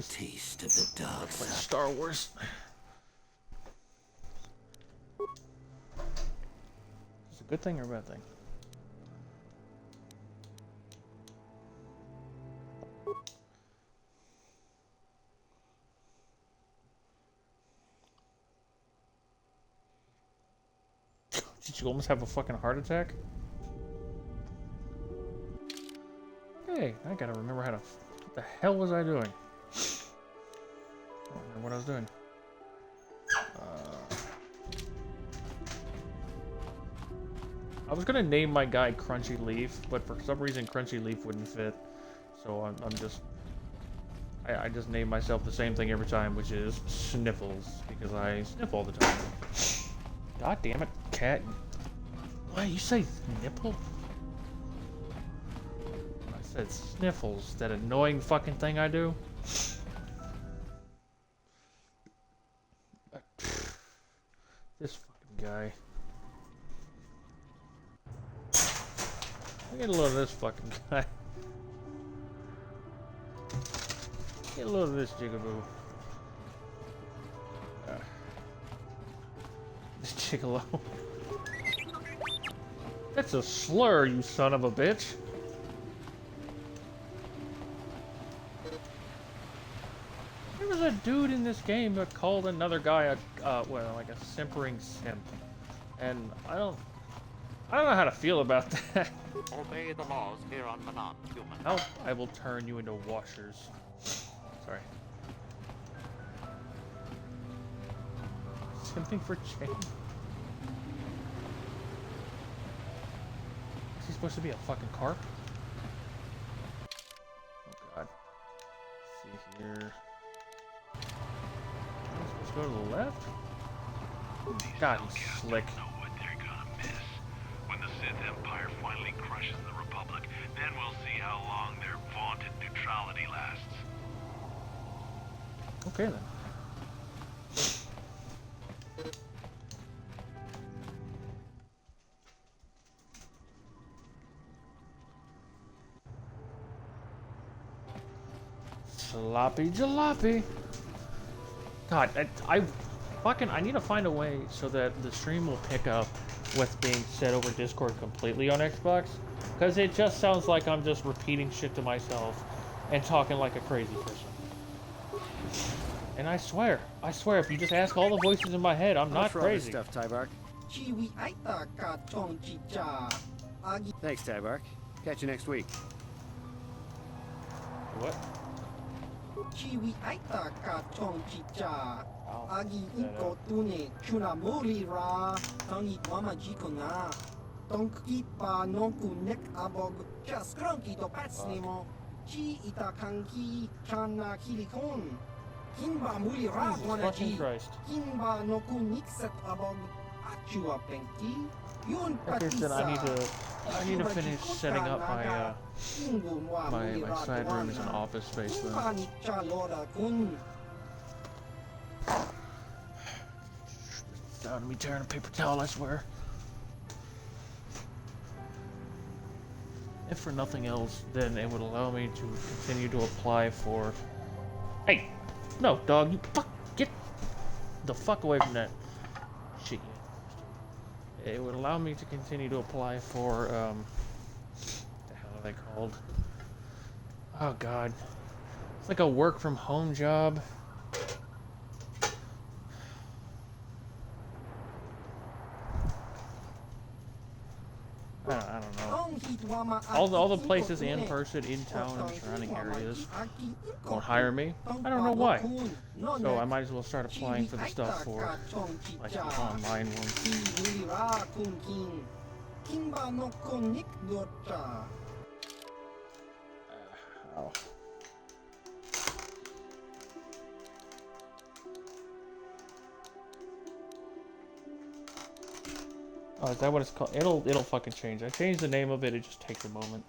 taste of the dark Play side. Star Wars. Is it a good thing or a bad thing? Did you almost have a fucking heart attack? Hey, I gotta remember how to... What the hell was I doing? I don't remember what I was doing. I was gonna name my guy Crunchy Leaf, but for some reason Crunchy Leaf wouldn't fit. So I'm just... I just name myself the same thing every time, which is Sniffles, because I sniff all the time. God damn it, cat. Why, you say nipple? I said Sniffles, that annoying fucking thing I do. This fucking guy. Get a load of this fucking guy. Get a load of this jigaboo. This gigolo. That's a slur, you son of a bitch. There was a dude in this game that called another guy well, like a simpering simp. And I don't know how to feel about that. Obey the laws here on Manan, human. How I will turn you into washers. Sorry. Simping for change. Is he supposed to be a fucking carp? Oh god. Let's see here. Am I supposed to go to the left? God, he's slick. Know what they're gonna miss. When the Sith Empire finally crushes the Republic, then we'll see how long their vaunted neutrality lasts. Okay then. Sloppy jalopy. God, I need to find a way so that the stream will pick up what's being said over Discord completely on Xbox. Because it just sounds like I'm just repeating shit to myself and talking like a crazy person. And I swear, if you just ask all the voices in my head, I'm not crazy. Stuff, Tybark. Thanks, Tybark. Catch you next week. What? Chiwi aita ka chong chicha. Agi iko tune kuna mori ra. Tangi mama jikona. Tonki pa nonku nek abog. Chaskranki to patsnemo. Chi ita kanki chana kilikon. Kinba muli ra Fucking wanaji. Christ. Kinba noku nikset abog. Achua penki. Yun Like I said, I patisa. need to finish setting up my side room as an office space then. Down to me tearing a paper towel, I swear. If for nothing else, then it would allow me to continue to apply for... Hey! No, dog, you fuck! Get the fuck away from that shit. It would allow me to continue to apply for, what the hell are they called? Oh god. It's like a work from home job. I don't know. All the places in person, in town, and surrounding areas won't hire me. I don't know why. So I might as well start applying for the stuff for, like, the online ones. Ow. Oh, is that what it's called? It'll fucking change. I changed the name of it, it just takes a moment.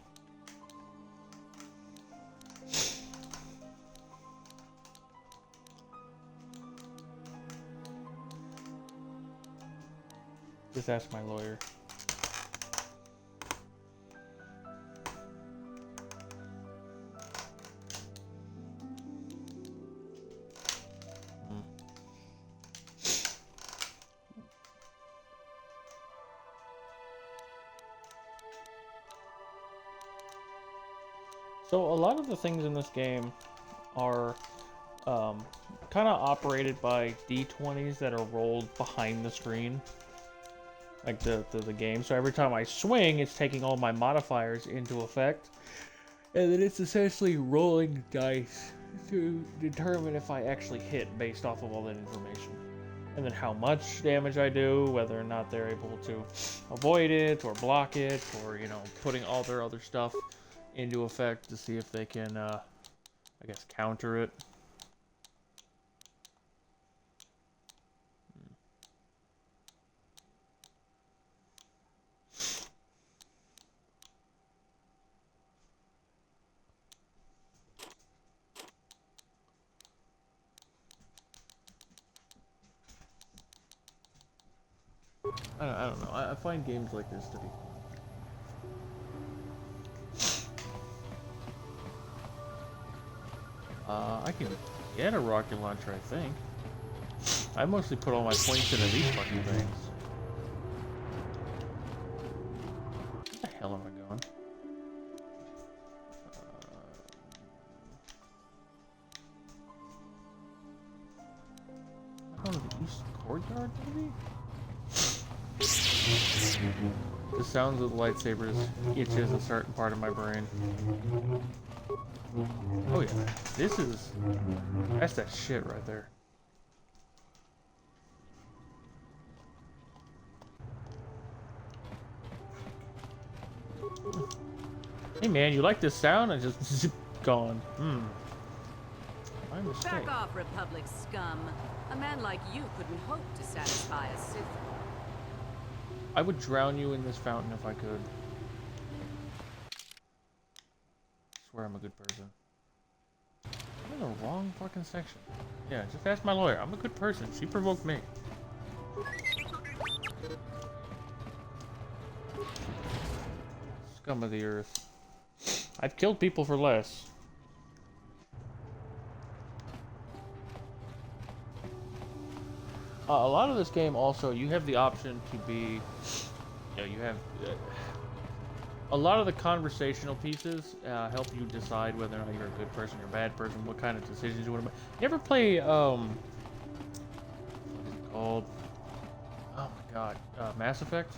Just ask my lawyer. So a lot of the things in this game are kind of operated by D20s that are rolled behind the screen, like the game. So every time I swing, it's taking all my modifiers into effect, and then it's essentially rolling dice to determine if I actually hit based off of all that information. And then how much damage I do, whether or not they're able to avoid it or block it, or, you know, putting all their other stuff into effect to see if they can, I guess, counter it. I don't know. I find games like this to be I can get a rocket launcher, I think. I mostly put all my points into these fucking things. Where the hell am I going? I'm going to the east courtyard, maybe? The sounds of the lightsabers itches a certain part of my brain. Oh yeah, that's that shit right there. Hey man, you like this sound? And just zip, gone. My mistake. Back off, Republic scum. A man like you couldn't hope to satisfy a Sith. I would drown you in this fountain if I could. I swear I'm a good person. I'm in the wrong fucking section. Yeah, just ask my lawyer. I'm a good person. She provoked me. Scum of the earth. I've killed people for less. A lot of this game also, you have the option to be, you know, you have, a lot of the conversational pieces help you decide whether or not you're a good person or a bad person, what kind of decisions you want to make. You ever play, what is it called? Oh my god, Mass Effect?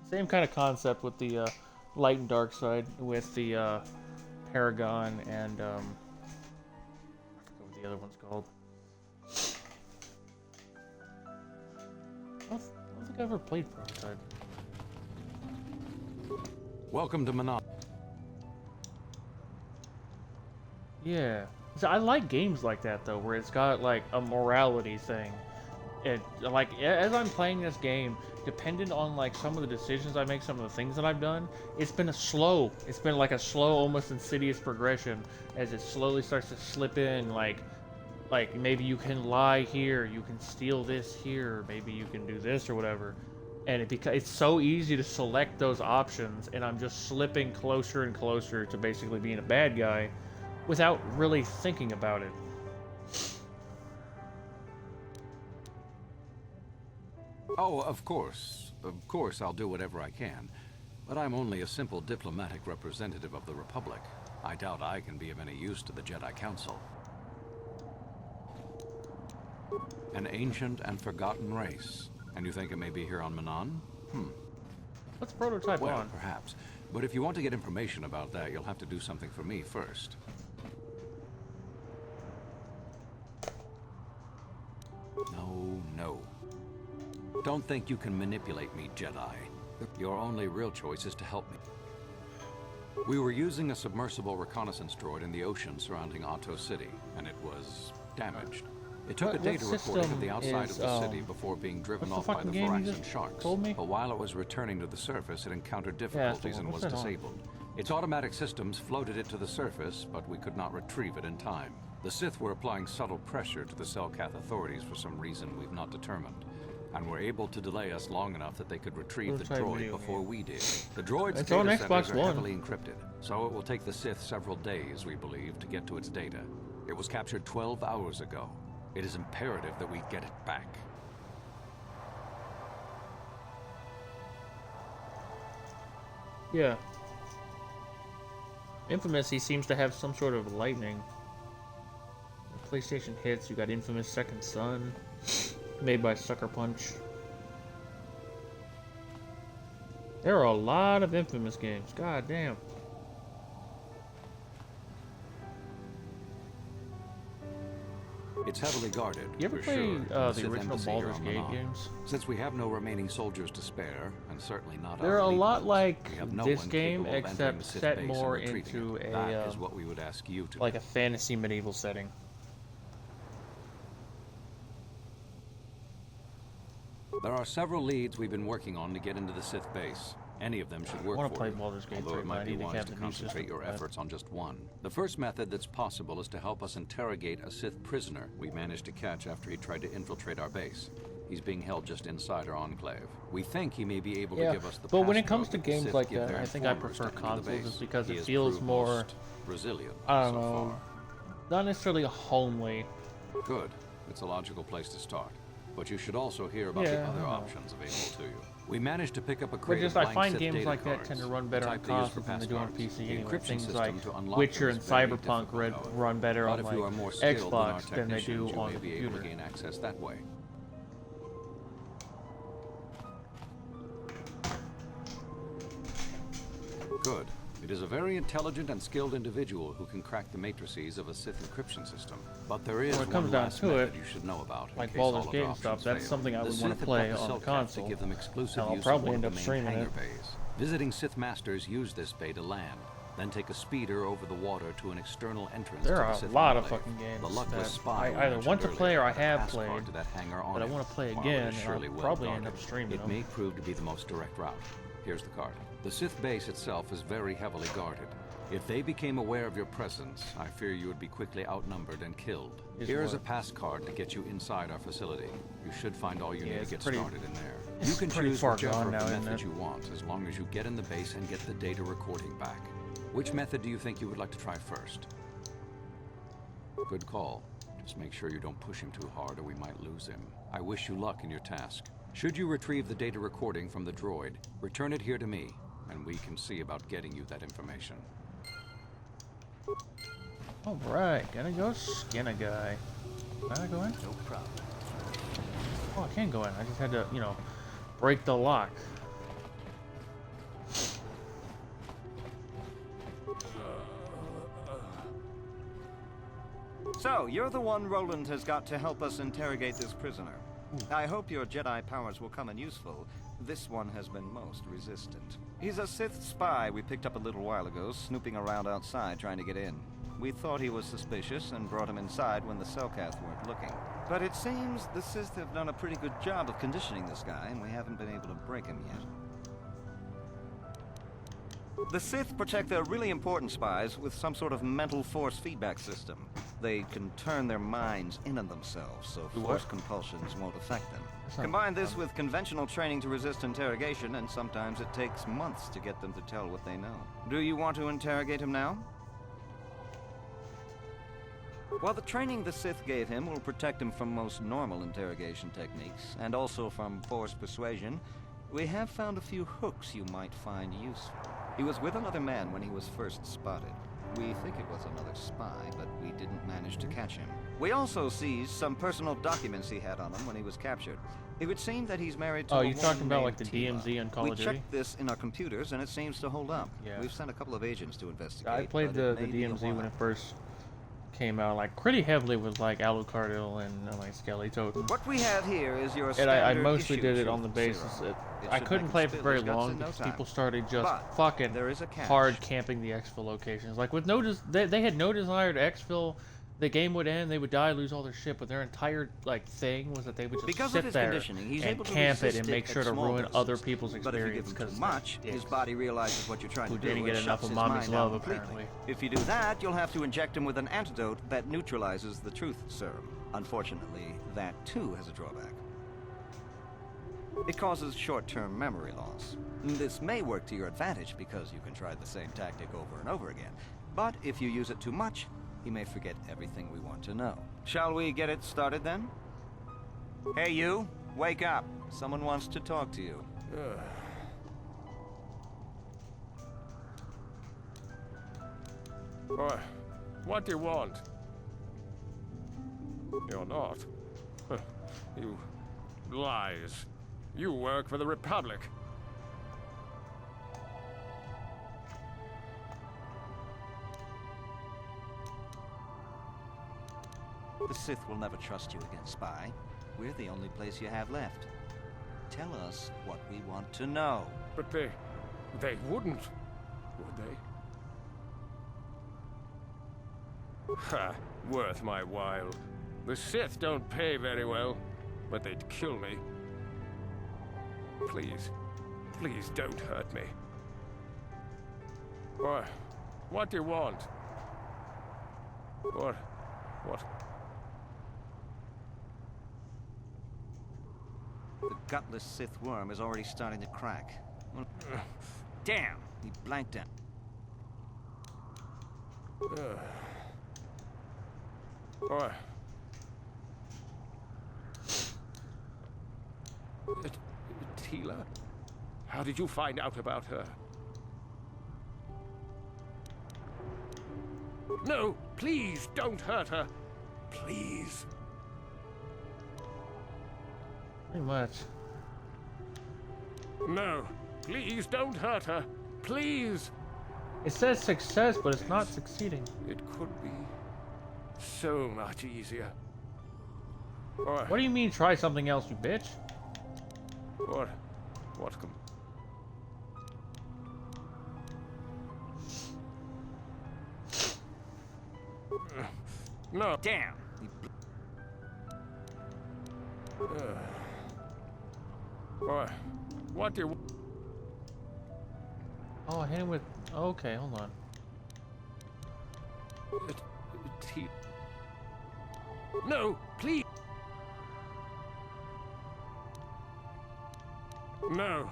Same kind of concept with the light and dark side, with the Paragon and, the other one's called. I don't think I ever played Prototype. Welcome to Manon. Yeah. So I like games like that though, where it's got like a morality thing. It like as I'm playing this game, dependent on like some of the decisions I make, some of the things that I've done, it's been like a slow, almost insidious progression as it slowly starts to slip in, like maybe you can lie here, you can steal this here, maybe you can do this or whatever. And it's so easy to select those options, and I'm just slipping closer and closer to basically being a bad guy without really thinking about it. Oh, of course. Of course, I'll do whatever I can. But I'm only a simple diplomatic representative of the Republic. I doubt I can be of any use to the Jedi Council. An ancient and forgotten race. And you think it may be here on Manon? What's Prototype Well, on? perhaps. But if you want to get information about that, you'll have to do something for me first. No. Don't think you can manipulate me, Jedi. Your only real choice is to help me. We were using a submersible reconnaissance droid in the ocean surrounding Otto City, and it was damaged. It took a data recording of the outside of the city before being driven off by the Phyrexian sharks. But while it was returning to the surface, it encountered difficulties and was disabled. Its automatic systems floated it to the surface, but we could not retrieve it in time. The Sith were applying subtle pressure to the Selkath authorities for some reason we've not determined, and were able to delay us long enough that they could retrieve the droid before we did. The droid's data centers are heavily encrypted, so it will take the Sith several days, we believe, to get to its data. It was captured 12 hours ago. It is imperative that we get it back. Yeah. Infamous, he seems to have some sort of lightning. PlayStation hits, you got Infamous Second Son, made by Sucker Punch. There are a lot of Infamous games, god damn. It's heavily guarded. You ever for play sure, the Sith original embassy here Baldur's on Gate Manon. games? Since we have no remaining soldiers to spare, and certainly not They're our a elite lot ones, like we have no this one game, capable of entering except the Sith set base and more retrieving into it. a That is what we would ask you to like a fantasy medieval setting. There are several leads we've been working on to get into the Sith base. Any of them should work wanna for play you, Baldur's Gate although 3, it but I might be need to wise have to the new concentrate system your for that. efforts on just one. The first method that's possible is to help us interrogate a Sith prisoner we managed to catch after he tried to infiltrate our base. He's being held just inside our enclave. We think he may be able to Yeah, give us the but when it passcode comes to that the games Sith like give that, their I think I informers prefer to enter the consoles base. just because He it has feels proved more, most resilient I don't so know, far. not necessarily homely. Good. It's a logical place to start. But you should also hear about the Yeah, other I know. options available to you. We managed to pick up a But crate just of I blank find Sith games data like that cards, tend to run the better on type they use for consoles than they do on passcards. PC The anyway. encryption Things system like to unlock Witcher them and is very Cyberpunk difficult, run better but on if you are like more skilled than our Xbox than they do technicians, you on may the be able to computer. gain access that way. Good. It is a very intelligent and skilled individual who can crack the matrices of a Sith encryption system. But there is When it comes one down last to method it, you should know about, in like case Baldur's all Gate other and stuff, options that's fail. something I The would Sith want to have play brought on the cell cats to console. give them exclusive I'll use probably of end one up of the main streaming hangar it. bays. Visiting Sith masters use this bay to land, then take a speeder over the water to an external entrance There to are the a Sith lot of enclave. fucking games The luckless that spy I we either mentioned want to play or I earlier have had a passcard played, to that hangar on but I it. want to play While again, it and is surely I'll well probably end guarded, up streaming it them. may prove to be the most direct route. Here's the card. The Sith base itself is very heavily guarded. If they became aware of your presence, I fear you would be quickly outnumbered and killed. Is Here is a what? pass card to get you inside our facility. You should find all you Yeah, need it's to get pretty- started in there. it's You can pretty choose far whichever gone of now, the isn't methods it? you want, as long as you get in the base and get the data recording back. Which method do you think you would like to try first? Good call. Just make sure you don't push him too hard or we might lose him. I wish you luck in your task. Should you retrieve the data recording from the droid, return it here to me, and we can see about getting you that information. Alright, gonna go skin a guy. Can I go in? No problem. Oh, I can go in. I just had to, you know, break the lock. So, you're the one Roland has got to help us interrogate this prisoner. I hope your Jedi powers will come in useful. This one has been most resistant. He's a Sith spy we picked up a little while ago, snooping around outside trying to get in. We thought he was suspicious and brought him inside when the Cellcath weren't looking. But it seems the Sith have done a pretty good job of conditioning this guy, and we haven't been able to break him yet. The Sith protect their really important spies with some sort of mental force feedback system. They can turn their minds in on themselves, so Do force what? compulsions won't affect them. not Combine this with conventional training to resist interrogation, and sometimes it takes months to get them to tell what they know. Do you want to interrogate him now? While the training the Sith gave him will protect him from most normal interrogation techniques, and also from forced persuasion, we have found a few hooks you might find useful. He was with another man when he was first spotted. We think it was another spy, but we didn't manage to catch him. We also seized some personal documents he had on him when he was captured. It would seem that he's married to Oh, a you woman talking about named like the Tila. DMZ on Call We of Duty? checked this in our computers, and it seems to hold up. Yeah. We've sent a couple of agents to investigate. I played but it the may be a DMZ when while. it first came out, like pretty heavily with like Alucardil and like Skelly Totem. What we have here is your And I standard mostly issue did it truth on the basis serum. that It I should couldn't make play him for spill very his guts long in no because time. people started just But fucking there is a catch. hard camping the exfil locations. Like with no, they had no desire to exfil. The game would end, they would die, lose all their shit, but their entire like thing was that they would just Because of sit his there conditioning, he's and able to camp it resist and make it sure at to small ruin doses. other people's But if you experience give him too because much, his body realizes what you're trying who to do didn't and get enough shuts of his mommy's mind love, down completely. apparently. If you do that, you'll have to inject him with an antidote that neutralizes the truth serum. Unfortunately, that too has a drawback. It causes short-term memory loss. This may work to your advantage because you can try the same tactic over and over again. But if you use it too much, he may forget everything we want to know. Shall we get it started then? Hey you, wake up. Someone wants to talk to you. What do you want? You're not. You lies. You work for the Republic. The Sith will never trust you again, spy. We're the only place you have left. Tell us what we want to know. But they wouldn't, would they? Ha! Worth my while. The Sith don't pay very well, but they'd kill me. Please, please don't hurt me. What do you want? What? The gutless Sith worm is already starting to crack. Damn! He blanked out. Tila? How did you find out about her? No, please don't hurt her. Please. Pretty much. No, please don't hurt her. Please. It says success, but it's not succeeding. It could be so much easier. What do you mean try something else, you bitch? What can... No. Damn! What do you... Oh, I hit him with... Okay, hold on. No, please. No.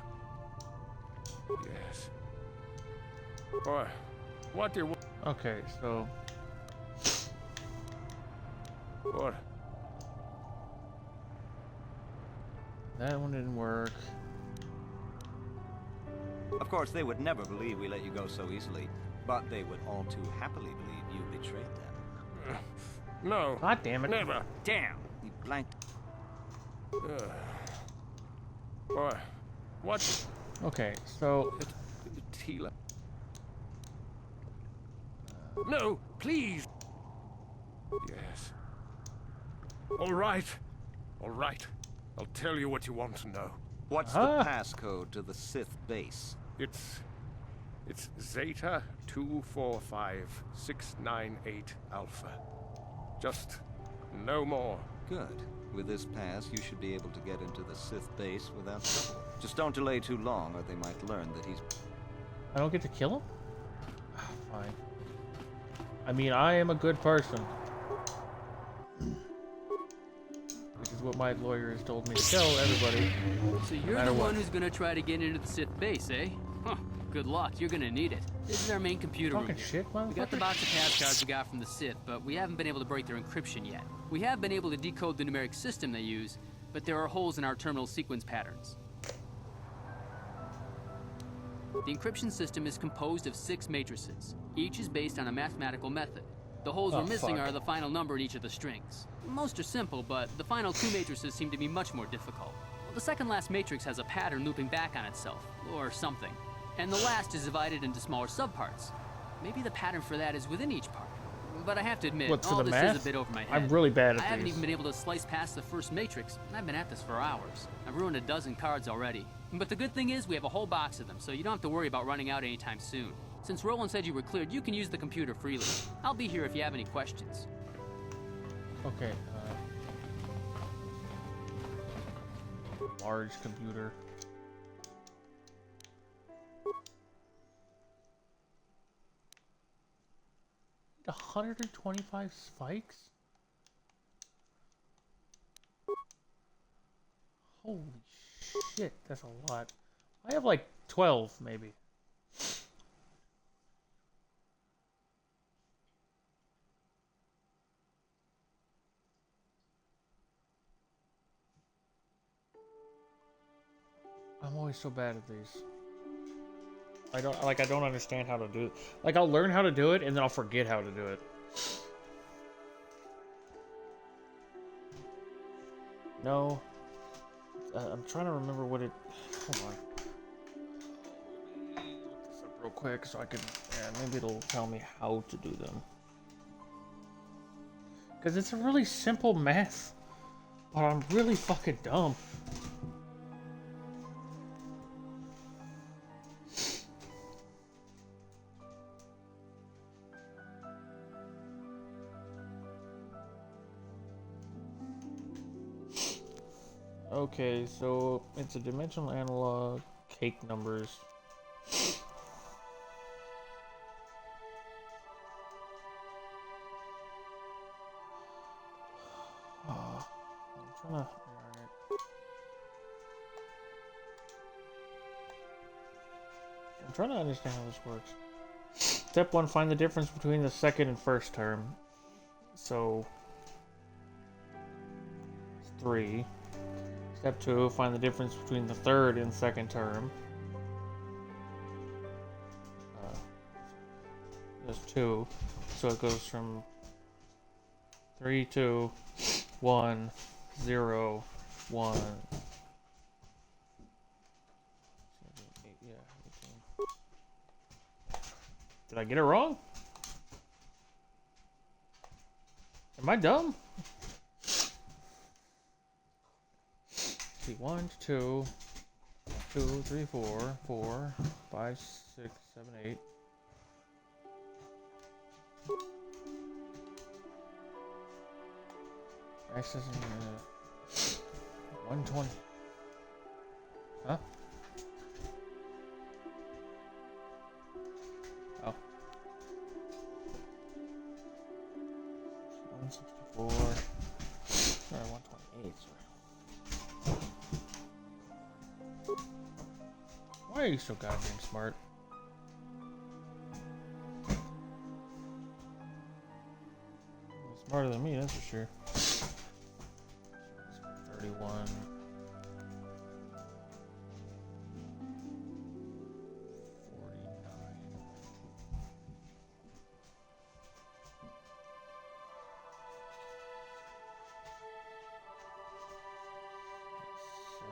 Yes. What do you want? Okay, so... What? That one didn't work. Of course, they would never believe we let you go so easily, but they would all too happily believe you betrayed them. No. God damn it. Never. Damn! He blanked. What? Okay, so... Tila. No, please. Yes. All right. All right. I'll tell you what you want to know. What's the passcode to the Sith base? It's Zeta 245698 Alpha. Just no more. Good. With this pass, you should be able to get into the Sith base without trouble. Just don't delay too long, or they might learn that he's... I don't get to kill him? Fine. I mean, I am a good person. Which is what my lawyer has told me to tell everybody. So you're the one who's gonna try to get into the Sith base, eh? Huh. Good luck. You're gonna need it. This is our main computer room. Fucking shit, We got the box of pass cards we got from the Sith, but we haven't been able to break their encryption yet. We have been able to decode the numeric system they use, but there are holes in our terminal sequence patterns. The encryption system is composed of 6 matrices. Each is based on a mathematical method. The holes we're missing are the final number in each of the strings. Most are simple, but the final 2 matrices seem to be much more difficult. The second last matrix has a pattern looping back on itself, or something. And the last is divided into smaller subparts. Maybe the pattern for that is within each part. But I have to admit, all this is a bit over my head. I'm really bad at I haven't even been able to slice past the first matrix, and I've been at this for hours. I've ruined a dozen cards already. But the good thing is we have a whole box of them, so you don't have to worry about running out anytime soon. Since Roland said you were cleared, you can use the computer freely. I'll be here if you have any questions. Okay, large computer. Need 125 spikes? Holy shit, that's a lot. I have like 12, maybe. I'm always so bad at these. I don't understand how to do it. Like, I'll learn how to do it, and then I'll forget how to do it. No. I'm trying to remember what it... Hold on. Look this up real quick so I can... Yeah, maybe it'll tell me how to do them. Because it's a really simple math. But I'm really fucking dumb. Okay, so it's a dimensional analog, cake numbers. I'm trying to... I'm trying to understand how this works. Step 1, find the difference between the second and first term. So... it's 3. Step 2, find the difference between the third and second term. There's 2. So it goes from 3, 2, 1, 0, 1. 7, 8, yeah, 18. Did I get it wrong? Am I dumb? 1, 2, 2, 3, 4, 4, 5, 6, 7, 8. Accessing 120. Huh? Oh. 164. Sorry, 128. Sorry. Why are you so goddamn smart? Smarter than me, that's for sure. 31.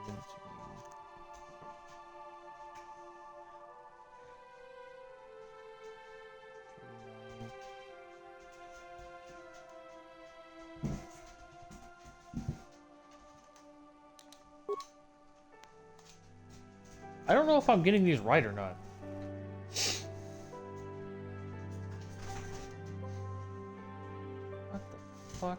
17. I don't know if I'm getting these right or not. What the fuck?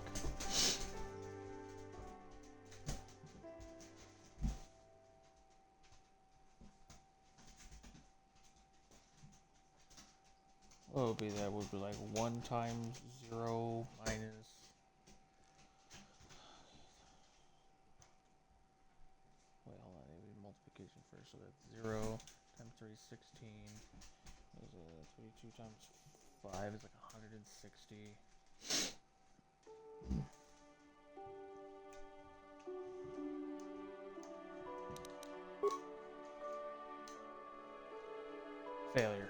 What would be that? Would be like 1 times 0 minus... Wait, hold on. It would be multiplication first. So that's 0 times 3 is 16. There's a 22 times 5 is like 160. Failure.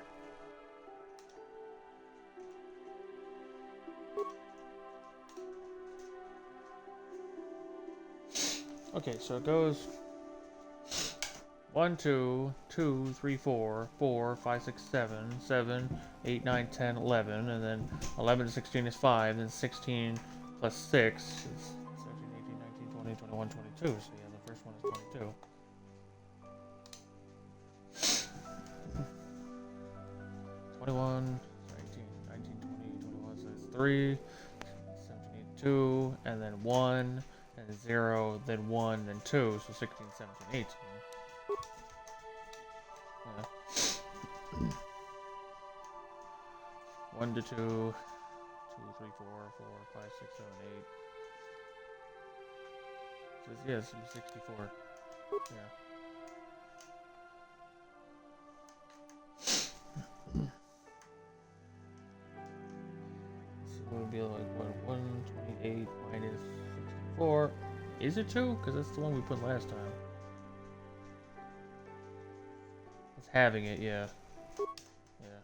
Okay, so it goes 1, 2, 2, 3, 4, 4, 5, 6, 7, 7, 8, 9, 10, 11, and then 11 to 16 is 5, then 16 plus 6 is 17, 18, 19, 20, 21, 22. So yeah, the first one is 22. One, 19, 20, 21, so it's 3, 17, 2, and then 1, and 0, then 1, then 2, so 16, 17, 18. Yeah. 1 to 2, 2, 3, 4, 4, 5, 6, 7, 8. So it's, yeah, it's 64. Yeah. It would be like what, 128 minus 64. Is it 2? Because that's the one we put last time. It's having it, yeah. Yeah.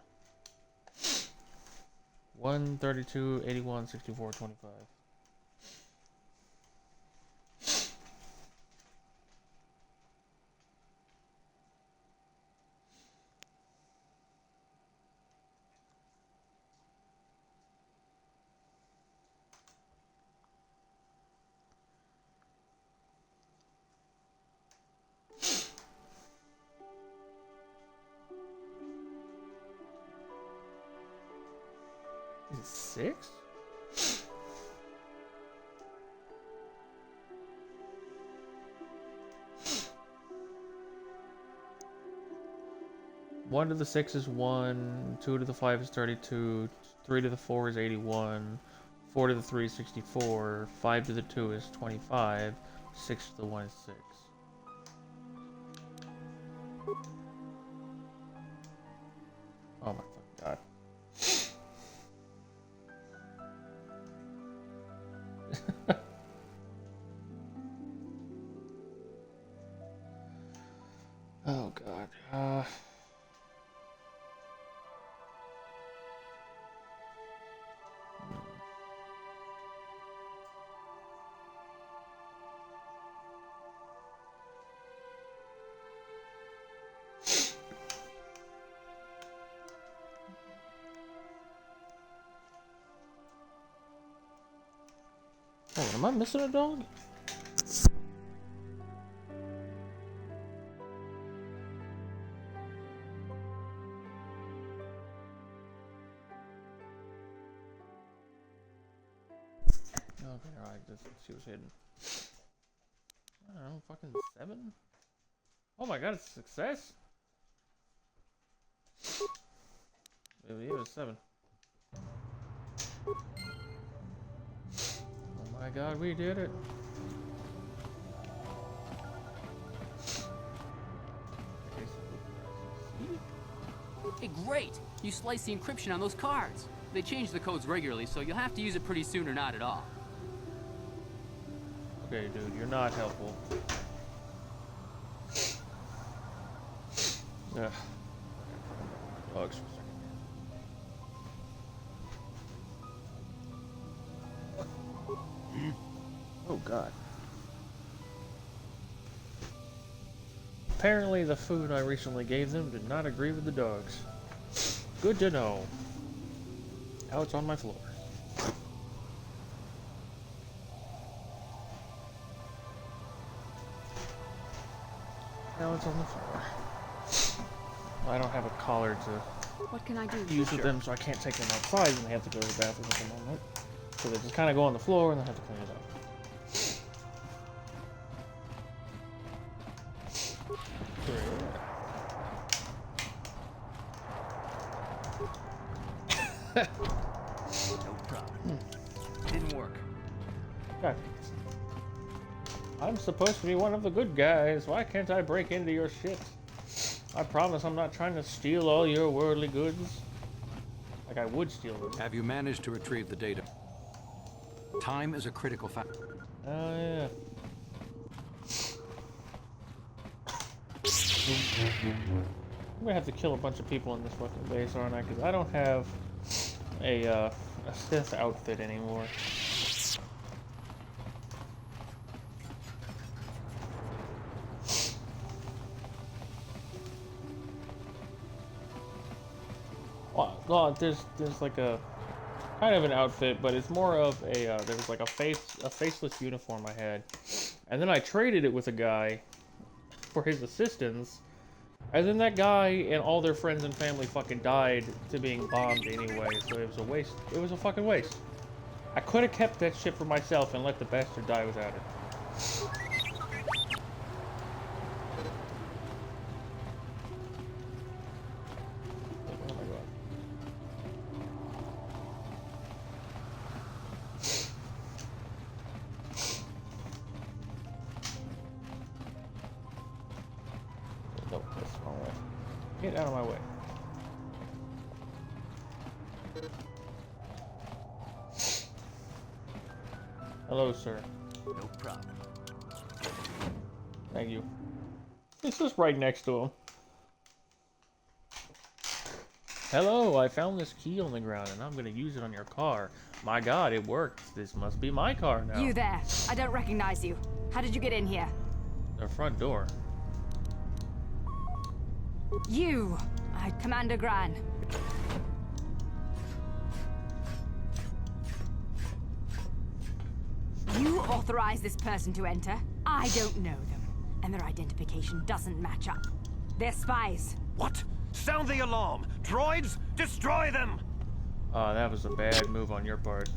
1, 32, 81, 64, 25. Is it 6? One to the 6 is 1, 2 to the 5 is 32, 3 to the 4 is 81, 4 to the 3 is 64, 5 to the 2 is 25, 6 to the 1 is 6. Oh my fucking god. Oh god. Oh, am I missing a dog? Okay, alright, let's see what's hidden. I don't know, fucking 7? Oh my god, it's a success? Maybe it was 7. Oh my god, we did it. Hey, great! You slice the encryption on those cards. They change the codes regularly, so you'll have to use it pretty soon or not at all. Okay, dude, you're not helpful. Ugh. Dogs for a second. Oh god. Apparently the food I recently gave them did not agree with the dogs. Good to know. Now it's on my floor. Now it's on the floor. I don't have a collar to What can I do? use with them, so I can't take them outside when they have to go to the bathroom at the moment. So they just kind of go on the floor and then have to clean it up. No problem. Didn't work. God. I'm supposed to be one of the good guys. Why can't I break into your shit? I promise I'm not trying to steal all your worldly goods. Like I would steal them. Have you managed to retrieve the data? Time is a critical factor. Oh, yeah. I'm gonna have to kill a bunch of people in this fucking base, aren't I? Because I don't have a Sith outfit anymore. Well, there's like a kind of an outfit, but it's more of a there was like a faceless uniform I had, and then I traded it with a guy for his assistance, and then that guy and all their friends and family fucking died to being bombed anyway, so it was a waste. It was a fucking waste. I could have kept that shit for myself and let the bastard die without it. No, that's the wrong way. Get out of my way. Hello, sir. No problem. Thank you. This is right next to him. Hello, I found this key on the ground and I'm gonna use it on your car. My god, it worked. This must be my car now. You there. I don't recognize you. How did you get in here? The front door. You! Commander Gran. You authorized this person to enter? I don't know them, and their identification doesn't match up. They're spies. What? Sound the alarm! Droids, destroy them! Oh, that was a bad move on your part.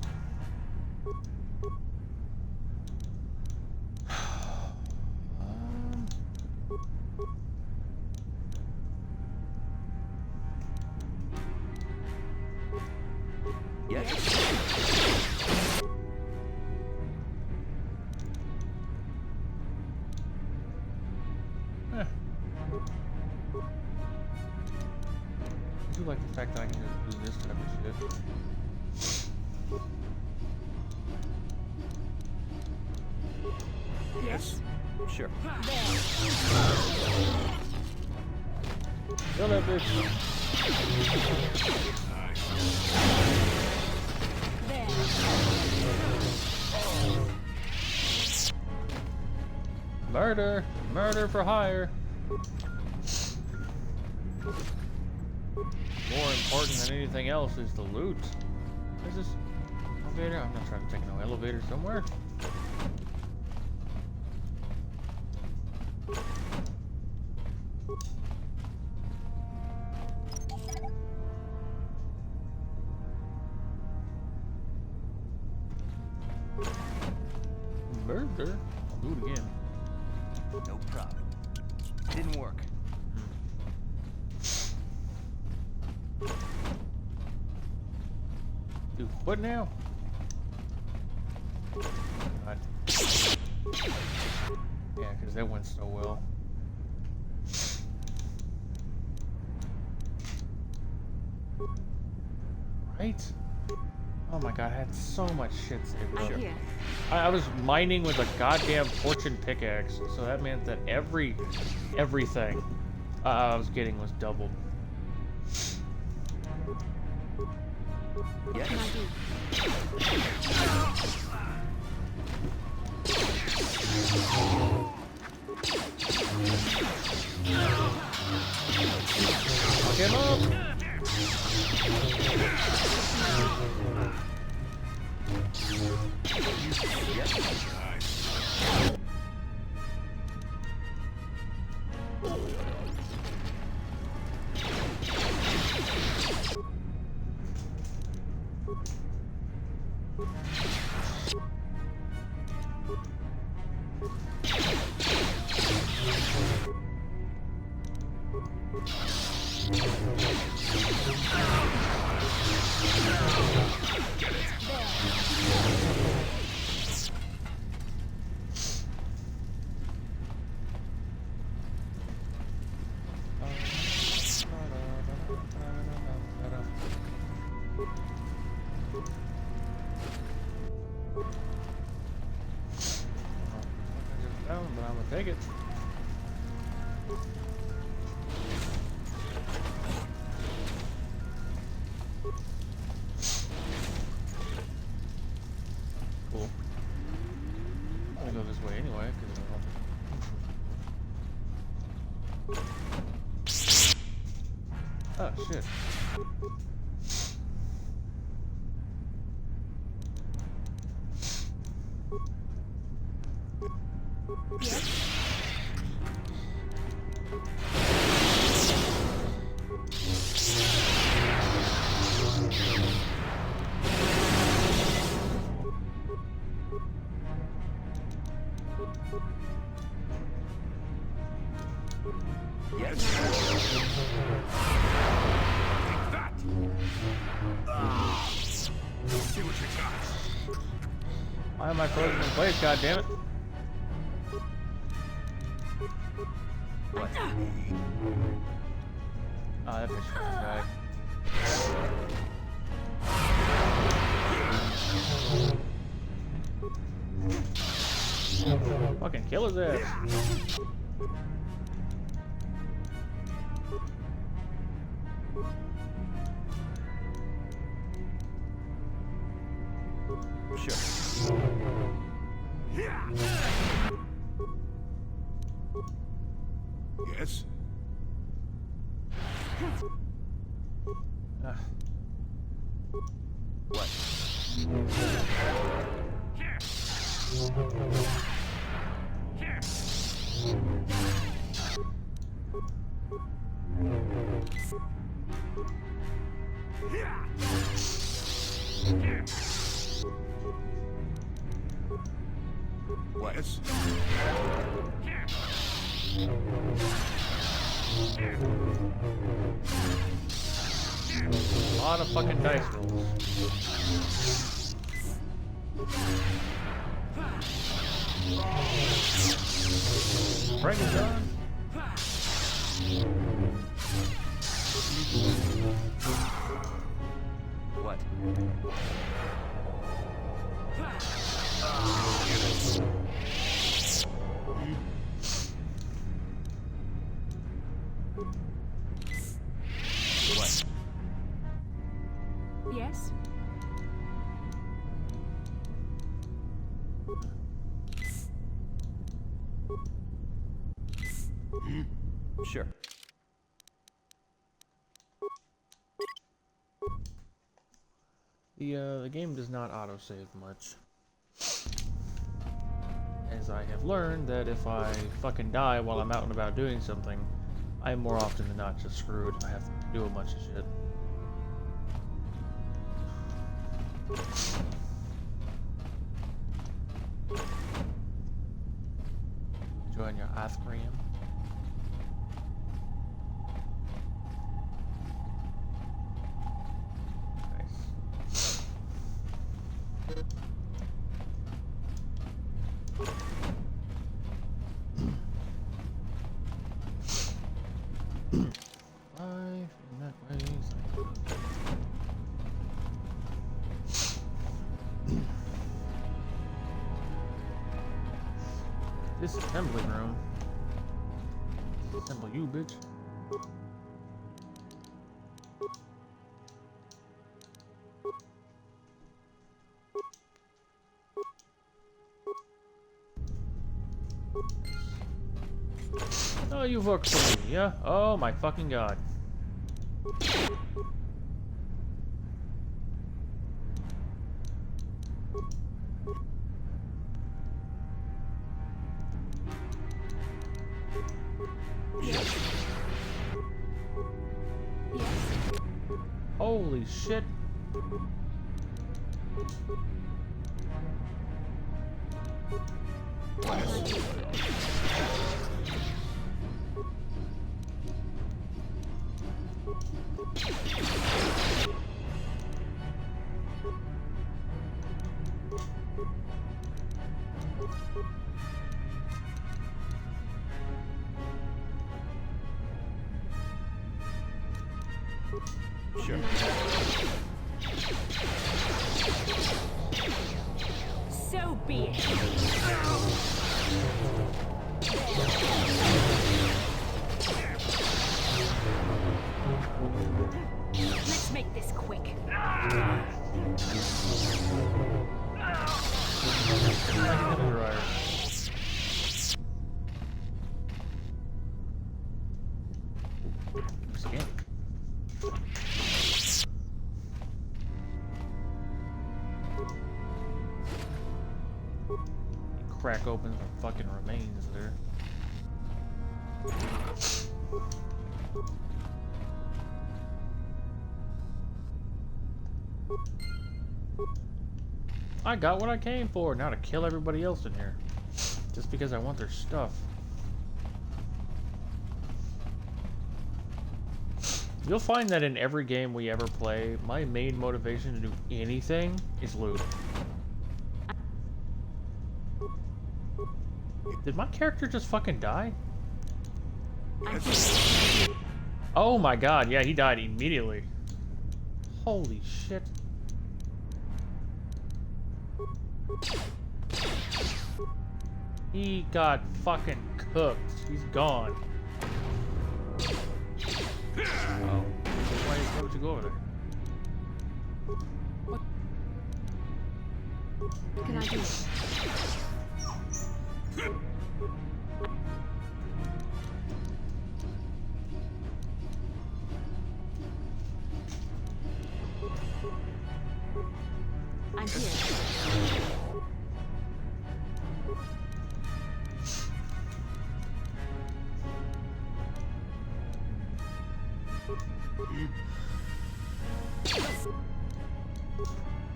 I do like the fact that I can just do this type of shit. Yes. Sure. Kill that bitch. Murder! Murder for hire! More important than anything else is the loot. Is this elevator? I'm not trying to take no elevator somewhere. Murder? I'll do it again. No problem. Didn't work. Do what now? God. Yeah, because that went so well. Right? Oh my god, I had so much shit saved up. Here. I was mining with a goddamn fortune pickaxe, so that meant that everything I was getting was doubled. What can I do? Fuck him up! But I'm gonna take it. Cool. I'm gonna go this way anyway, because oh shit. Why am I frozen in place, goddammit? What? Oh, that bitch died. Fucking kill his ass. Sure. Yes? What? What? Yes? A lot of fucking dice rolls. Bring it on. What? What? Yes? Sure. The game does not autosave much. As I have learned that if I fucking die while I'm out and about doing something, I'm more often than not just screwed. I have to do a bunch of shit. Enjoying your ice cream? Nice. Life in that way. This assembly room. Assemble you, bitch. Oh, you work for me, yeah? Oh my fucking god. Holy shit. Sure. So be it. Let's make this quick. Scan. Crack open the fucking remains there. I got what I came for, now to kill everybody else in here. Just because I want their stuff. You'll find that in every game we ever play, my main motivation to do anything is loot. Did my character just fucking die? Oh my god, yeah, he died immediately. Holy shit. He got fucking cooked. He's gone. Oh. Why would you go over there? What can I do? I'm here.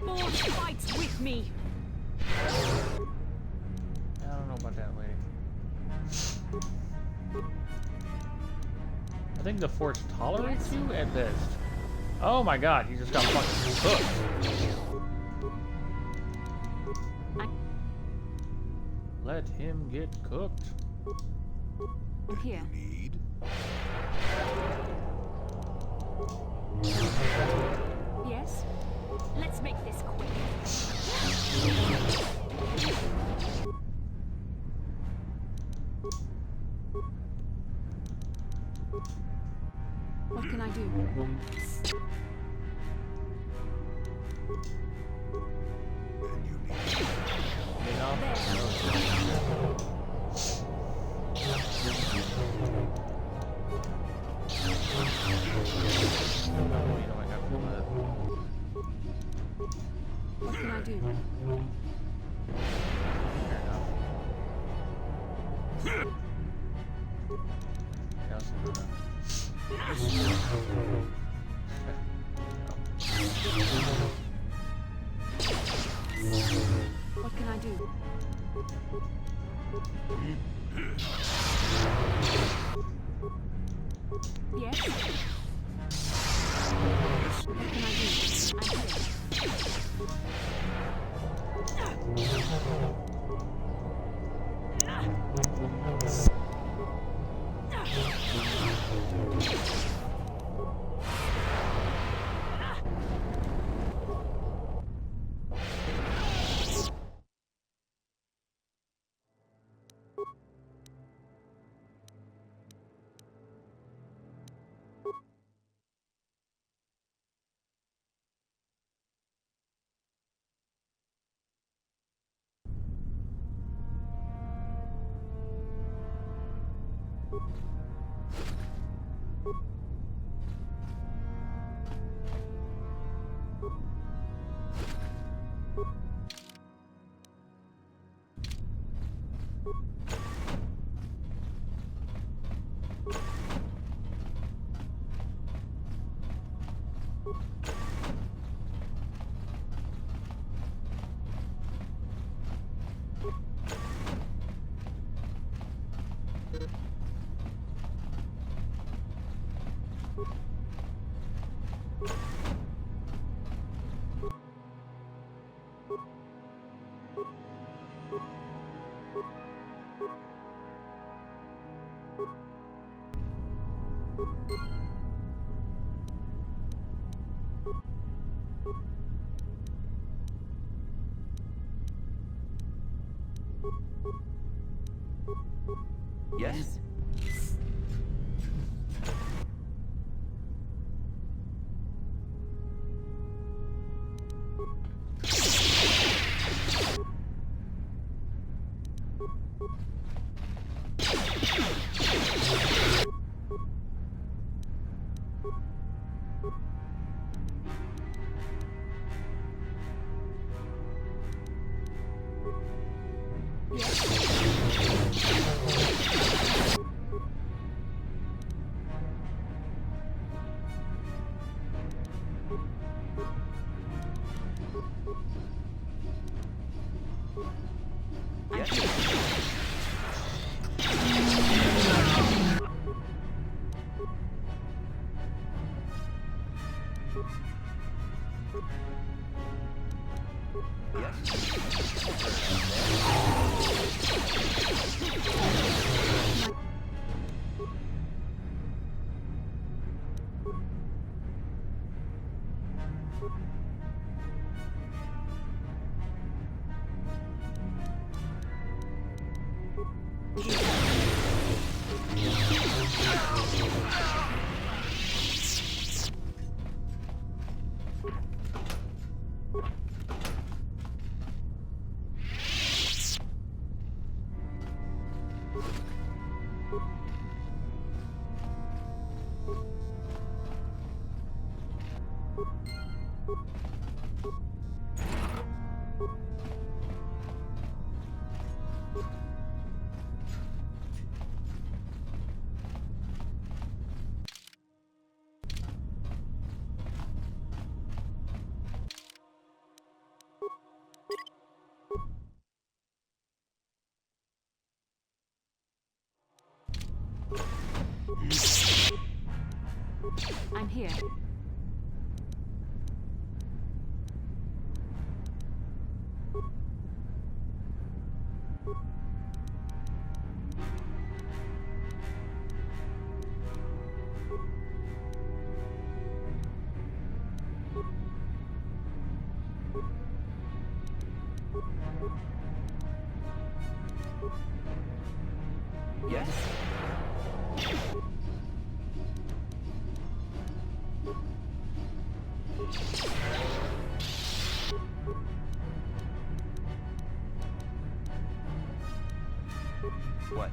More fights with me. I don't know about that lady. I think the force tolerates you at best. Oh my god, he just got fucking cooked. Let him get cooked. I'm here. Yes? Let's make this quick. What can I do? What can I do? What can I do? Yes? What can I do? I'm here. Yes? I'm here. Yes? What?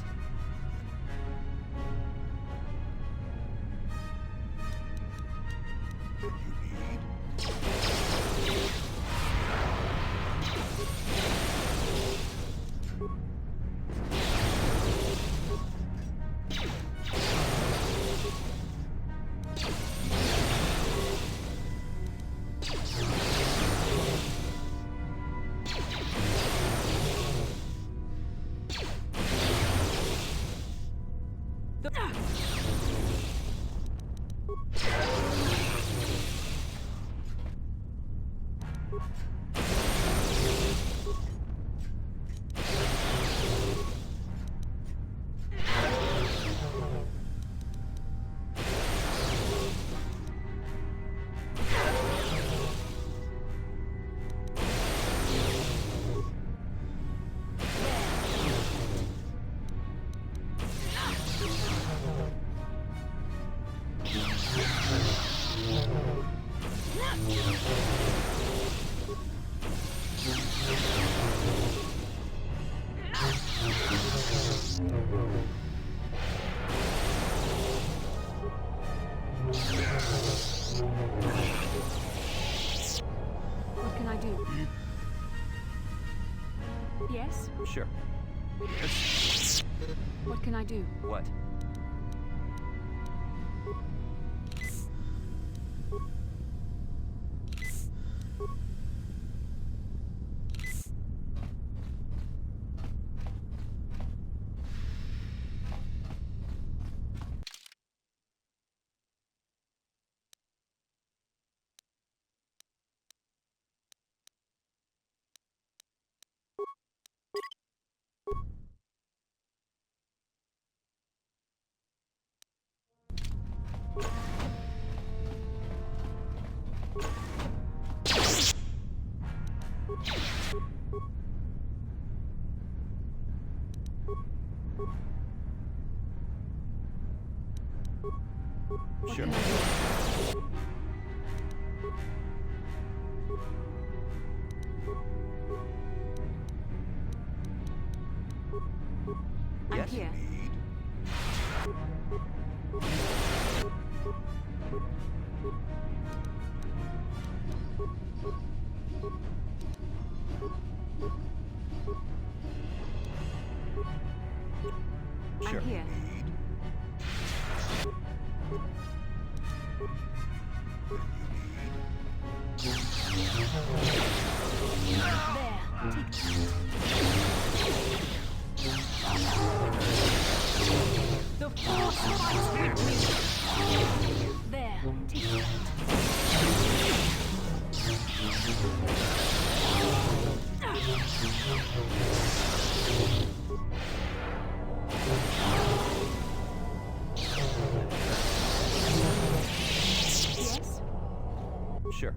What can I do? Yes? Sure. What can I do? What? Sure. I'm Yes? here. Sure. I'm here. There. The force fights with me. There. Take that. Yes? Sure.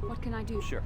What can I do? Sure.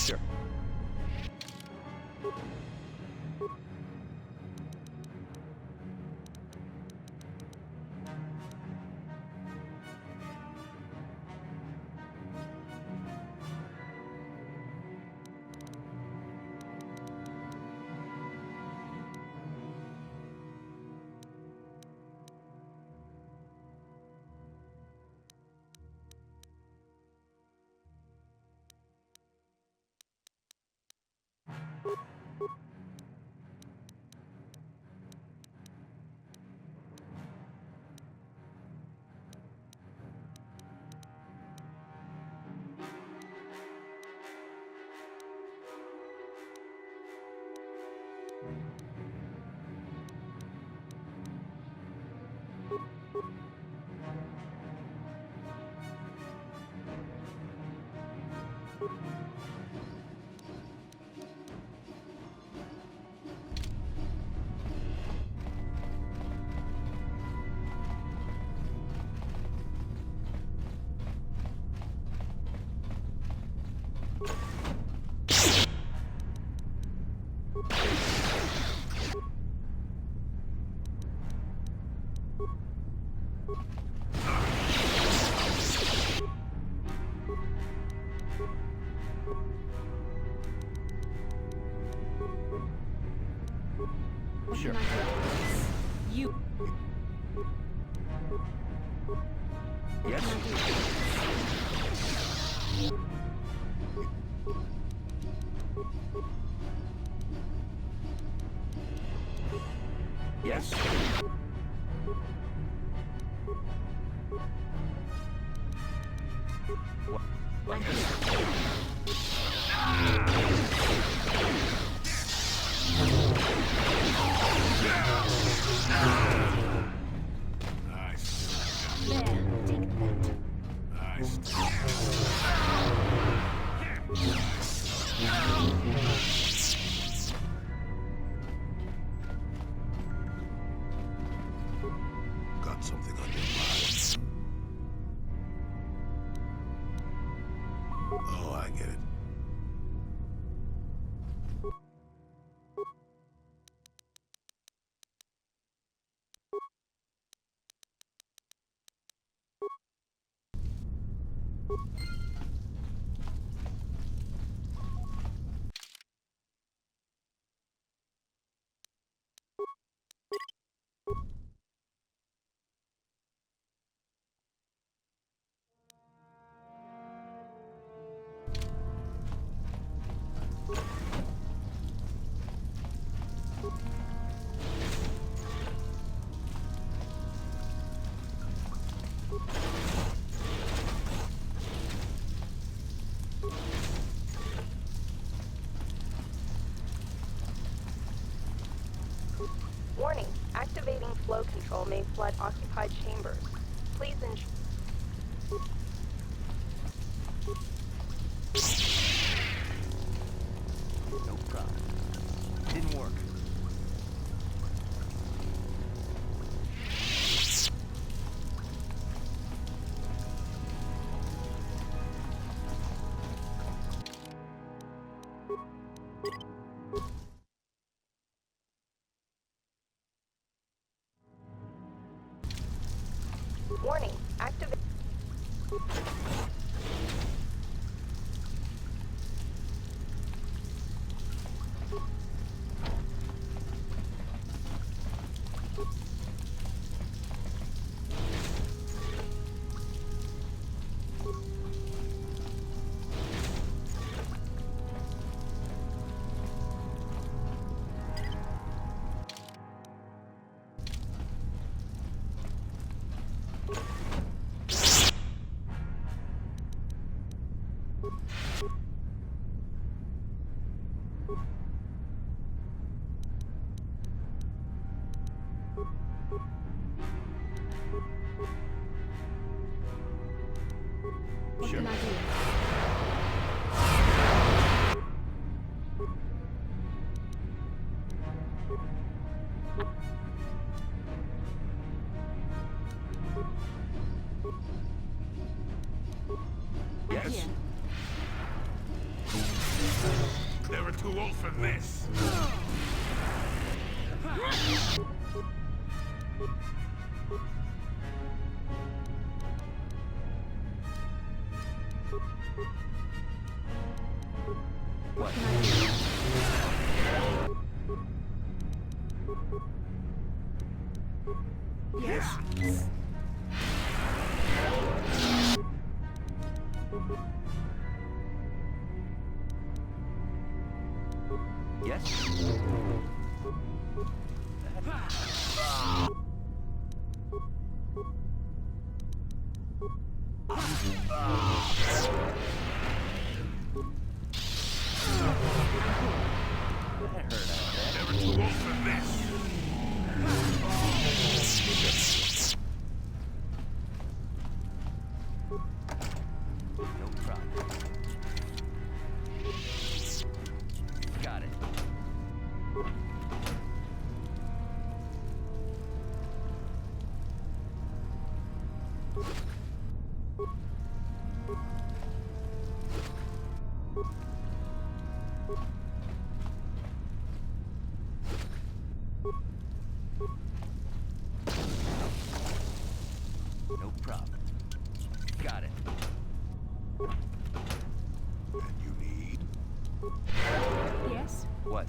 Sure. Sure. You. Yes? Yes? What? There, take that. Got something on your mind. Oh, I get it. Warning, activating flow control may flood occupied chambers. Please ensure... No problem. Didn't work. Warning, activate... What can I do? Yes? Here. Never too old for this. What can I do? Yes? Yes? Never too old for this. No problem. Got it. What?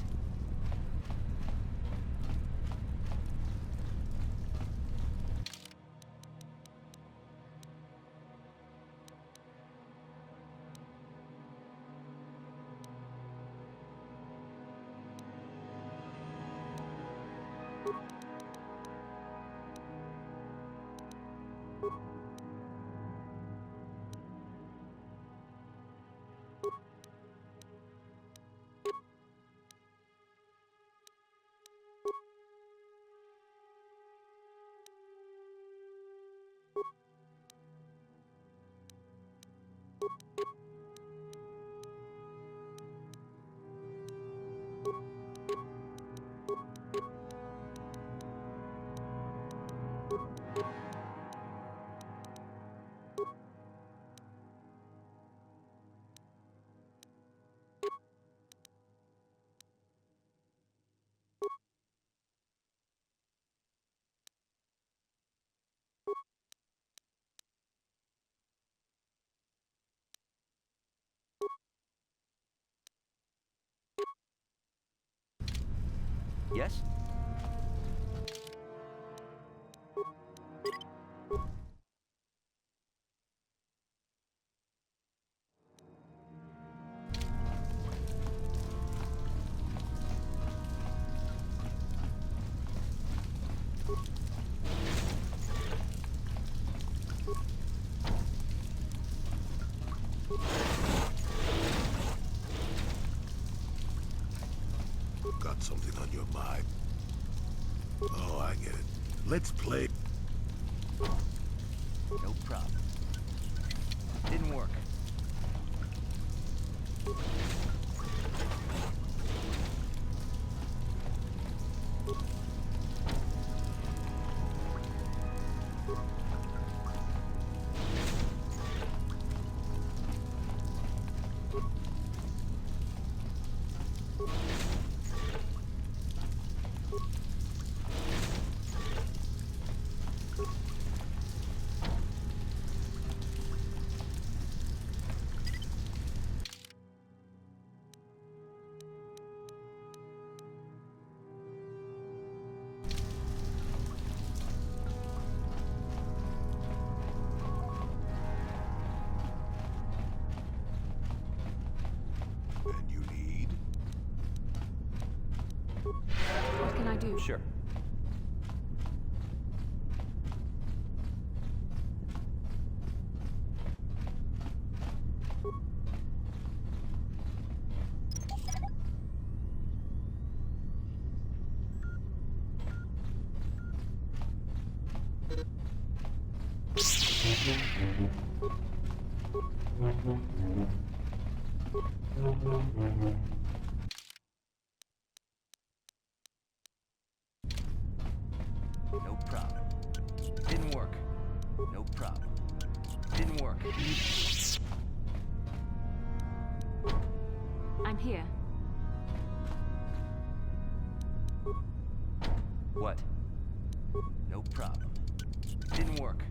Yes? Got something on your mind? Oh, I get it. Let's play. No problem. Didn't work. And you need? What can I do? Sure. No problem. Didn't work. No problem. Didn't work. I'm here. What? No problem. Didn't work.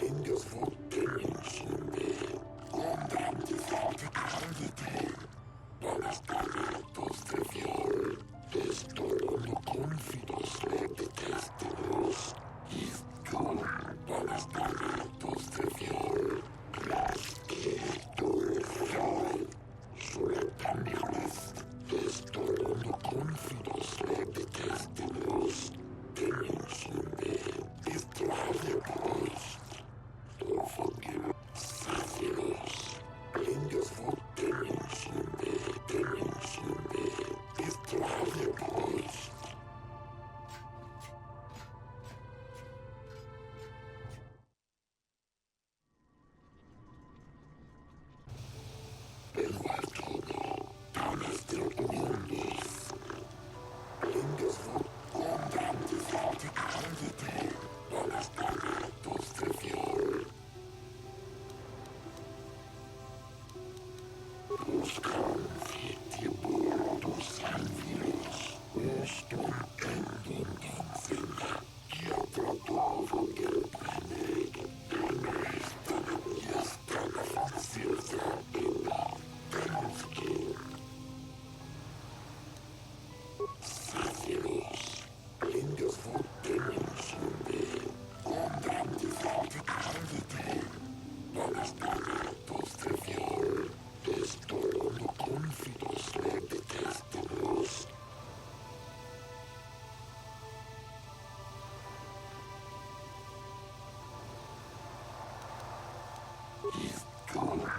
Linda von Dillensünde He's gone,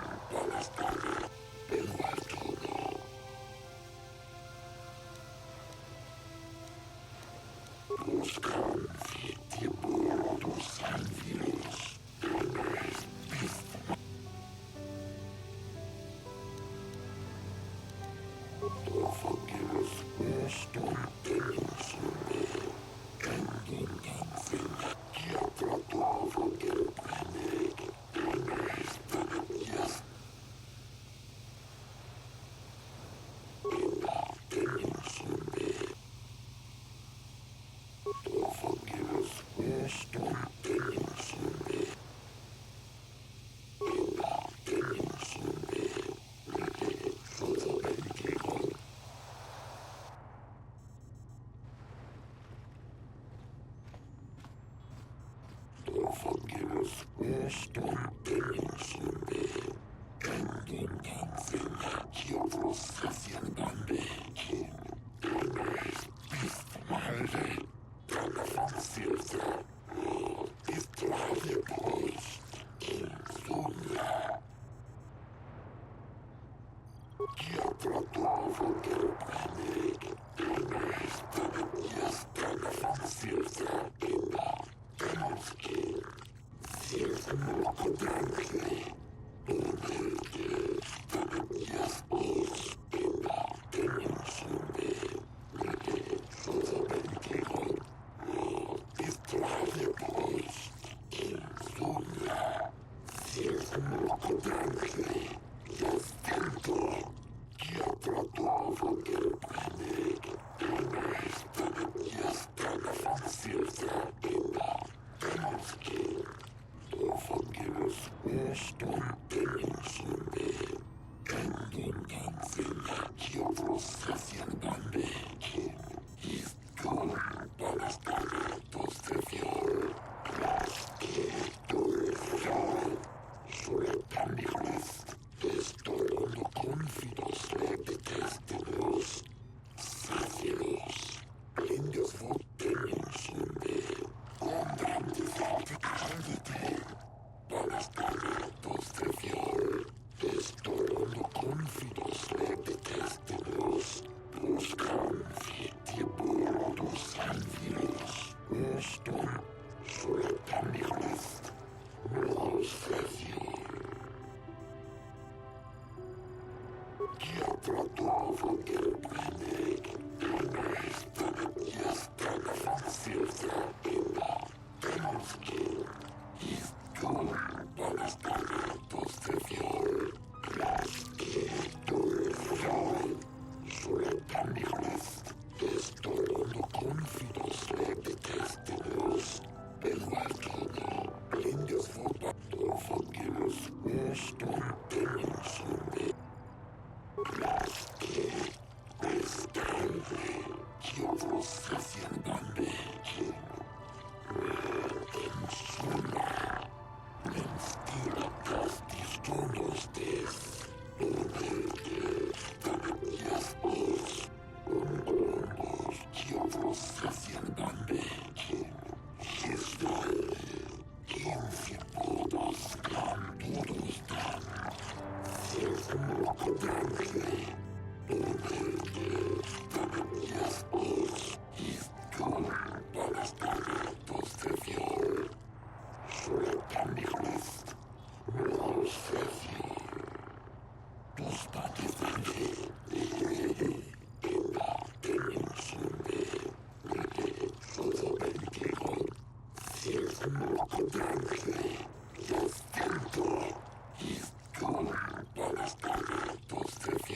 but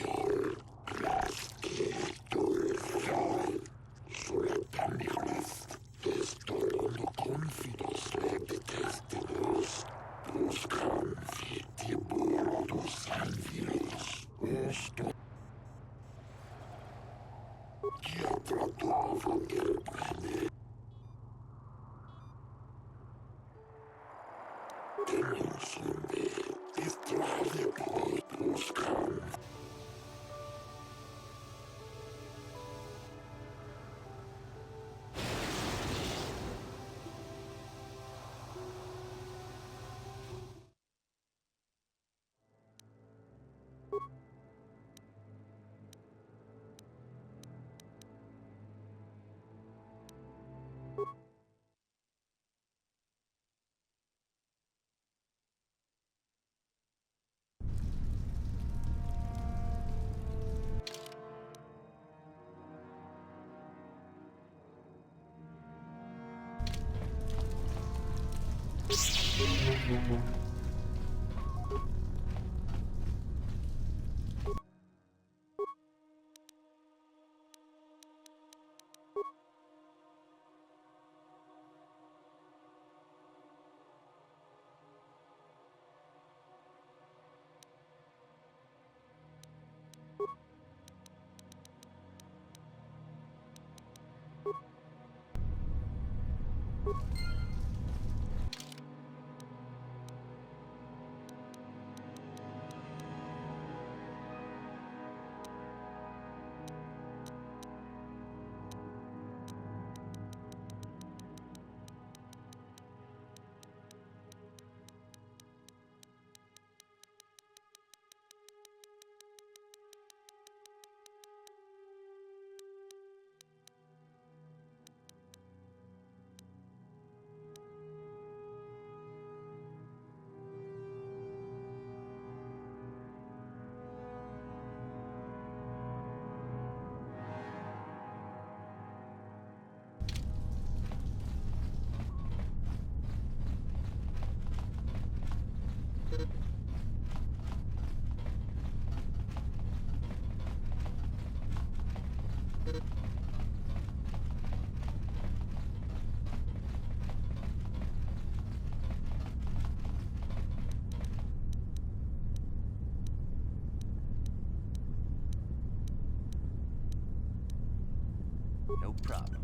No problem.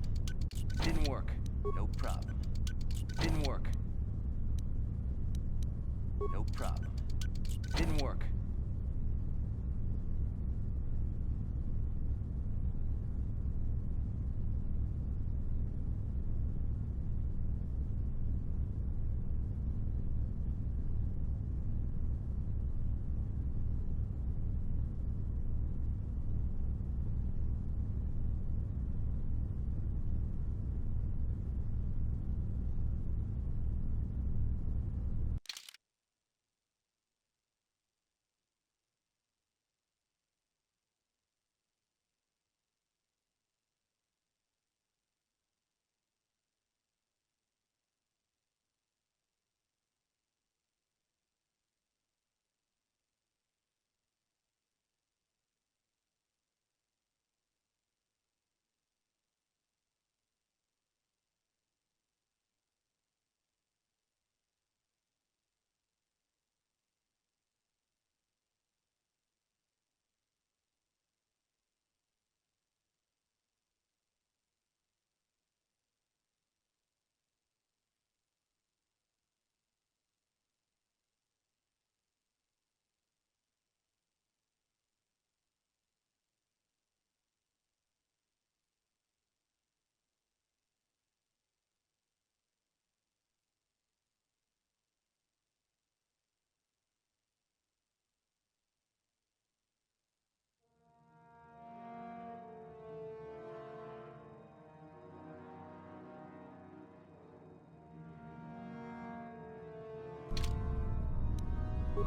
Didn't work. No problem. Didn't work. No problem. Didn't work.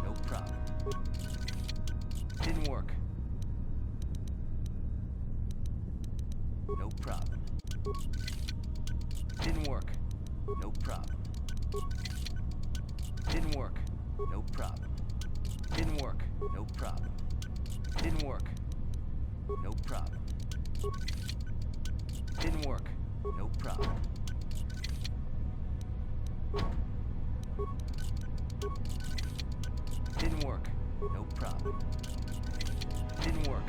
No problem. Didn't work. No problem. Didn't work. No problem. Didn't work. No problem. Didn't work. No problem. Didn't work. No problem. Didn't work. No problem. No problem. Didn't work.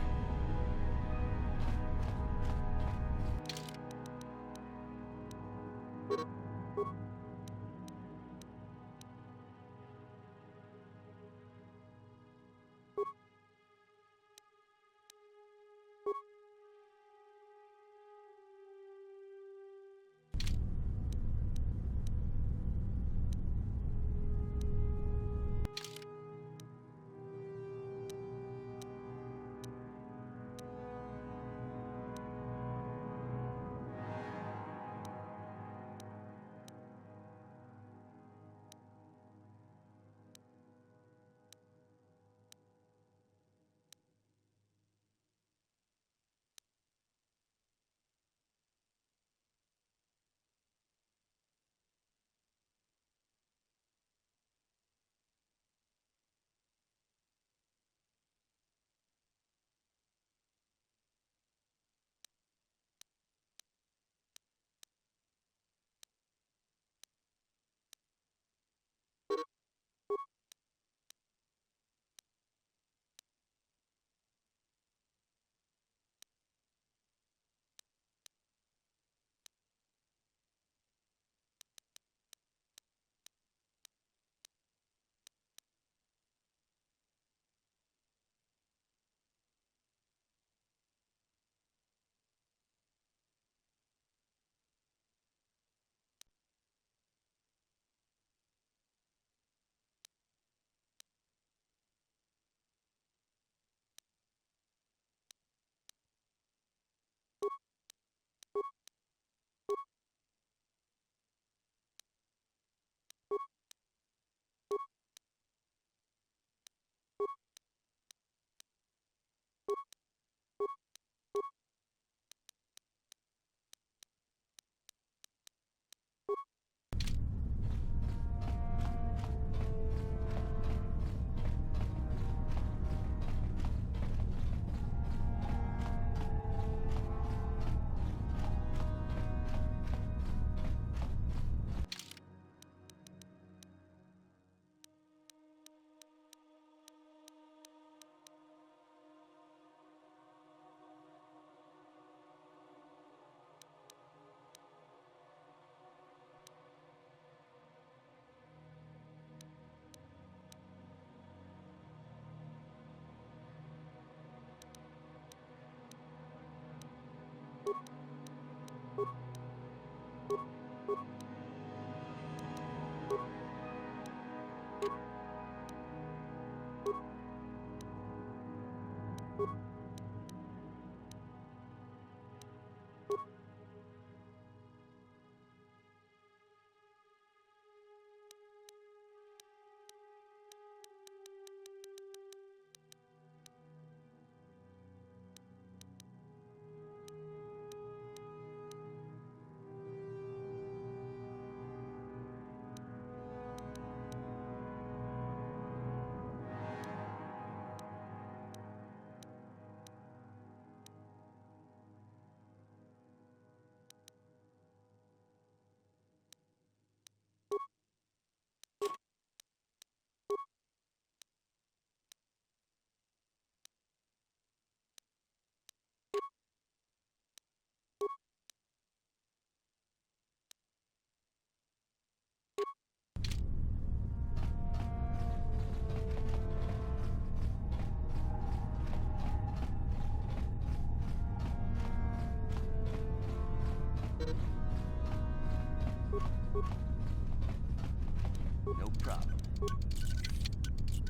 No problem.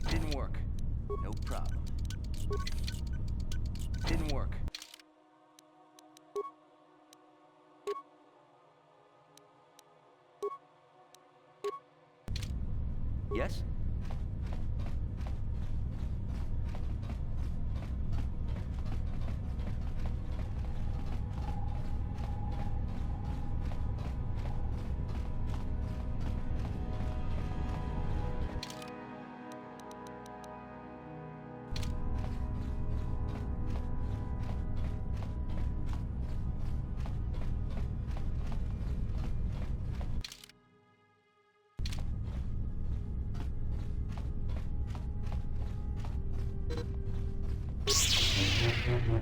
Didn't work. No problem. Didn't work. Yes? What?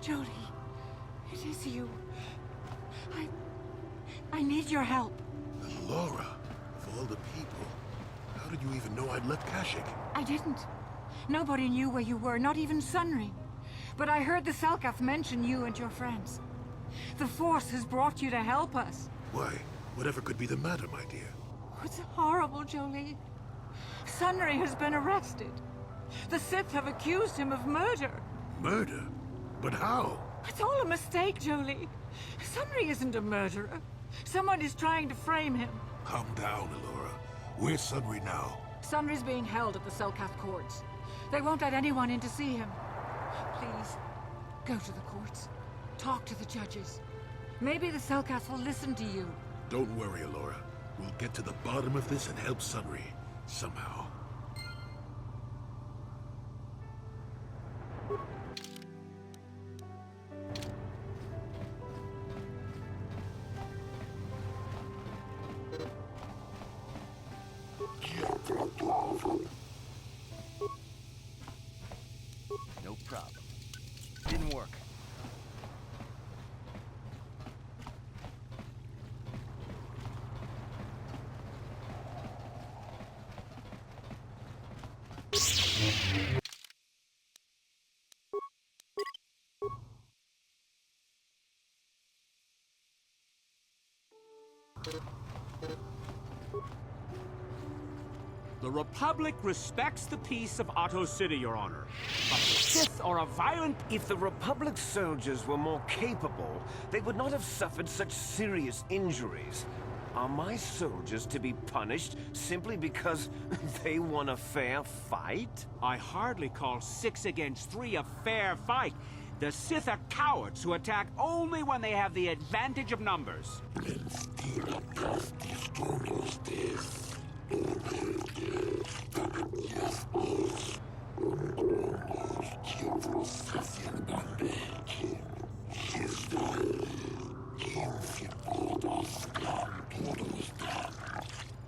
Jodie, it is you. I need your help. Laura, of all the people, how did you even know I'd left Kashyyyk? I didn't. Nobody knew where you were, not even Sunry. But I heard the Selkath mention you and your friends. The Force has brought you to help us. Why? Whatever could be the matter, my dear? It's horrible, Jolie. Sunry has been arrested. The Sith have accused him of murder. Murder? But how? It's all a mistake, Jolie. Sunry isn't a murderer. Someone is trying to frame him. Calm down, Elora. Where's Sunry now? Sunry's being held at the Selkath courts. They won't let anyone in to see him. Please, go to the courts. Talk to the judges. Maybe the Selkath will listen to you. Don't worry, Elora. We'll get to the bottom of this and help Sunry. Somehow. No problem. Didn't work. The Republic respects the peace of Otto City, Your Honor. But the Sith are a violent... If the Republic soldiers were more capable, they would not have suffered such serious injuries. Are my soldiers to be punished simply because they won a fair fight? I hardly call 6 against 3 a fair fight. The Sith are cowards who attack only when they have the advantage of numbers.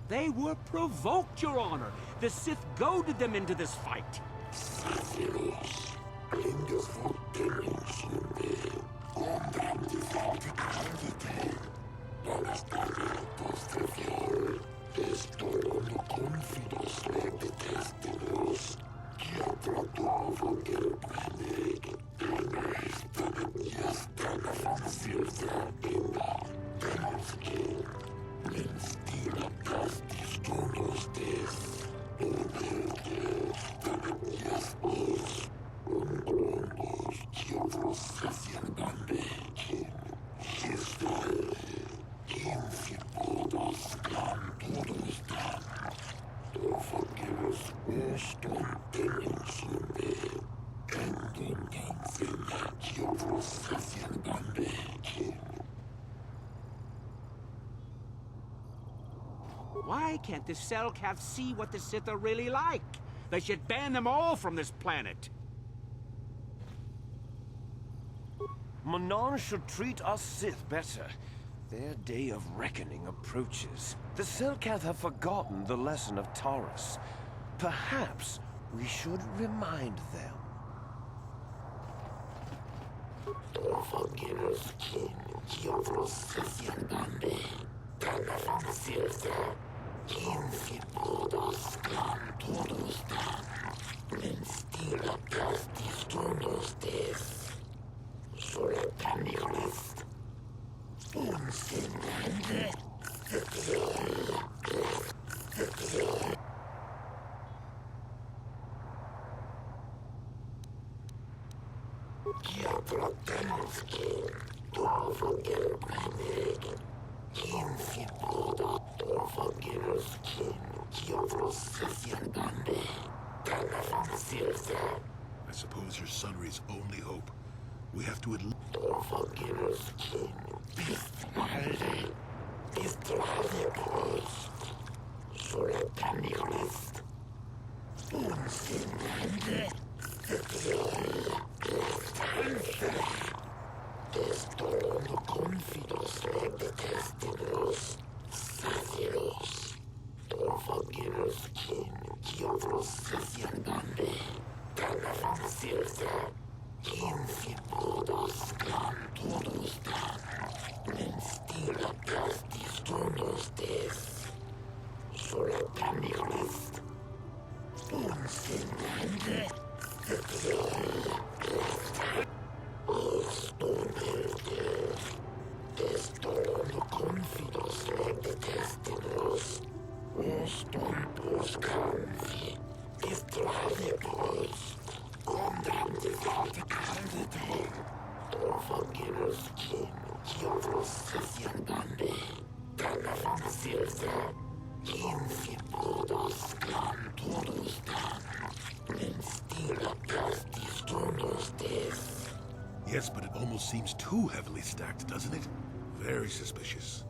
They were provoked, Your Honor. The Sith goaded them into this fight. Why can't the Selkath see what the Sith are really like? They should ban them all from this planet. Manon should treat us Sith better. Their day of reckoning approaches. The Selkath have forgotten the lesson of Taurus. Perhaps we should remind them. I suppose you're Sunry's only hope. We have to Yes, but it almost seems too heavily stacked, doesn't it? Very suspicious.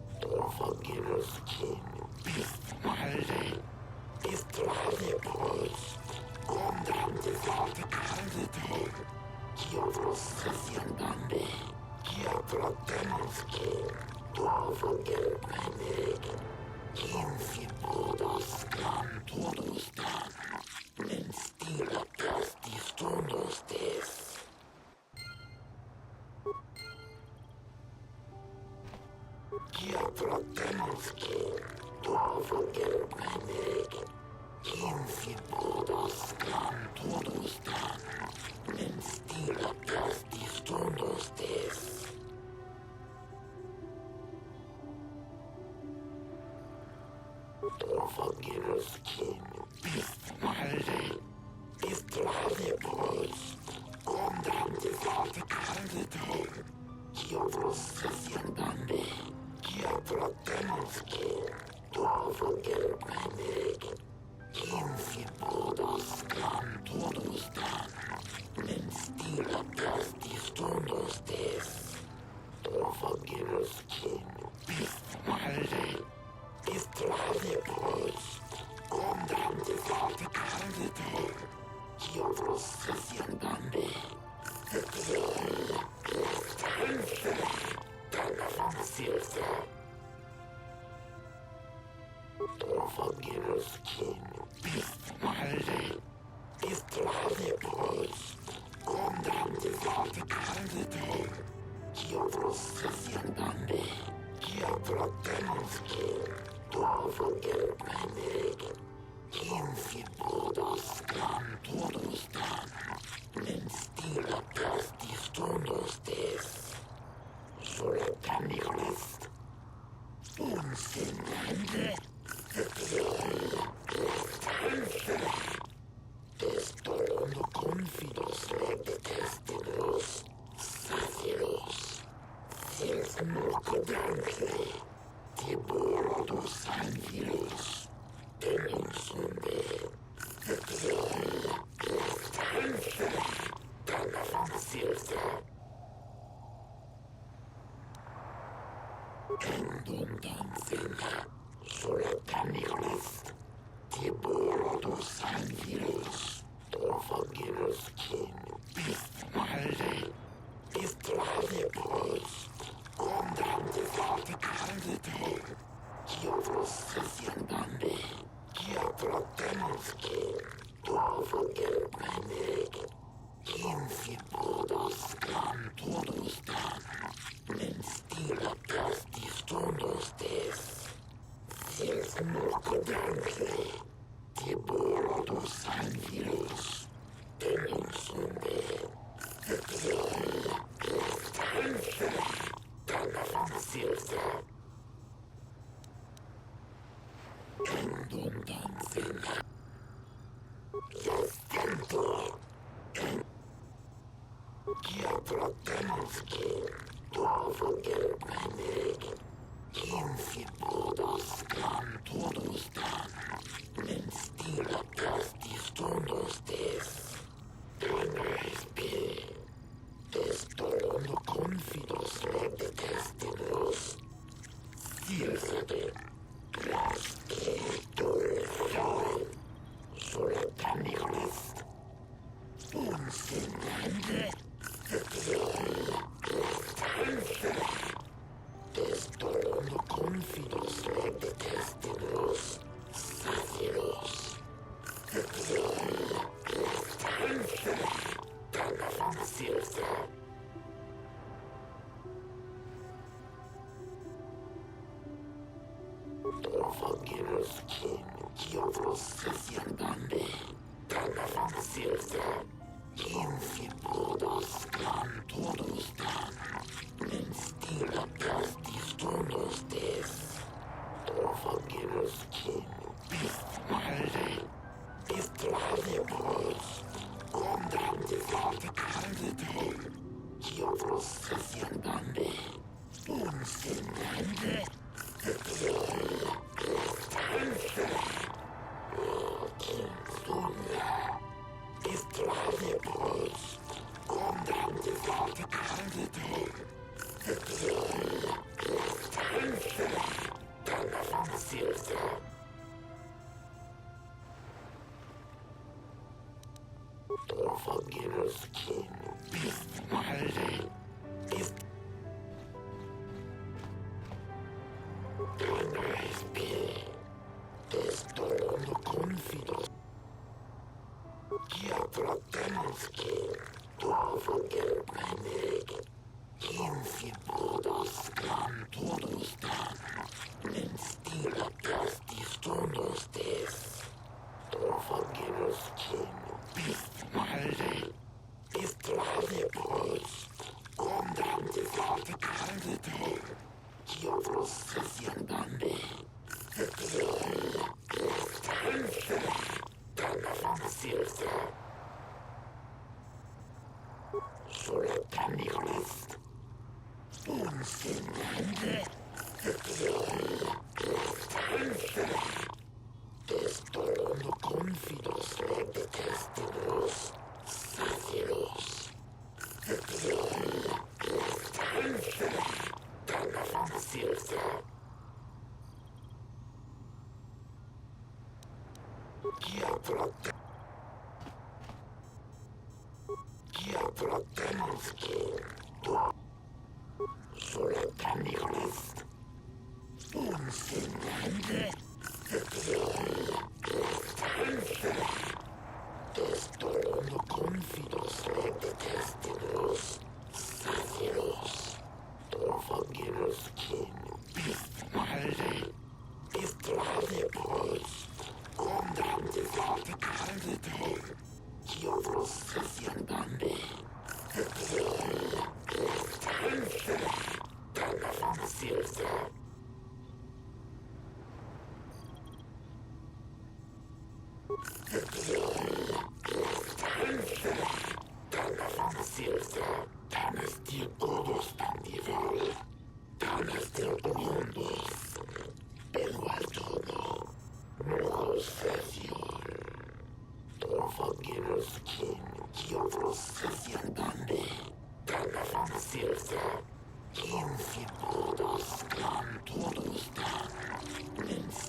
Todos dann,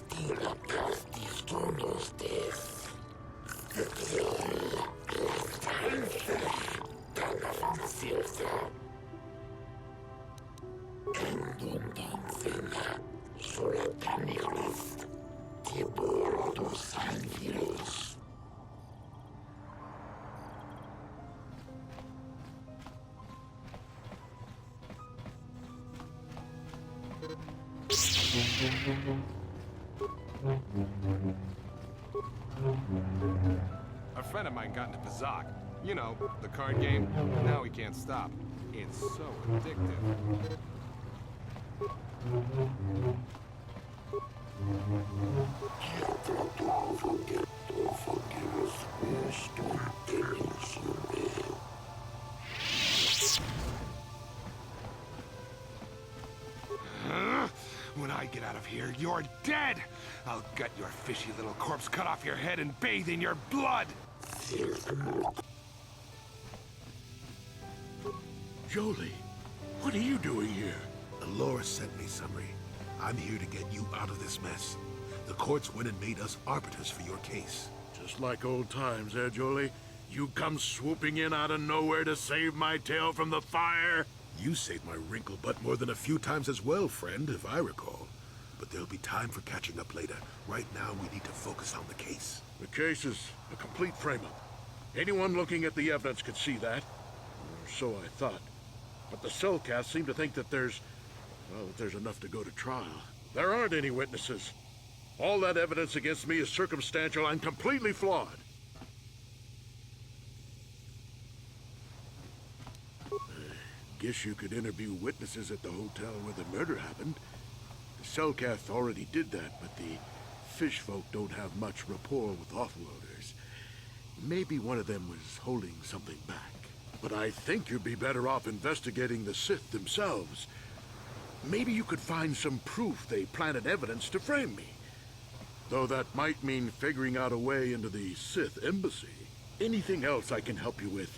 A friend of mine got into Pazak. You know, the card game. Now he can't stop. It's so addictive. When I get out of here, you're dead! I'll gut your fishy little corpse, cut off your head, and bathe in your blood! Jolie, what are you doing here? Alora sent me, Sumri. I'm here to get you out of this mess. The courts went and made us arbiters for your case. Just like old times, eh, Jolie? You come swooping in out of nowhere to save my tail from the fire? You saved my wrinkle butt more than a few times as well, friend, if I recall. But there'll be time for catching up later. Right now, we need to focus on the case. The case is a complete frame-up. Anyone looking at the evidence could see that. Or so I thought. But the Cellcasts seem to think that there's enough to go to trial. There aren't any witnesses. All that evidence against me is circumstantial and completely flawed. Guess you could interview witnesses at the hotel where the murder happened. The Cellcath already did that, but the fish folk don't have much rapport with offloaders. Maybe one of them was holding something back. But I think you'd be better off investigating the Sith themselves. Maybe you could find some proof they planted evidence to frame me. Though that might mean figuring out a way into the Sith embassy. Anything else I can help you with?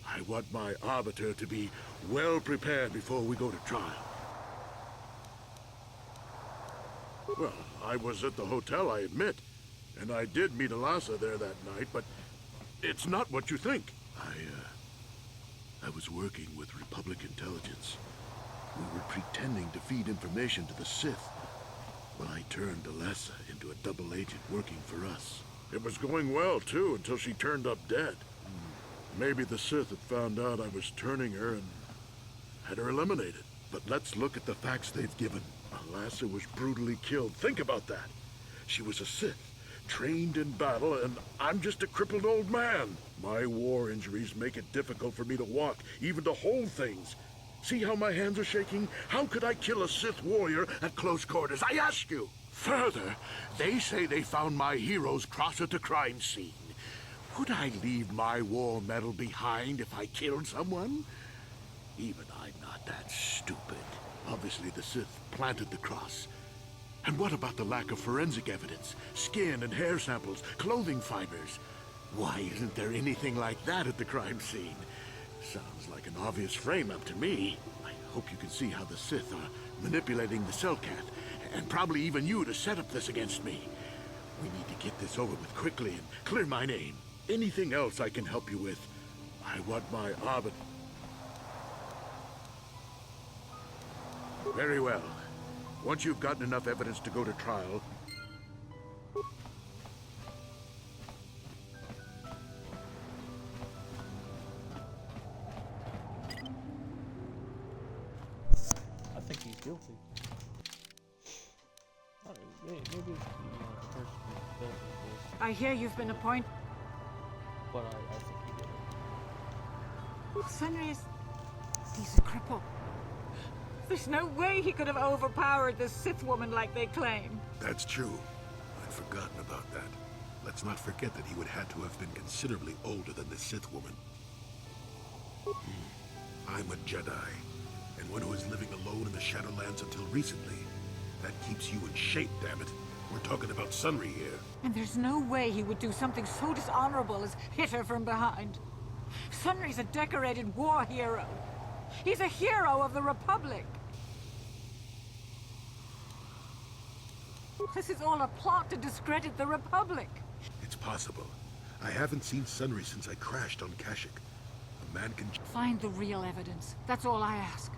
I want my arbiter to be well prepared before we go to trial. Well, I was at the hotel, I admit. And I did meet Alasa there that night, but it's not what you think. I was working with Republic intelligence. We were pretending to feed information to the Sith. When I turned Alessa into a double agent working for us. It was going well, too, until she turned up dead. Maybe the Sith had found out I was turning her and had her eliminated. But let's look at the facts they've given. Alessa was brutally killed. Think about that. She was a Sith, trained in battle, and I'm just a crippled old man. My war injuries make it difficult for me to walk, even to hold things. See how my hands are shaking? How could I kill a Sith warrior at close quarters? I ask you! Further, they say they found my hero's cross at the crime scene. Would I leave my war medal behind if I killed someone? Even I'm not that stupid. Obviously, the Sith planted the cross. And what about the lack of forensic evidence? Skin and hair samples, clothing fibers. Why isn't there anything like that at the crime scene? Sounds like an obvious frame-up to me. I hope you can see how the Sith are manipulating the Cellcath, and probably even you to set up this against me. We need to get this over with quickly and clear my name. Anything else I can help you with? I want my arbiter. Very well. Once you've gotten enough evidence to go to trial, I think he's guilty. Maybe the person who built this, I hear you've been appointed. but I think he did it. Sunray is... he's a cripple. There's no way he could have overpowered this Sith woman like they claim. that's true. I'd forgotten about that. Let's not forget that he would have to have been considerably older than the Sith woman. I'm a Jedi, and one who was living alone in the Shadowlands until recently. That keeps you in shape, damn it. We're talking about Sunry here. And there's no way he would do something so dishonorable as hit her from behind. Sunry's a decorated war hero. He's a hero of the Republic. This is all a plot to discredit the Republic. It's possible. I haven't seen Sunry since I crashed on Kashyyyk. A man can... Find the real evidence. That's all I ask.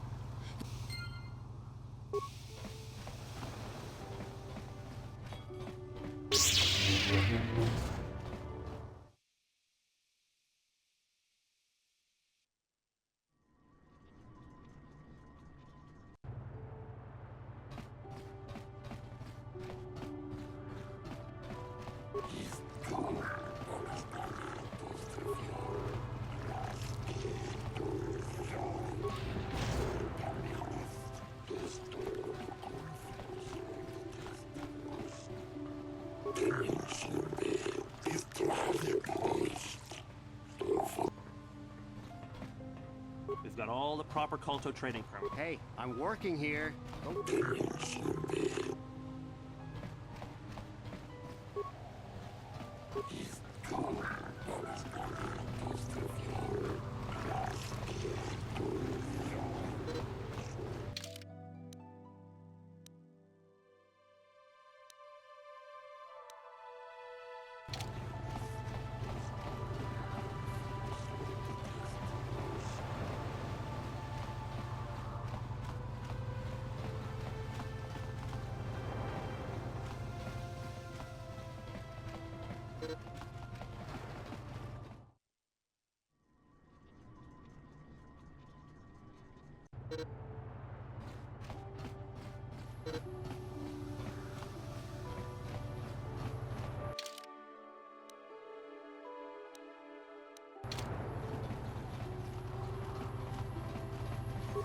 proper Kolto trading permit. Hey, I'm working here. Don't...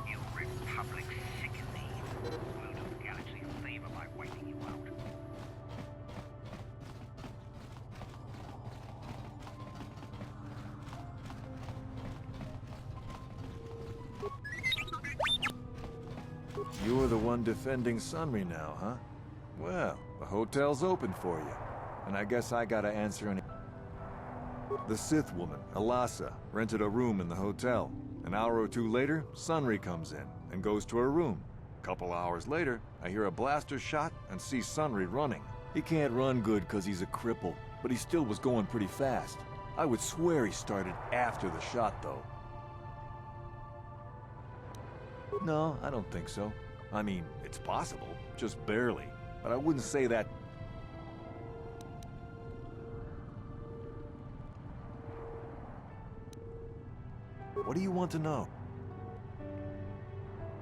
You Republic sickening. We'll do the galaxy a favor by wiping you out. You're the one defending Sunry now, huh? Well, the hotel's open for you. And I guess I gotta answer any... The Sith woman, Alasa, rented a room in the hotel. An hour or two later, Sunry comes in and goes to her room. A couple hours later, I hear a blaster shot and see Sunry running. He can't run good because he's a cripple, but he still was going pretty fast. I would swear he started after the shot, though. No, I don't think so. I mean, it's possible, just barely. But I wouldn't say that... What do you want to know?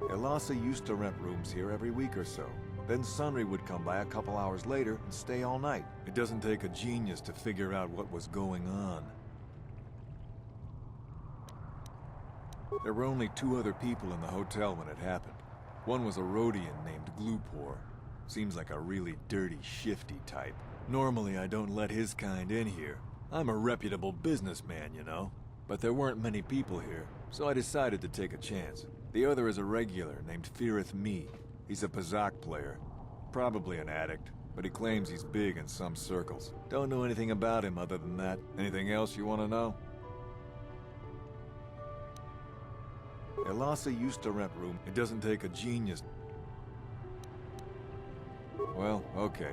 Alasa used to rent rooms here every week or so. Then Sunry would come by a couple hours later and stay all night. It doesn't take a genius to figure out what was going on. There were only 2 other people in the hotel when it happened. One was a Rhodian named Glupor. Seems like a really dirty, shifty type. Normally I don't let his kind in here. I'm a reputable businessman, you know. But there weren't many people here, so I decided to take a chance. The other is a regular named Firith Me. He's a Pazak player. Probably an addict, but he claims he's big in some circles. Don't know anything about him other than that. Anything else you want to know? Alasa used to rent room. It doesn't take a genius. Well, okay.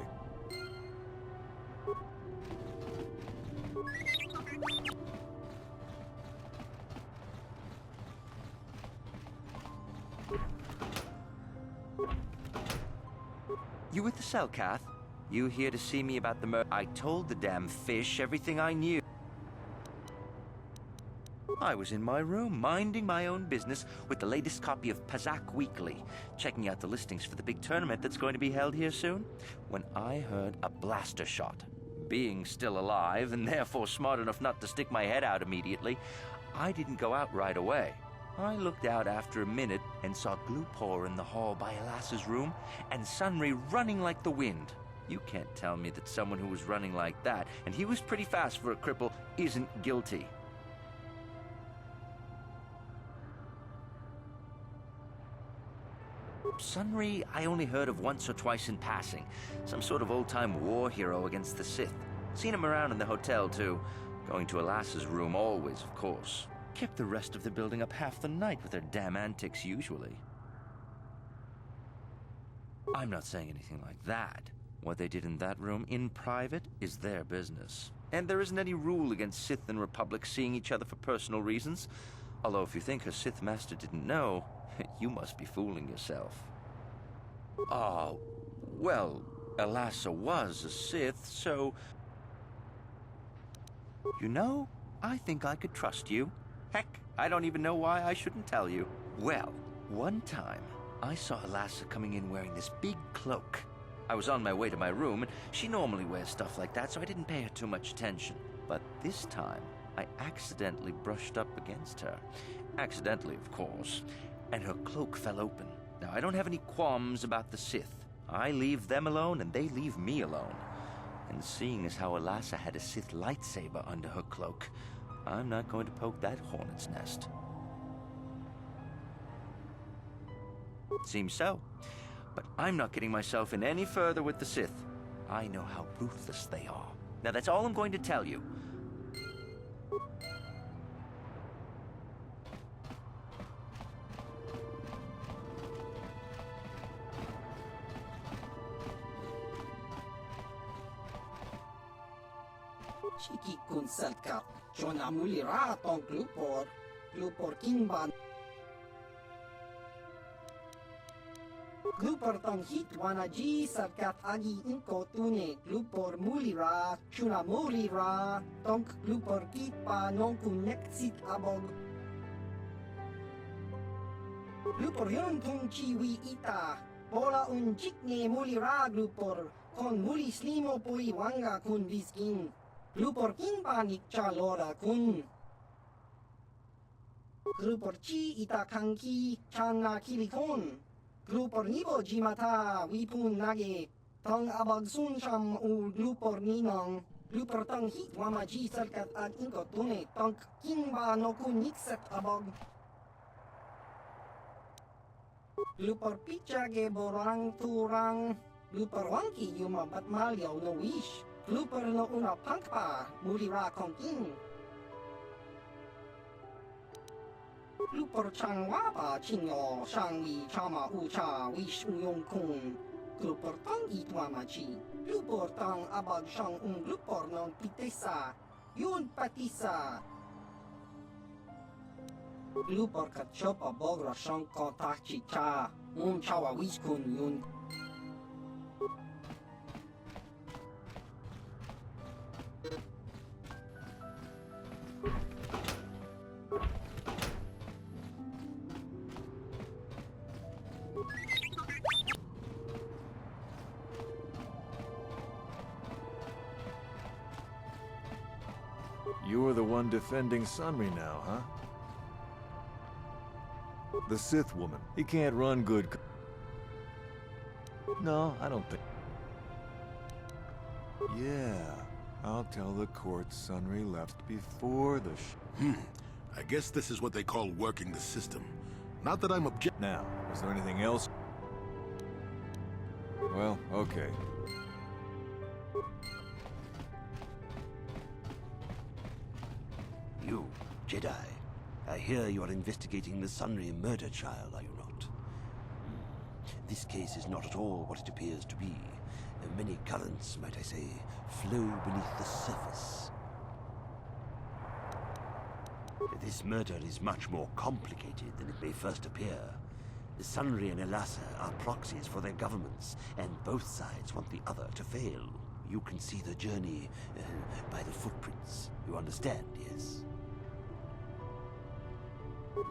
You with the Selkath? You here to see me about the murder? I told the damn fish everything I knew. I was in my room, minding my own business with the latest copy of Pazak Weekly, checking out the listings for the big tournament that's going to be held here soon, when I heard a blaster shot. Being still alive, and therefore smart enough not to stick my head out immediately, I didn't go out right away. I looked out after a minute and saw Glupor in the hall by Alasa's room, and Sunry running like the wind. You can't tell me that someone who was running like that, and he was pretty fast for a cripple, isn't guilty. Sunry, I only heard of once or twice in passing. Some sort of old-time war hero against the Sith. Seen him around in the hotel, too. Going to Alasa's room always, of course. Kept the rest of the building up half the night with their damn antics usually. I'm not saying anything like that. What they did in that room in private is their business. And there isn't any rule against Sith and Republic seeing each other for personal reasons. Although if you think her Sith master didn't know, you must be fooling yourself. Oh, well, Alasa was a Sith, so... You know, I think I could trust you. Heck, I don't even know why I shouldn't tell you. Well, one time, I saw Alasa coming in wearing this big cloak. I was on my way to my room, and she normally wears stuff like that, so I didn't pay her too much attention. But this time, I accidentally brushed up against her. Accidentally, of course. And her cloak fell open. Now, I don't have any qualms about the Sith. I leave them alone, and they leave me alone. And seeing as how Alasa had a Sith lightsaber under her cloak, I'm not going to poke that hornet's nest. Seems so. But I'm not getting myself in any further with the Sith. I know how ruthless they are. Now that's all I'm going to tell you. Chiki kun selkat. Jona mulira tong glupor. Glupor kingban. Glupor tong hit wanaji selkat agi inko tune. Glupor mulira. Chuna mulira. Tong glupor kitpa nonku neksit abog. Glupor yon tung chiwi ita. Bola un chikne mulira glupor. Kon muli slimo pui wanga kun viskin. Glupor king panik chalora kun. Glupor chi ita kanki chana kilikon. Glupor nibo jimata wipun nage. Tong abag sun sham u glupor ninong. Glupor tong hit wamaji serkat ad inko tune. Tong king ba no kun nikset abog. Glupor pichage borang turang. Glupor wangki yumabat malyaw no wish. Glupor no una pangpa, mulira kongking. Glupor chang wapa chingo, shangwi chama ucha wish uyong kung. Glupor tong itwamachi. Glupor tong abag shang glupor non pitesa. Yun patisa. Glupor kachopa bogra shang kontachi cha. Chawa wish kun yun. You're the one defending Sunry now, huh? The Sith woman. He can't run good. No, I don't think. Yeah, I'll tell the court Sunry left before the I guess this is what they call working the system. Not that I'm Now, is there anything else? Well, okay. You, Jedi. I hear you are investigating the Sunry murder trial, are you not? This case is not at all what it appears to be. Many currents, might I say, flow beneath the surface. This murder is much more complicated than it may first appear. Sunry and Elassa are proxies for their governments, and both sides want the other to fail. You can see the journey by the footprints. You understand, yes? Dear.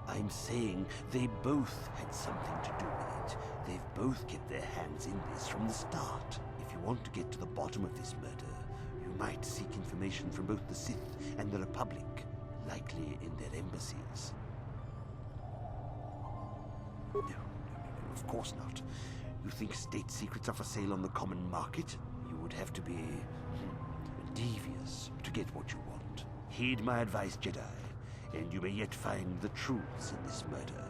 I'm saying they both had something to do with it. They've both kept their hands in this from the start. If you want to get to the bottom of this murder, you might seek information from both the Sith and the Republic, likely in their embassies. No, of course not. You think state secrets are for sale on the common market? You would have to be devious to get what you want. Heed my advice, Jedi, and you may yet find the truths in this murder.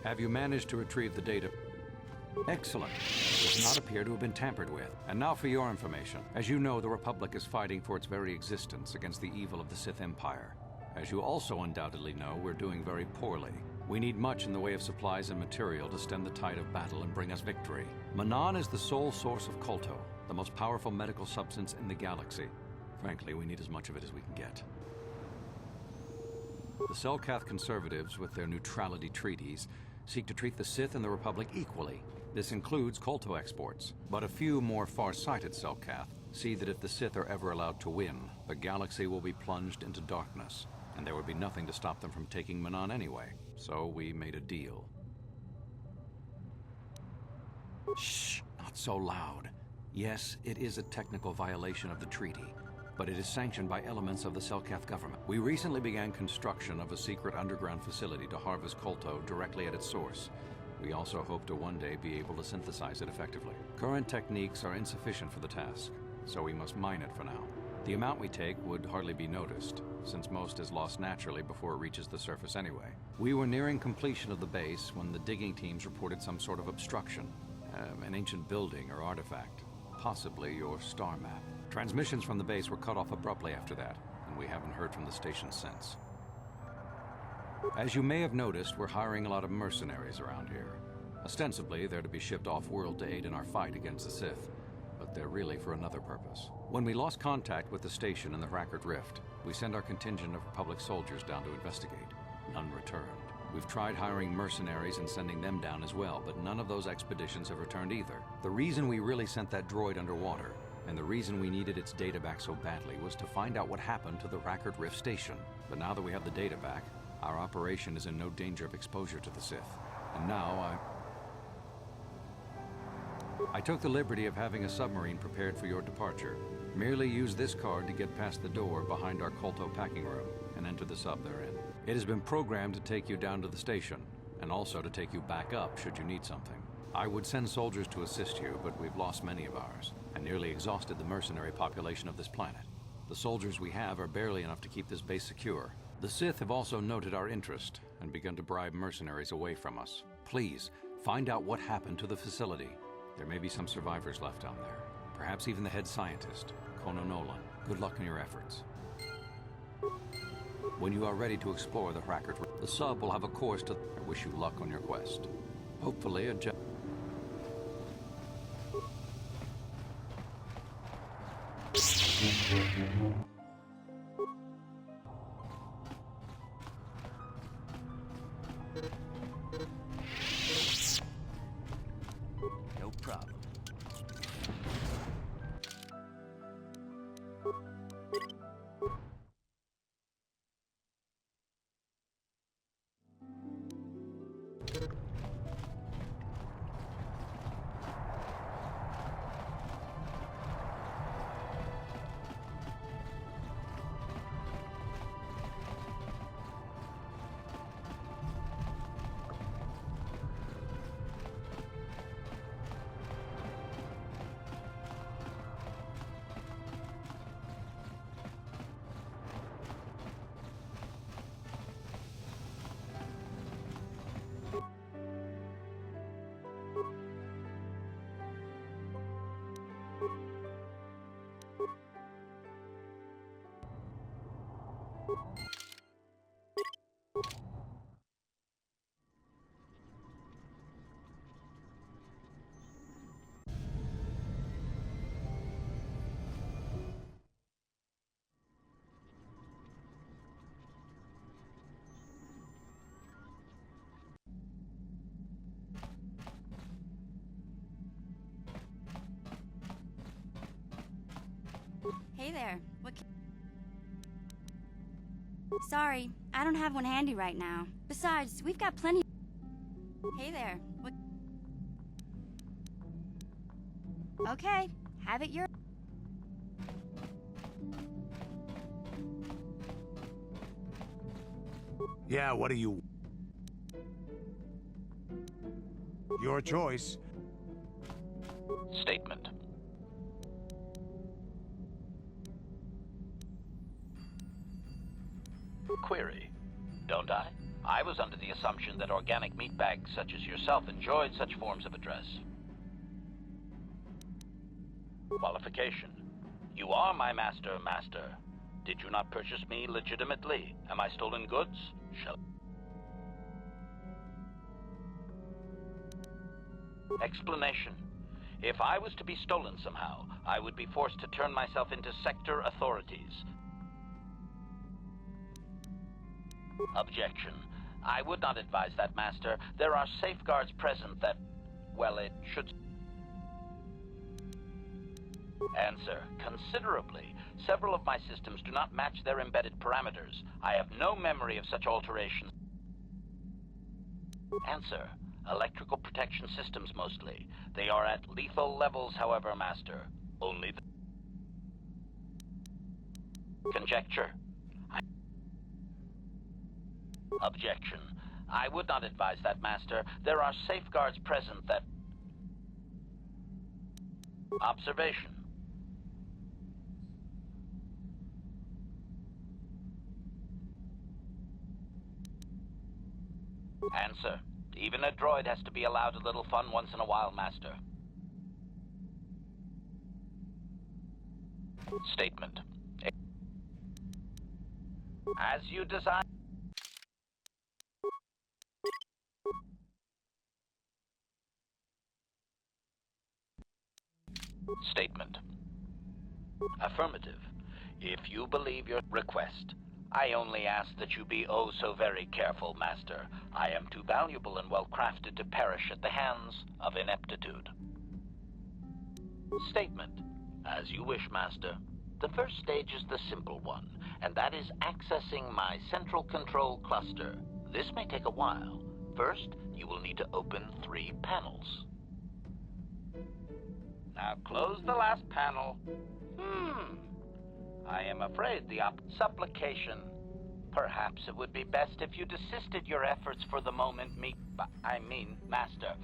Have you managed to retrieve the data? Excellent. It does not appear to have been tampered with. And now for your information. As you know, the Republic is fighting for its very existence against the evil of the Sith Empire. As you also undoubtedly know, we're doing very poorly. We need much in the way of supplies and material to stem the tide of battle and bring us victory. Manan is the sole source of Kolto, the most powerful medical substance in the galaxy. Frankly, we need as much of it as we can get. The Selkath conservatives, with their neutrality treaties, seek to treat the Sith and the Republic equally. This includes Kolto exports. But a few more far-sighted Selkath see that if the Sith are ever allowed to win, the galaxy will be plunged into darkness, and there would be nothing to stop them from taking Manan anyway. So we made a deal. Shh, not so loud. Yes, it is a technical violation of the treaty, but it is sanctioned by elements of the Selkath government. We recently began construction of a secret underground facility to harvest kolto directly at its source. We also hope to one day be able to synthesize it effectively. Current techniques are insufficient for the task, so we must mine it for now. The amount we take would hardly be noticed, since most is lost naturally before it reaches the surface anyway. We were nearing completion of the base when the digging teams reported some sort of obstruction, an ancient building or artifact, possibly your star map. Transmissions from the base were cut off abruptly after that, and we haven't heard from the station since. As you may have noticed, we're hiring a lot of mercenaries around here. Ostensibly, they're to be shipped off-world to aid in our fight against the Sith, but they're really for another purpose. When we lost contact with the station in the Rackard Rift, we sent our contingent of Republic soldiers down to investigate. None returned. We've tried hiring mercenaries and sending them down as well, but none of those expeditions have returned either. The reason we really sent that droid underwater, and the reason we needed its data back so badly, was to find out what happened to the Rackard Rift station. But now that we have the data back, our operation is in no danger of exposure to the Sith. And now I took the liberty of having a submarine prepared for your departure. Merely use this card to get past the door behind our kolto packing room and enter the sub therein. It has been programmed to take you down to the station, and also to take you back up should you need something. I would send soldiers to assist you, but we've lost many of ours, and nearly exhausted the mercenary population of this planet. The soldiers we have are barely enough to keep this base secure. The Sith have also noted our interest, and begun to bribe mercenaries away from us. Please, find out what happened to the facility. There may be some survivors left down there. Perhaps even the head scientist, Kono Nolan. Good luck in your efforts. When you are ready to explore the Rackard, the sub will have a course to... I wish you luck on your quest. Hopefully a No problem. Hey there. Sorry, I don't have one handy right now. Besides, we've got plenty. Hey there. Okay, have it your... Yeah, what do you... Your choice. Statement. Query. Don't I? I was under the assumption that organic meat bags such as yourself enjoyed such forms of address. Qualification. You are my master, master. Did you not purchase me legitimately? Am I stolen goods? Shall... Explanation. If I was to be stolen somehow, I would be forced to turn myself into sector authorities. Objection. I would not advise that, Master. There are safeguards present that, well, it should... Answer. Considerably. Several of my systems do not match their embedded parameters. I have no memory of such alterations. Answer. Electrical protection systems mostly. They are at lethal levels, however, Master. Only the... Conjecture. Objection. I would not advise that, Master. There are safeguards present that... Observation. Answer. Even a droid has to be allowed a little fun once in a while, Master. Statement. As you desire. Statement. Affirmative. If you believe your request, I only ask that you be oh so very careful, Master. I am too valuable and well-crafted to perish at the hands of ineptitude. Statement. As you wish, Master. The first stage is the simple one, and that is accessing my central control cluster. This may take a while. First, you will need to open 3 panels. Now close the last panel. I am afraid the supplication. Perhaps it would be best if you desisted your efforts for the moment, Master.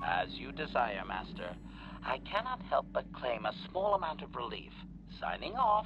As you desire, Master. I cannot help but claim a small amount of relief. Signing off.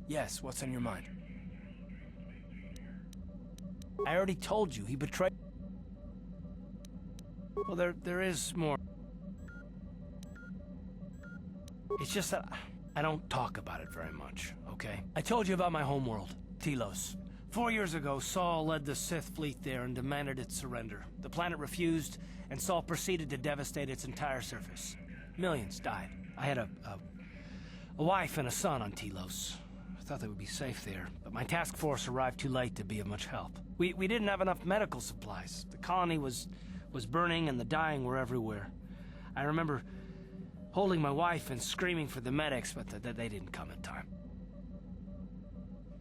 Yes, what's on your mind? I already told you, he betrayed... Well, there is more. It's just that I don't talk about it very much, okay? I told you about my homeworld, Telos. 4 years ago, Saul led the Sith fleet there and demanded its surrender. The planet refused, and Saul proceeded to devastate its entire surface. Millions died. I had a wife and a son on Telos. I thought they would be safe there, but my task force arrived too late to be of much help. We didn't have enough medical supplies. The colony was burning and the dying were everywhere. I remember holding my wife and screaming for the medics, but they didn't come in time.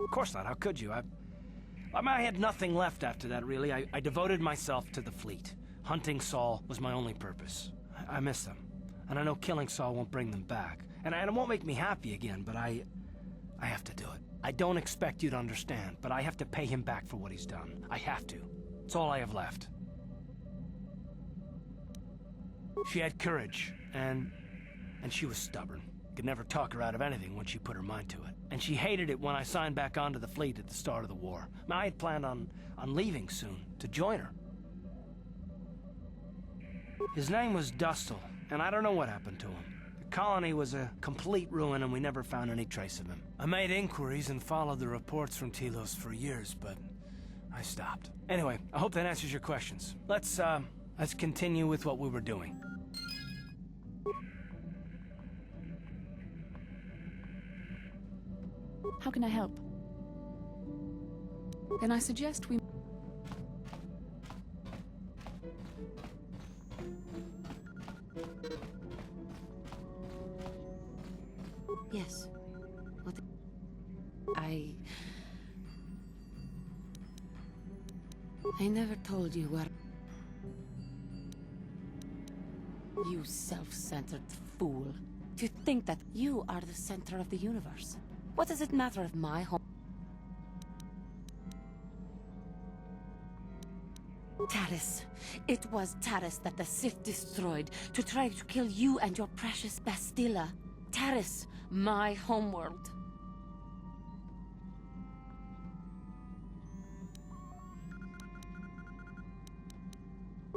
Of course not, how could you? I had nothing left after that, really. I devoted myself to the fleet. Hunting Saul was my only purpose. I miss them, and I know killing Saul won't bring them back. And it won't make me happy again, but I have to do it. I don't expect you to understand, but I have to pay him back for what he's done. I have to. It's all I have left. She had courage, and she was stubborn. Could never talk her out of anything when she put her mind to it. And she hated it when I signed back onto the fleet at the start of the war. I had planned on leaving soon, to join her. His name was Dustil, and I don't know what happened to him. The colony was a complete ruin, and we never found any trace of him. I made inquiries and followed the reports from Telos for years, but I stopped. Anyway, I hope that answers your questions. Let's continue with what we were doing. How can I help? Then I suggest we... Yes. What? I never told you where... You self-centered fool. To think that you are the center of the universe. What does it matter if my home... Taris. It was Taris that the Sith destroyed to try to kill you and your precious Bastilla. Taris, my homeworld.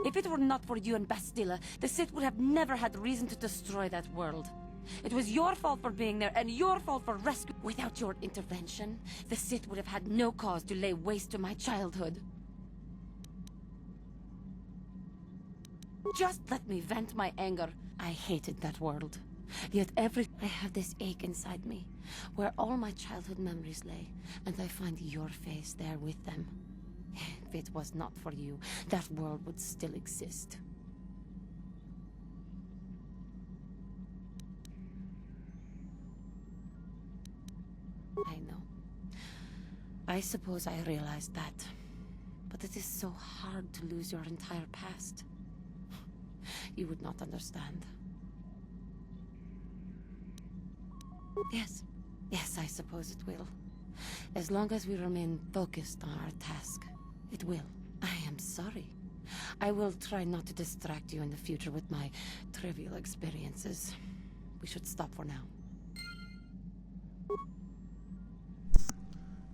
If it were not for you and Bastilla, the Sith would have never had reason to destroy that world. It was your fault for being there, and your fault for rescue. Without your intervention, the Sith would have had no cause to lay waste to my childhood. Just let me vent my anger. I hated that world. Yet I have this ache inside me, where all my childhood memories lay, and I find your face there with them. If it was not for you, that world would still exist. I know. I suppose I realized that. But it is so hard to lose your entire past. You would not understand. Yes. Yes, I suppose it will. As long as we remain focused on our task, it will. I am sorry. I will try not to distract you in the future with my trivial experiences. We should stop for now.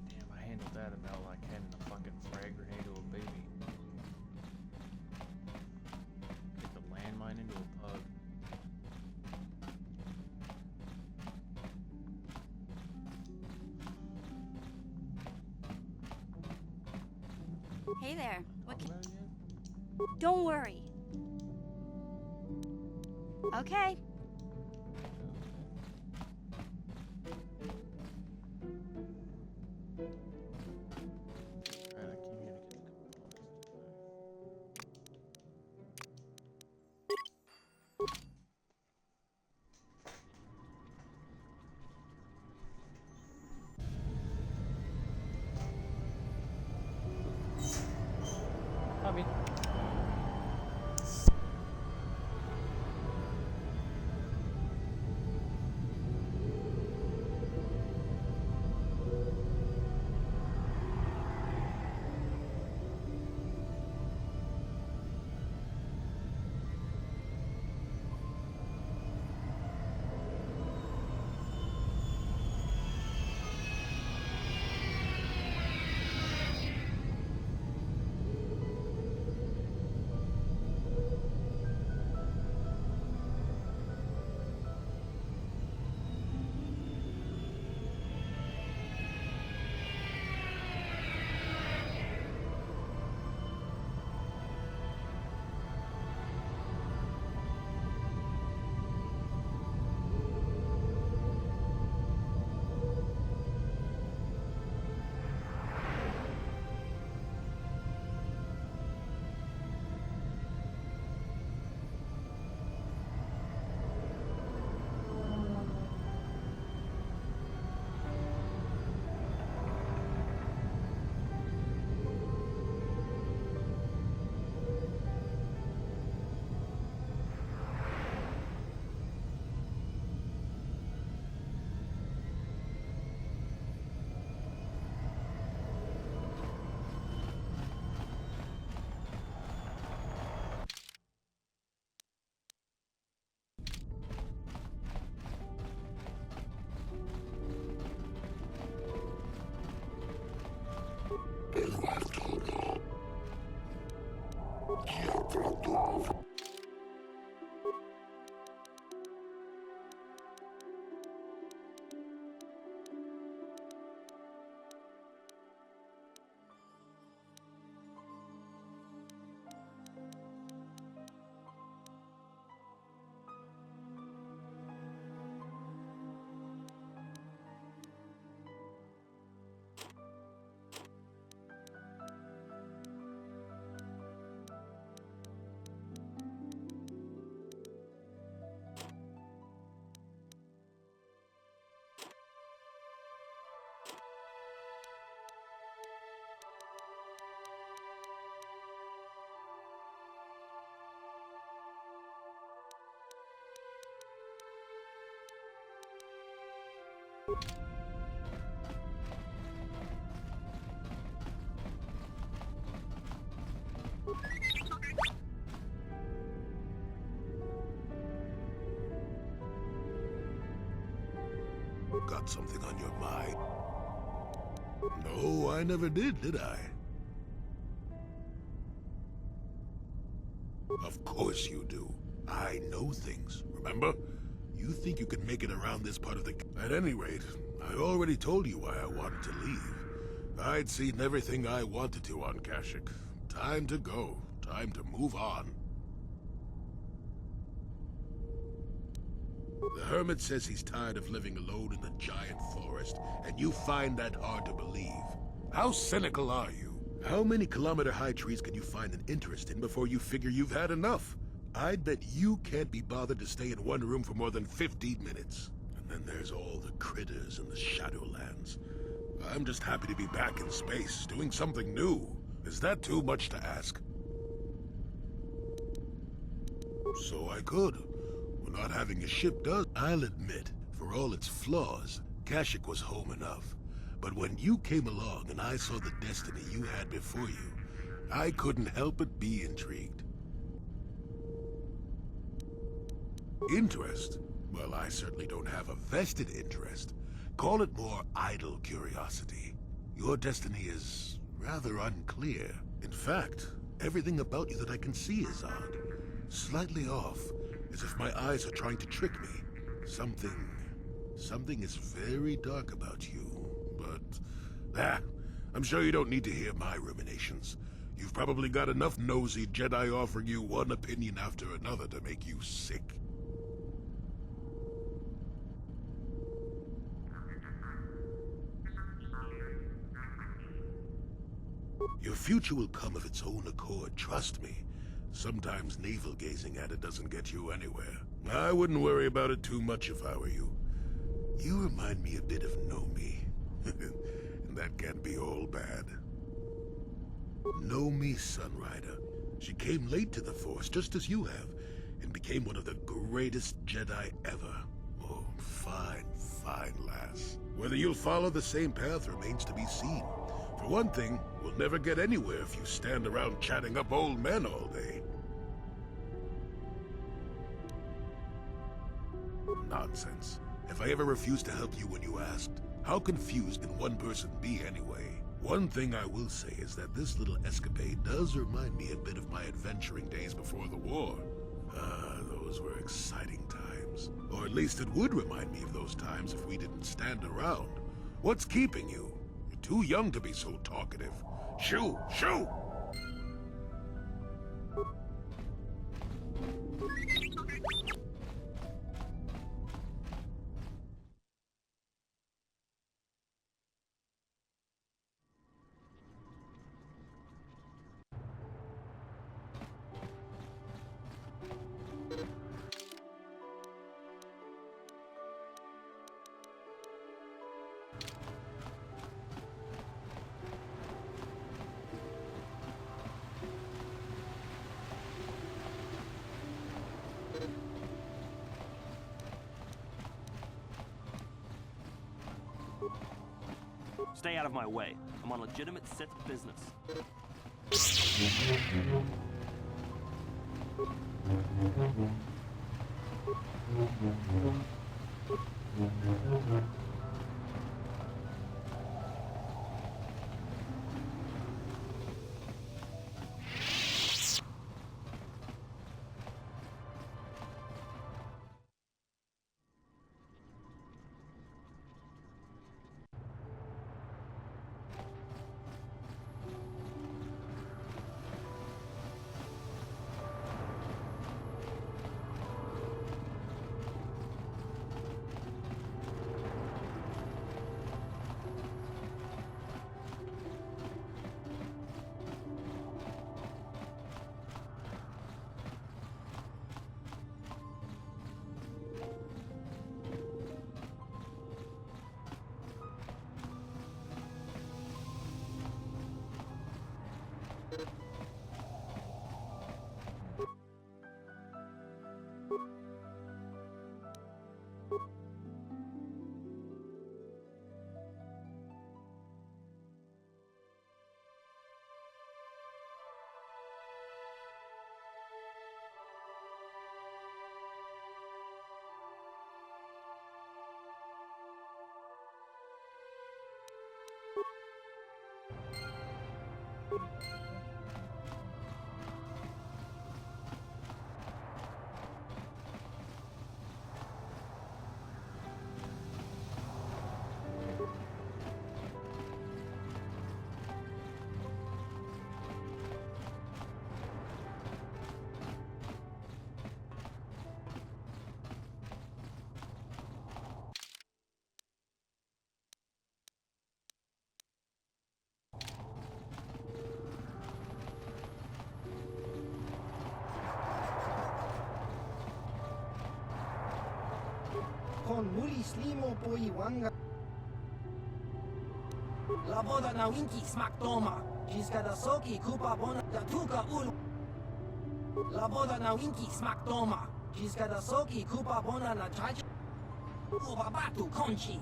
Damn, I handled that about like handing a fucking frag grenade to a baby. Get the landmine into a pug. Hey there. What can... Don't worry. Okay. Hobby. Got something on your mind? No, I never did I? Of course you do. I know things, remember? You think you can make it around this part of the... At any rate, I already told you why I wanted to leave. I'd seen everything I wanted to on Kashyyyk. Time to go. Time to move on. The Hermit says he's tired of living alone in the giant forest, and you find that hard to believe. How cynical are you? How many kilometer-high trees can you find an interest in before you figure you've had enough? I'd bet you can't be bothered to stay in one room for more than 15 minutes. And then there's all the critters in the Shadowlands. I'm just happy to be back in space, doing something new. Is that too much to ask? So I could. Well, not having a ship does. I'll admit, for all its flaws, Kashyyyk was home enough. But when you came along and I saw the destiny you had before you, I couldn't help but be intrigued. Interest? Well, I certainly don't have a vested interest. Call it more idle curiosity. Your destiny is rather unclear. In fact, everything about you that I can see is odd. Slightly off, as if my eyes are trying to trick me. Something is very dark about you, but... I'm sure you don't need to hear my ruminations. You've probably got enough nosy Jedi offering you one opinion after another to make you sick. future will come of its own accord, trust me. Sometimes navel-gazing at it doesn't get you anywhere. I wouldn't worry about it too much if I were you. You remind me a bit of Nomi. And that can't be all bad. Nomi Sunrider. She came late to the Force, just as you have, and became one of the greatest Jedi ever. Oh, fine, fine lass. Whether you'll follow the same path remains to be seen. For one thing, we'll never get anywhere if you stand around chatting up old men all day. Nonsense. If I ever refused to help you when you asked, how confused can one person be anyway? One thing I will say is that this little escapade does remind me a bit of my adventuring days before the war. Those were exciting times. Or at least it would remind me of those times if we didn't stand around. What's keeping you? You're too young to be so talkative. Shoo! Shoo! Stay out of my way. I'm on legitimate Sith business. Con mulis limo poi wanga. La boda na winki smak toma. Jiska da soki kupa bona da tuka ulu. La boda na winki smak toma. Jiska da soki kupa bona na chaja. Uba batu konchi.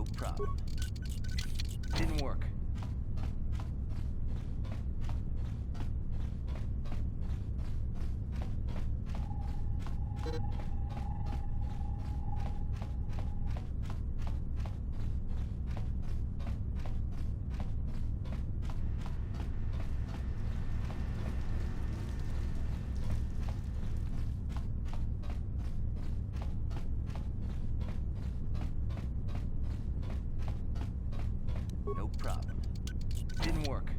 No problem. Didn't work. No problem. Didn't work.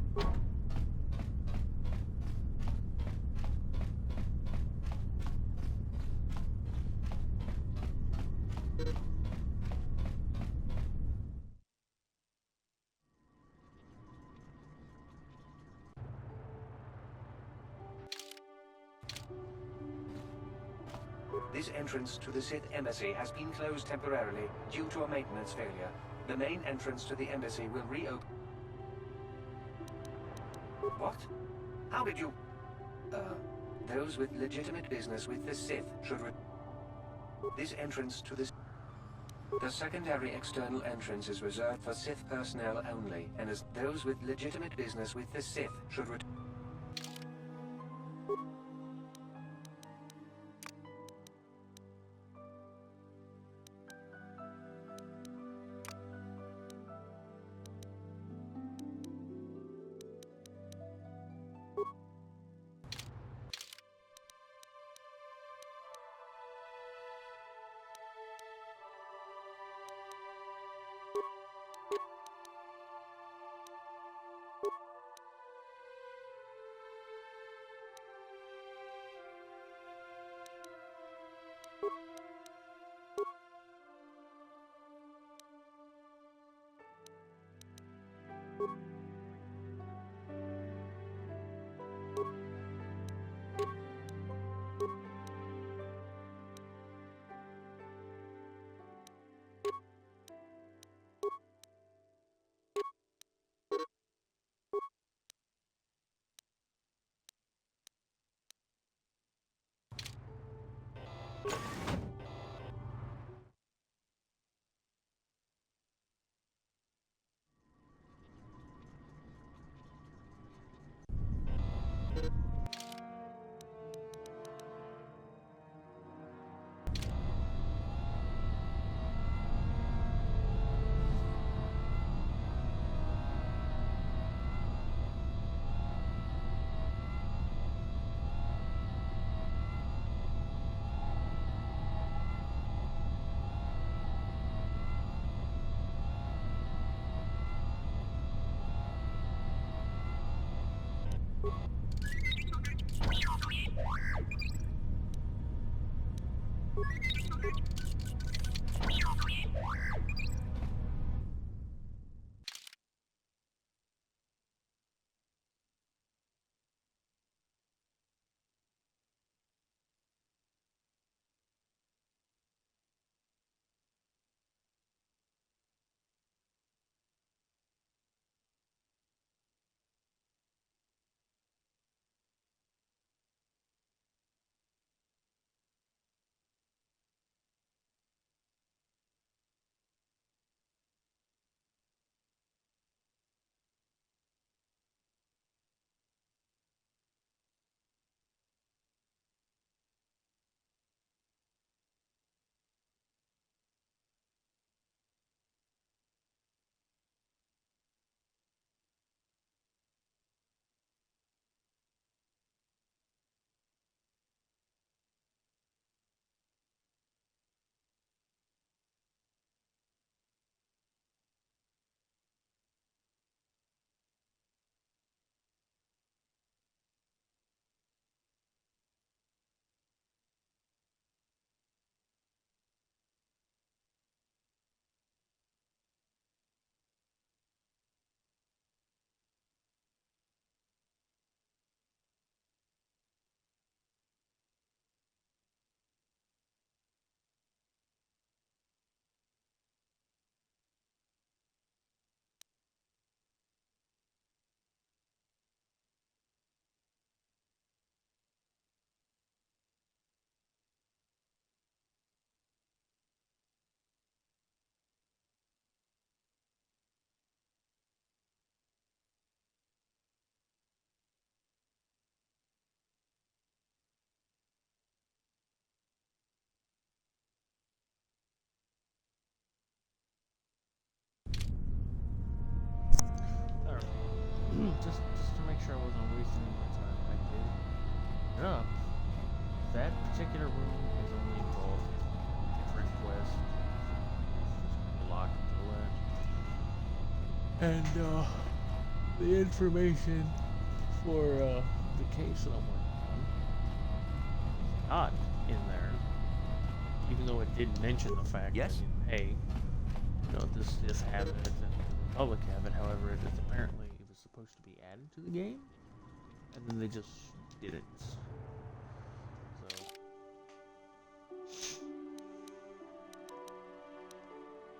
This entrance to the Sith Embassy has been closed temporarily due to a maintenance failure. The main entrance to the embassy will reopen. What? How did you... those with legitimate business with the Sith should this entrance to this... The secondary external entrance is reserved for Sith personnel only, and as those with legitimate business with the Sith should sure I wasn't wasting any more time. I did it up. That particular room is only involved in different quests. Locked to the left. And the information for the case that I'm working on is not in there. Even though it did mention the fact that, hey, you know, this have it and the Republic have it. However, it's apparently it was supposed to be added to the game, and then they just didn't.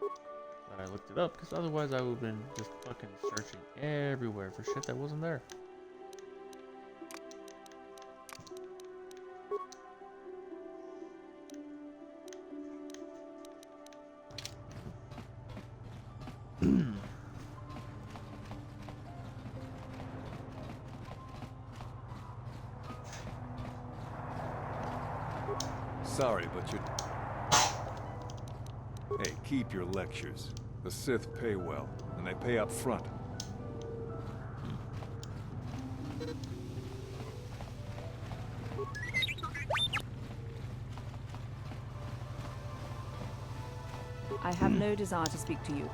But I looked it up because otherwise I would have been just fucking searching everywhere for shit that wasn't there. Sorry, but you're... Hey, keep your lectures. The Sith pay well, and they pay up front. I have no desire to speak to you.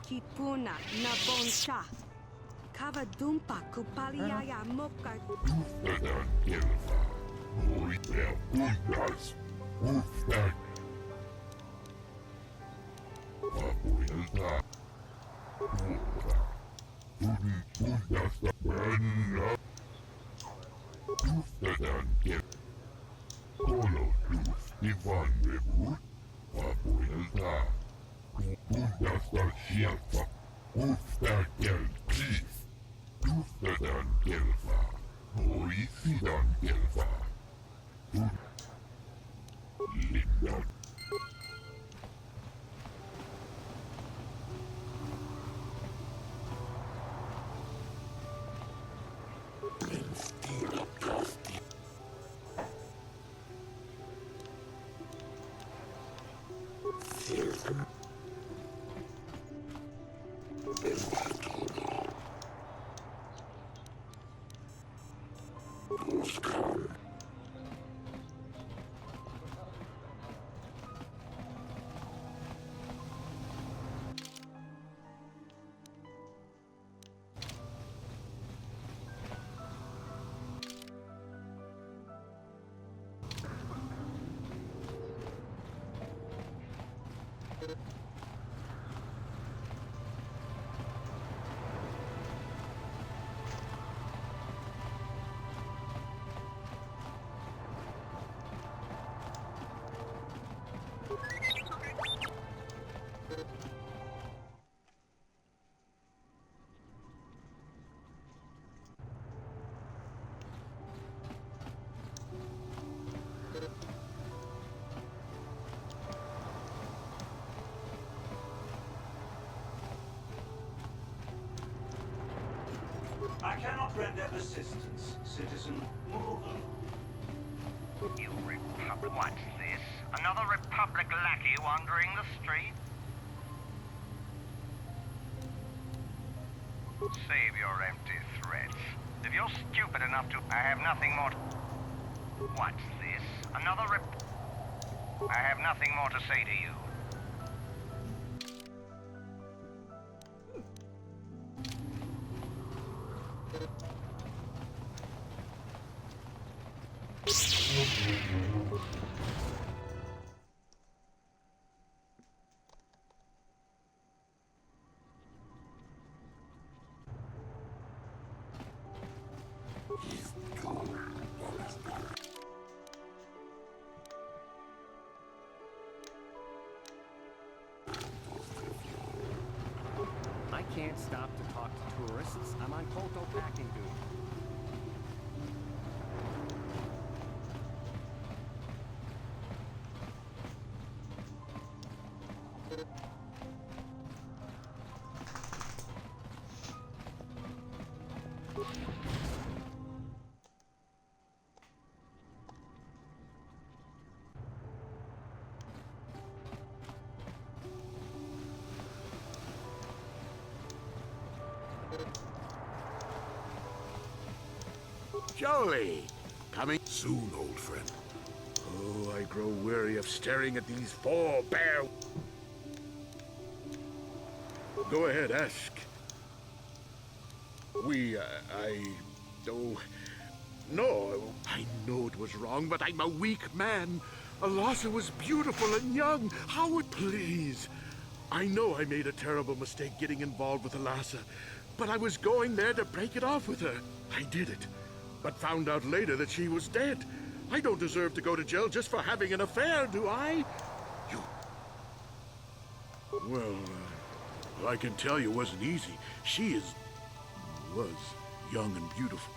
Kipuna na bonsha. Kavadumpa kupaliaya moka. I cannot render assistance, Citizen Morgan. You what's this? Another Republic lackey wandering the street? Save your empty threats. If you're stupid enough to... I have nothing more to... What's this? Another I have nothing more to say to you. I can't stop to talk to tourists. I'm on Koto packing duty. Surely. Coming soon, old friend. Oh, I grow weary of staring at these four bare... Go ahead, ask. No, I know it was wrong, but I'm a weak man. Alasa was beautiful and young. How would... Please. I know I made a terrible mistake getting involved with Alasa, but I was going there to break it off with her. I did it, but found out later that she was dead. I don't deserve to go to jail just for having an affair, do I? You... Well, I can tell you it wasn't easy. She was young and beautiful.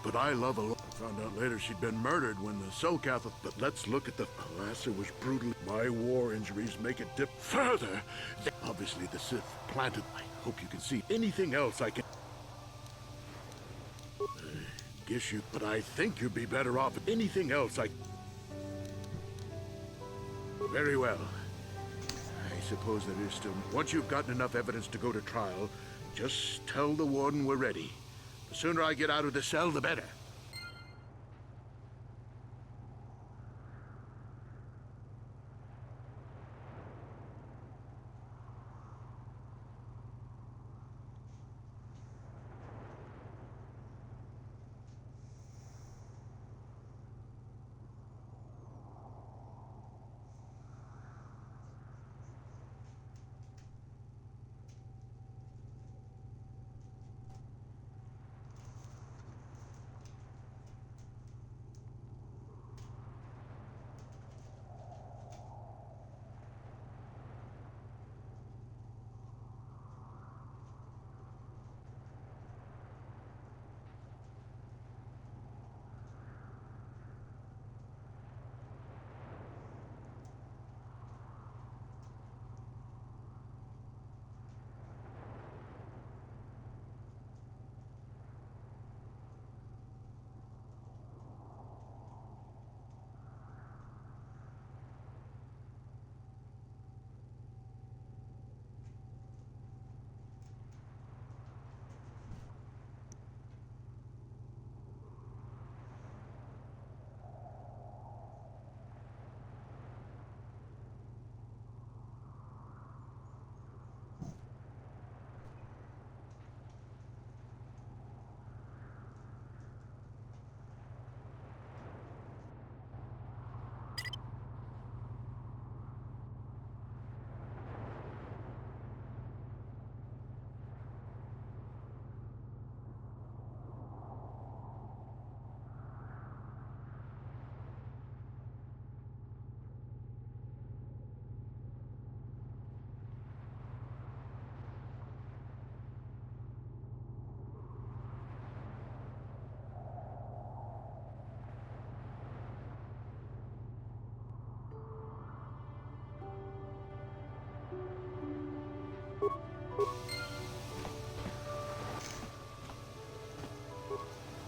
But I love Alasa. I found out later she'd been murdered when the Selkath... But let's look at the... Alasa was brutally... My war injuries make it dip further. Obviously the Sith planted... I hope you can see anything else I can... Guess you... But I think you'd be better off with anything else I... Very well. I suppose there is still... Once you've gotten enough evidence to go to trial, just tell the warden we're ready. The sooner I get out of the cell, the better.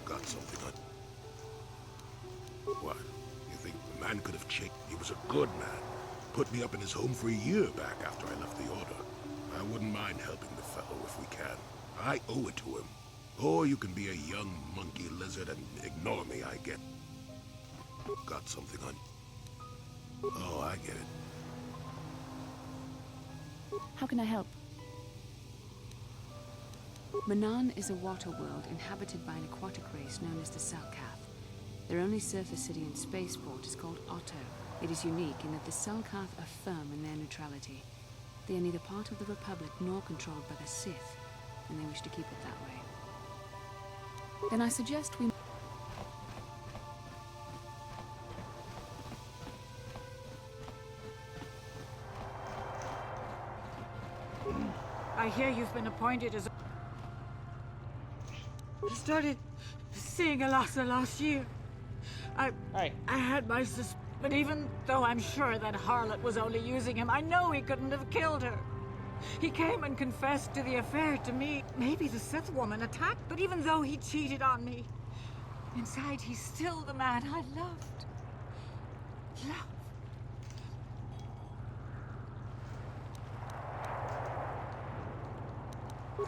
Got something on... What? You think the man could have changed? He was a good man. Put me up in his home for a year back after I left the Order. I wouldn't mind helping the fellow if we can. I owe it to him. Or you can be a young monkey lizard and ignore me, I get. Got something on... Oh, I get it. How can I help? Manaan is a water world inhabited by an aquatic race known as the Selkath. Their only surface city and spaceport is called Otto. It is unique in that the Selkath are firm in their neutrality. They are neither part of the Republic nor controlled by the Sith, and they wish to keep it that way. Then I suggest we... I hear you've been appointed as... I started seeing Alasa last year. I had my but even though I'm sure that harlot was only using him, I know he couldn't have killed her. He came and confessed to the affair to me. Maybe the Sith woman attacked, but even though he cheated on me, inside he's still the man I loved.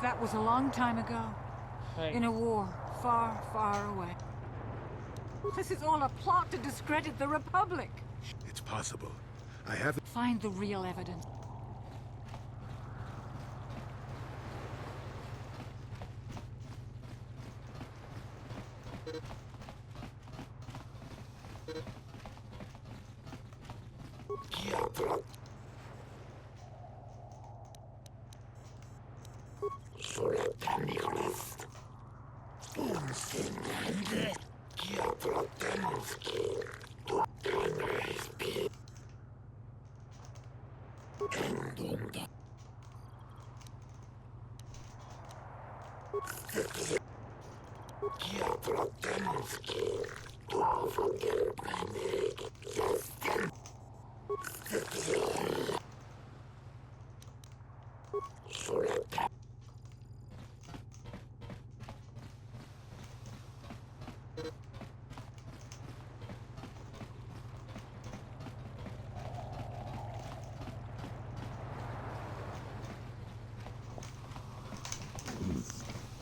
That was a long time ago. In a war far, far away. This is all a plot to discredit the Republic. It's possible. I haven't... Find the real evidence.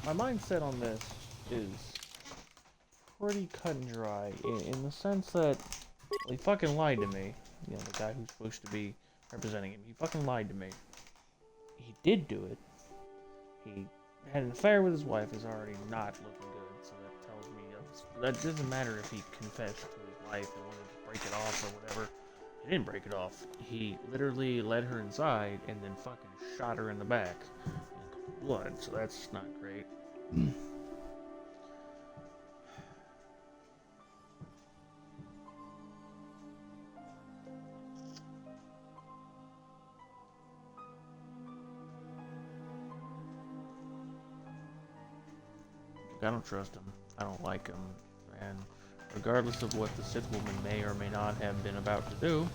My mindset on this is pretty cut and dry in the sense that he fucking lied to me. You know, the guy who's supposed to be representing him. He fucking lied to me. He did do it. He had an affair with his wife, is already not looking good, so that tells me that doesn't matter if he confessed to his wife and wanted to break it off or whatever. He didn't break it off. He literally led her inside and then fucking shot her in the back. Blood, so that's not great. I don't trust him. I don't like him. And regardless of what the Sith woman may or may not have been about to do,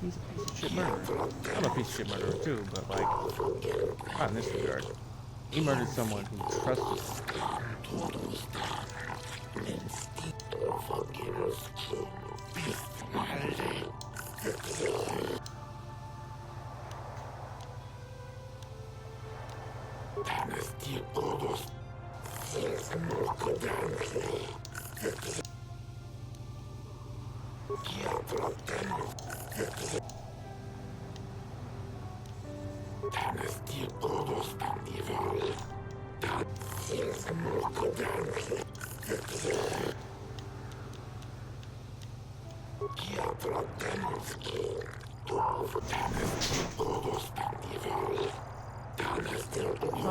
he's a piece of shit murderer. I'm a piece of shit murderer too, but like, not in this regard. He murdered someone who trusted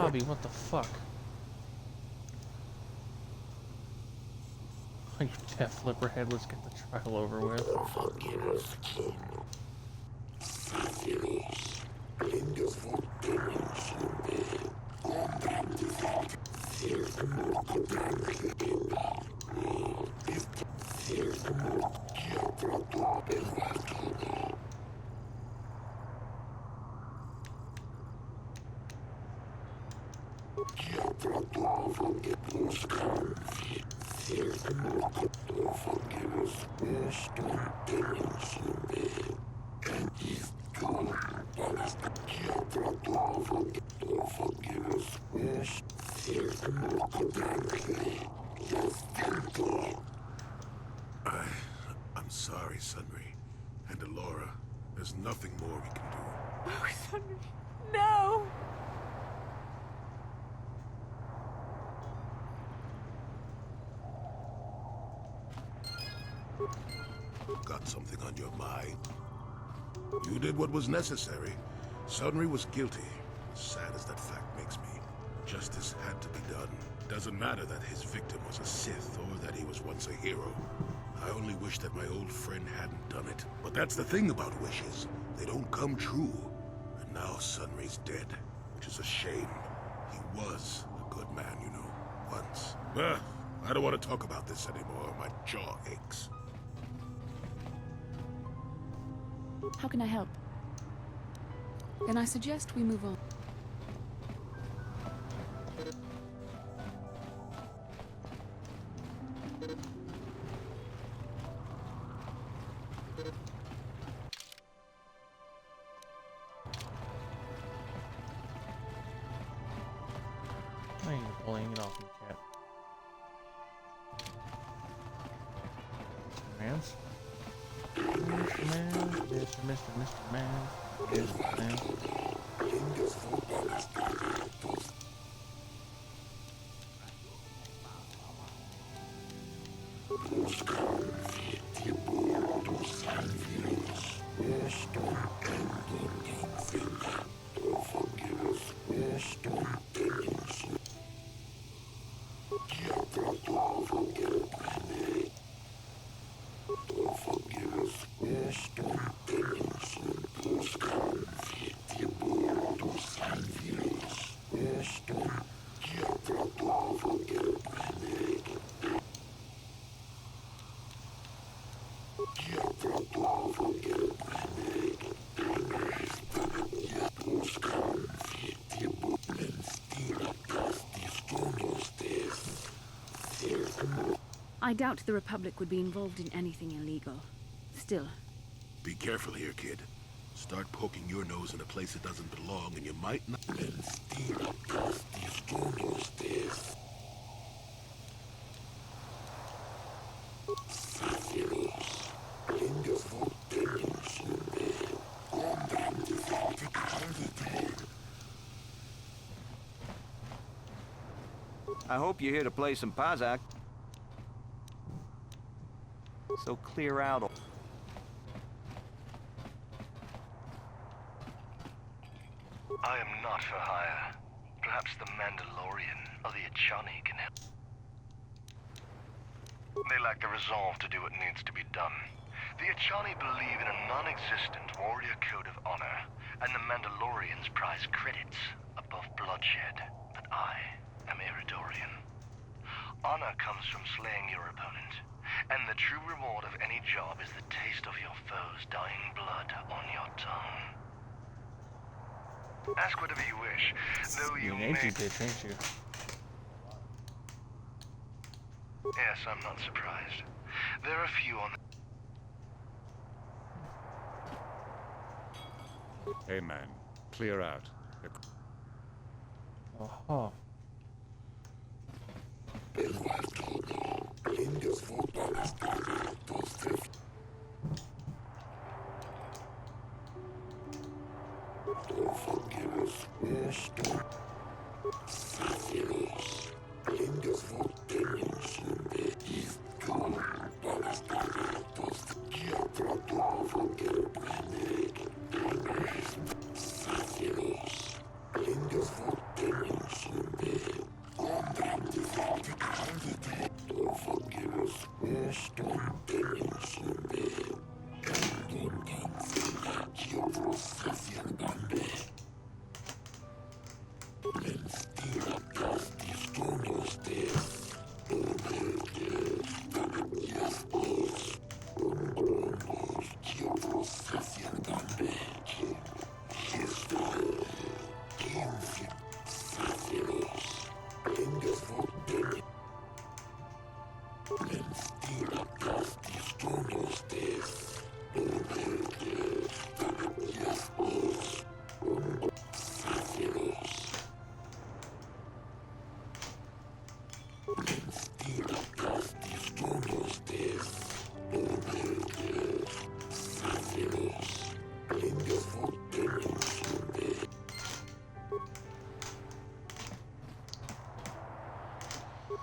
Bobby, what the fuck? You deaf flipper head, let's get the trial over with. I'm sorry, Sunry. And Elora, there's nothing more we can do. Oh, Sunry, no! Got something on your mind? You did what was necessary. Sunry was guilty. As sad as that fact makes me, justice had to be done. Doesn't matter that his victim was a Sith or that he was once a hero. I only wish that my old friend hadn't done it. But that's the thing about wishes. They don't come true. And now Sunry's dead, which is a shame. He was a good man, you know, once. I don't want to talk about this anymore. My jaw aches. How can I help? Then I suggest we move on. I ain't pulling it off the cap. Mr. Man. Mr. Man. I doubt the Republic would be involved in anything illegal. Still. Be careful here, kid. Start poking your nose in a place it doesn't belong, and you might not... I hope you're here to play some Pazak. So clear out. I am not for hire. Perhaps the Mandalorian or the Achani can help. They lack the resolve to do what needs to be done. The Achani believe in a non-existent warrior code of honor, and the Mandalorians prize credits above bloodshed. But I am Iridorian. Honor comes from slaying your opponent, and the true reward of any job is the taste of your foe's dying blood on your tongue. Ask whatever you wish, though you may... Ain't you, bitch, ain't you? Yes, I'm not surprised. There are a few on the... Hey, man. Clear out. Uh-huh.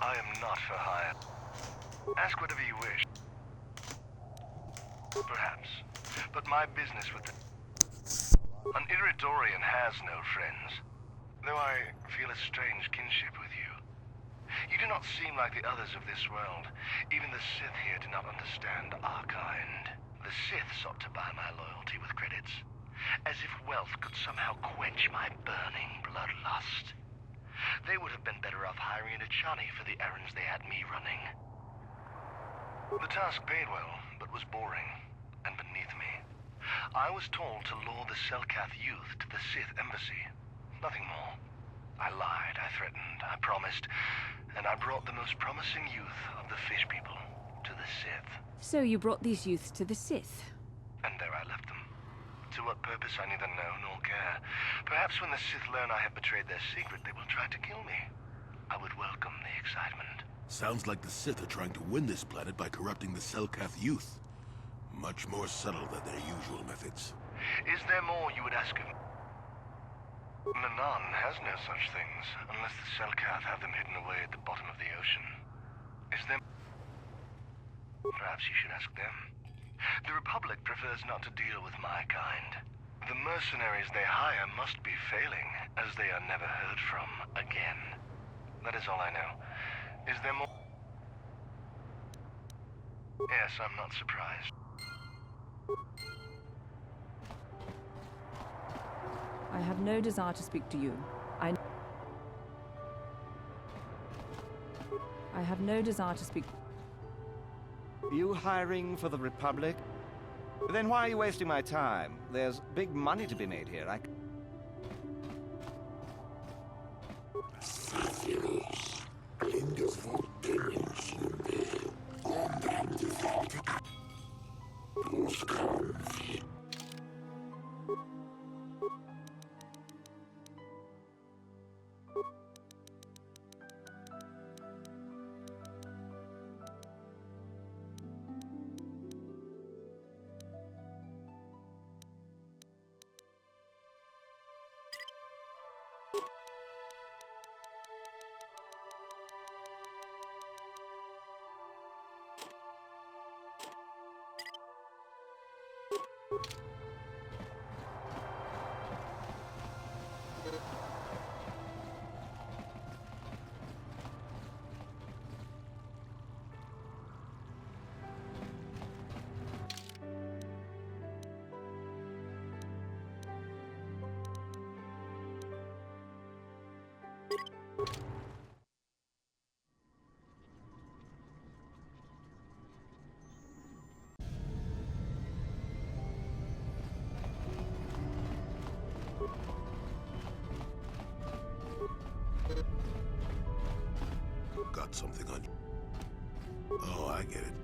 I am not for hire. Ask whatever you wish. Perhaps. But my business with the... An Iridorian has no friends. Though I feel a strange kinship with you. You do not seem like the others of this world. Even the Sith here do not understand our kind. The Sith sought to buy my loyalty with credits. As if wealth could somehow quench my burning bloodlust. They would have been better off hiring an Achani for the errands they had me running. The task paid well, but was boring, and beneath me. I was told to lure the Selkath youth to the Sith embassy. Nothing more. I lied, I threatened, I promised, and I brought the most promising youth of the fish people to the Sith. So you brought these youths to the Sith? And there I left them. To what purpose I neither know nor care. Perhaps when the Sith learn I have betrayed their secret, they will try to kill me. I would welcome the excitement. Sounds like the Sith are trying to win this planet by corrupting the Selkath youth. Much more subtle than their usual methods. Is there more you would ask of me? Nanan has no such things, unless the Selkath have them hidden away at the bottom of the ocean. Is there... Perhaps you should ask them. The Republic prefers not to deal with my kind. The mercenaries they hire must be failing, as they are never heard from again. That is all I know. Is there more? Yes, I'm not surprised. I have no desire to speak to you. I have no desire to speak. You hiring for the Republic? Then why are you wasting my time? There's big money to be made here. Got something on you. Oh, I get it.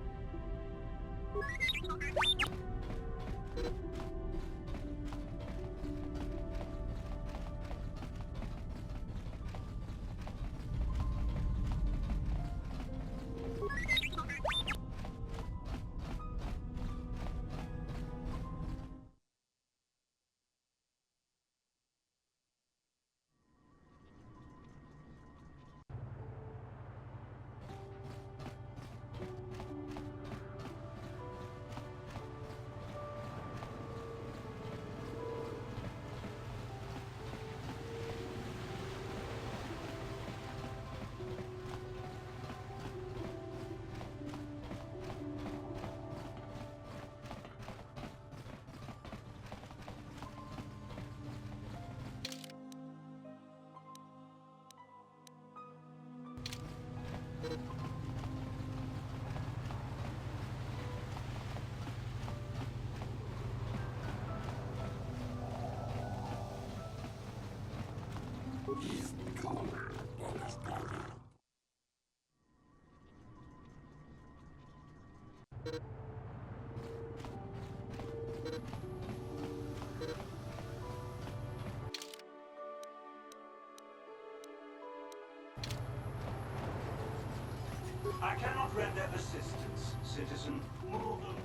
I cannot render assistance, citizen Morgan.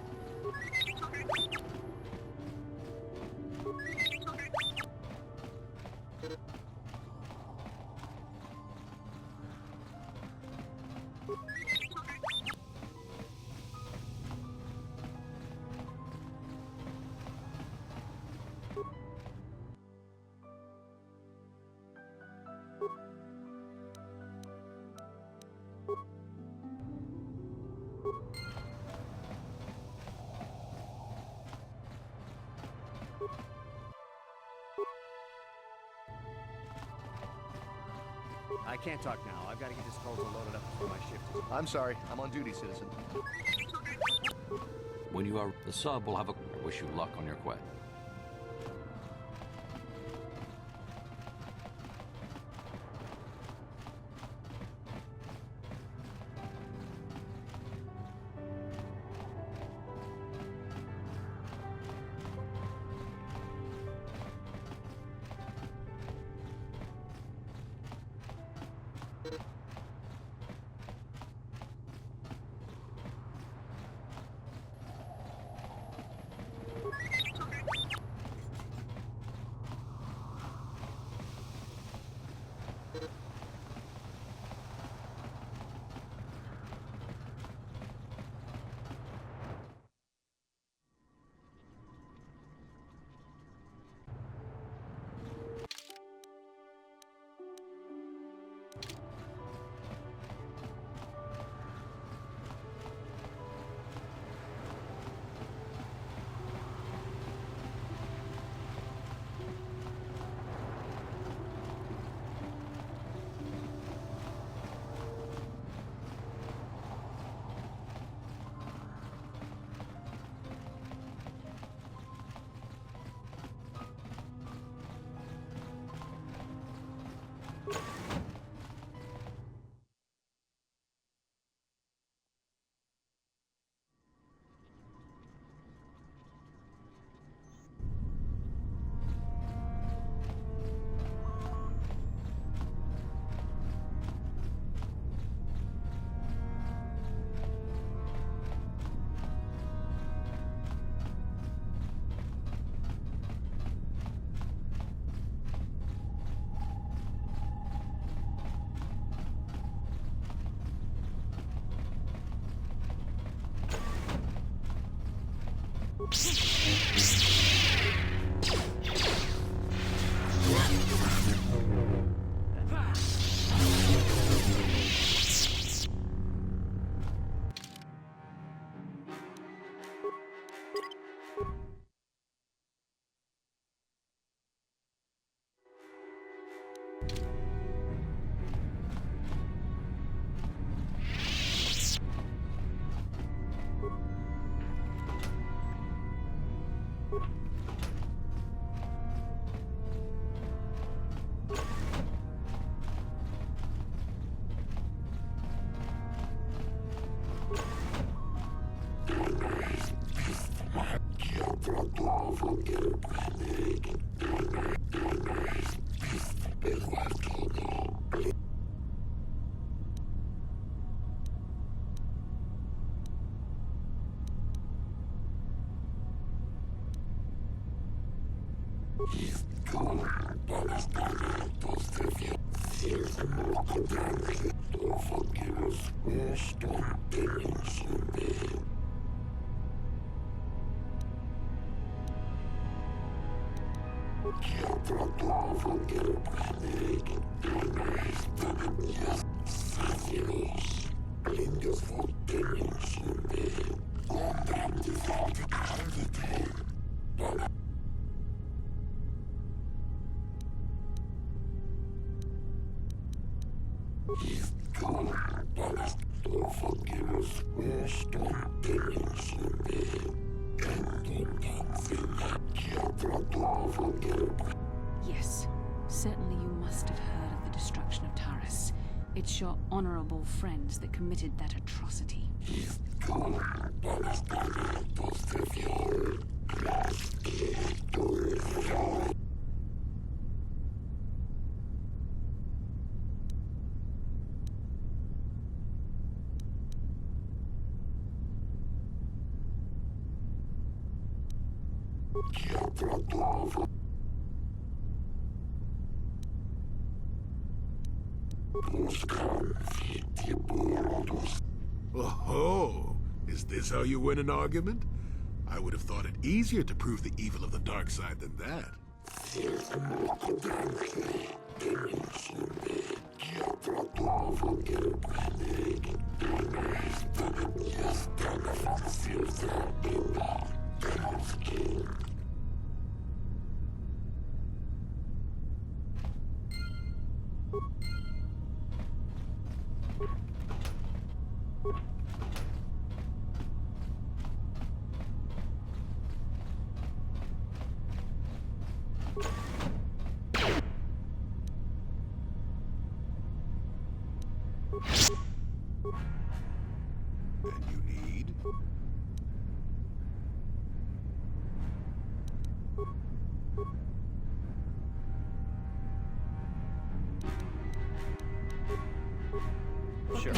I can't talk now. I've got to get disposal loaded up before my shift is. I'm sorry. I'm on duty, citizen. When you are the sub, will have a... I wish you luck on your quest. Yes, certainly you must have heard of the destruction of Taurus. It's your honorable friends that committed that atrocity. Oh, is this how you win an argument? I would have thought it easier to prove the evil of the dark side than that. Sure.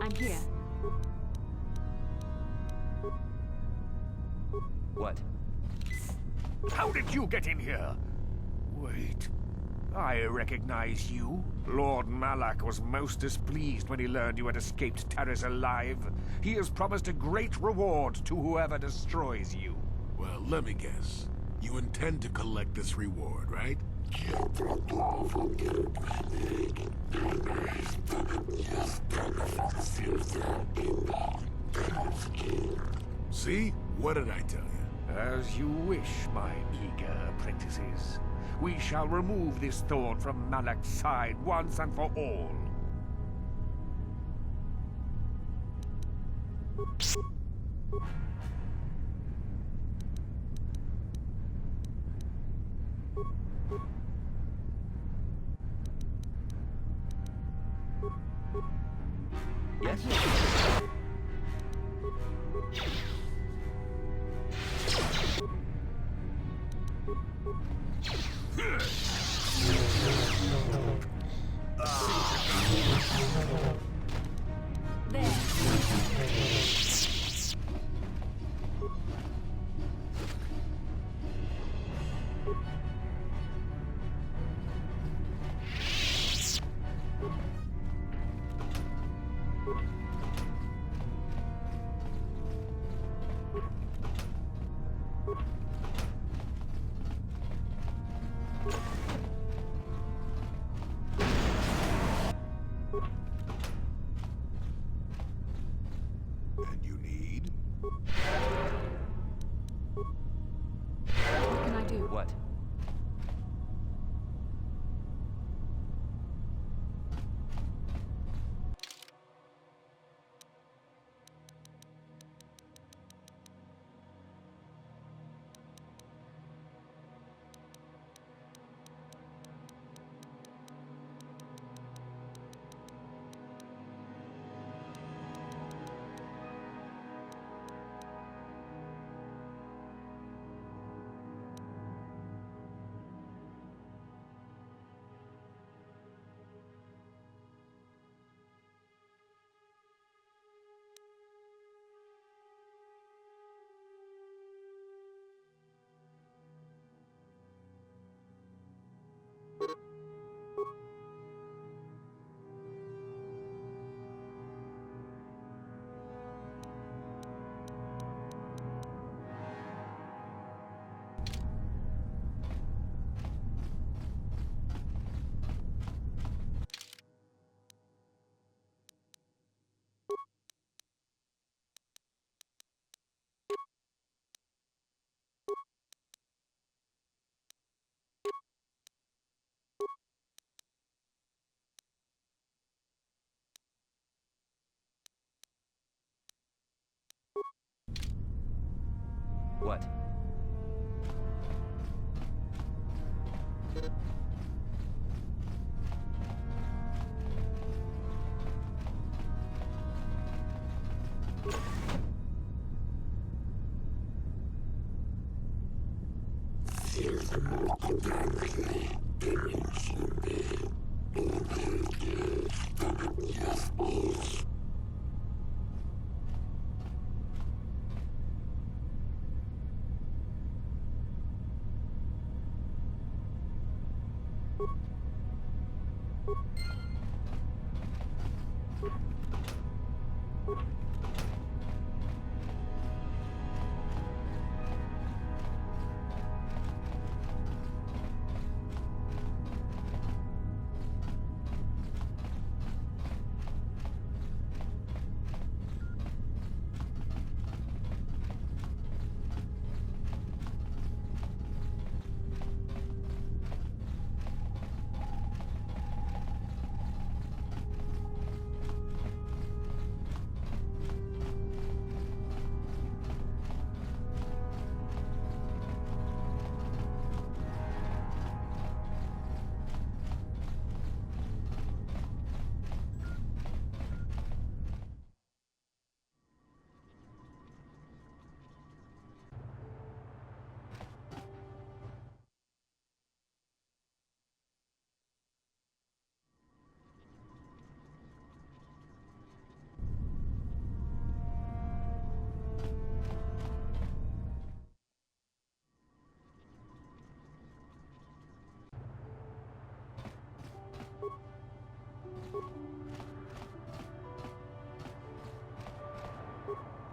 I'm here. What? How did you get in here? Wait. I recognize you. Lord Malak was most displeased when he learned you had escaped Taurus alive. He has promised a great reward to whoever destroys you. Well, let me guess. You intend to collect this reward, right? See? What did I tell you? As you wish, my eager apprentices. We shall remove this thorn from Malak's side once and for all. Yes? And you need? What can I do? What? What?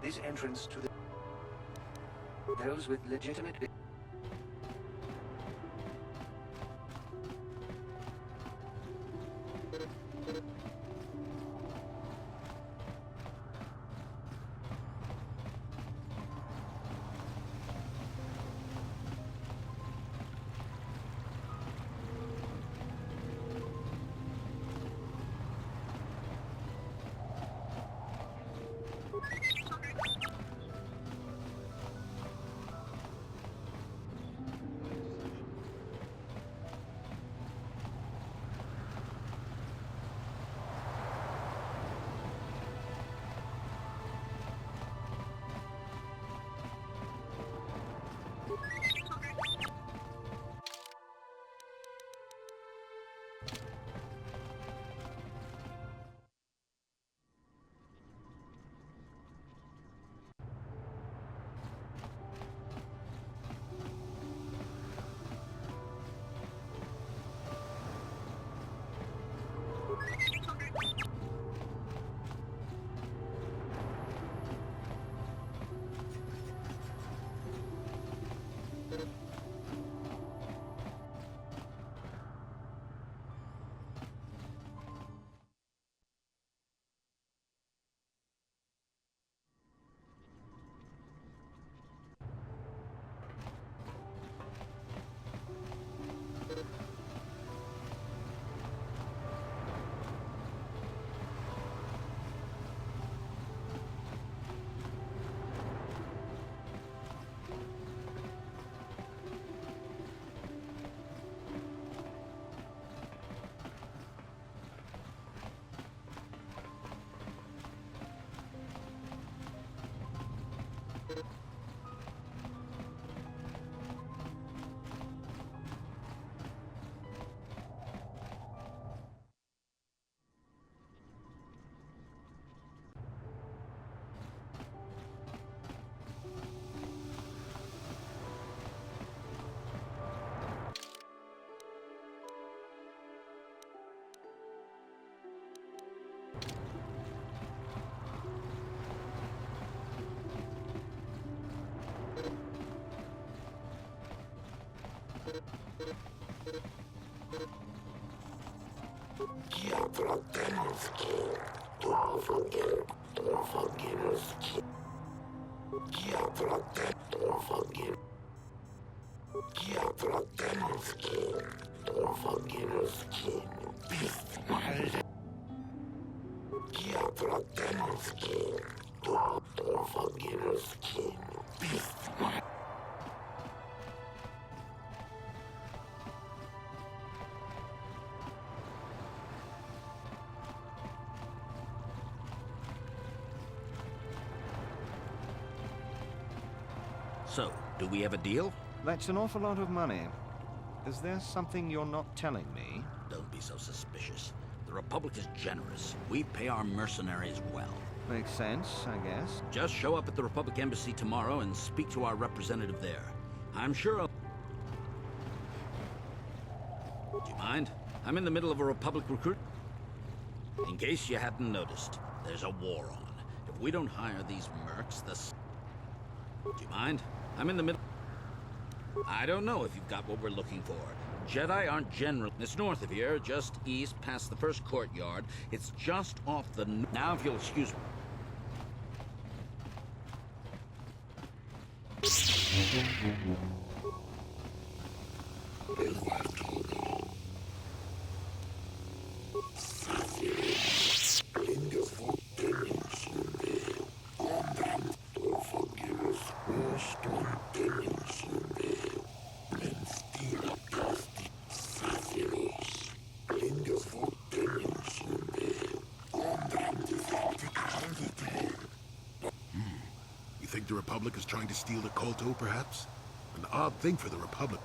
This entrance to the... Those with legitimate... So, do we have a deal? That's an awful lot of money. Is there something you're not telling me? Don't be so suspicious. The Republic is generous. We pay our mercenaries well. Makes sense, I guess. Just show up at the Republic Embassy tomorrow and speak to our representative there. I'm sure I'll... Do you mind? I'm in the middle of a Republic recruit. In case you hadn't noticed, there's a war on. If we don't hire these mercs, Do you mind? I'm in the middle... I don't know if you've got what we're looking for. Jedi aren't general. It's north of here, just east, past the first courtyard. It's just off the... Now, if you'll excuse me... You think the Republic is trying to steal the Kolto, perhaps? An odd thing for the Republic.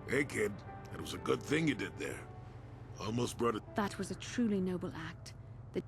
Hey, kid. That was a good thing you did there. Almost brought it... That was a truly noble act. The...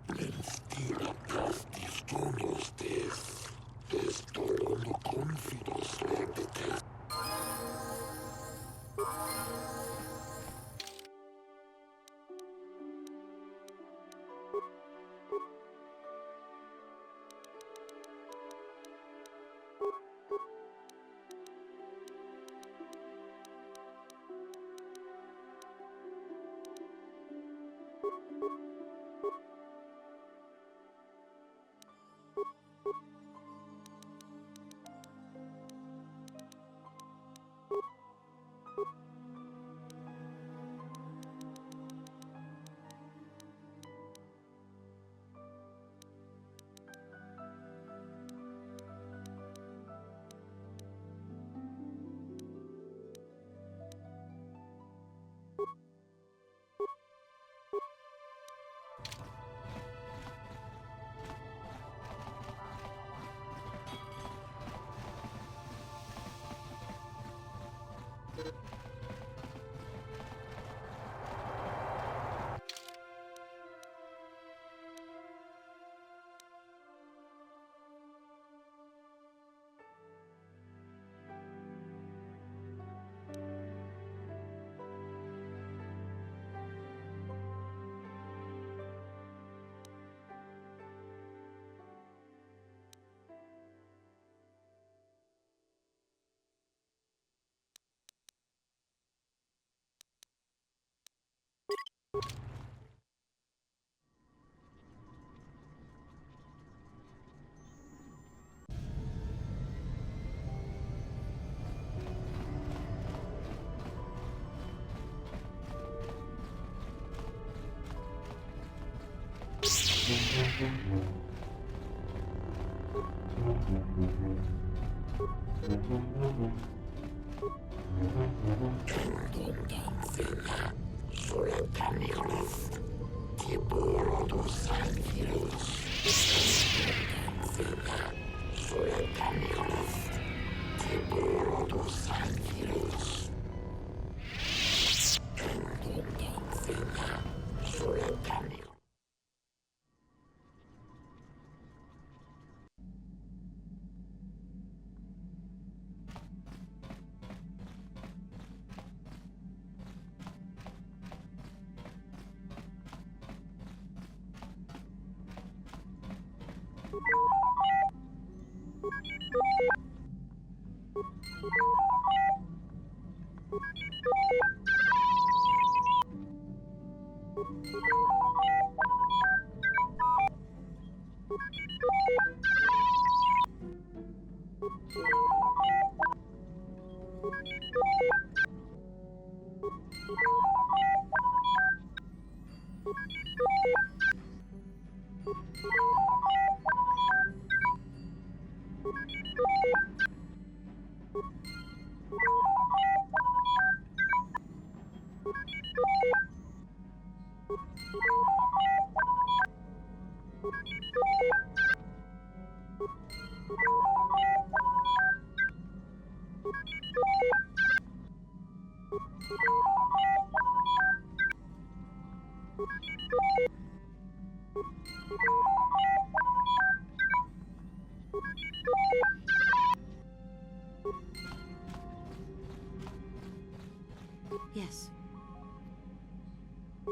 Yes.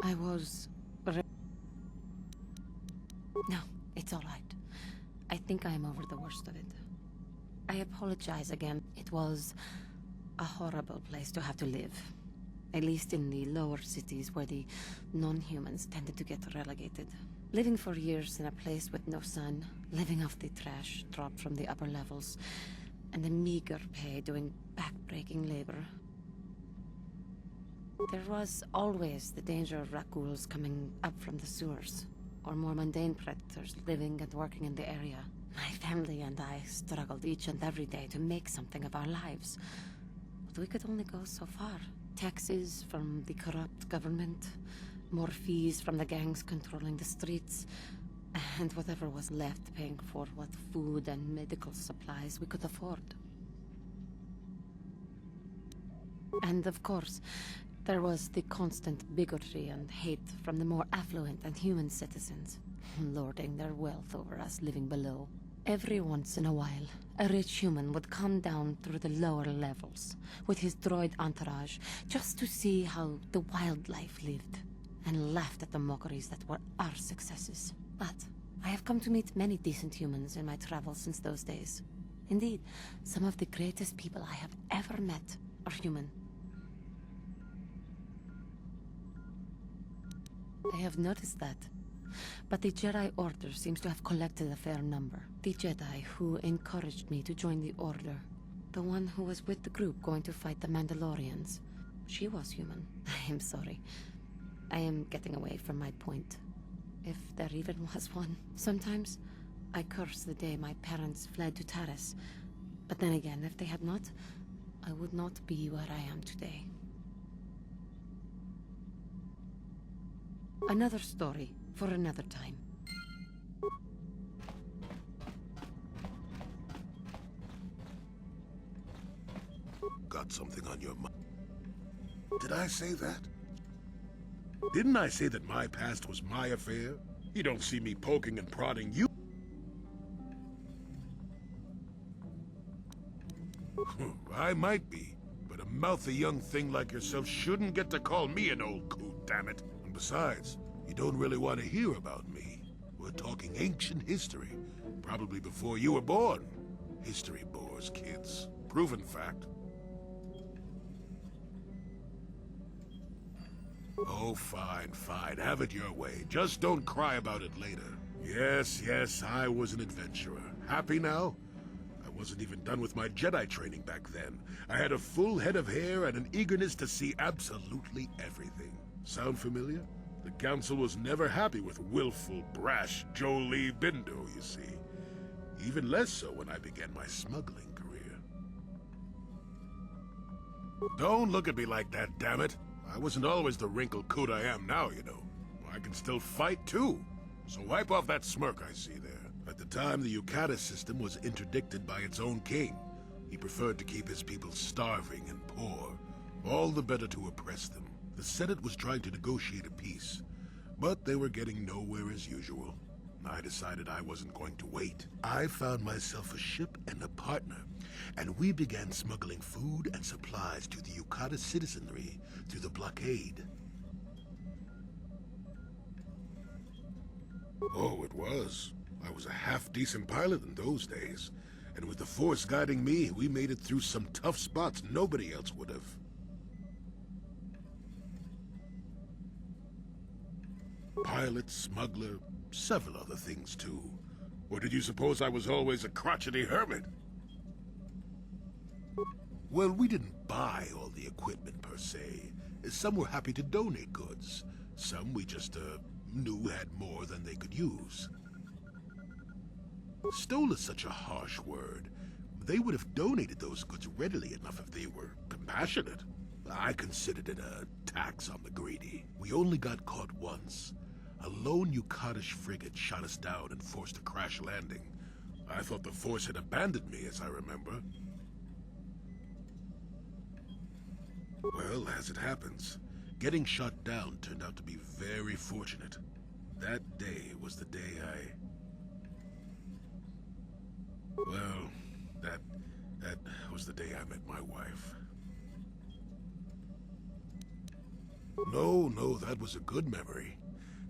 I was... No, it's all right. I think I'm over the worst of it. I apologize again. It was a horrible place to have to live. At least in the lower cities where the non-humans tended to get relegated. Living for years in a place with no sun, living off the trash dropped from the upper levels, and a meager pay doing back-breaking labor. There was always the danger of Rakuls coming up from the sewers, or more mundane predators living and working in the area. My family and I struggled each and every day to make something of our lives. But we could only go so far. Taxes from the corrupt government, more fees from the gangs controlling the streets, and whatever was left paying for what food and medical supplies we could afford. And of course, there was the constant bigotry and hate from the more affluent and human citizens, lording their wealth over us living below. Every once in a while, a rich human would come down through the lower levels with his droid entourage just to see how the wildlife lived, and laughed at the mockeries that were our successes. But I have come to meet many decent humans in my travels since those days. Indeed, some of the greatest people I have ever met are human. I have noticed that. But the Jedi Order seems to have collected a fair number. The Jedi who encouraged me to join the Order. The one who was with the group going to fight the Mandalorians. She was human. I am sorry. I am getting away from my point. If there even was one. Sometimes, I curse the day my parents fled to Taris. But then again, if they had not, I would not be where I am today. Another story for another time. Got something on your mind? Did I say that? Didn't I say that my past was my affair? You don't see me poking and prodding you. I might be, but a mouthy young thing like yourself shouldn't get to call me an old coot, damn it. And besides, you don't really want to hear about me. We're talking ancient history, probably before you were born. History bores kids. Proven fact. Oh, fine, fine. Have it your way. Just don't cry about it later. Yes, yes, I was an adventurer. Happy now? I wasn't even done with my Jedi training back then. I had a full head of hair and an eagerness to see absolutely everything. Sound familiar? The Council was never happy with willful, brash Jolee Bindo, you see. Even less so when I began my smuggling career. Don't look at me like that, damn it. I wasn't always the wrinkled coot I am now, you know. I can still fight, too. So wipe off that smirk I see there. At the time, the Yukata system was interdicted by its own king. He preferred to keep his people starving and poor, all the better to oppress them. The Senate was trying to negotiate a peace, but they were getting nowhere as usual. I decided I wasn't going to wait. I found myself a ship and a partner, and we began smuggling food and supplies to the Yukata citizenry through the blockade. Oh, it was. I was a half-decent pilot in those days, and with the Force guiding me, we made it through some tough spots nobody else would have. Pilot, smuggler, several other things too. Or did you suppose I was always a crotchety hermit? Well, we didn't buy all the equipment per se. Some were happy to donate goods. Some we just knew had more than they could use. Stole is such a harsh word. They would have donated those goods readily enough if they were compassionate. I considered it a tax on the greedy. We only got caught once. A lone Yukatish frigate shot us down and forced a crash landing. I thought the Force had abandoned me, as I remember. Well, as it happens, getting shot down turned out to be very fortunate. That day was the day Well, that was the day I met my wife. No, that was a good memory.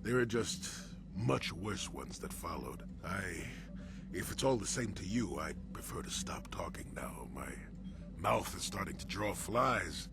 There are just much worse ones that followed. If it's all the same to you, I'd prefer to stop talking now. My mouth is starting to draw flies.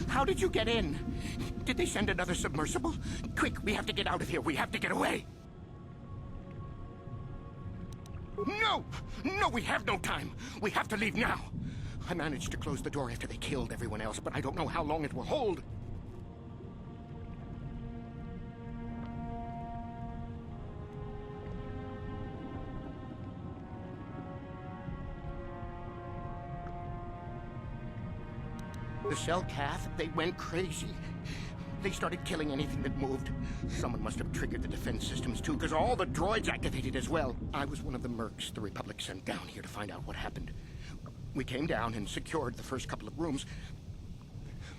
How did you get in? Did they send another submersible? Quick, we have to get out of here. We have to get away. No! No, we have no time. We have to leave now. I managed to close the door after they killed everyone else, but I don't know how long it will hold. The Selkath, they went crazy. They started killing anything that moved. Someone must have triggered the defense systems too, because all the droids activated as well. I was one of the mercs the Republic sent down here to find out what happened. We came down and secured the first couple of rooms.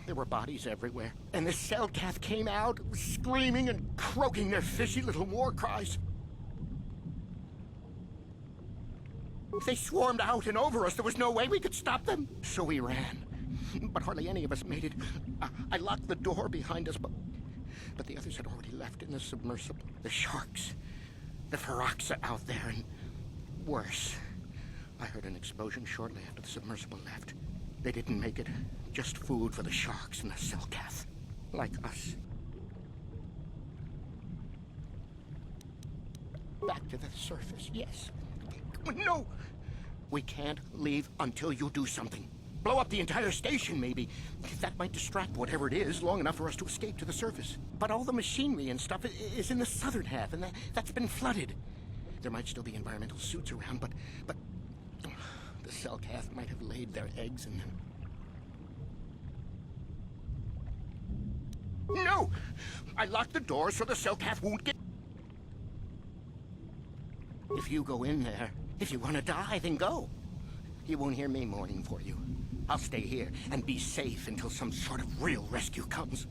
There were bodies everywhere, and the Selkath came out, screaming and croaking their fishy little war cries. They swarmed out and over us. There was no way we could stop them. So we ran. But hardly any of us made it. I locked the door behind us, but the others had already left in the submersible. The sharks, the Ferox are out there, and worse. I heard an explosion shortly after the submersible left. They didn't make it. Just food for the sharks and the Selkath. Like us. Back to the surface, yes. No! We can't leave until you do something. Blow up the entire station, maybe. That might distract whatever it is long enough for us to escape to the surface. But all the machinery and stuff is in the southern half, and that's been flooded. There might still be environmental suits around, but the Selkath might have laid their eggs in them. No! I locked the door so the Selkath won't get... If you go in there, if you want to die, then go. You won't hear me mourning for you. I'll stay here and be safe until some sort of real rescue comes.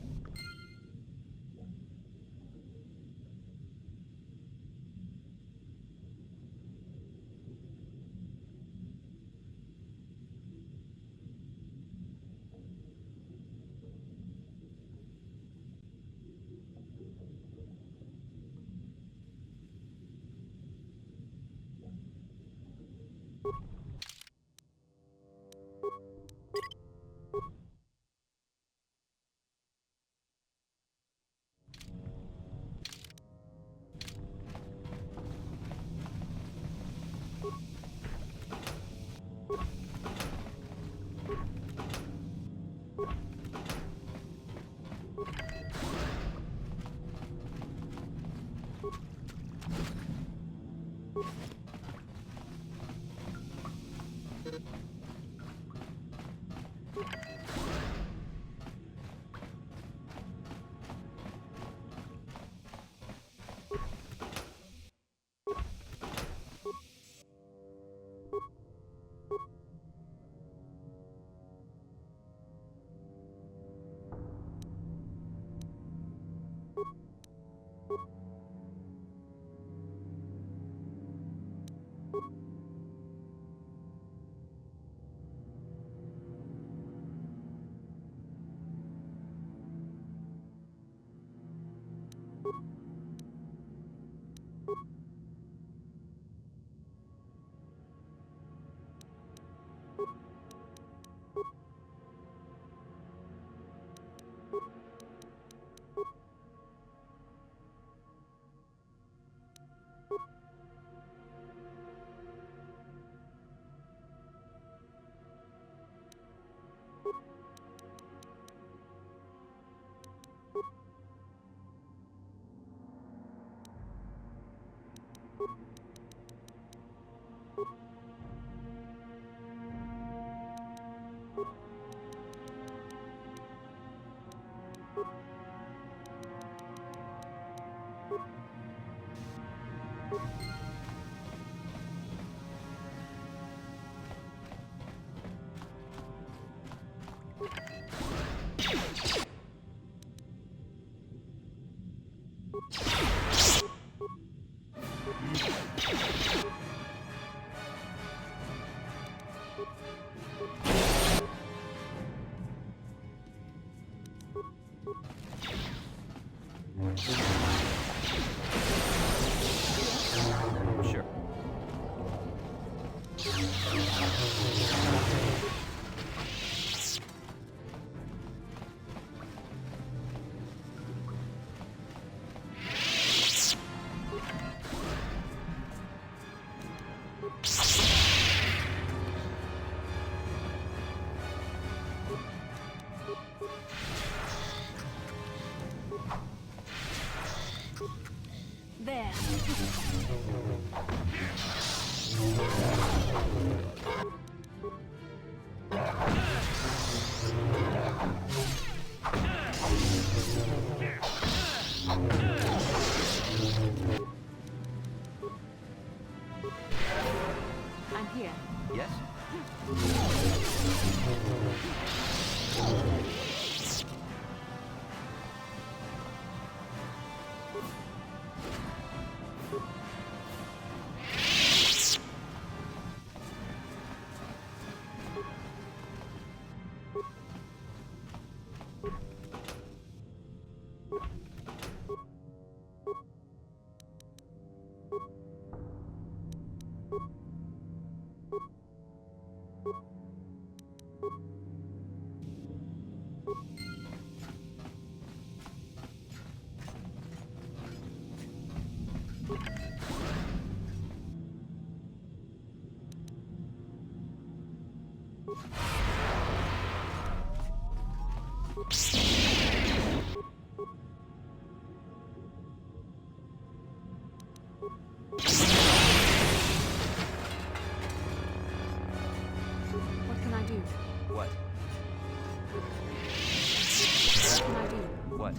I'm here. Yes? What can I do? What? What can I do? What?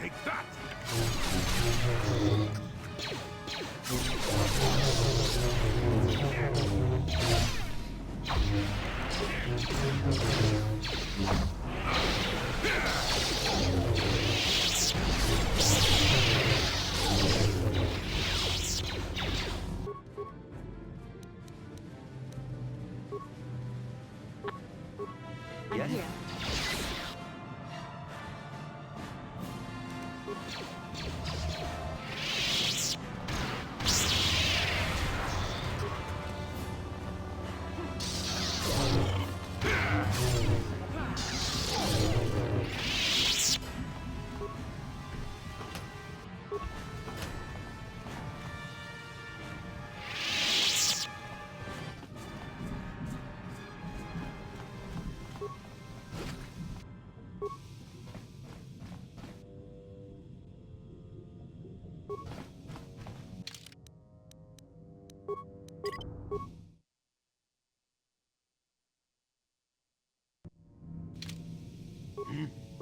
Take that! I'm Yes? here.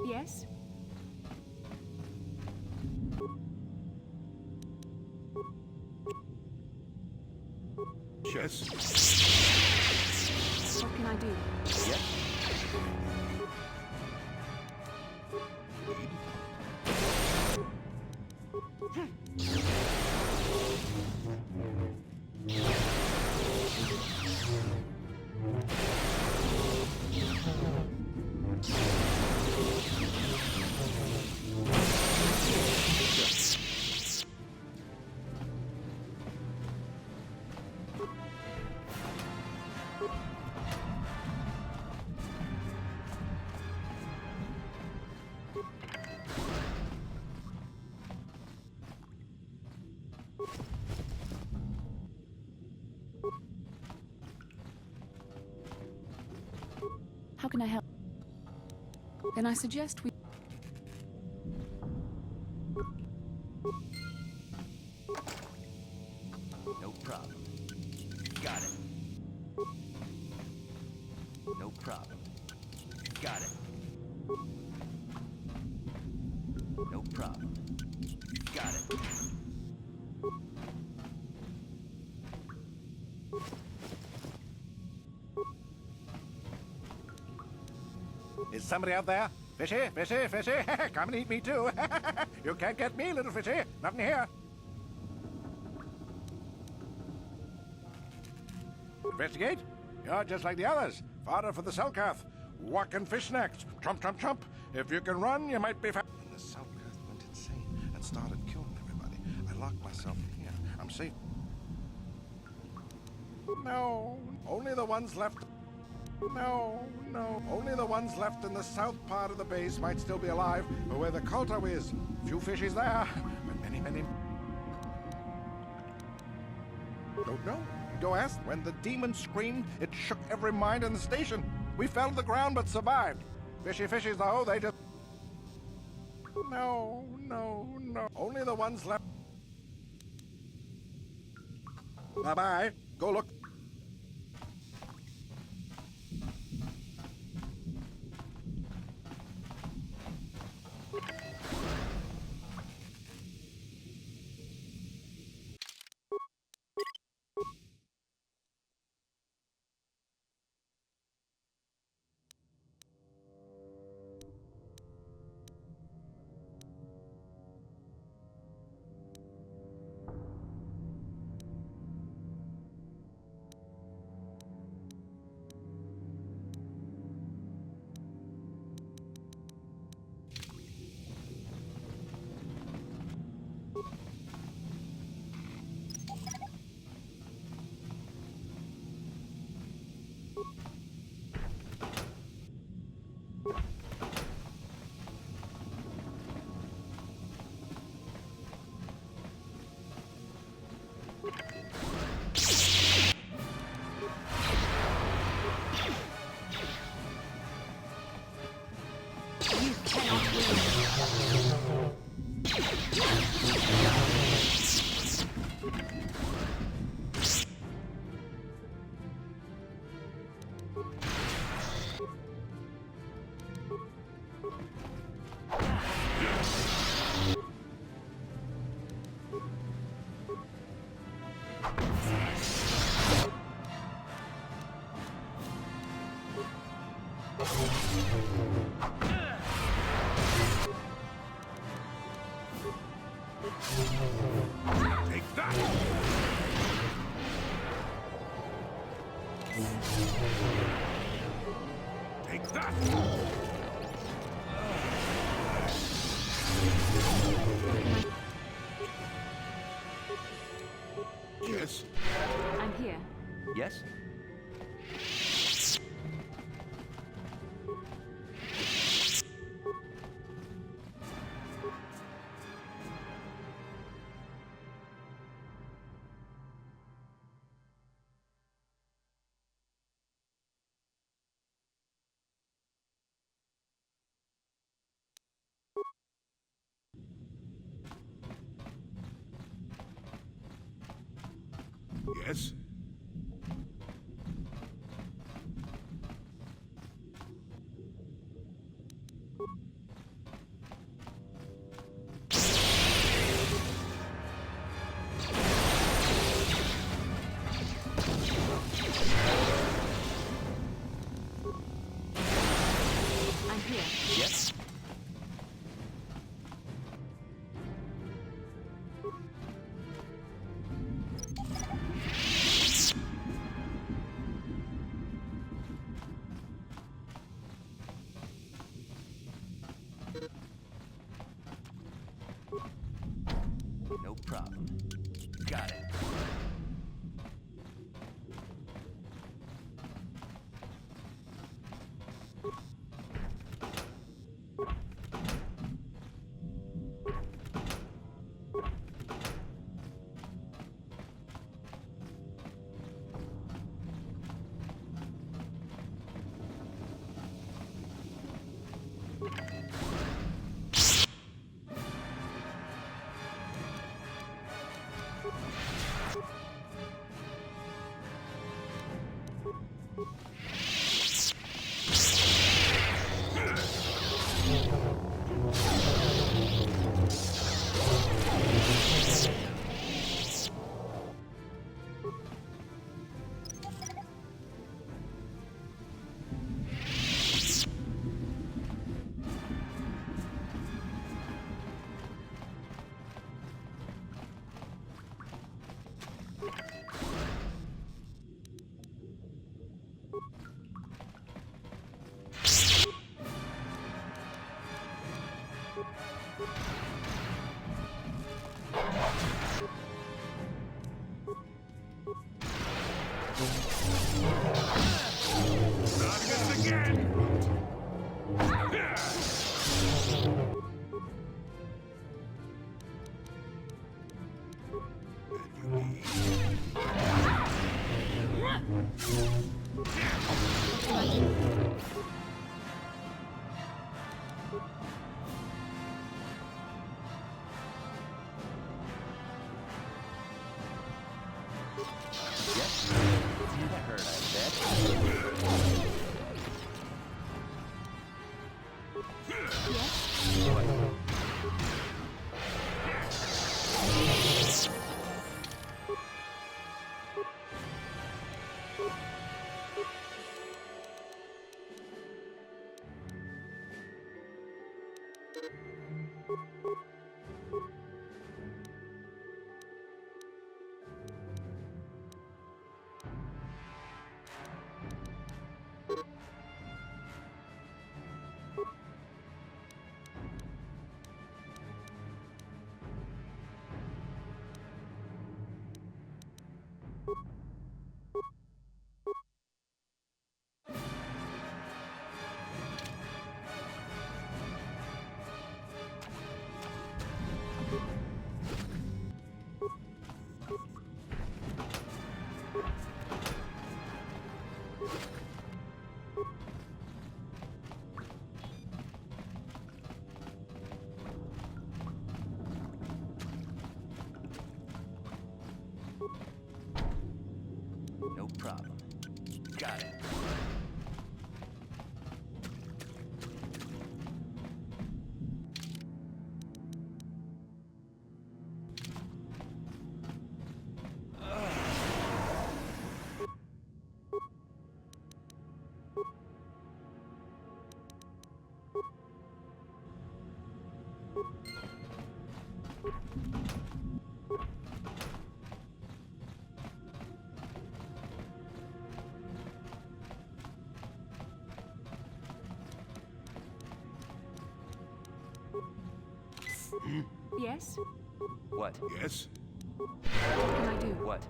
Yes? Yes? What can I do? Yes? How can I help? Then I suggest we... No problem. Got it. No problem. Got it. No problem. Got it. Is somebody out there? Fishy, fishy, fishy. Come and eat me too. You can't get me, little fishy. Not in here. Investigate? You're just like the others. Fodder for the Selkath. Walk and fish snacks. Trump, trump, trump. If you can run, you might be fast. When the Selkath went insane and started killing everybody, I locked myself in here. I'm safe. No, only the ones left. No, only the ones left in the south part of the base might still be alive, or where the Kolto is. Few fishes there, but many. Don't know. Go ask. When the demon screamed, it shook every mind in the station. We fell to the ground but survived. Fishies though, they just... No. Only the ones left. Bye-bye. Go look. Take that! Take that! Yes? I'm here. Yes? Yes? I'm here. Yes? No problem. Got it. No problem. Got it. Yes? What? Yes? What can I do? What?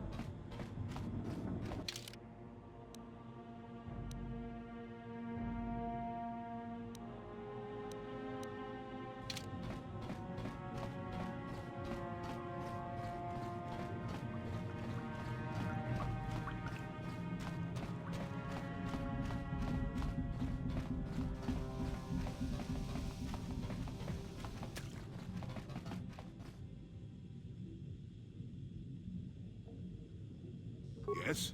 Yes?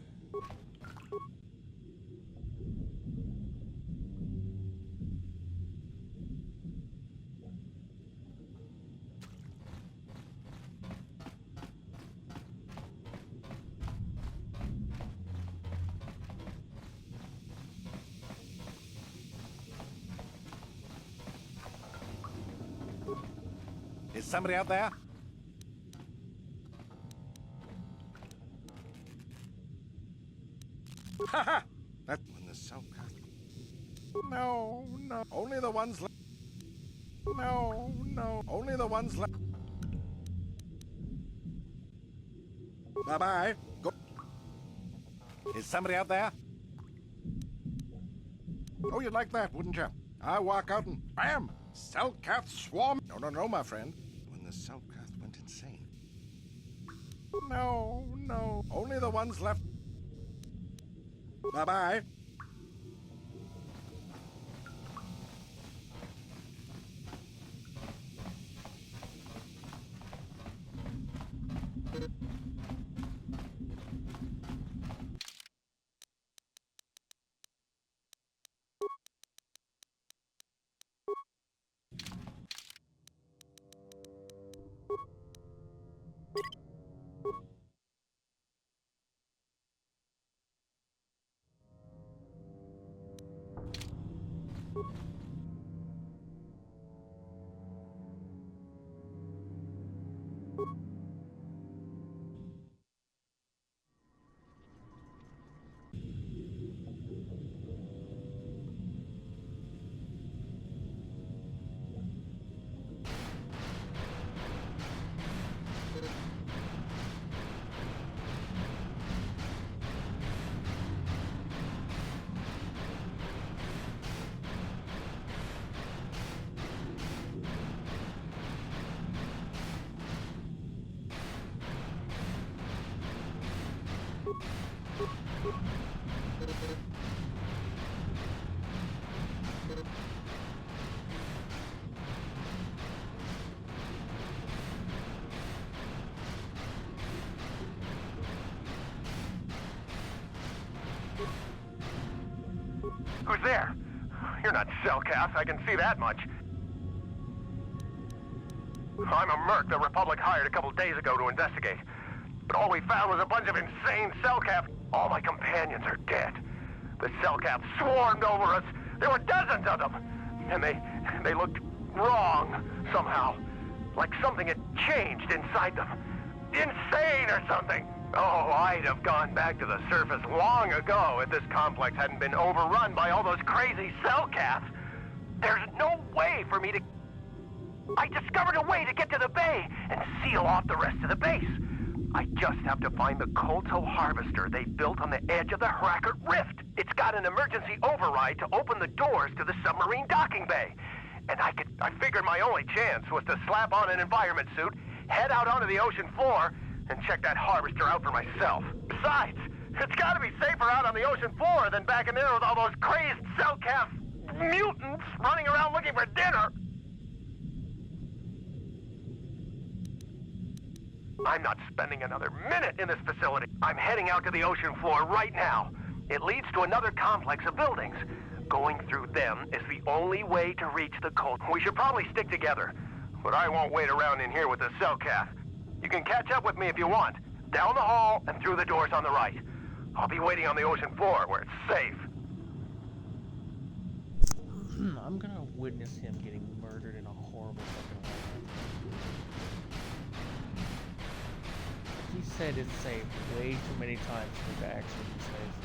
Is somebody out there? Haha! That When the Selkath. No, no. Only the ones left. No, no. Only the ones left. Bye-bye. Go. Is somebody out there? Oh, you'd like that, wouldn't you? I walk out and bam! Selkath swarm. No, no, no, my friend. When the Selkath went insane. No, no. Only the ones left. Bye-bye. Who's there? You're not Selkath, I can see that much. I'm a merc the Republic hired a couple days ago to investigate. But all we found was a bunch of insane Selkath. All my companions are dead. The Selkath swarmed over us. There were dozens of them. And they looked wrong, somehow. Like something had changed inside them. Insane or something. Oh, I'd have gone back to the surface long ago if this complex hadn't been overrun by all those crazy Selkaths. There's no way for me to... I discovered a way to get to the bay and seal off the rest of the base. I just have to find the Kolto harvester they built on the edge of the Hrackert Rift. It's got an emergency override to open the doors to the submarine docking bay. And I figured my only chance was to slap on an environment suit, head out onto the ocean floor, and check that harvester out for myself. Besides, it's gotta be safer out on the ocean floor than back in there with all those crazed Selkath mutants running around looking for dinner. I'm not spending another minute in this facility. I'm heading out to the ocean floor right now. It leads to another complex of buildings. Going through them is the only way to reach the Colt. We should probably stick together. But I won't wait around in here with the Selkath. You can catch up with me if you want. Down the hall and through the doors on the right. I'll be waiting on the ocean floor where it's safe. I'm gonna witness him getting murdered in a horrible fucking way. He said it's safe way too many times for it to actually be safe.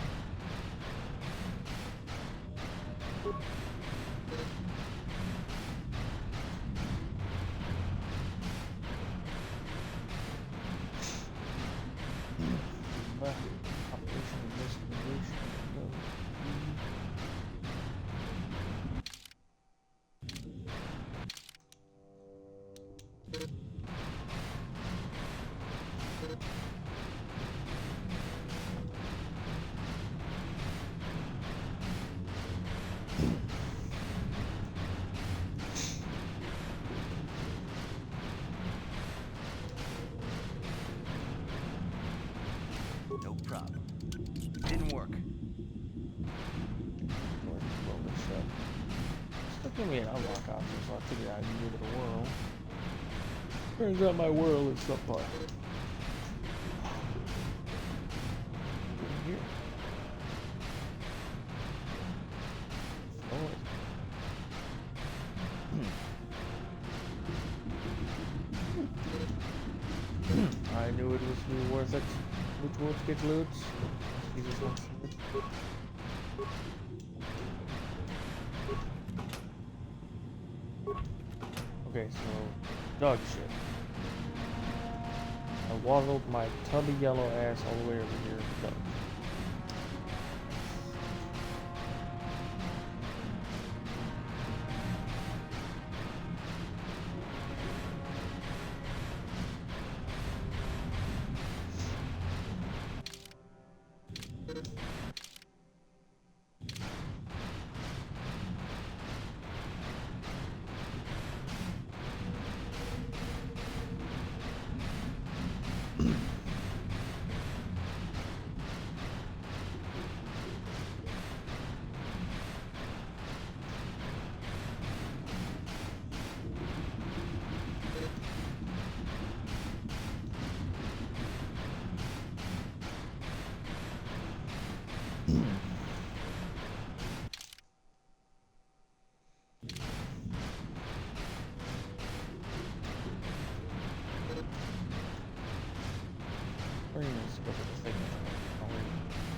No problem. Didn't work. Still give me an unlock option so I figured out you live in the world. Turns out my world is subpar. Here. Floor. I knew it was worth it. Which words get loot? Jesus wants it. Okay, so dog shit. I waddled my tubby yellow ass all the way over here to go.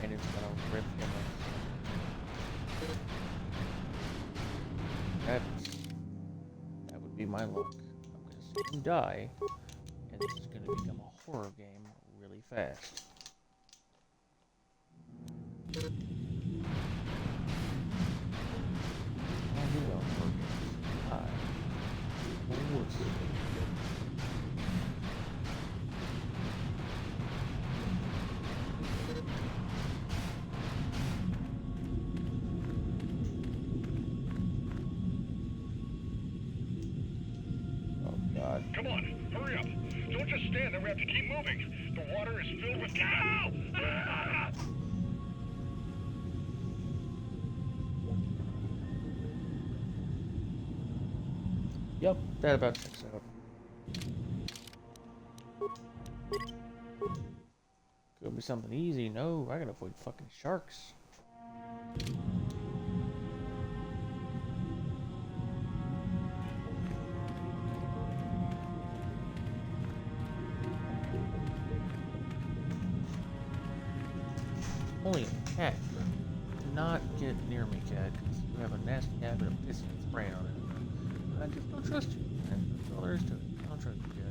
And it's gonna rip him up. That would be my luck. I'm gonna see him die, and this is gonna become a horror game really fast. I'll do well for games. I would. Come on, hurry up. Don't just stand there, we have to keep moving. The water is filled with cow! Yep, that about checks out. Could be something easy. No, I gotta avoid fucking sharks. Only a cat. Do not get near me, cat, because you have a nasty habit of pissing and spraying on it. I just don't trust you. And that's all there is to it. I don't trust you, cat.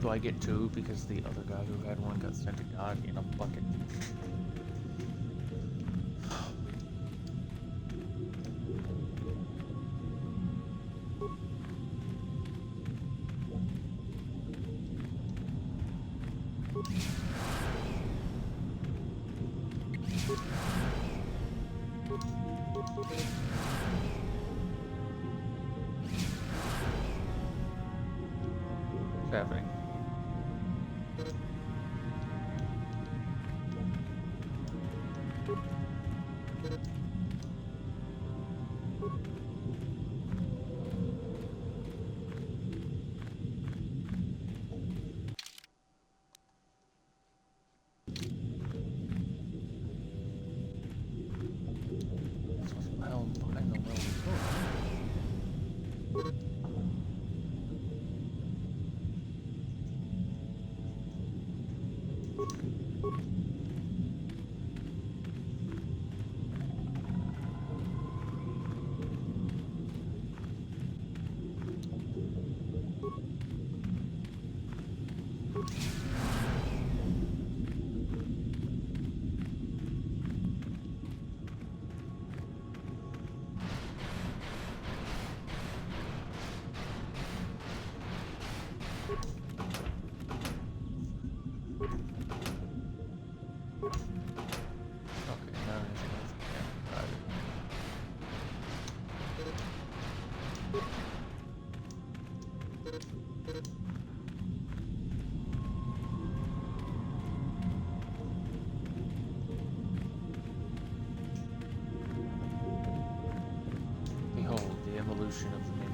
Do I get two because the other guy who had one got sent to God in a bucket? What's happening? Behold the evolution of the minion.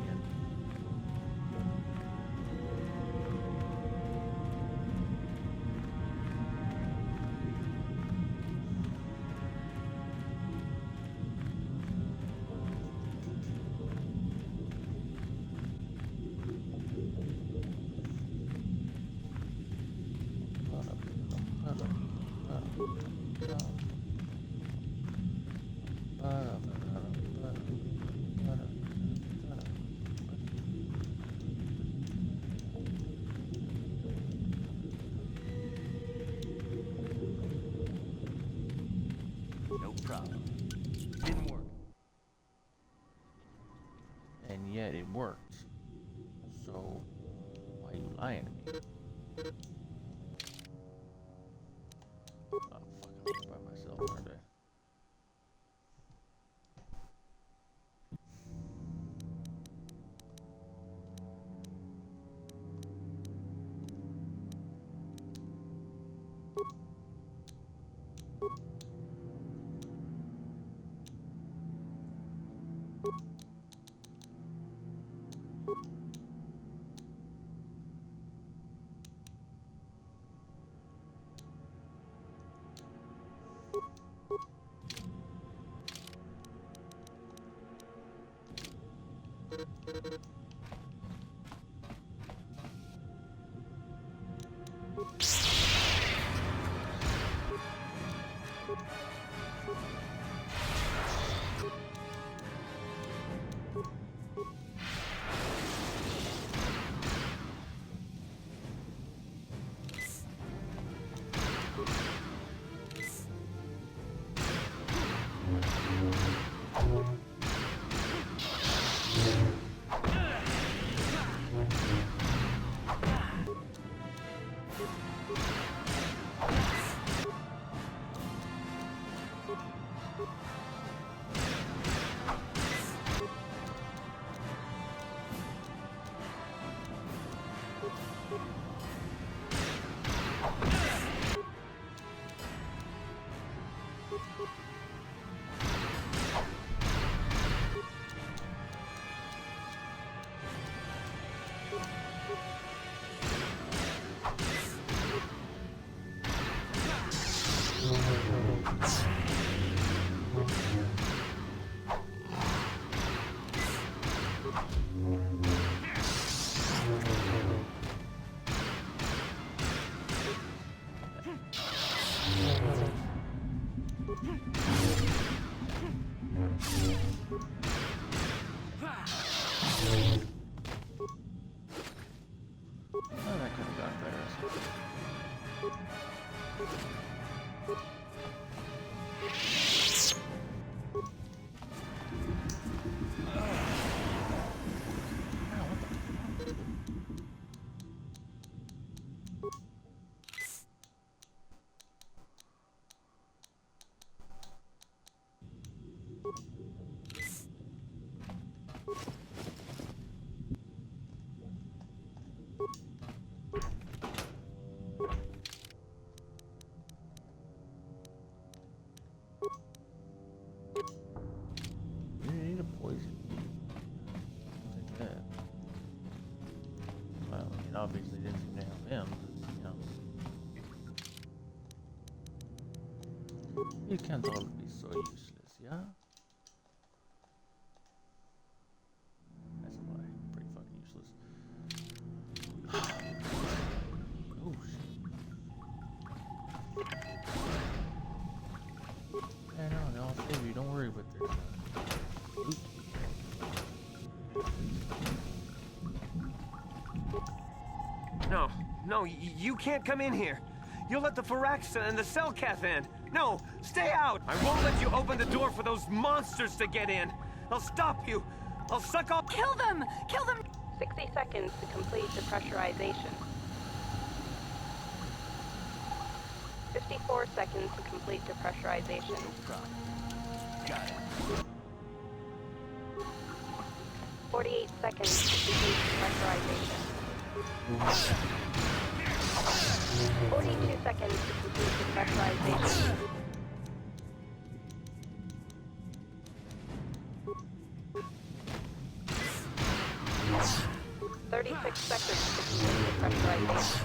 No problem. Didn't work. And yet it worked. So, why are you lying to me? Oh, fuck, I'm by myself, aren't I? that could have gone better. You need a poison. Like that. Well, it obviously didn't seem to help him. You can't all be so useless, yeah? That's a lie. Pretty fucking useless. Oh shit. Yeah, no, I'll save you. Don't worry, but there's loot. No, you can't come in here. You'll let the Firaxa and the Selkath in. No, stay out! I won't let you open the door for those monsters to get in. I'll stop you. I'll suck all— Kill them! Kill them! 60 seconds to complete depressurization. 54 seconds to complete depressurization. Got it. 48 seconds to complete depressurization. 42 seconds to complete depressurization. 36 seconds to complete depressurization.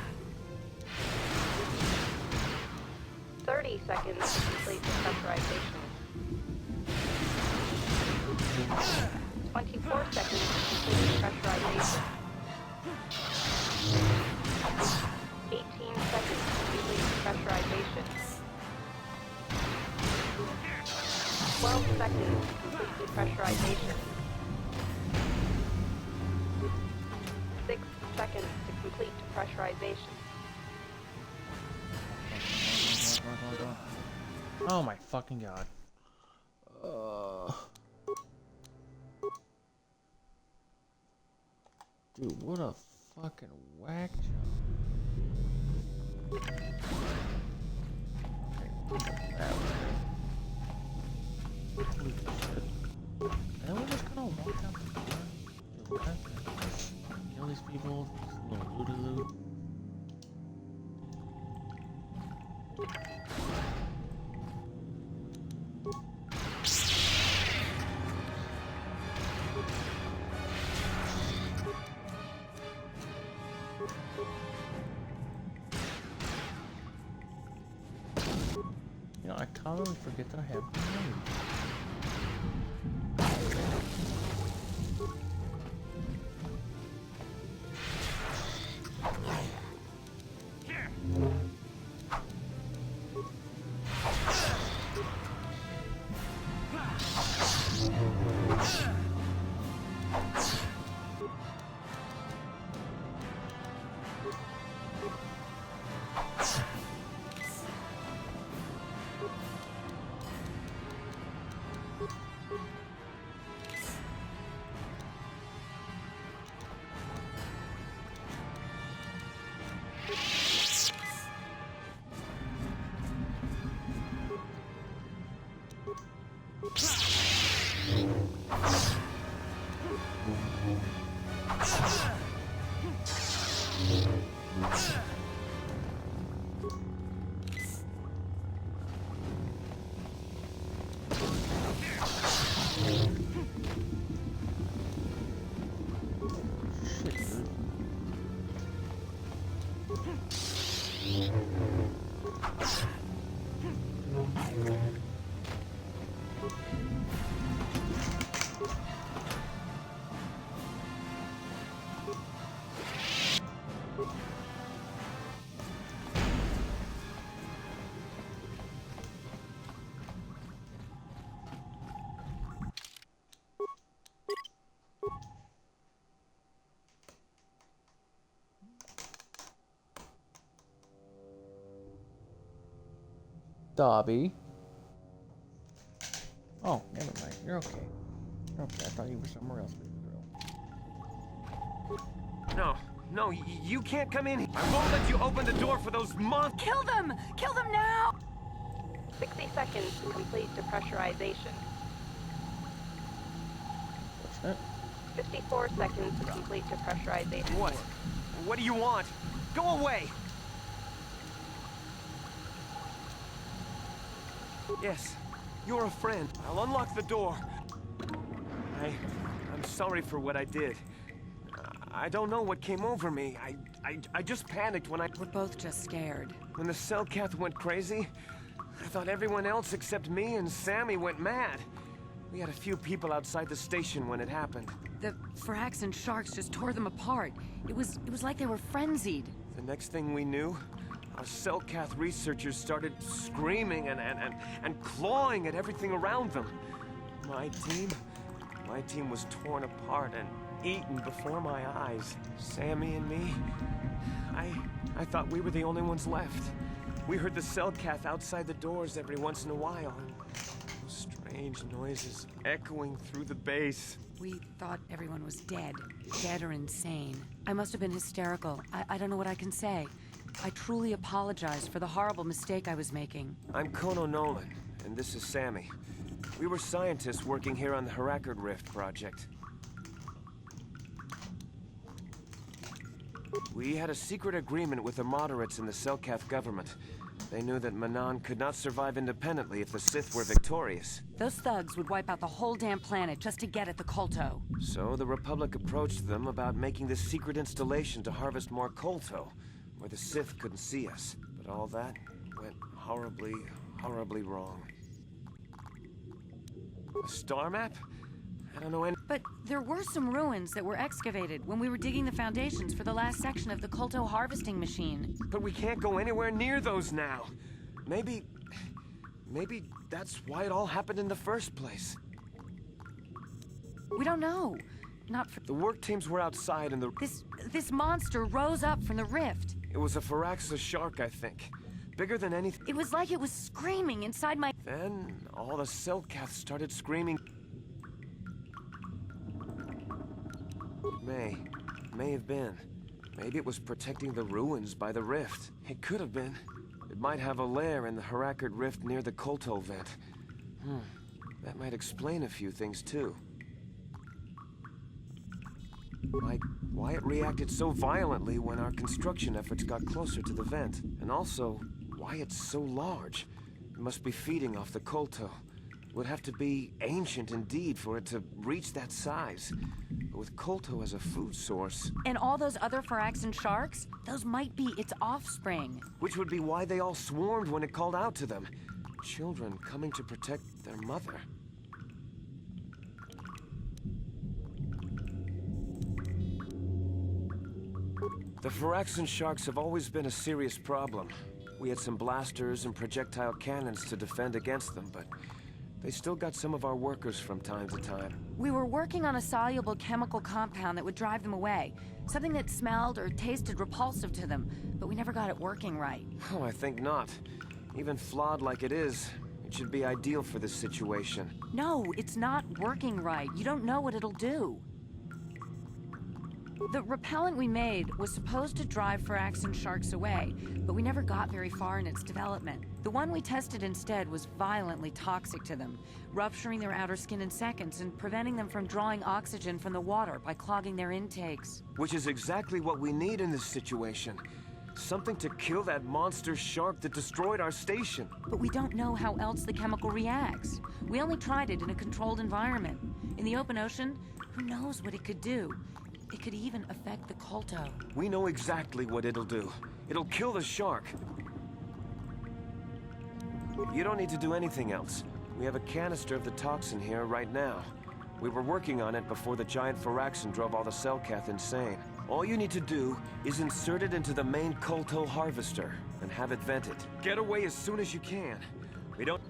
30 seconds to complete depressurization. 24 seconds to complete depressurization. 18 seconds to complete depressurization. 12 seconds to complete depressurization. 6 seconds to complete depressurization. Oh my fucking god. Dude, what a fucking whack job. And then we're just gonna walk out the door. Kill these people, little looty loot. You know, I commonly forget that I have grenades. Dobby. Oh, never mind. You're okay. You're okay. I thought you were somewhere else, baby girl. No, you can't come in here. I won't let you open the door for those monsters. Kill them! Kill them now! 60 seconds to complete depressurization. 54 seconds to complete depressurization. What? What do you want? Go away! Yes, you're a friend. I'll unlock the door. I'm sorry for what I did. I don't know what came over me. I just panicked when We're both just scared. When the Cellcath went crazy, I thought everyone else except me and Sammy went mad. We had a few people outside the station when it happened. The Firaxan sharks just tore them apart. It was like they were frenzied. The next thing we knew, our Cellcath researchers started screaming and clawing at everything around them. My team was torn apart and eaten before my eyes. Sammy and me, I thought we were the only ones left. We heard the Cellcath outside the doors every once in a while. Those strange noises echoing through the base. We thought everyone was dead. Dead or insane. I must have been hysterical. I don't know what I can say. I truly apologize for the horrible mistake I was making. I'm Kono Nolan, and this is Sammy. We were scientists working here on the Harakard Rift project. We had a secret agreement with the moderates in the Cellcath government. They knew that Manan could not survive independently if the Sith were victorious. Those thugs would wipe out the whole damn planet just to get at the Kolto. So the Republic approached them about making this secret installation to harvest more Kolto, where the Sith couldn't see us. But all that went horribly, horribly wrong. A star map? I don't know any— But there were some ruins that were excavated when we were digging the foundations for the last section of the Kolto harvesting machine. But we can't go anywhere near those now. Maybe that's why it all happened in the first place. We don't know. Not for— The work teams were outside and This monster rose up from the rift. It was a Firaxan shark, I think. Bigger than anything. It was like it was screaming inside my— Then all the Cellcath started screaming. It may have been. Maybe it was protecting the ruins by the rift. It could have been. It might have a lair in the Harakard Rift near the Kolto vent. That might explain a few things too. Like why it reacted so violently when our construction efforts got closer to the vent. And also, why it's so large. It must be feeding off the Kolto. It would have to be ancient indeed for it to reach that size. But with Kolto as a food source... And all those other Firaxan sharks? Those might be its offspring. Which would be why they all swarmed when it called out to them. Children coming to protect their mother. The Firaxan sharks have always been a serious problem. We had some blasters and projectile cannons to defend against them, but they still got some of our workers from time to time. We were working on a soluble chemical compound that would drive them away. Something that smelled or tasted repulsive to them, but we never got it working right. Oh, I think not. Even flawed like it is, it should be ideal for this situation. No, it's not working right. You don't know what it'll do. The repellent we made was supposed to drive Firaxan sharks away, but we never got very far in its development. The one we tested instead was violently toxic to them, rupturing their outer skin in seconds and preventing them from drawing oxygen from the water by clogging their intakes. Which is exactly what we need in this situation. Something to kill that monster shark that destroyed our station. But we don't know how else the chemical reacts. We only tried it in a controlled environment. In the open ocean, who knows what it could do? It could even affect the Kolto. We know exactly what it'll do. It'll kill the shark. You don't need to do anything else. We have a canister of the toxin here right now. We were working on it before the giant Firaxan drove all the Cellcath insane. All you need to do is insert it into the main Kolto harvester and have it vented. Get away as soon as you can. We don't...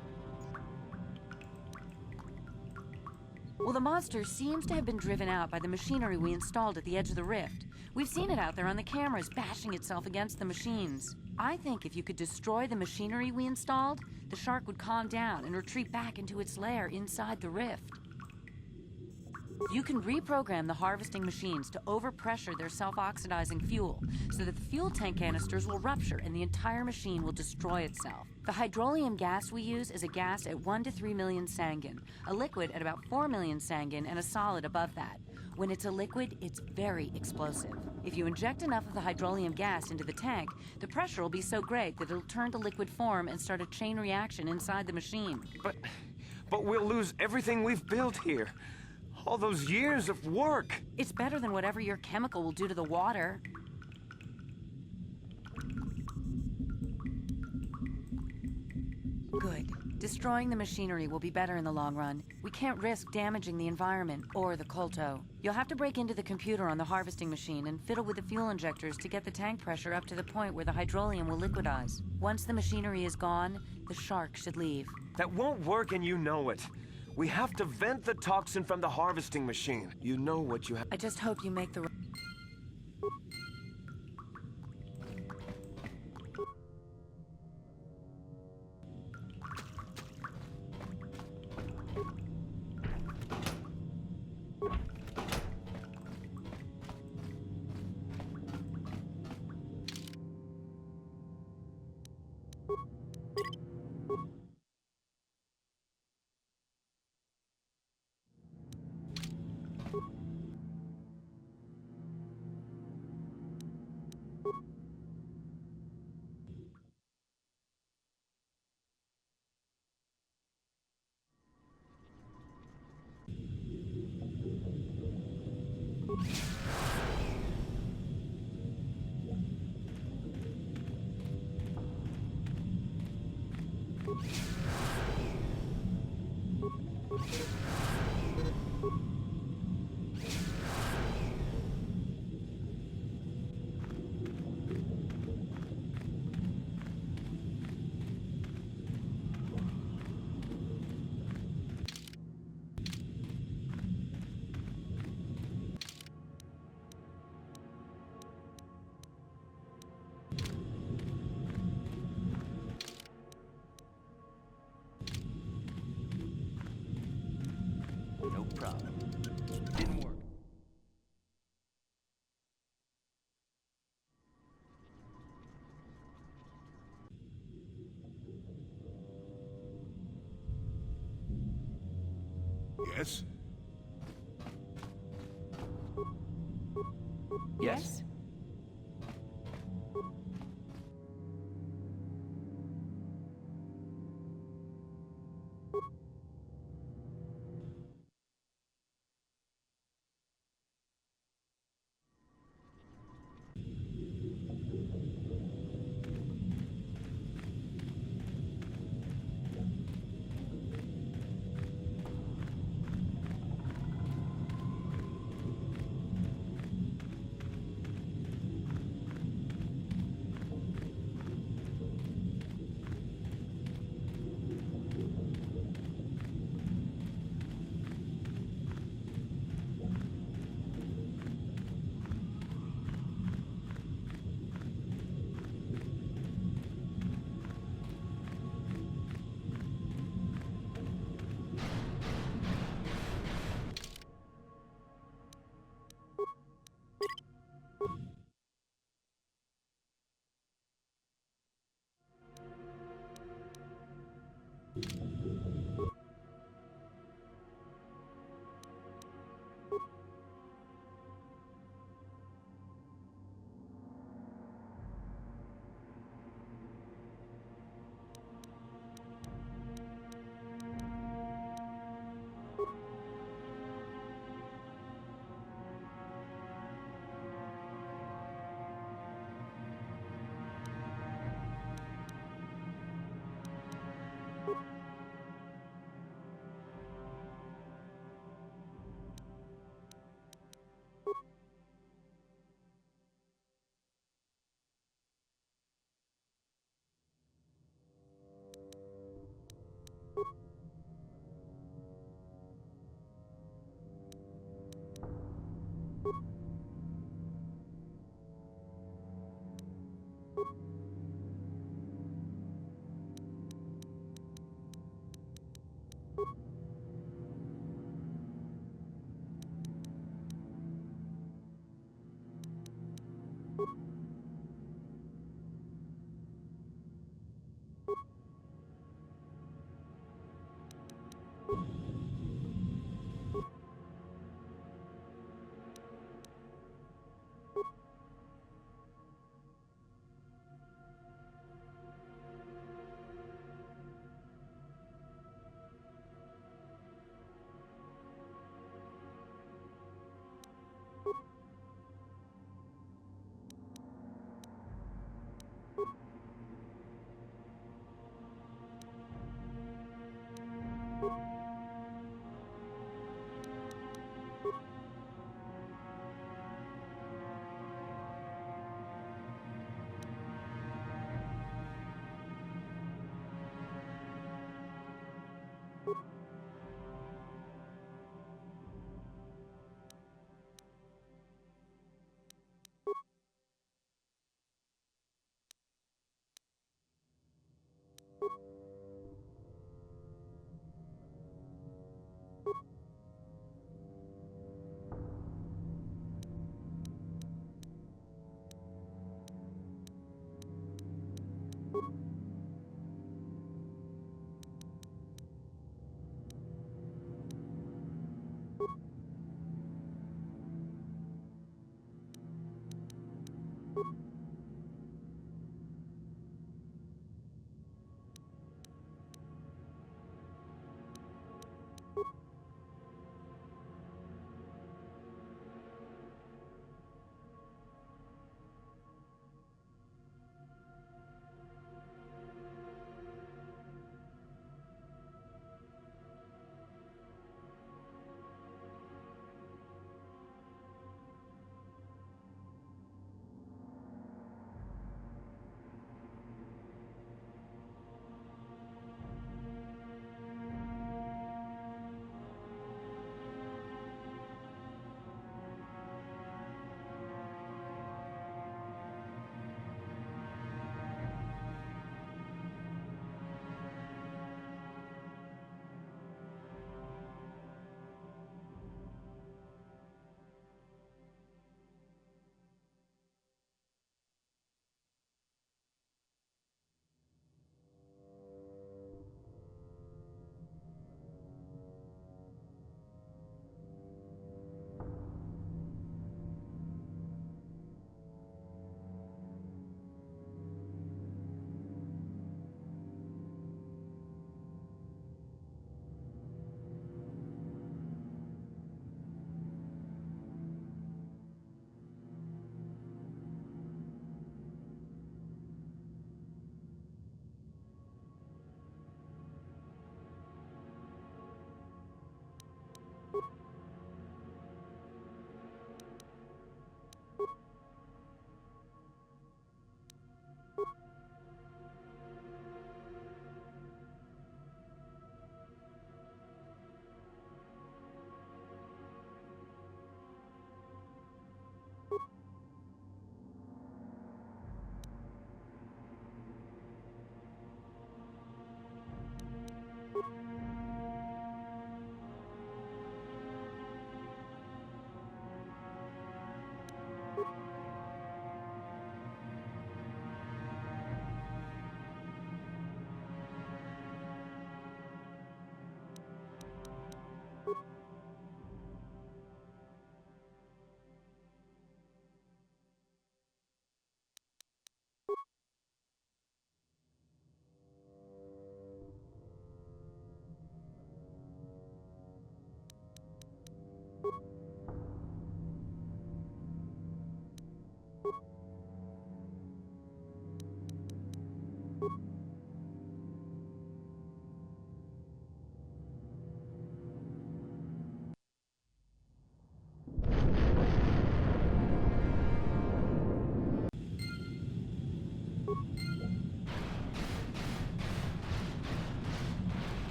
Well, Well, the monster seems to have been driven out by the machinery we installed at the edge of the rift. We've seen it out there on the cameras, bashing itself against the machines. I think if you could destroy the machinery we installed, the shark would calm down and retreat back into its lair inside the rift. You can reprogram the harvesting machines to overpressure their self-oxidizing fuel so that the fuel tank canisters will rupture and the entire machine will destroy itself. The hydrolium gas we use is a gas at 1 to 3 million Sangin, a liquid at about 4 million Sangin, and a solid above that. When it's a liquid, it's very explosive. If you inject enough of the hydrolium gas into the tank, the pressure will be so great that it'll turn to liquid form and start a chain reaction inside the machine. But we'll lose everything we've built here. All those years of work. It's better than whatever your chemical will do to the water. Good. Destroying the machinery will be better in the long run. We can't risk damaging the environment or the Kolto. You'll have to break into the computer on the harvesting machine and fiddle with the fuel injectors to get the tank pressure up to the point where the hydrolium will liquidize. Once the machinery is gone, the shark should leave. That won't work and you know it. We have to vent the toxin from the harvesting machine. You know what you have. I just hope you make the... No problem. Didn't work. Yes? Yes?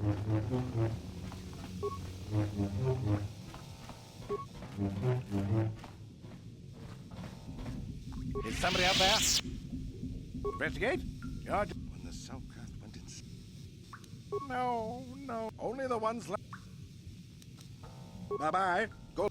Is somebody out there? Investigate? When the Selkath went insane. No, no. Only the ones left. Bye-bye. Go.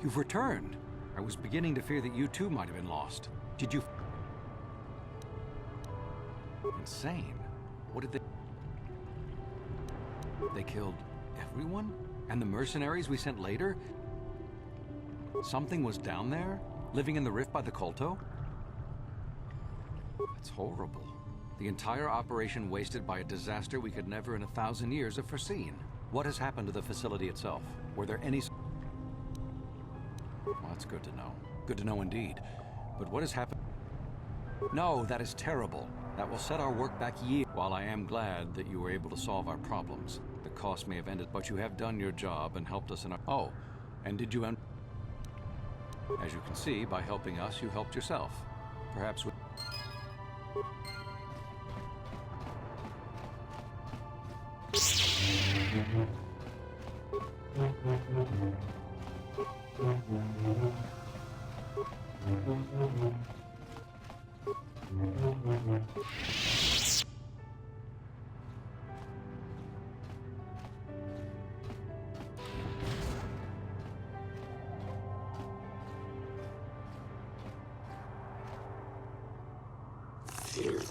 You've returned. I was beginning to fear that you too might have been lost. Did you... Insane. What did they... They killed everyone? And the mercenaries we sent later? Something was down there? Living in the rift by the Kolto? That's horrible. The entire operation wasted by a disaster we could never in 1,000 years have foreseen. What has happened to the facility itself? Were there any... Well, that's good to know. Good to know indeed. But what has happened? No, that is terrible. That will set our work back years. While I am glad that you were able to solve our problems, the cost may have ended, but you have done your job and helped us in our... Oh, and did you end... As you can see, by helping us, you helped yourself. Perhaps with... Dios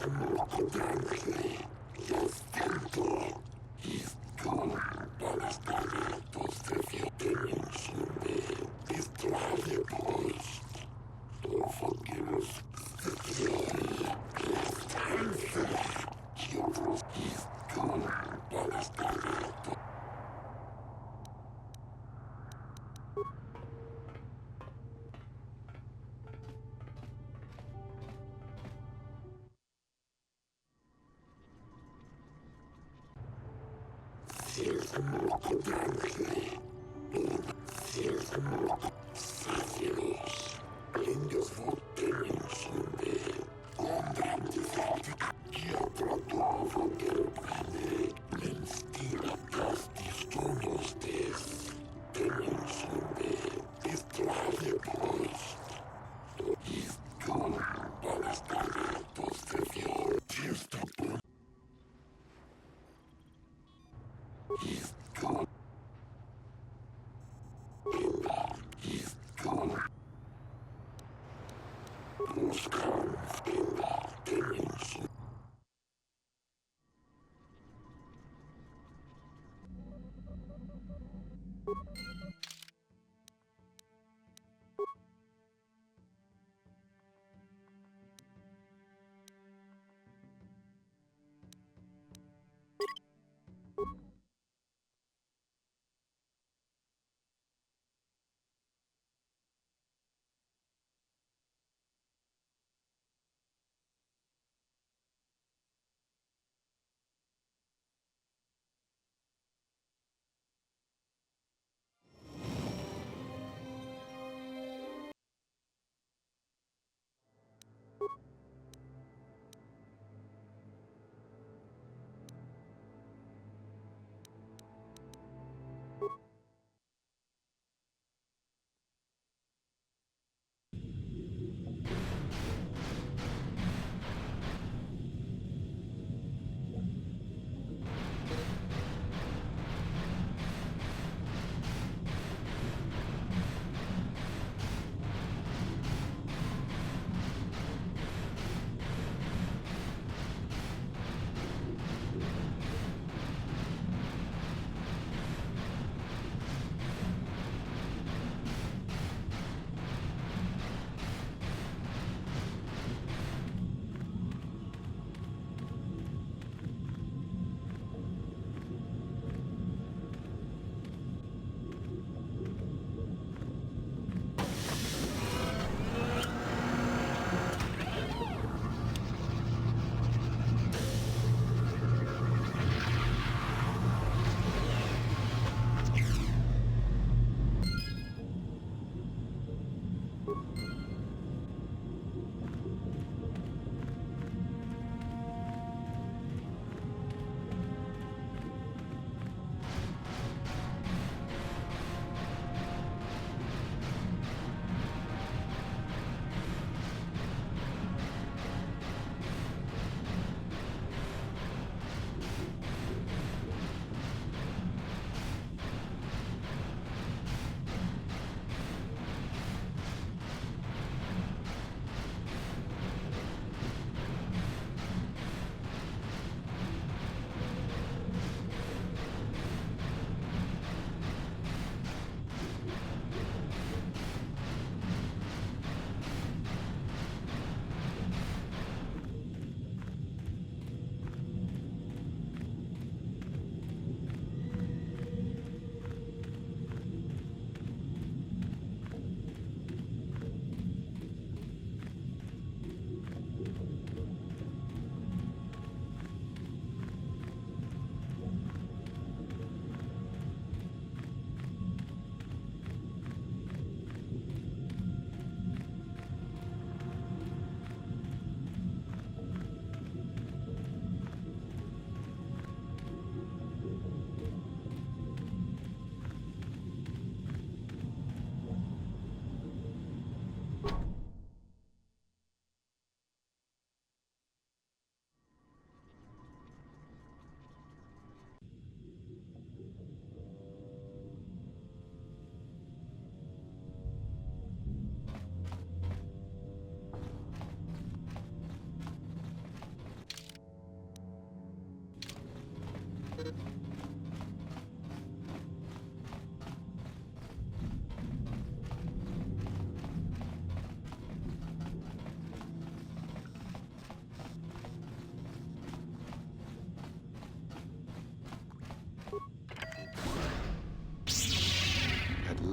Legends carved in our killings.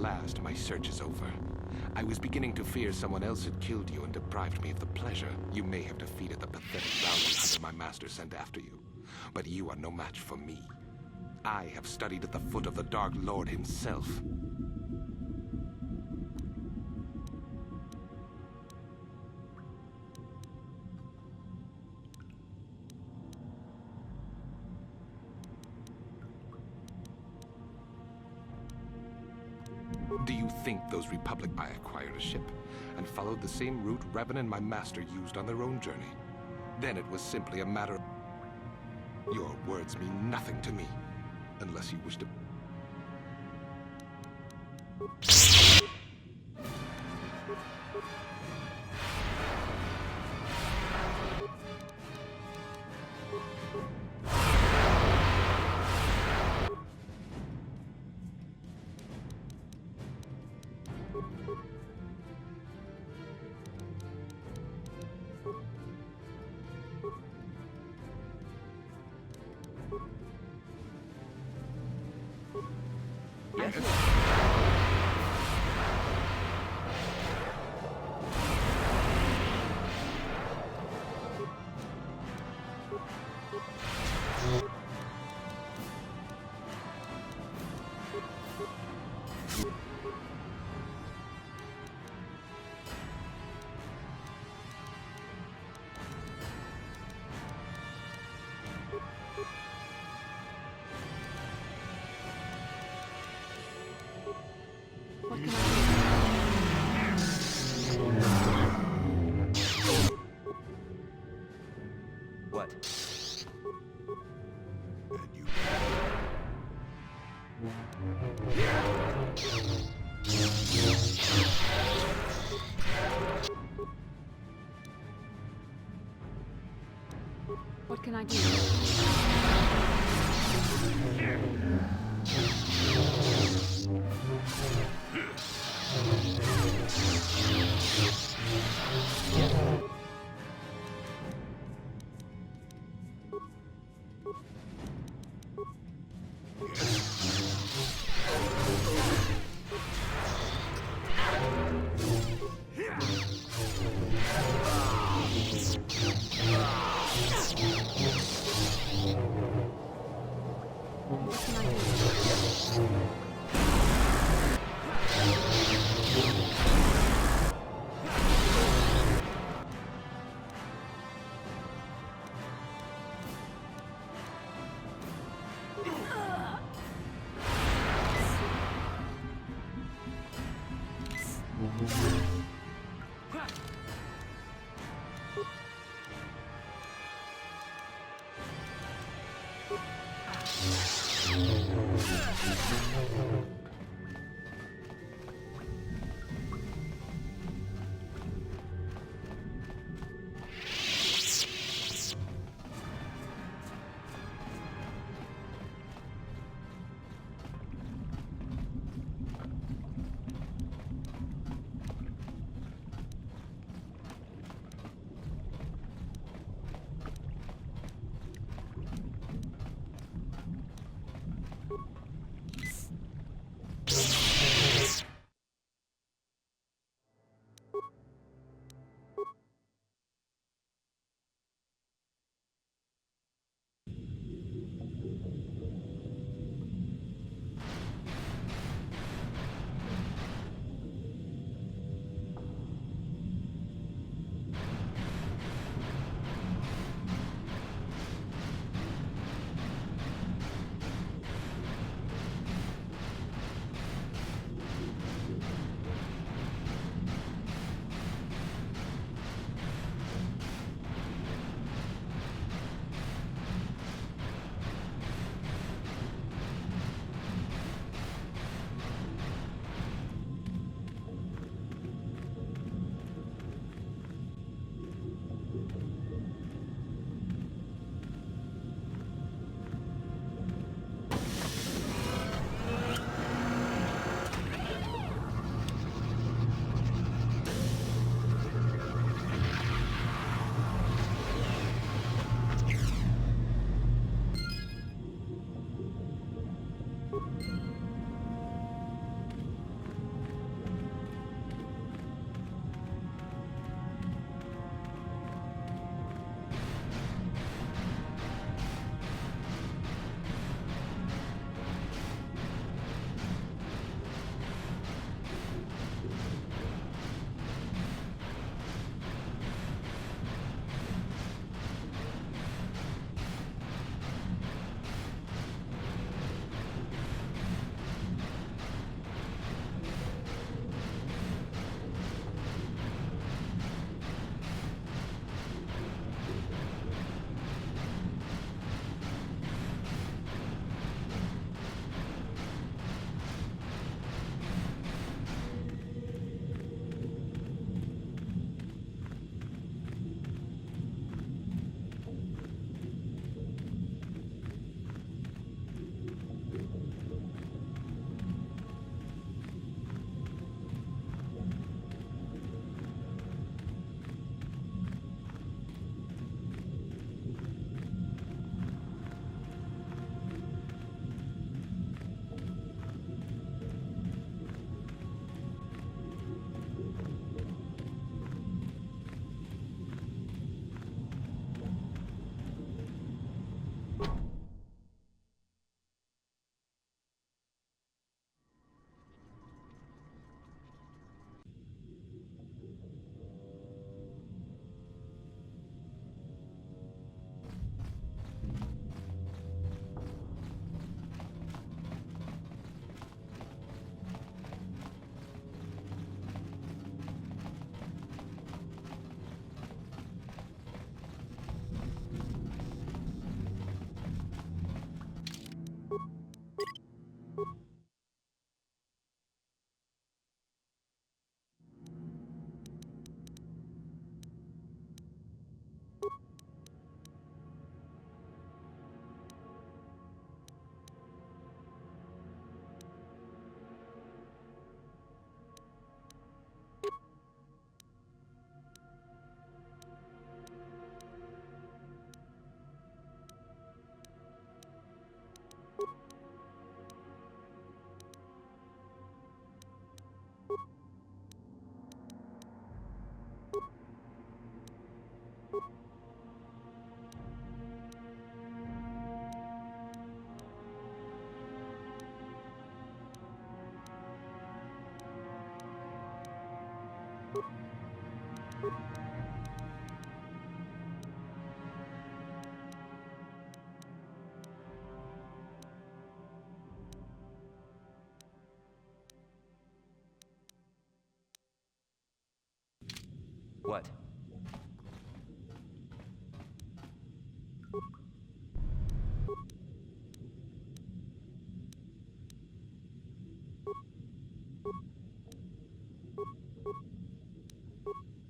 last, my search is over. I was beginning to fear someone else had killed you and deprived me of the pleasure you may have defeated the pathetic bounty hunter my master sent after you. But you are no match for me. I have studied at the foot of the Dark Lord himself. Do you think those Republic I acquired a ship and followed the same route Revan and my master used on their own journey? Then it was simply a matter of... Your words mean nothing to me, unless you wish to... What can I What? What can I do? What?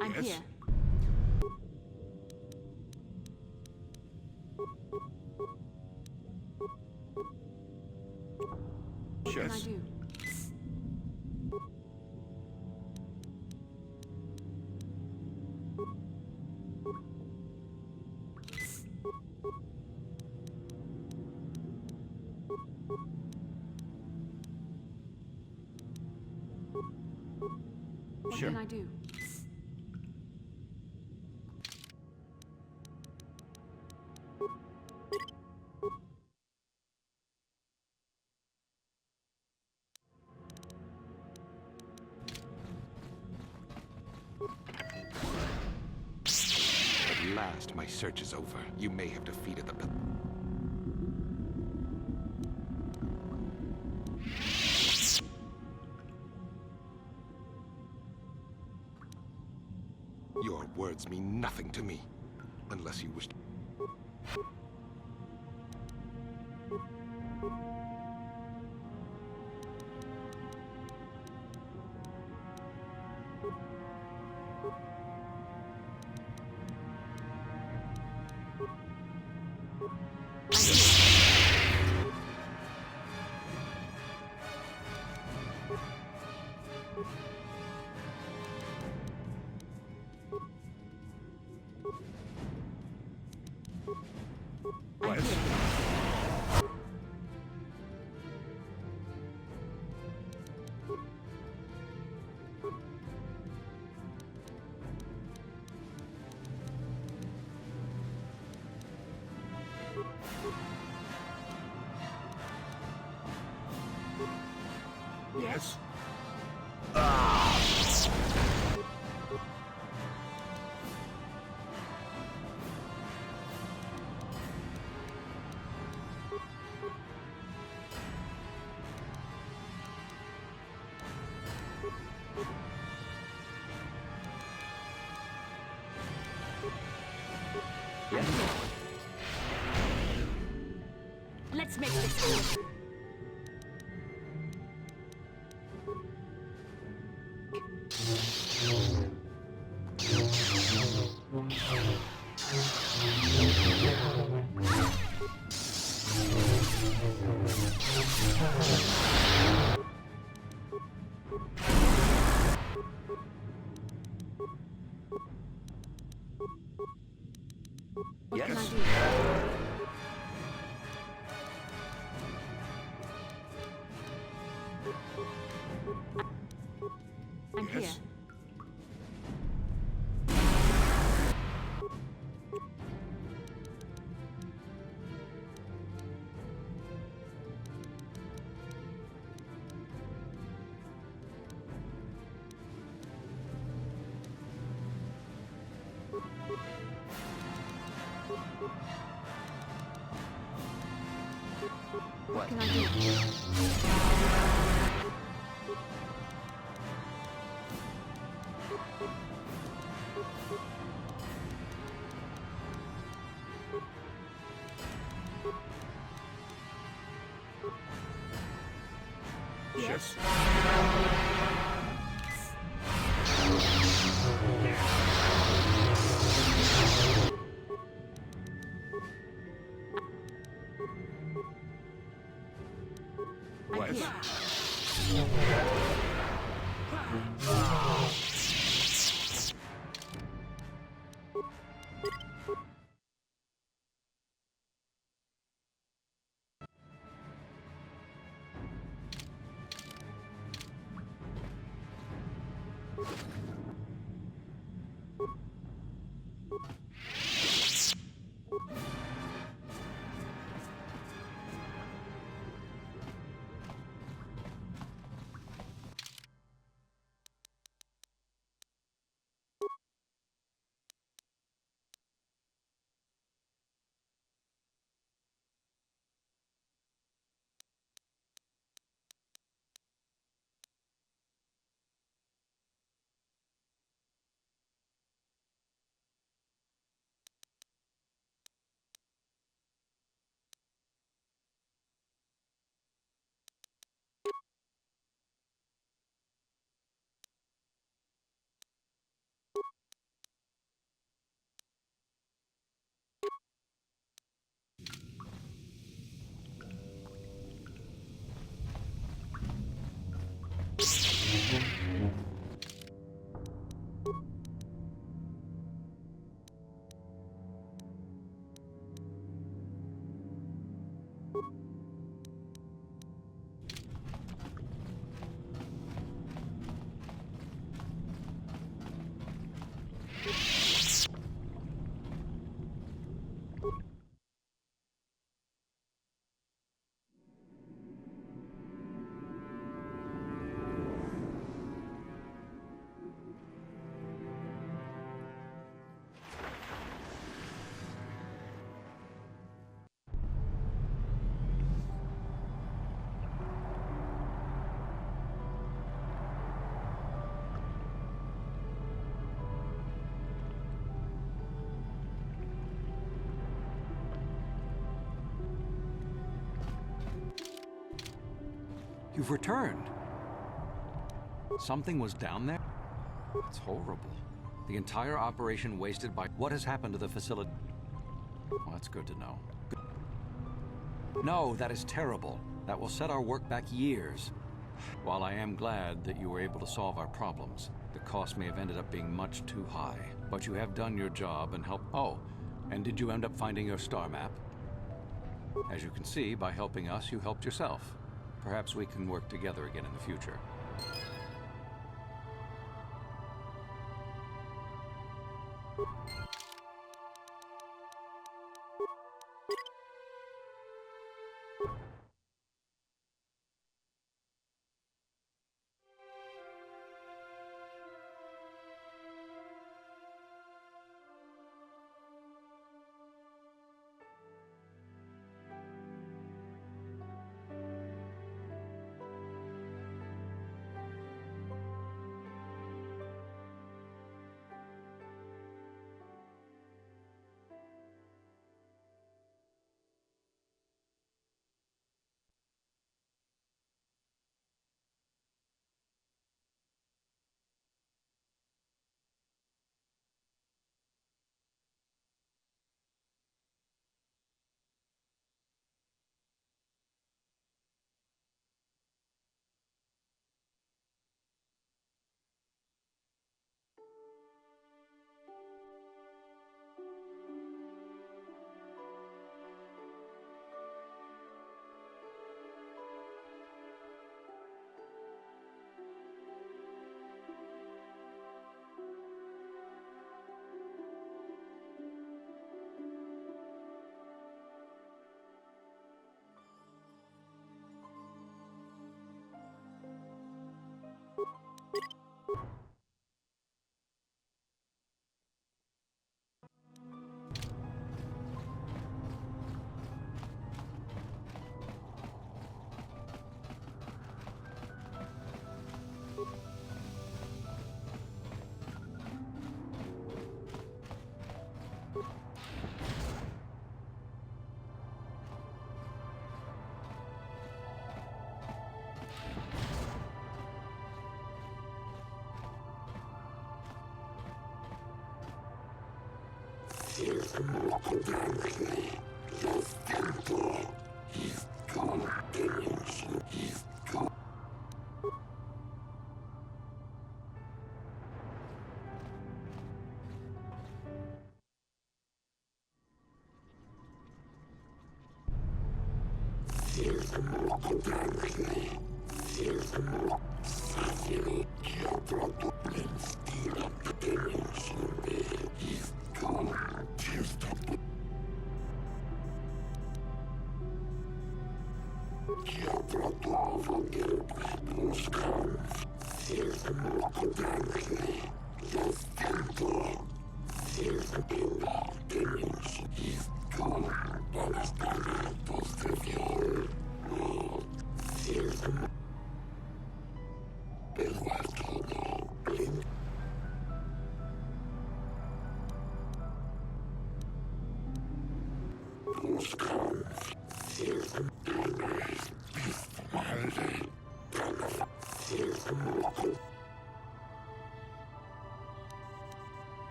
I'm here. What can I do? What can I do? At last, my search is over. You may have defeated the... Your words mean nothing to me, unless you wish to... Yes? Let's make this quick. What can I do? I'm here. What can I do? Yes. I'm here. You've returned. Something was down there? It's horrible. The entire operation wasted by... What has happened to the facility? Well, that's good to know. No, that is terrible. That will set our work back years. While I am glad that you were able to solve our problems, the cost may have ended up being much too high. But you have done your job and helped... Oh, and did you end up finding your star map? As you can see, by helping us, you helped yourself. Perhaps we can work together again in the future.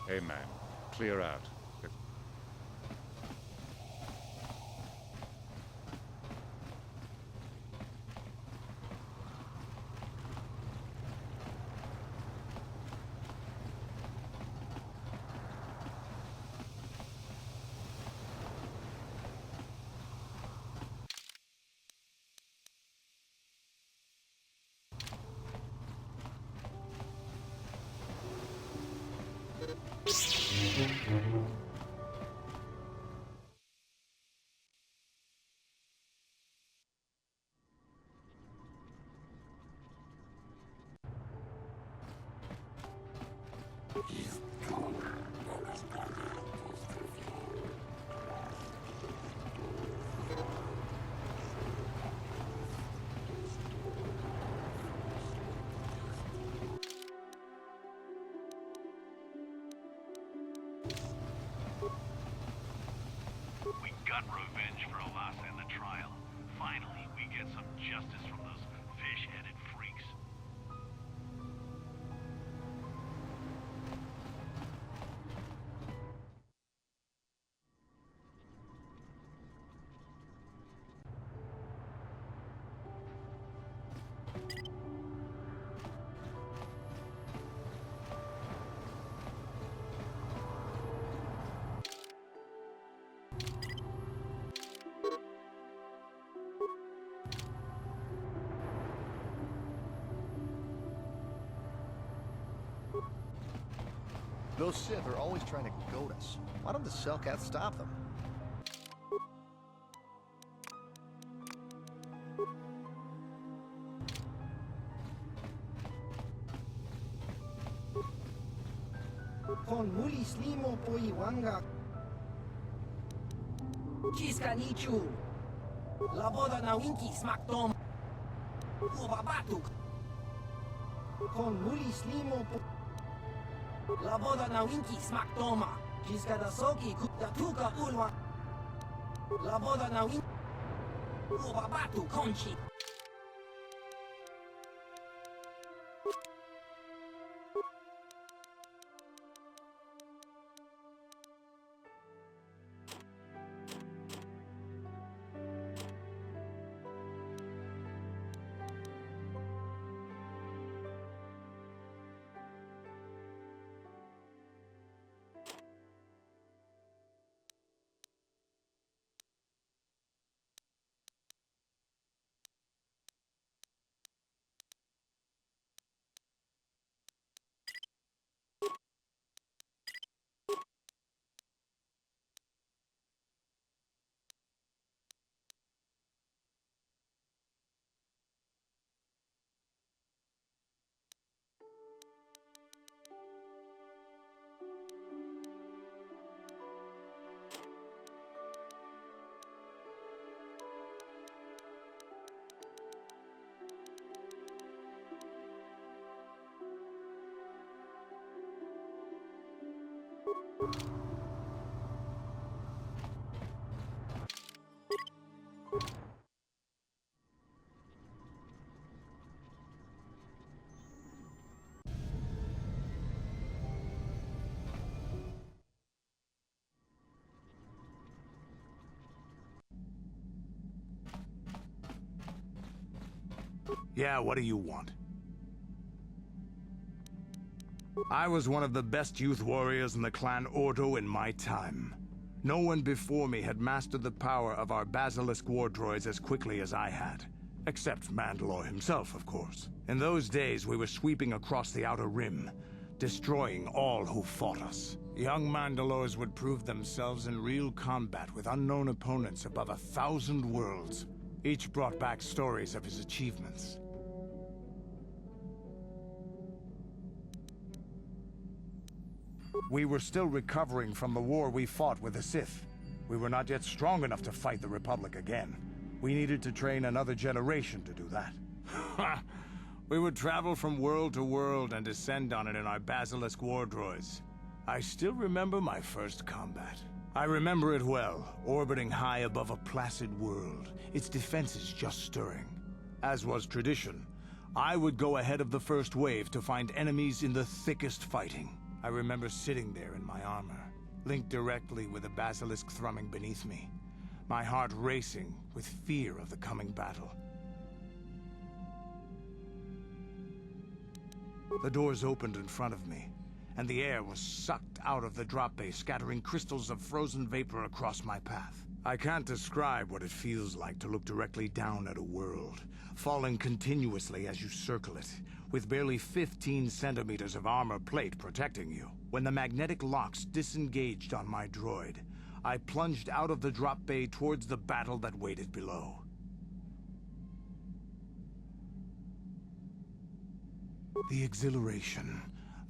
Hey, man. Clear out. We got revenge for Alasa in the trial. Finally, we get some justice from those fish-headed freaks. Those Sith are always trying to goad us. Why don't the Selkath stop them? Con mulis limo poiwanga. Kiska nichu. La boda na winki smaktom. Ubabatuk. Con mulis limo po. La boda na winki smaktoma. Kiska da soki kutatuka ulwa. La boda na winki. Ubabatu konchi. Yeah, what do you want? I was one of the best youth warriors in the clan Ordo in my time. No one before me had mastered the power of our Basilisk war droids as quickly as I had. Except Mandalore himself, of course. In those days, we were sweeping across the Outer Rim, destroying all who fought us. Young Mandalores would prove themselves in real combat with unknown opponents above 1,000 worlds. Each brought back stories of his achievements. We were still recovering from the war we fought with the Sith. We were not yet strong enough to fight the Republic again. We needed to train another generation to do that. We would travel from world to world and descend on it in our Basilisk war droids. I still remember my first combat. I remember it well, orbiting high above a placid world, its defenses just stirring. As was tradition, I would go ahead of the first wave to find enemies in the thickest fighting. I remember sitting there in my armor, linked directly with the basilisk thrumming beneath me, my heart racing with fear of the coming battle. The doors opened in front of me, and the air was sucked out of the drop bay, scattering crystals of frozen vapor across my path. I can't describe what it feels like to look directly down at a world, falling continuously as you circle it, with barely 15 centimeters of armor plate protecting you. When the magnetic locks disengaged on my droid, I plunged out of the drop bay towards the battle that waited below. The exhilaration,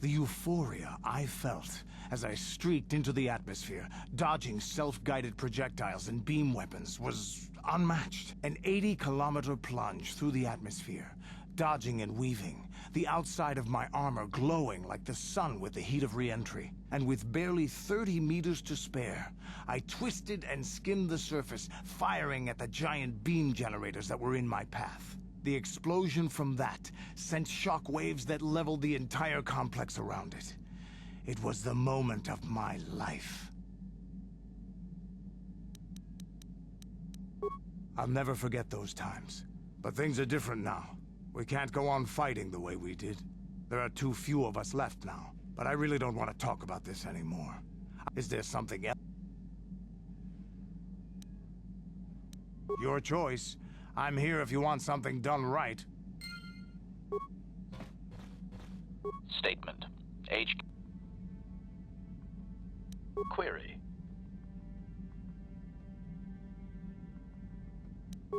The euphoria I felt as I streaked into the atmosphere, dodging self-guided projectiles and beam weapons, was unmatched. An 80-kilometer plunge through the atmosphere, dodging and weaving, the outside of my armor glowing like the sun with the heat of re-entry. And with barely 30 meters to spare, I twisted and skimmed the surface, firing at the giant beam generators that were in my path. The explosion from that sent shock waves that leveled the entire complex around it. It was the moment of my life. I'll never forget those times. But things are different now. We can't go on fighting the way we did. There are too few of us left now. But I really don't want to talk about this anymore. Is there something else? Your choice. I'm here if you want something done right. Statement. Query.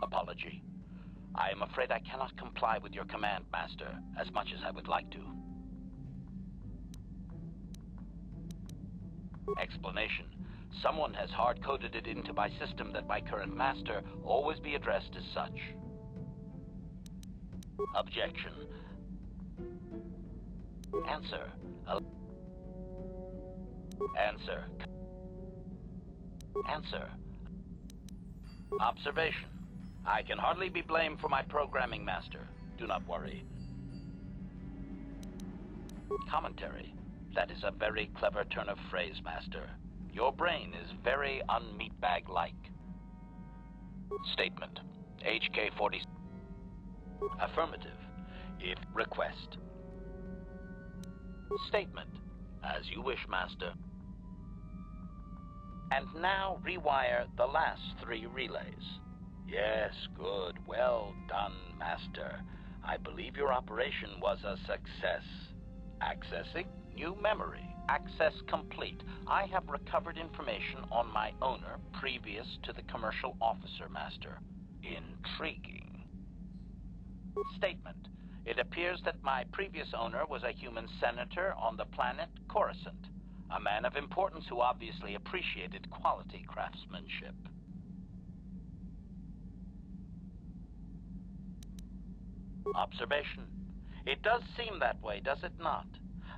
Apology. I am afraid I cannot comply with your command, Master, as much as I would like to. Explanation. Someone has hard-coded it into my system that my current master always be addressed as such. Objection. Answer. Answer. Answer. Observation. I can hardly be blamed for my programming, Master. Do not worry. Commentary. That is a very clever turn of phrase, Master. Your brain is very un-meatbag-like. Statement. HK-40... Affirmative. If request. Statement. As you wish, Master. And now rewire the last 3 relays. Yes, good. Well done, Master. I believe your operation was a success. Accessing new memory. Access complete. I have recovered information on my owner previous to the commercial officer, Master. Intriguing. Statement. It appears that my previous owner was a human senator on the planet Coruscant, a man of importance who obviously appreciated quality craftsmanship. Observation. It does seem that way, does it not?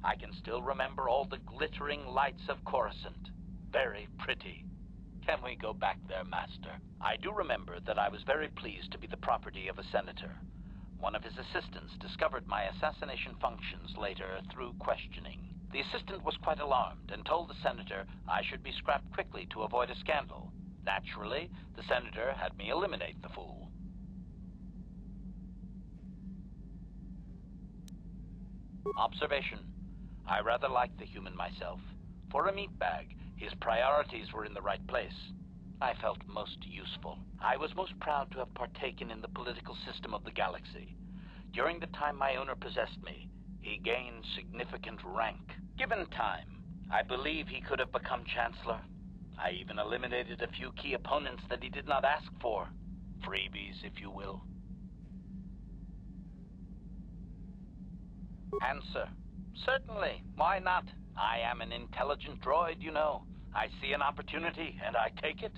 I can still remember all the glittering lights of Coruscant. Very pretty. Can we go back there, Master? I do remember that I was very pleased to be the property of a senator. One of his assistants discovered my assassination functions later through questioning. The assistant was quite alarmed and told the senator I should be scrapped quickly to avoid a scandal. Naturally, the senator had me eliminate the fool. Observation. I rather liked the human myself. For a meatbag, his priorities were in the right place. I felt most useful. I was most proud to have partaken in the political system of the galaxy. During the time my owner possessed me, he gained significant rank. Given time, I believe he could have become Chancellor. I even eliminated a few key opponents that he did not ask for. Freebies, if you will. Answer. Certainly. Why not? I am an intelligent droid, you know. I see an opportunity, and I take it.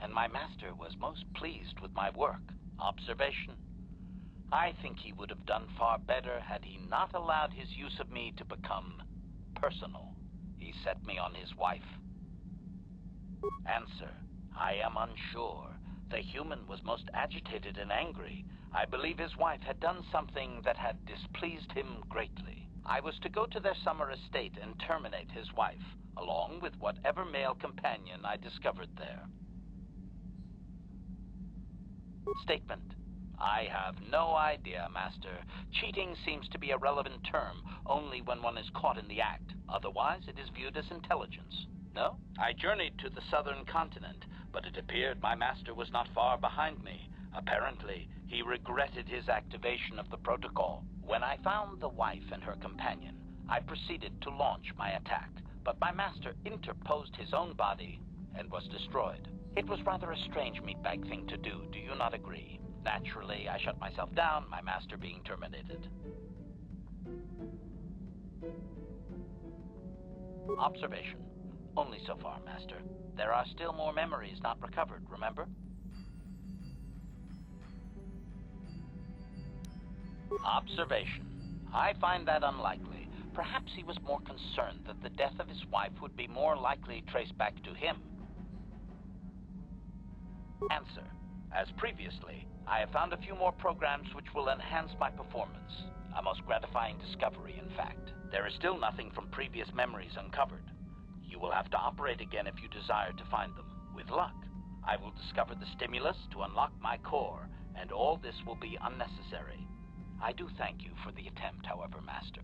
And my master was most pleased with my work. Observation. I think he would have done far better had he not allowed his use of me to become personal. He set me on his wife. Answer. I am unsure. The human was most agitated and angry. I believe his wife had done something that had displeased him greatly. I was to go to their summer estate and terminate his wife, along with whatever male companion I discovered there. Statement. I have no idea, Master. Cheating seems to be a relevant term only when one is caught in the act. Otherwise, it is viewed as intelligence. No? I journeyed to the southern continent, but it appeared my master was not far behind me. Apparently, he regretted his activation of the protocol. When I found the wife and her companion, I proceeded to launch my attack, but my master interposed his own body and was destroyed. It was rather a strange meatbag thing to do you not agree? Naturally, I shut myself down, my master being terminated. Observation. Only so far, Master. There are still more memories not recovered, remember? Observation. I find that unlikely. Perhaps he was more concerned that the death of his wife would be more likely traced back to him. Answer. As previously, I have found a few more programs which will enhance my performance. A most gratifying discovery, in fact. There is still nothing from previous memories uncovered. You will have to operate again if you desire to find them. With luck, I will discover the stimulus to unlock my core, and all this will be unnecessary. I do thank you for the attempt, however, Master.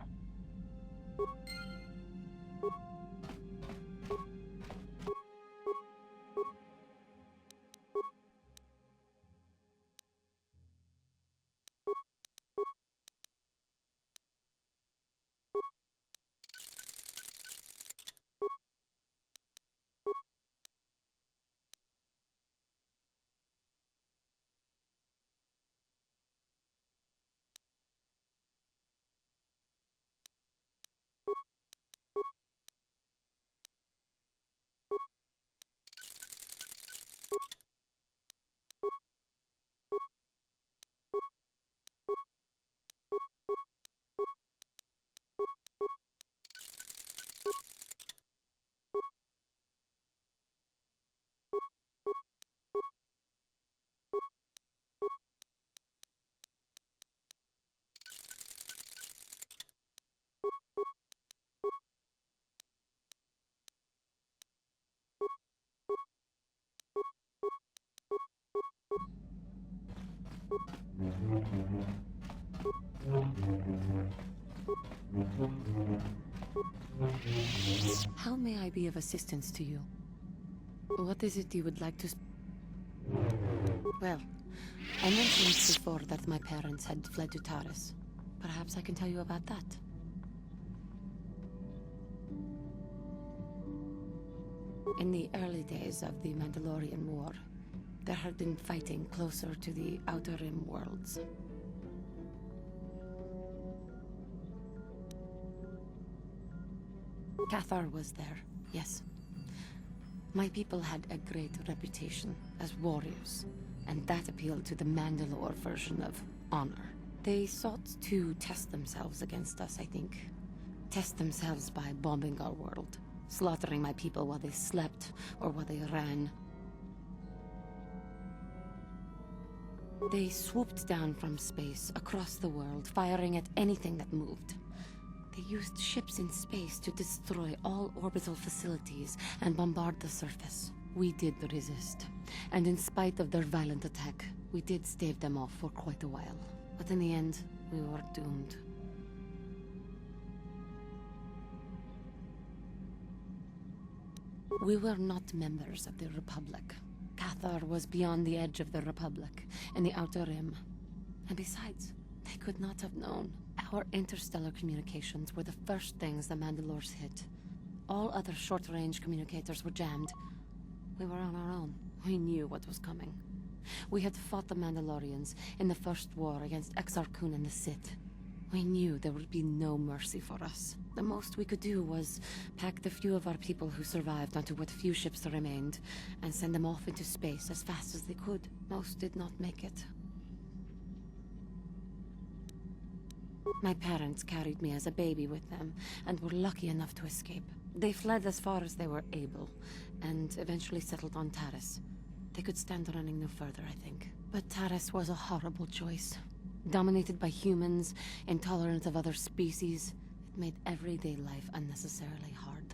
How may I be of assistance to you? What is it you would like to... Well, I mentioned before that my parents had fled to Taris. Perhaps I can tell you about that. In the early days of the Mandalorian War, there had been fighting closer to the Outer Rim worlds. Cathar was there, yes. My people had a great reputation as warriors, and that appealed to the Mandalore version of honor. They sought to test themselves against us, I think. Test themselves by bombing our world, slaughtering my people while they slept or while they ran. They swooped down from space, across the world, firing at anything that moved. They used ships in space to destroy all orbital facilities and bombard the surface. We did resist, and in spite of their violent attack, we did stave them off for quite a while. But in the end, we were doomed. We were not members of the Republic. Cathar was beyond the edge of the Republic, in the Outer Rim. And besides, they could not have known. Our interstellar communications were the first things the Mandalores hit. All other short-range communicators were jammed. We were on our own. We knew what was coming. We had fought the Mandalorians in the first war against Exar Kun and the Sith. We knew there would be no mercy for us. The most we could do was pack the few of our people who survived onto what few ships remained and send them off into space as fast as they could. Most did not make it. My parents carried me as a baby with them, and were lucky enough to escape. They fled as far as they were able, and eventually settled on Taris. They could stand running no further, I think. But Taris was a horrible choice. Dominated by humans, intolerant of other species, it made everyday life unnecessarily hard.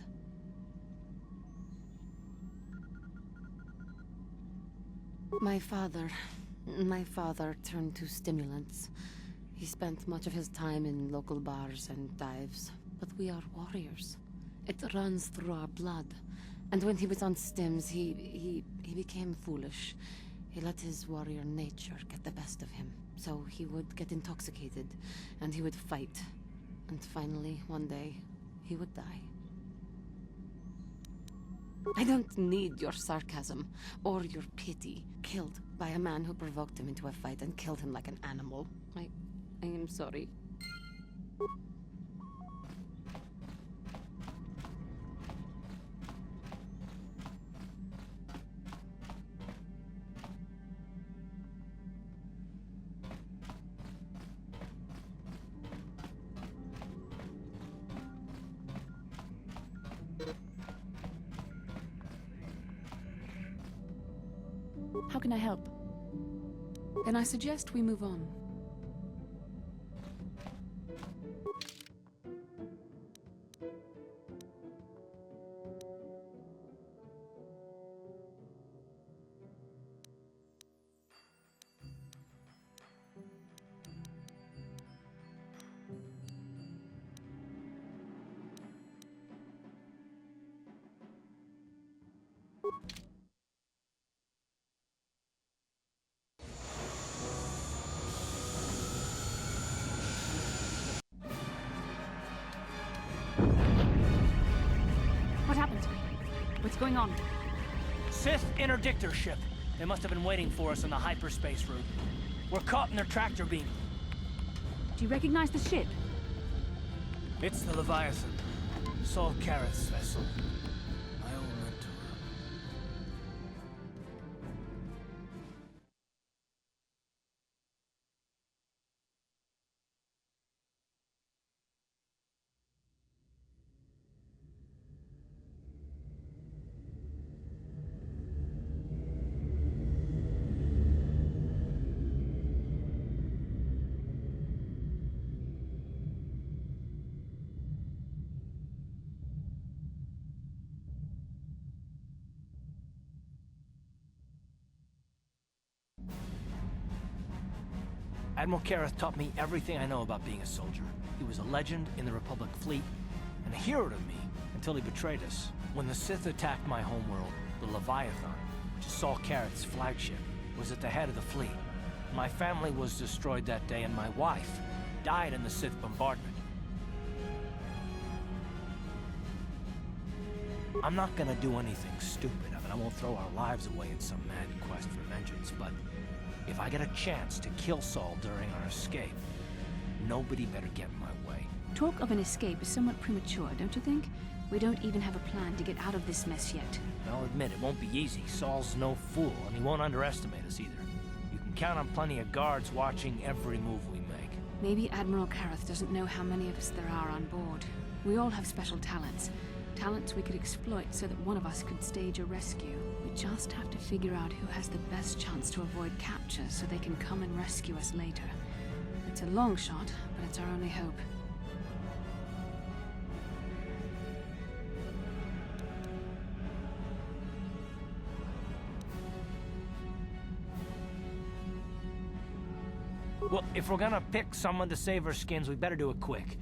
My father turned to stimulants. He spent much of his time in local bars and dives. But we are warriors. It runs through our blood. And when he was on stims, he became foolish. He let his warrior nature get the best of him. So he would get intoxicated, and he would fight. And finally, one day, he would die. I don't need your sarcasm, or your pity. Killed by a man who provoked him into a fight and killed him like an animal. I am sorry. How can I help? Then I suggest we move on. What happened? What's going on? Sith interdictor ship. They must have been waiting for us on the hyperspace route. We're caught in their tractor beam. Do you recognize the ship? It's the Leviathan. Saul Karath's vessel. My old mentor. Admiral Karath taught me everything I know about being a soldier. He was a legend in the Republic fleet, and a hero to me until he betrayed us. When the Sith attacked my homeworld, the Leviathan, which is Saul Karath's flagship, was at the head of the fleet. My family was destroyed that day, and my wife died in the Sith bombardment. I'm not gonna do anything stupid. I won't throw our lives away in some mad quest for vengeance, but if I get a chance to kill Saul during our escape, nobody better get in my way. Talk of an escape is somewhat premature, don't you think? We don't even have a plan to get out of this mess yet. I'll admit, it won't be easy. Saul's no fool, and he won't underestimate us either. You can count on plenty of guards watching every move we make. Maybe Admiral Karath doesn't know how many of us there are on board. We all have special talents. Talents we could exploit so that one of us could stage a rescue. We just have to figure out who has the best chance to avoid capture so they can come and rescue us later. It's a long shot, but it's our only hope. Well, if we're gonna pick someone to save our skins, we better do it quick.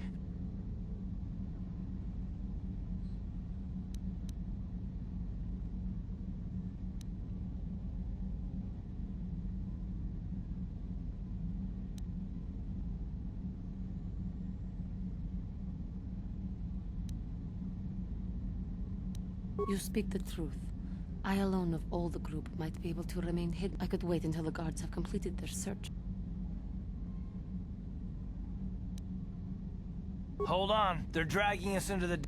You speak the truth. I alone of all the group might be able to remain hidden. I could wait until the guards have completed their search. Hold on, they're dragging us into the...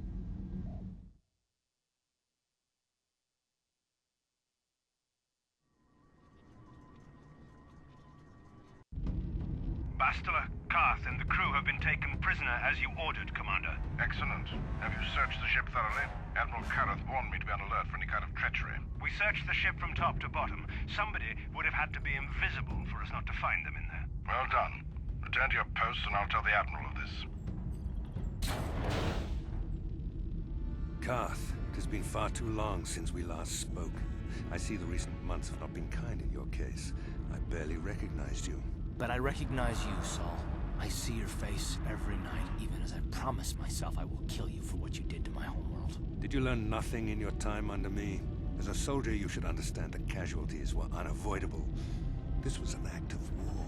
Bastila, Carth, and the crew have been taken prisoner as you ordered, Commander. Excellent. Have you searched the ship thoroughly? Admiral Karath warned me to be on alert for any kind of treachery. We searched the ship from top to bottom. Somebody would have had to be invisible for us not to find them in there. Well done. Return to your post and I'll tell the Admiral of this. Carth, it has been far too long since we last spoke. I see the recent months have not been kind in your case. I barely recognized you. But I recognize you, Saul. I see your face every night, even as I promised myself I will kill you for what you did to my homeworld. Did you learn nothing in your time under me? As a soldier, you should understand that casualties were unavoidable. This was an act of war.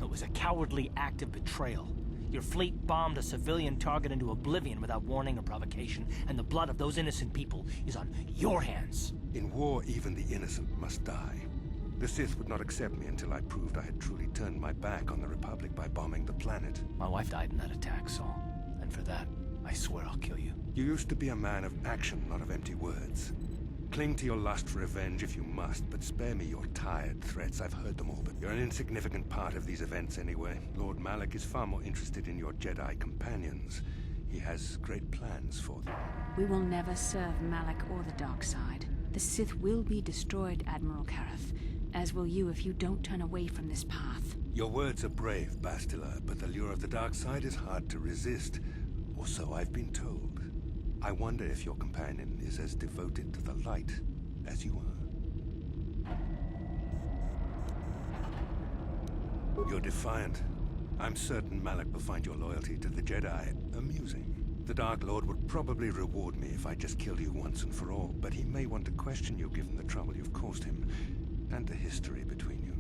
It was a cowardly act of betrayal. Your fleet bombed a civilian target into oblivion without warning or provocation, and the blood of those innocent people is on your hands. In war, even the innocent must die. The Sith would not accept me until I proved I had truly turned my back on the Republic by bombing the planet. My wife died in that attack, Saul. And for that, I swear I'll kill you. You used to be a man of action, not of empty words. Cling to your lust for revenge if you must, but spare me your tired threats. I've heard them all, but you're an insignificant part of these events anyway. Lord Malak is far more interested in your Jedi companions. He has great plans for them. We will never serve Malak or the dark side. The Sith will be destroyed, Admiral Karath. as will you if you don't turn away from this path. Your words are brave, Bastila, but the lure of the dark side is hard to resist. Or so I've been told. I wonder if your companion is as devoted to the light as you are. You're defiant. I'm certain Malak will find your loyalty to the Jedi amusing. The Dark Lord would probably reward me if I just killed you once and for all, but he may want to question you given the trouble you've caused him, and the history between you.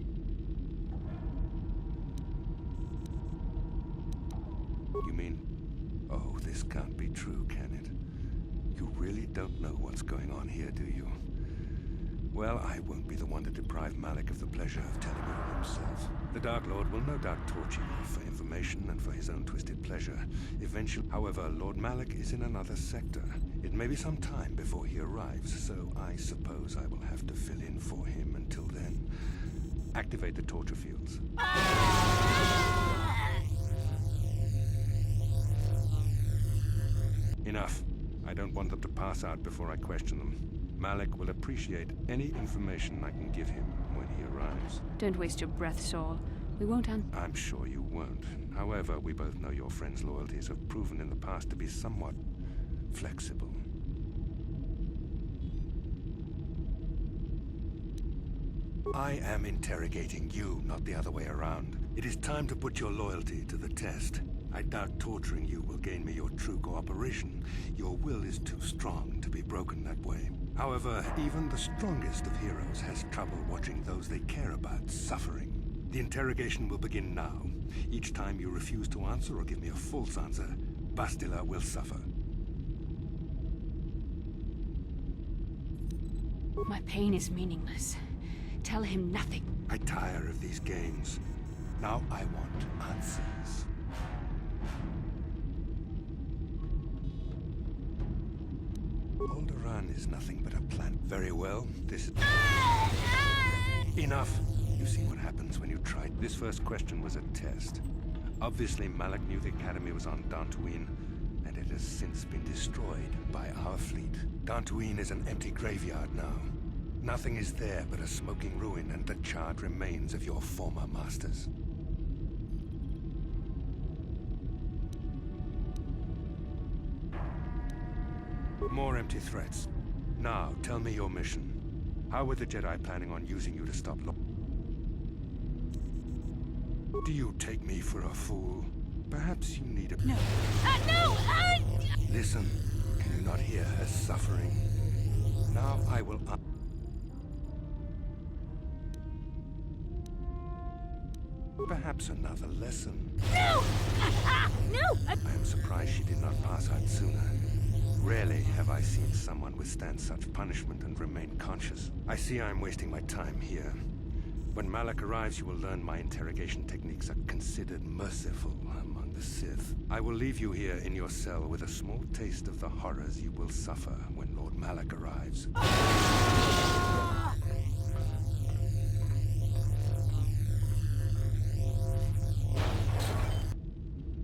You mean... Oh, this can't be true, can it? You really don't know what's going on here, do you? Well, I won't be the one to deprive Malak of the pleasure of telling you himself. The Dark Lord will no doubt torture you for information and for his own twisted pleasure. Eventually, however, Lord Malak is in another sector. It may be some time before he arrives, so I suppose I will have to fill in for him until then. Activate the torture fields. Enough. I don't want them to pass out before I question them. Malak will appreciate any information I can give him when he arrives. Don't waste your breath, Saul. We won't I'm sure you won't. However, we both know your friend's loyalties have proven in the past to be somewhat flexible. I am interrogating you, not the other way around. It is time to put your loyalty to the test. I doubt torturing you will gain me your true cooperation. Your will is too strong to be broken that way. However, even the strongest of heroes has trouble watching those they care about suffering. The interrogation will begin now. Each time you refuse to answer or give me a false answer, Bastila will suffer. My pain is meaningless. Tell him nothing. I tire of these games. Now I want answers. Alderaan is nothing but a plant. Very well, this is... Enough! You see what happens when you try. This first question was a test. Obviously, Malak knew the Academy was on Dantooine, and it has since been destroyed by our fleet. Dantooine is an empty graveyard now. Nothing is there but a smoking ruin and the charred remains of your former masters. More empty threats. Now, tell me your mission. How were the Jedi planning on using you to stop Do you take me for a fool? Perhaps you need a... No! No! Listen. Can you not hear her suffering? Now I will... Perhaps another lesson. No! No! I am surprised she did not pass out sooner. Rarely have I seen someone withstand such punishment and remain conscious. I see I'm wasting my time here. When Malak arrives, you will learn my interrogation techniques are considered merciful among the Sith. I will leave you here in your cell with a small taste of the horrors you will suffer when Lord Malak arrives.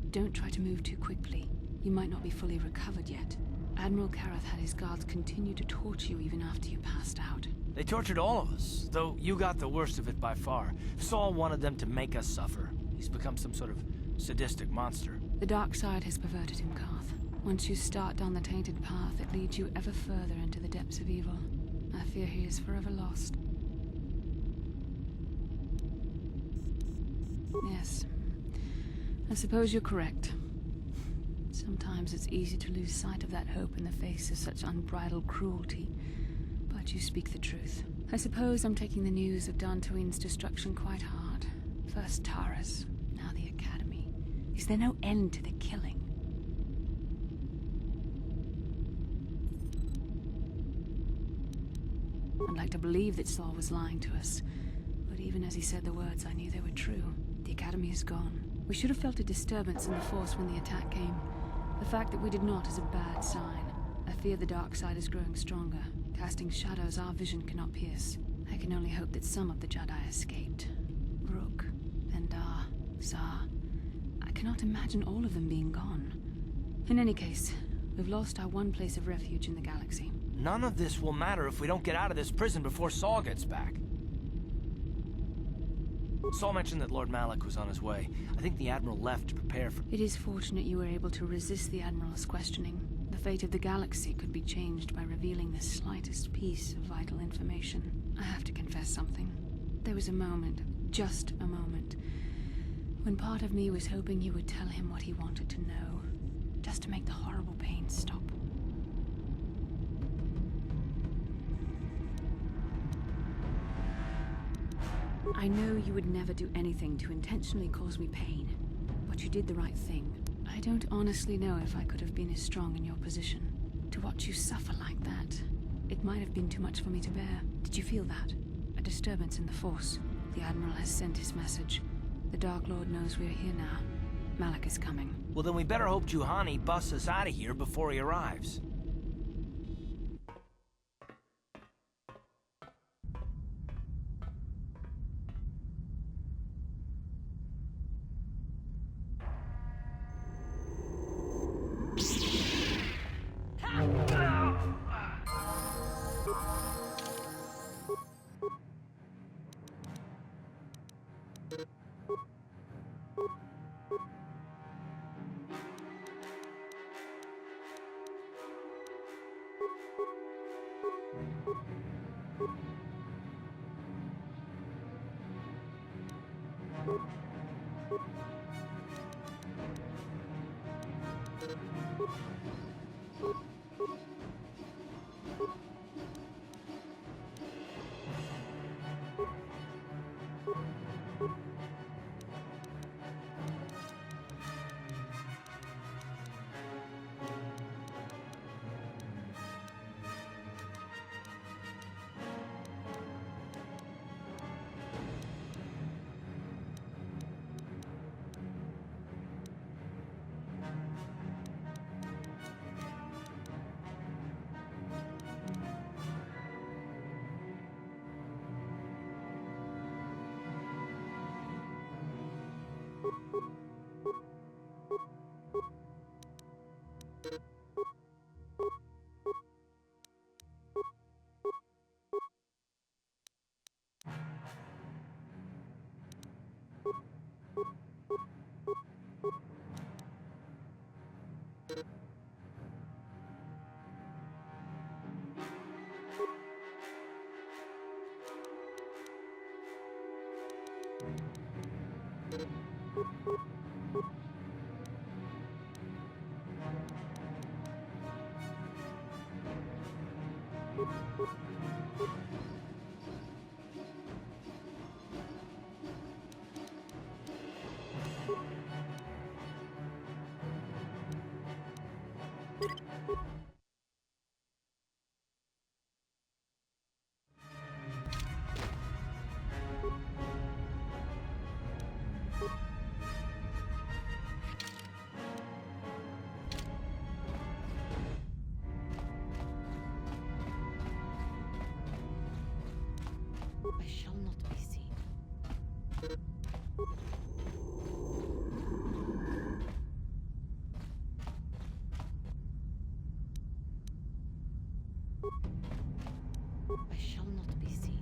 Don't try to move too quickly. You might not be fully recovered yet. Admiral Karath had his guards continue to torture you even after you passed out. They tortured all of us, though you got the worst of it by far. Saul wanted them to make us suffer. He's become some sort of sadistic monster. The dark side has perverted him, Carth. Once you start down the tainted path, it leads you ever further into the depths of evil. I fear he is forever lost. Yes. I suppose you're correct. Sometimes it's easy to lose sight of that hope in the face of such unbridled cruelty. But you speak the truth. I suppose I'm taking the news of Dantooine's destruction quite hard. First Taras, now the Academy. Is there no end to the killing? I'd like to believe that Saul was lying to us. But even as he said the words, I knew they were true. The Academy is gone. We should have felt a disturbance in the Force when the attack came. The fact that we did not is a bad sign. I fear the dark side is growing stronger, casting shadows our vision cannot pierce. I can only hope that some of the Jedi escaped. Rook, Bendar, Zar. I cannot imagine all of them being gone. In any case, we've lost our one place of refuge in the galaxy. None of this will matter if we don't get out of this prison before Saul gets back. Saul mentioned that Lord Malak was on his way. I think the Admiral left to prepare for... It is fortunate you were able to resist the Admiral's questioning. The fate of the galaxy could be changed by revealing the slightest piece of vital information. I have to confess something. There was a moment, just a moment, when part of me was hoping you would tell him what he wanted to know, just to make the horrible pain stop. I know you would never do anything to intentionally cause me pain, but you did the right thing. I don't honestly know if I could have been as strong in your position. To watch you suffer like that, it might have been too much for me to bear. Did you feel that? A disturbance in the Force. The Admiral has sent his message. The Dark Lord knows we're here now. Malak is coming. Well, then we better hope Juhani busts us out of here before he arrives. I shall not be seen. I shall not be seen.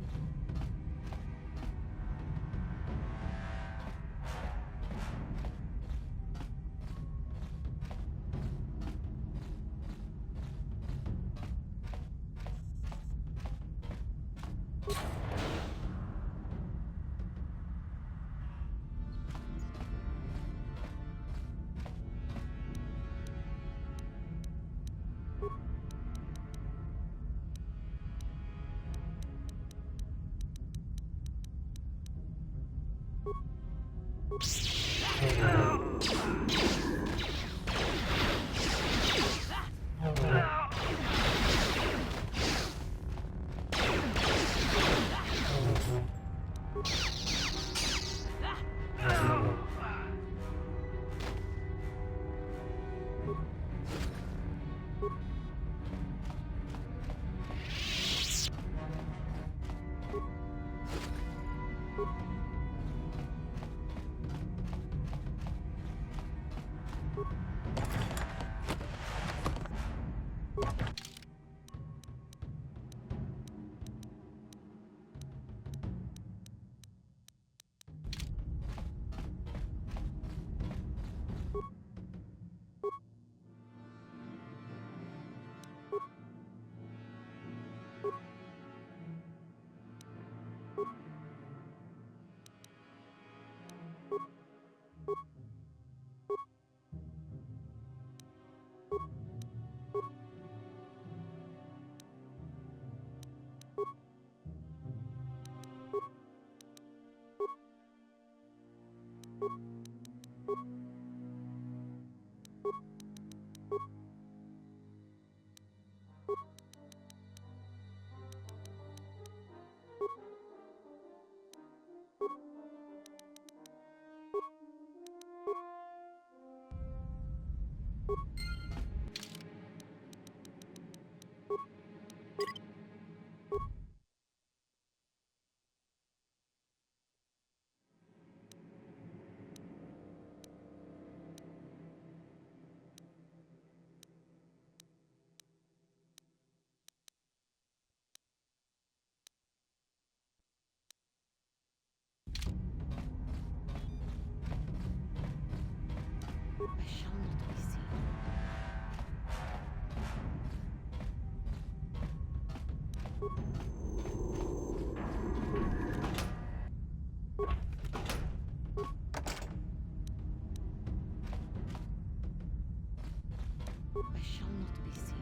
I shall not be seen.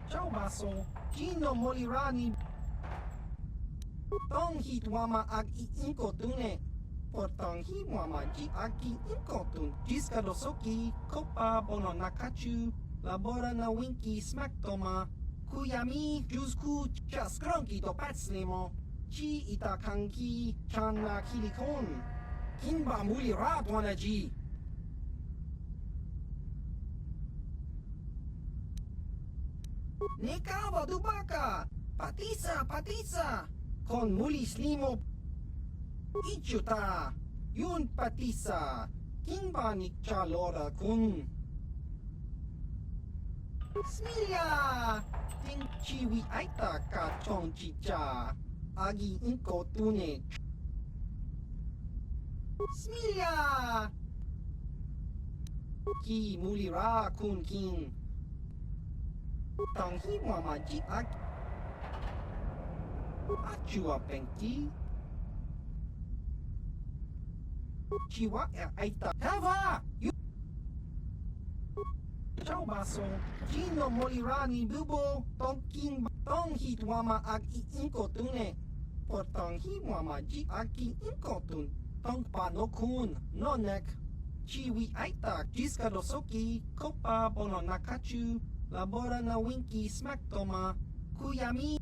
Ciao baso, Gino Molirani. Tong hit wama ag inko tune. Portong hi wama ji aki inko tun. Jiska dosoki, kopa bono nakachu. Labora na winki smack toma. Kuyami, jusku, chaskronki to patslemo. Chi itakanki, channa kilikon. Kinba mulira ji. Nekava dubaka! Patisa! Con mulis limo ichuta! Yun patisa! Kinba nikchalora kun! Smilya! Ting chiwi aita ka chong chicha! Agi inko tune! Smilya! Ki mulira kun kin! Tang hi mama ji ak achua penki chiwa aita Tava you Ciao baso Gino Molirani bubo tong hi wama ak inko tune por tong hi mama ji aki inko tun tong pa no kun no nek chiwi aita jiska dosoki kopa bono nakachu Labora na winki smack toma Kuyami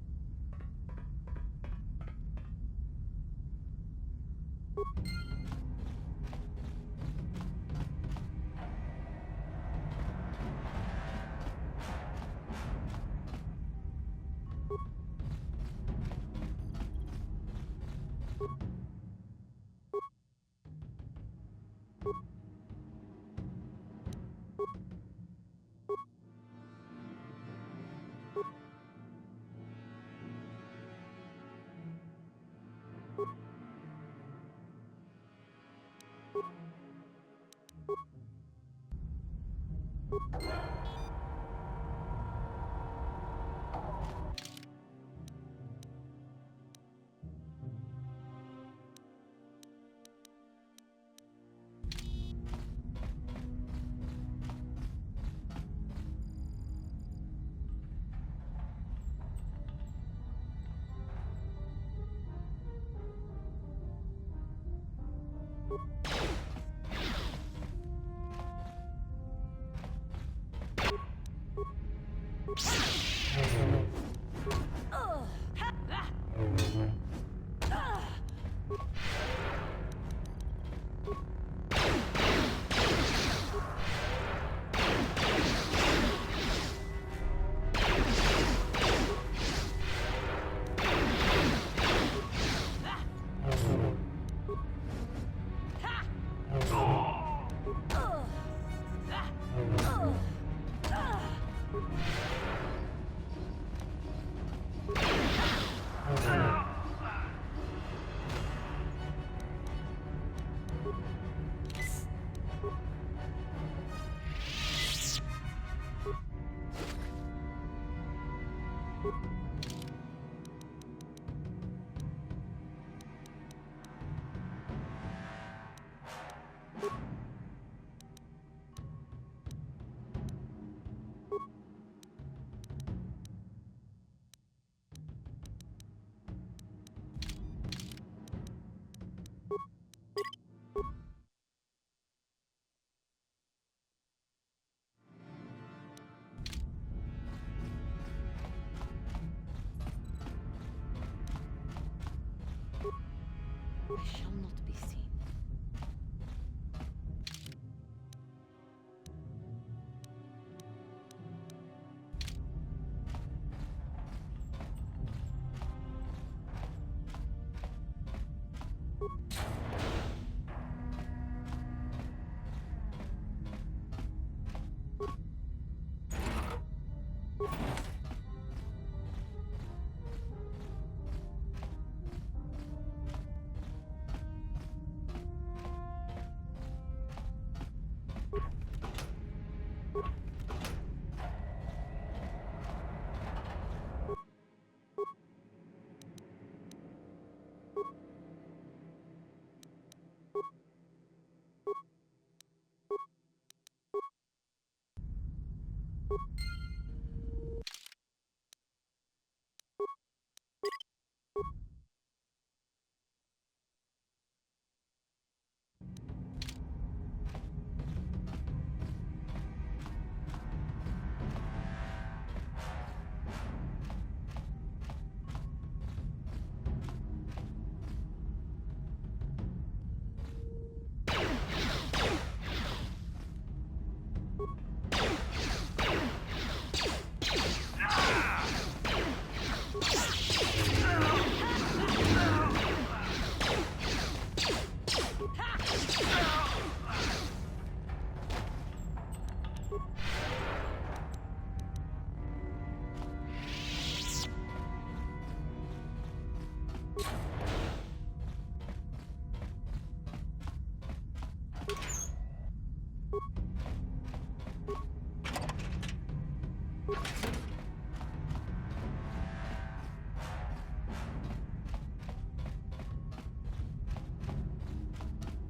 I shall not be seen.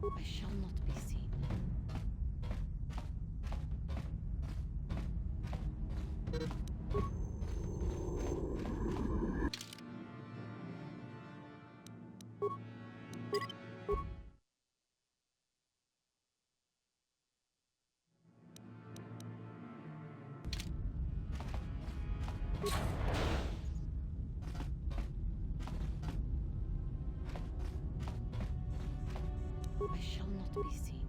I shall not be seen. I shall not be seen.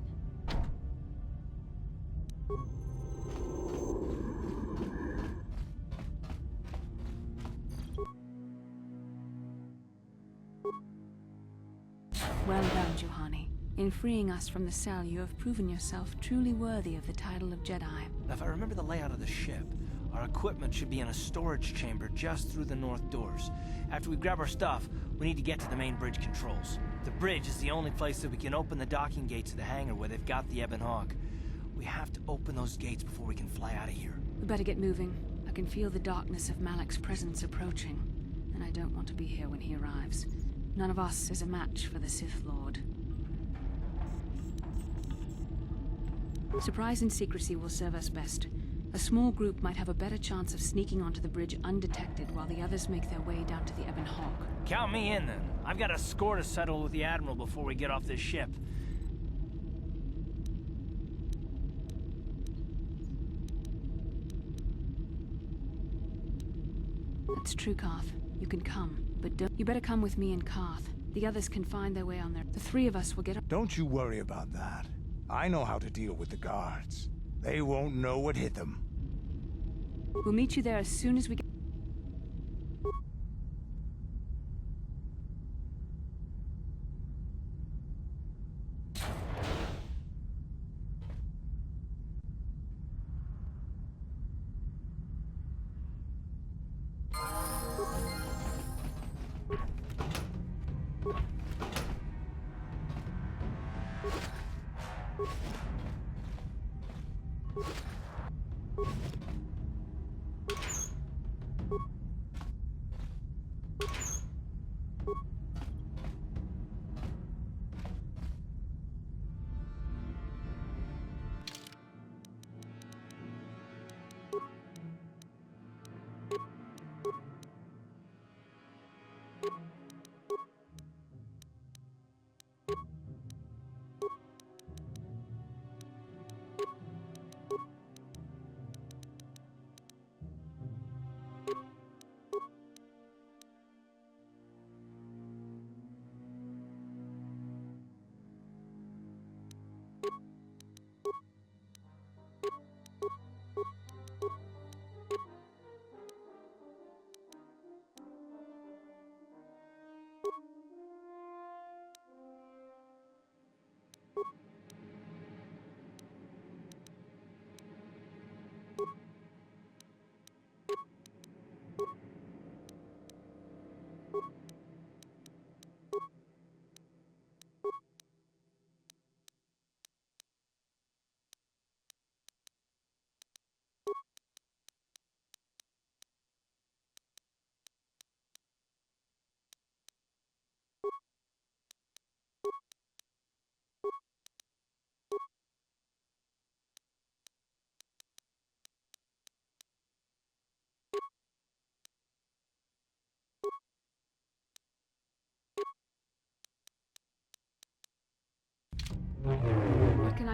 Well done, Juhani. In freeing us from the cell, you have proven yourself truly worthy of the title of Jedi. Now, if I remember the layout of the ship, our equipment should be in a storage chamber just through the north doors. After we grab our stuff, we need to get to the main bridge controls. The bridge is the only place that we can open the docking gates of the hangar where they've got the Ebon Hawk. We have to open those gates before we can fly out of here. We better get moving. I can feel the darkness of Malak's presence approaching, and I don't want to be here when he arrives. None of us is a match for the Sith Lord. Surprise and secrecy will serve us best. A small group might have a better chance of sneaking onto the bridge undetected while the others make their way down to the Ebon Hawk. Count me in, then. I've got a score to settle with the Admiral before we get off this ship. That's true, Carth. You can come, but don't... You better come with me and Carth. The others can find their way on there. The three of us will get... Don't you worry about that. I know how to deal with the guards. They won't know what hit them. We'll meet you there as soon as we get...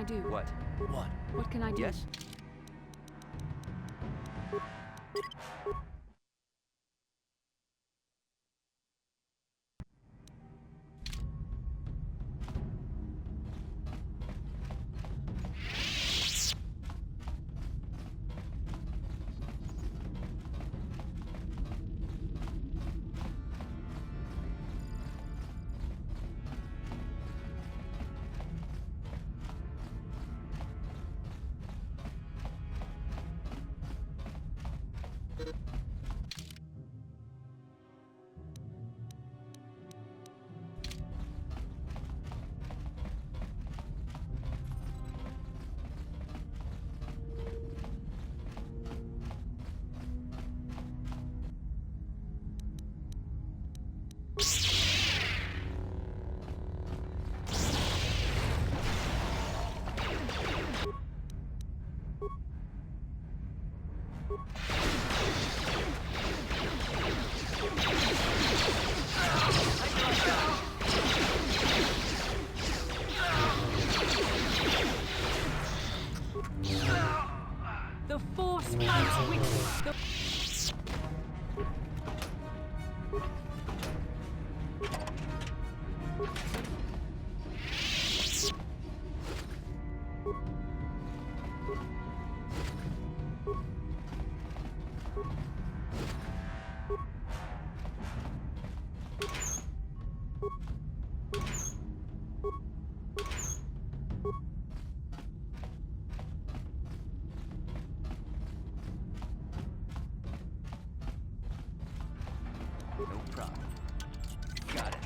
I do? What? What? What can I do? Yes? The Force fights with the... No problem. Got it.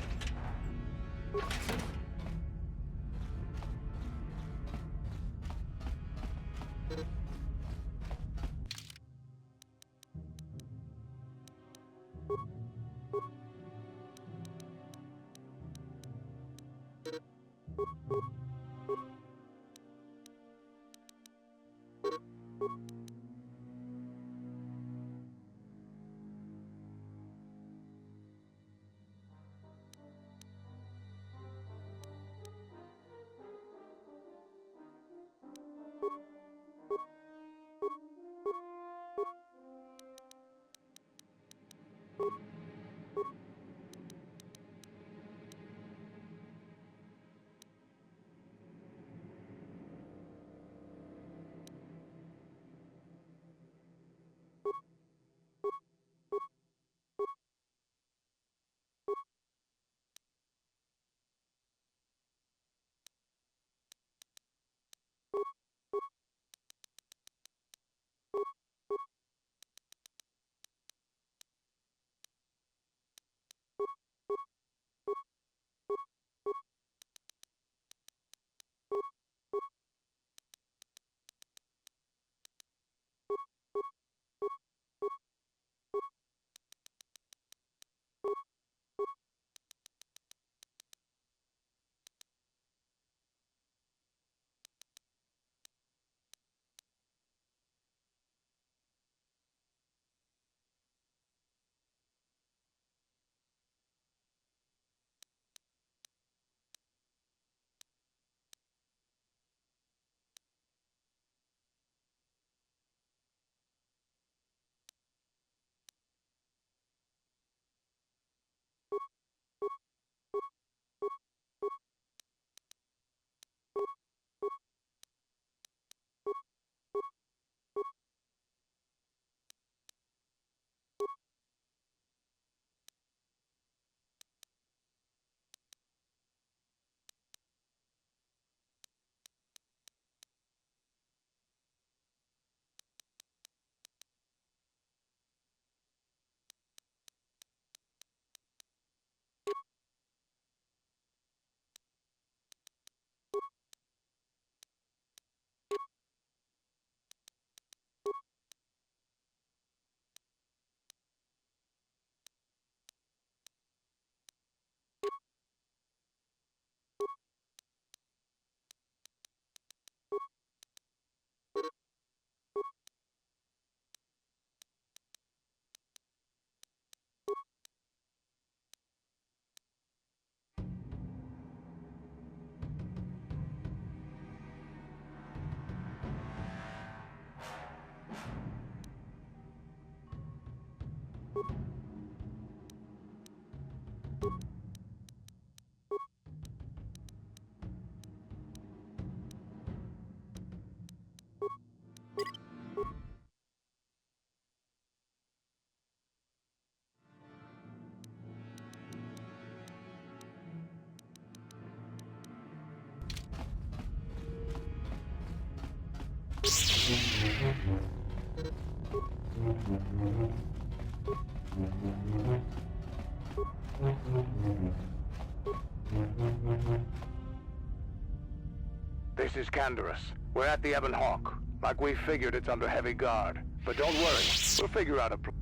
This is Canderous. We're at the Ebon Hawk. Like we figured, it's under heavy guard. But don't worry, we'll figure out a plan.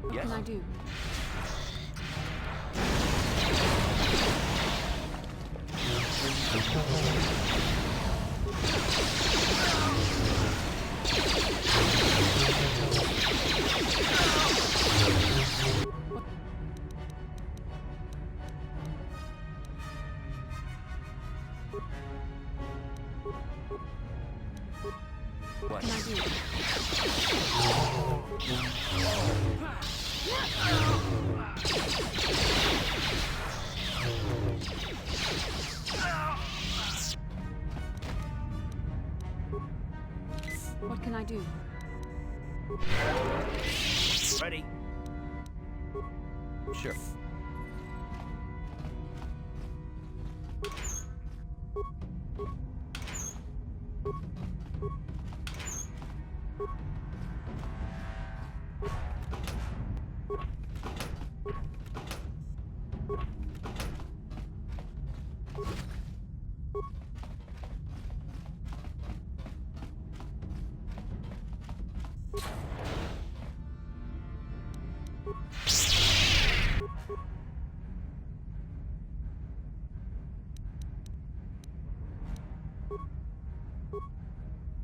What can I do? What can I do? What can I do? Ready? Sure.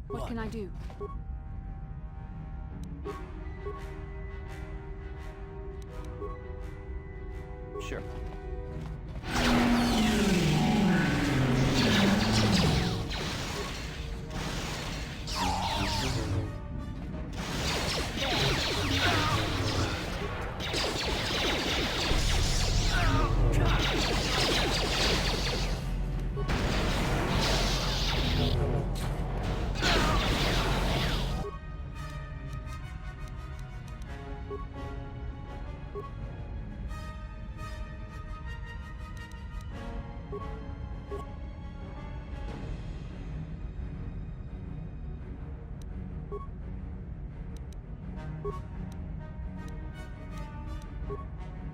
What can I do? Sure.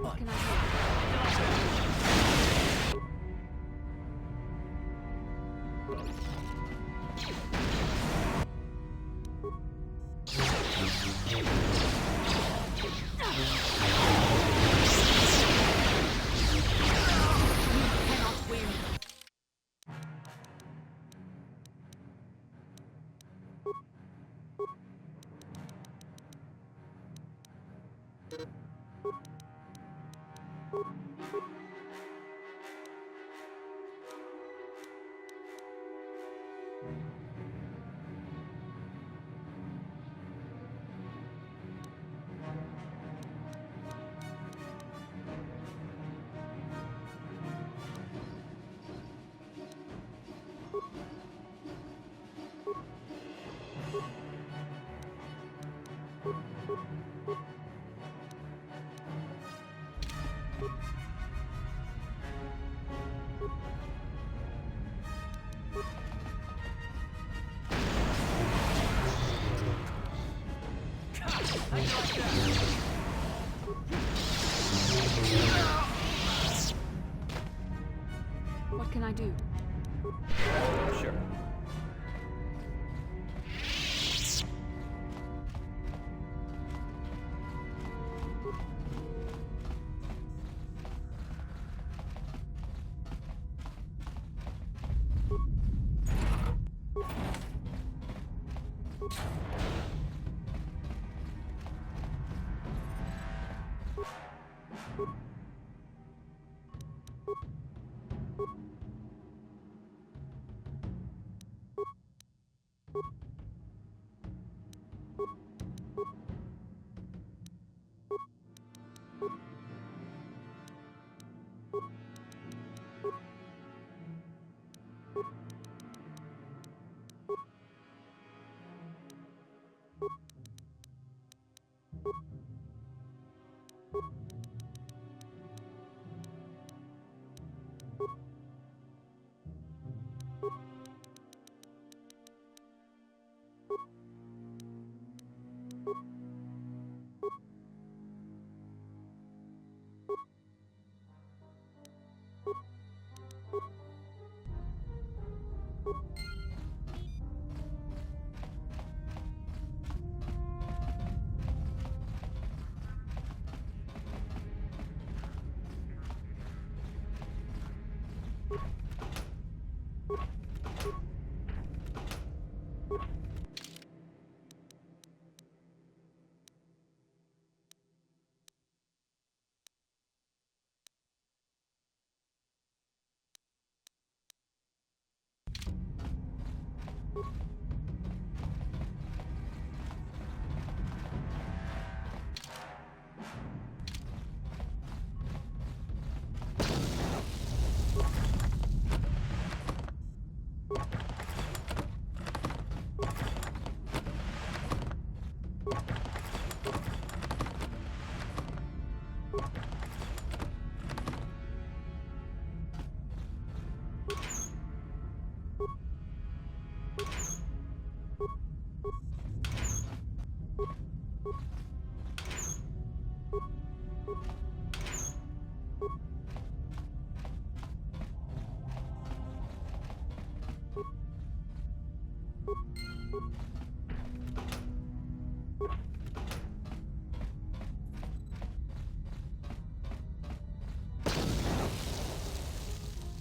What can I do? do. Sure.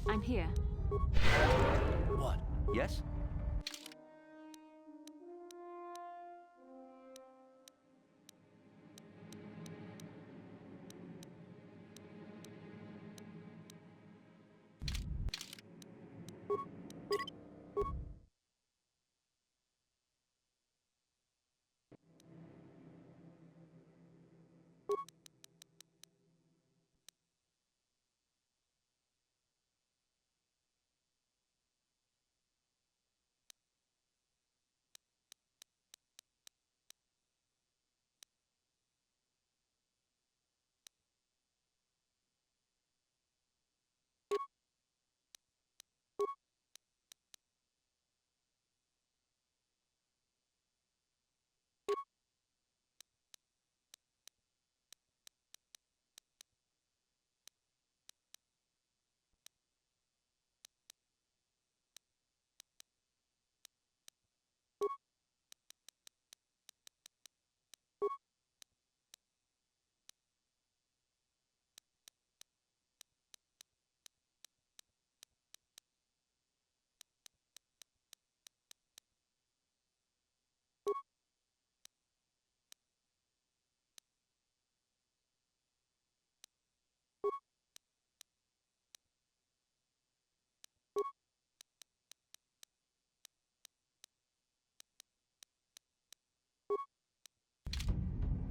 I'm here. What? Yes?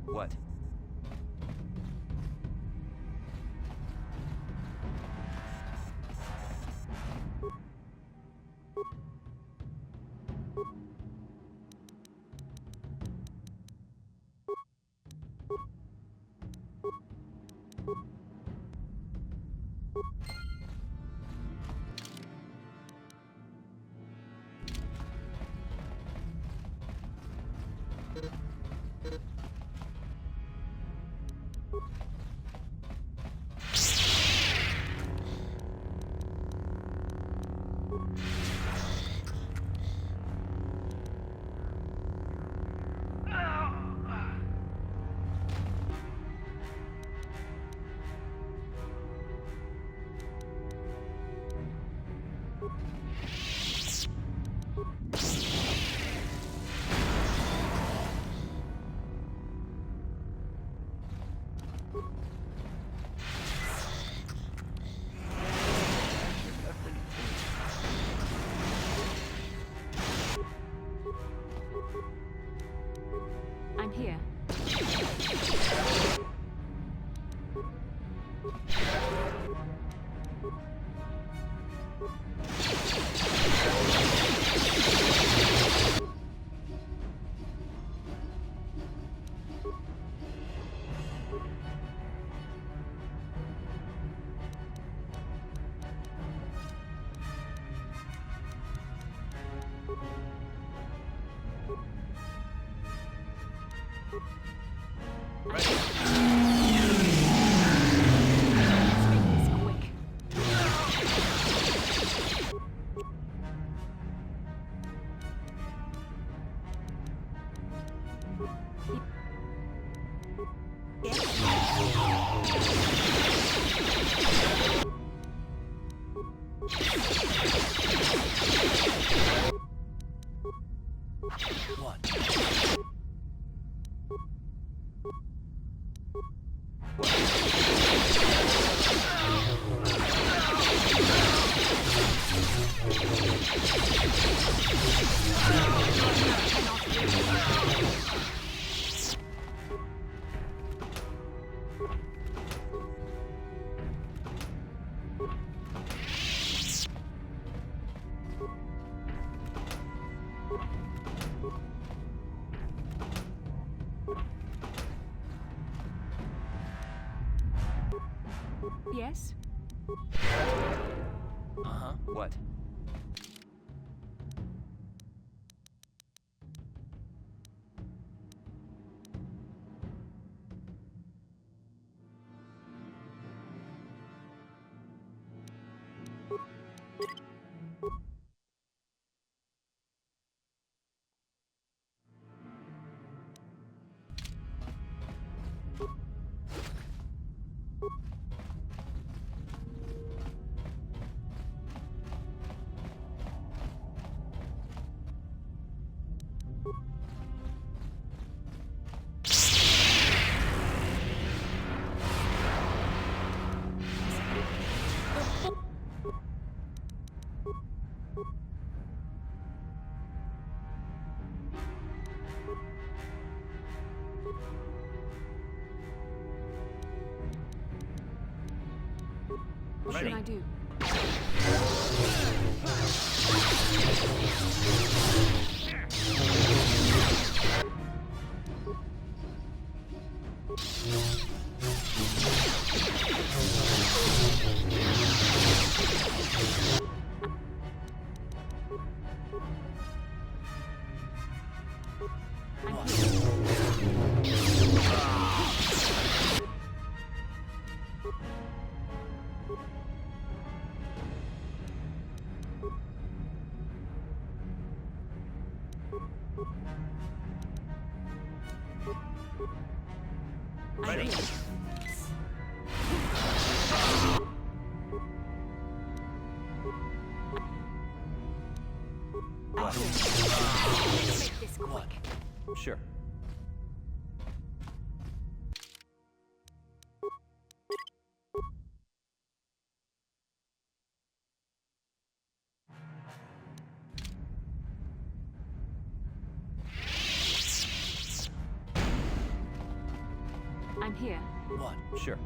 What? Yes? Uh-huh. What? What should I do? Ready? Make this quick. Sure. I'm here. What? Sure.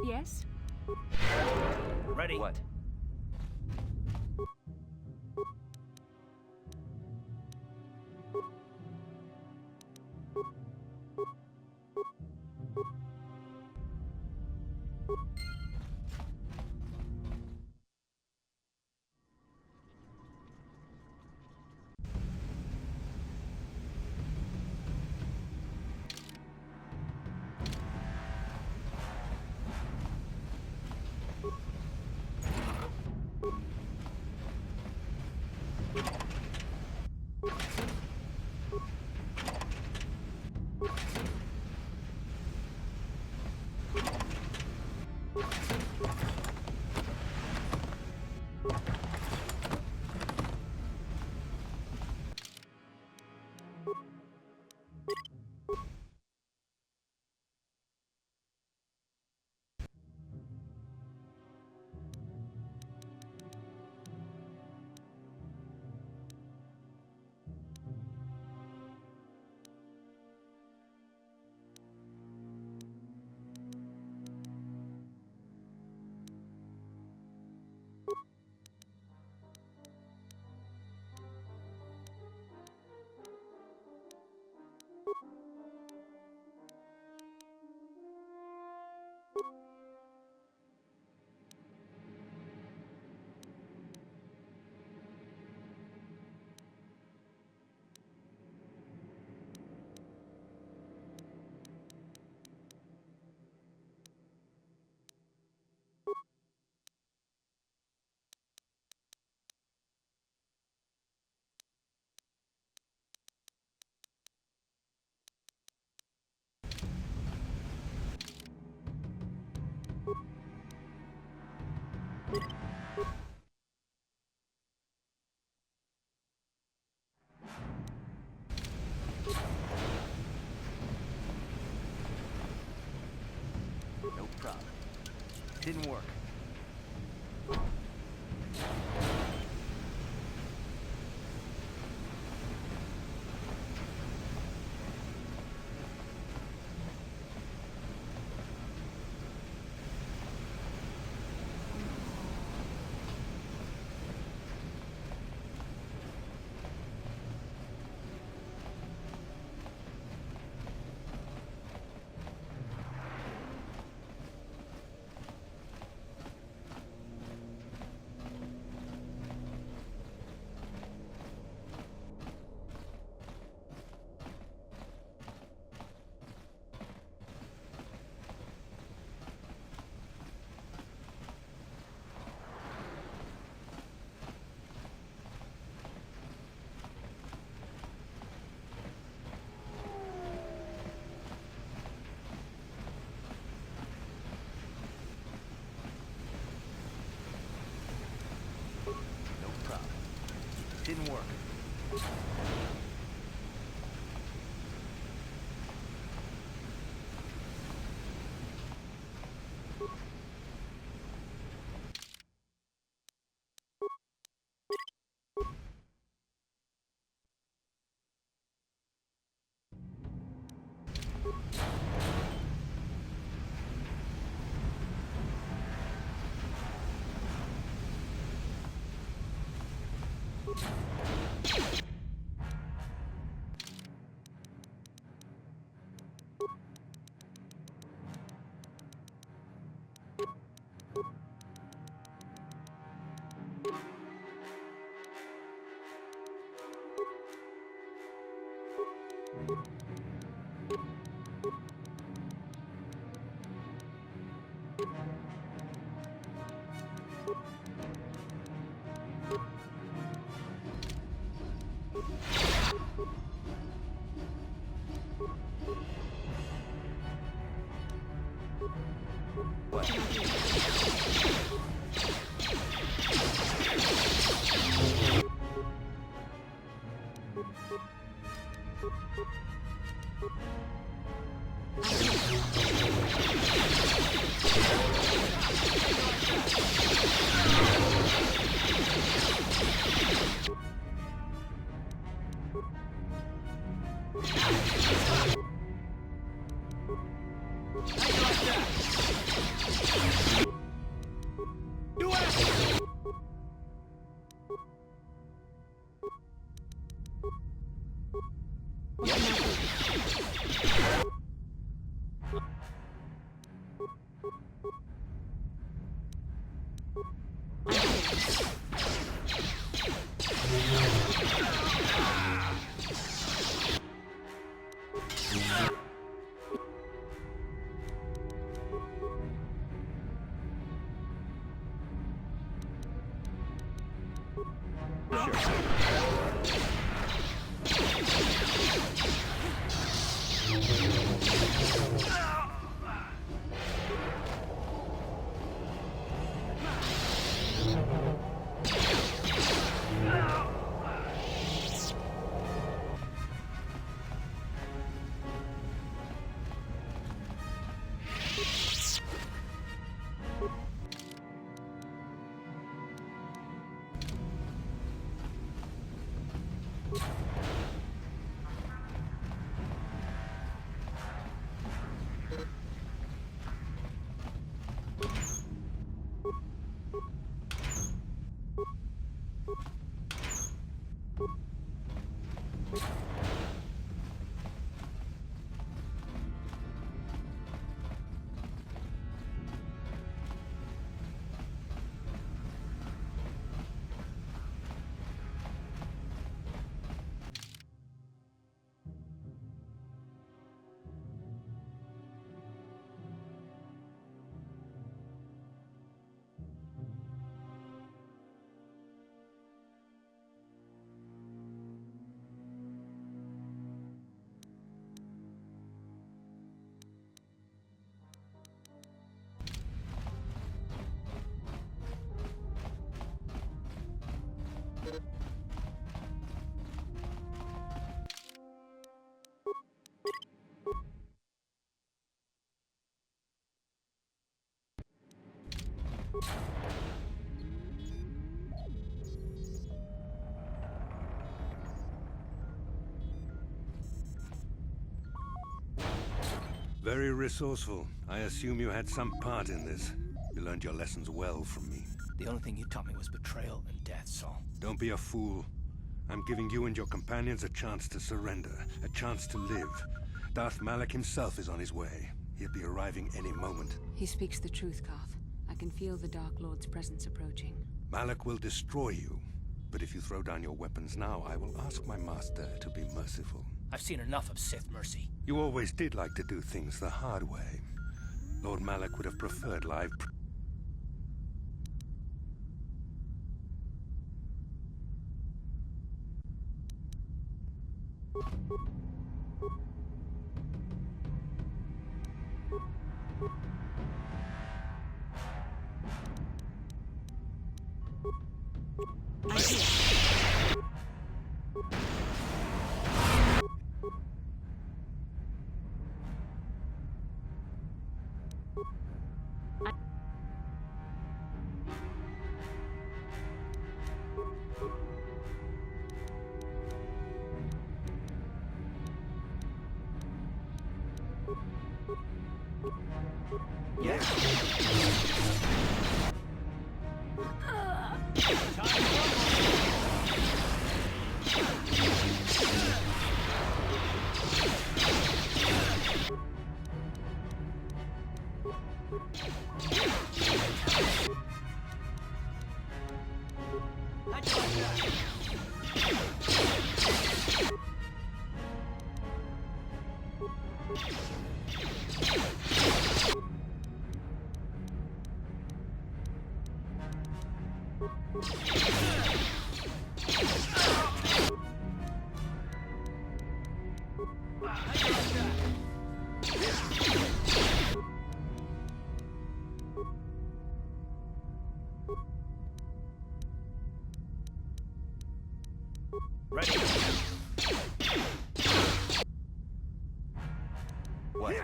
Yes? Ready? What? No problem. Didn't work. Didn't work. Very resourceful. I assume you had some part in this. You learned your lessons well from me. The only thing you taught me was betrayal and death, Saul. Don't be a fool. I'm giving you and your companions a chance to surrender, a chance to live. Darth Malak himself is on his way. He'll be arriving any moment. He speaks the truth, Carth. I can feel the Dark Lord's presence approaching. Malak will destroy you. But if you throw down your weapons now, I will ask my master to be merciful. I've seen enough of Sith mercy. You always did like to do things the hard way. Lord Malak would have preferred live... Ready? What?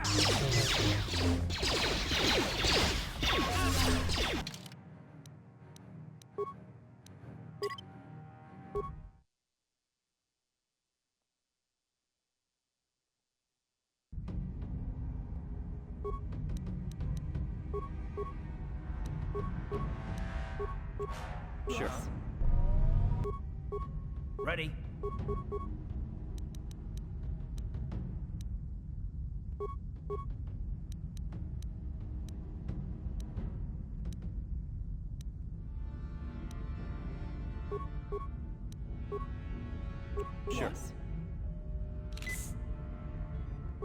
Sure. Ready? Sure.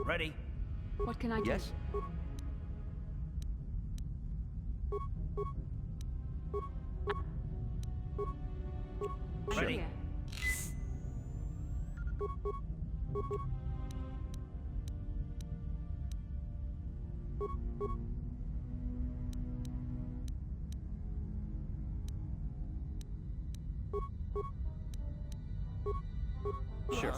Ready? What can I do? Yes? Ready? Sure.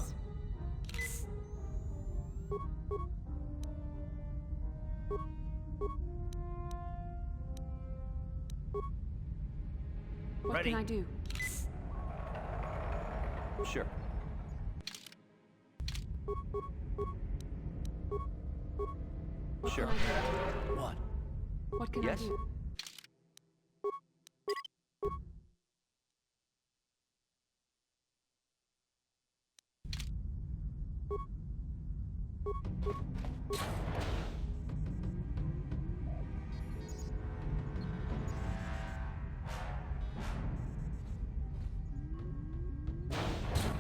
What Ready? can I do? Sure. Sure. What? What can Yes? I do?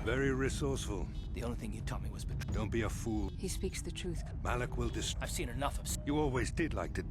Very resourceful. The only thing you taught me was betrayal. Don't be a fool. He speaks the truth. Malak will I've seen enough of... You always did like to...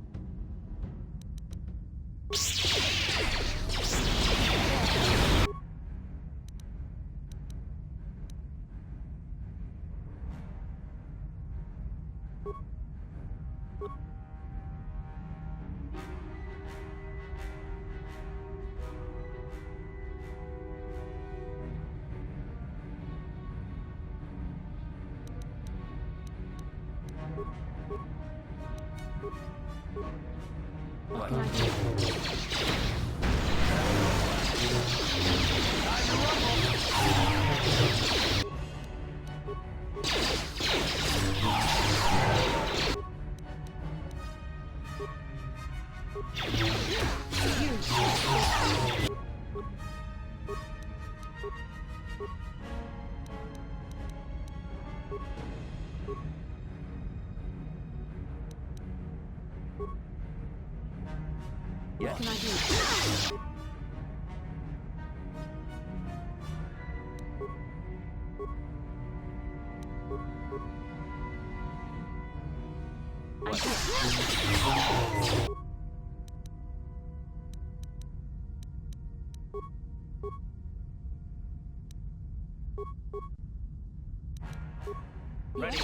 What can I do? What can I do? Ready?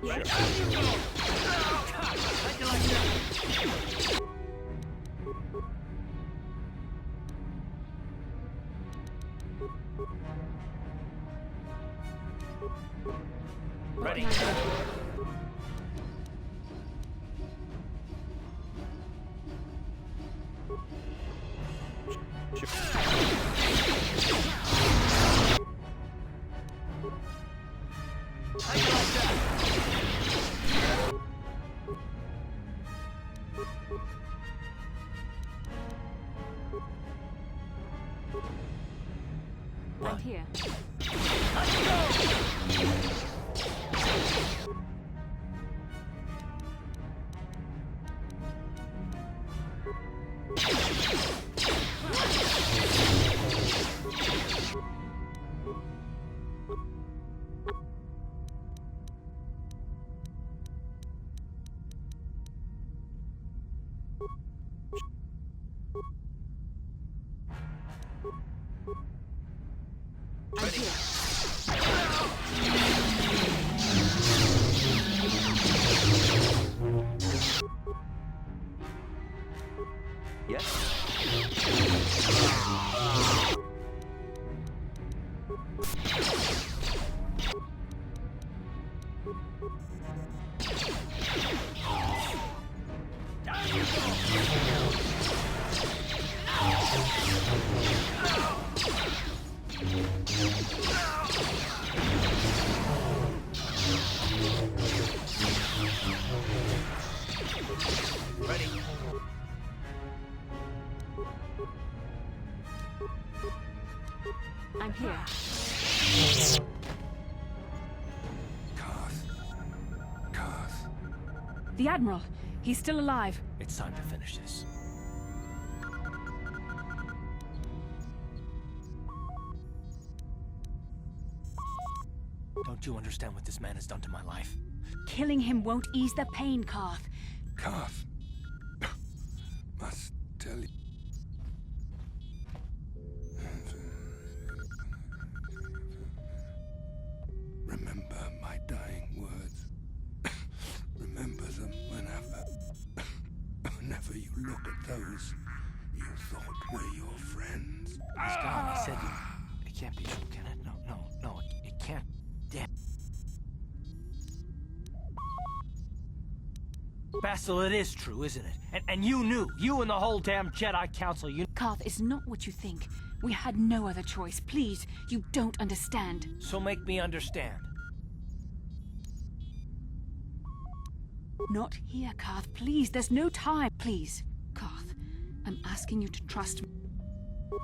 Ready? I'm here. I'm here. Carth. The Admiral. He's still alive. It's time to finish this. Don't you understand what this man has done to my life? Killing him won't ease the pain, Carth. Carth. Must tell you. Remember my dying words. Remember them whenever you look at those you thought were your friends. He's gone. He said it can't be true, can it? No, it can't. Damn. Basil, it is true, isn't it? And you knew. You and the whole damn Jedi Council, you... Carth is not what you think. We had no other choice. Please, you don't understand. So make me understand. Not here, Carth. Please, there's no time. Please, Carth, I'm asking you to trust me.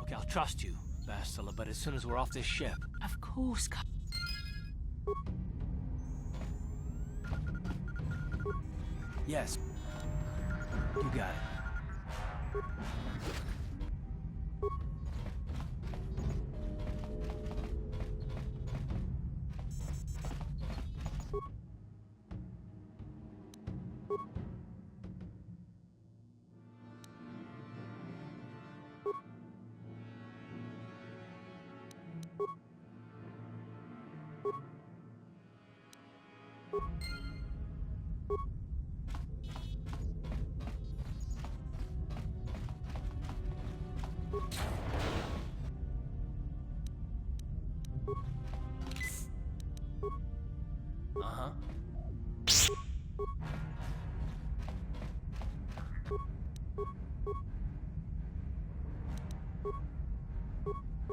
Okay, I'll trust you, Bastila, but as soon as we're off this ship... Of course, Carth. Yes. You got it. Uh-huh.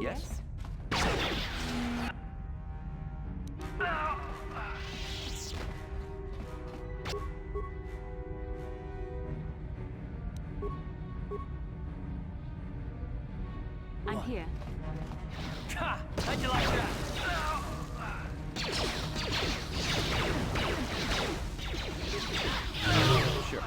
Yes? Ha! How'd you like that? Sure.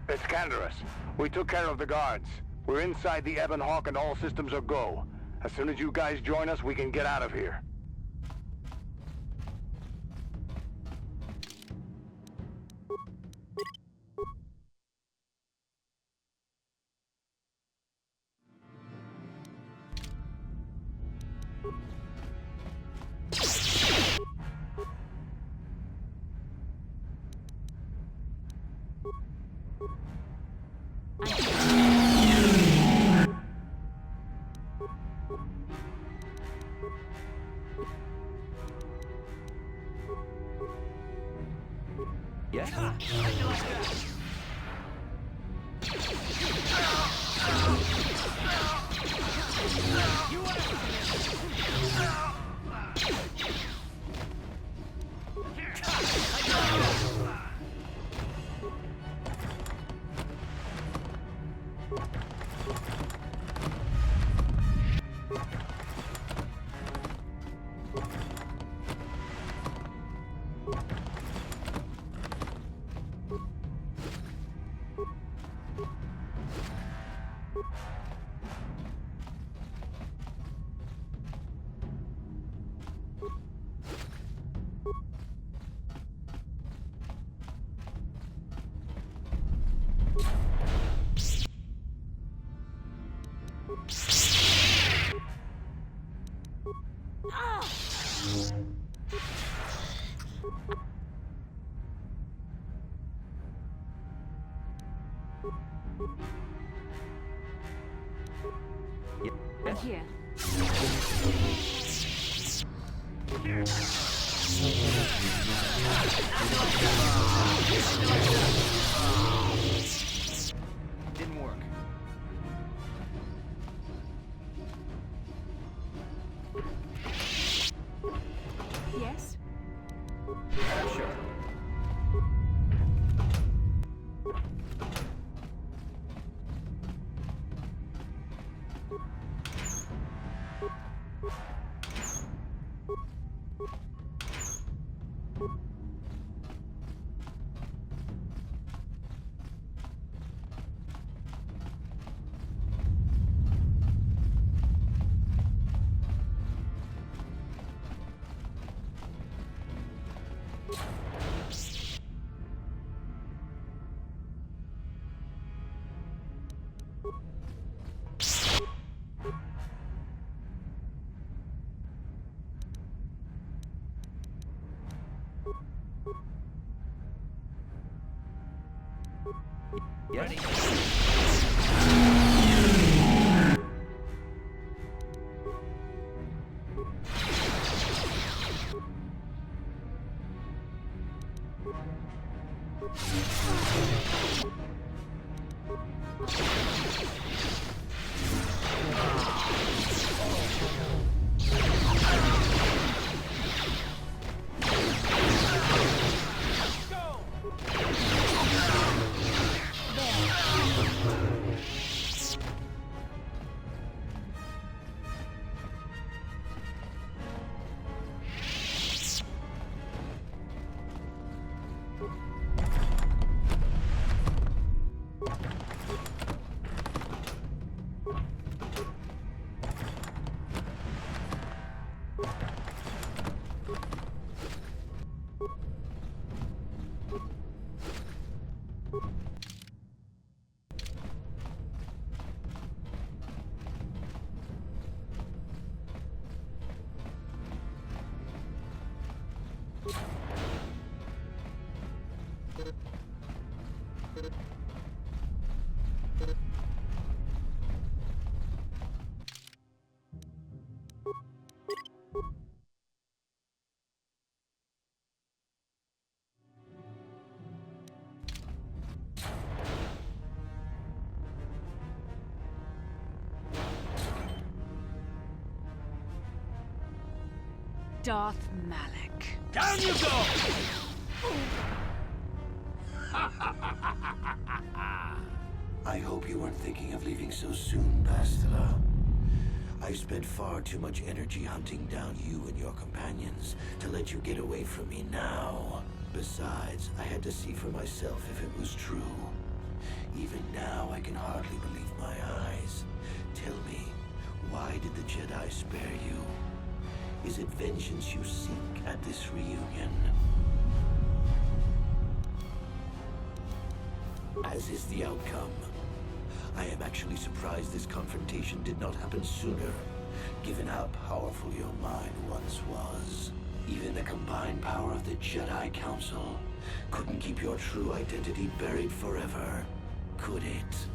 It's Canderous. We took care of the guards. We're inside the Ebon Hawk and all systems are go. As soon as you guys join us, we can get out of here. Yeah? How'd you like that? You want I'm here. Didn't work. Yes? Sure. Ready. Darth Malak. Down you go! I hope you weren't thinking of leaving so soon, Bastila. I've spent far too much energy hunting down you and your companions to let you get away from me now. Besides, I had to see for myself if it was true. Even now, I can hardly believe my eyes. Tell me, why did the Jedi spare you? Is it vengeance you seek at this reunion? As is the outcome. I am actually surprised this confrontation did not happen sooner, given how powerful your mind once was. Even the combined power of the Jedi Council couldn't keep your true identity buried forever, could it?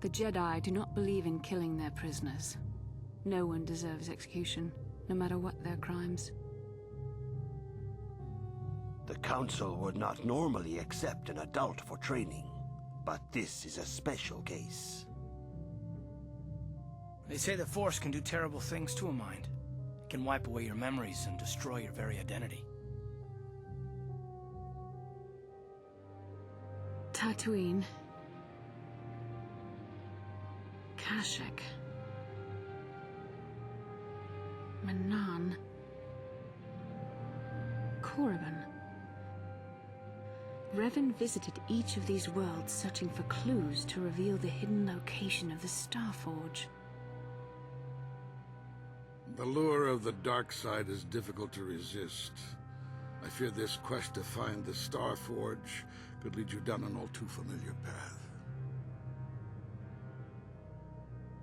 The Jedi do not believe in killing their prisoners. No one deserves execution, no matter what their crimes. The Council would not normally accept an adult for training, but this is a special case. They say the Force can do terrible things to a mind. It can wipe away your memories and destroy your very identity. Tatooine. Kashyyyk. Manaan. Korriban. Revan visited each of these worlds searching for clues to reveal the hidden location of the Starforge. The lure of the dark side is difficult to resist. I fear this quest to find the Starforge could lead you down an all too familiar path.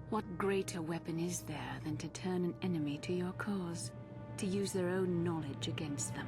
What greater weapon is there than to turn an enemy to your cause, to use their own knowledge against them?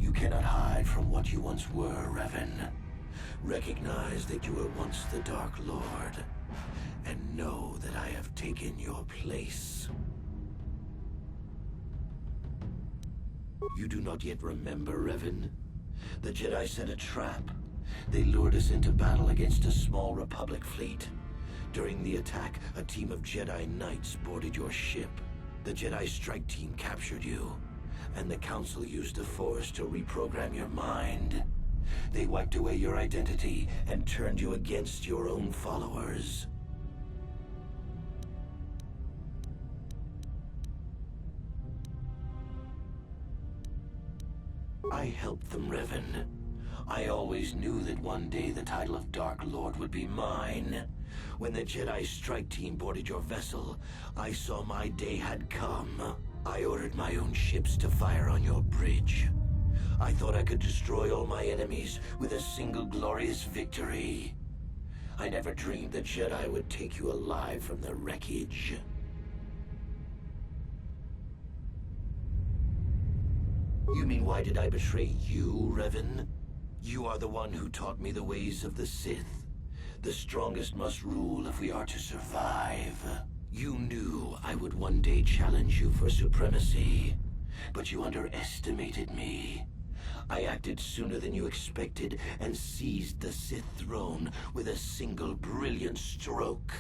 You cannot hide from what you once were, Revan. Recognize that you were once the Dark Lord, and know that I have taken your place. You do not yet remember, Revan? The Jedi set a trap. They lured us into battle against a small Republic fleet. During the attack, a team of Jedi Knights boarded your ship. The Jedi Strike Team captured you, and the Council used the Force to reprogram your mind. They wiped away your identity and turned you against your own followers. I helped them, Revan. I always knew that one day the title of Dark Lord would be mine. When the Jedi Strike Team boarded your vessel, I saw my day had come. I ordered my own ships to fire on your bridge. I thought I could destroy all my enemies with a single glorious victory. I never dreamed the Jedi would take you alive from the wreckage. You mean, why did I betray you, Revan? You are the one who taught me the ways of the Sith. The strongest must rule if we are to survive. You knew I would one day challenge you for supremacy, but you underestimated me. I acted sooner than you expected and seized the Sith throne with a single brilliant stroke.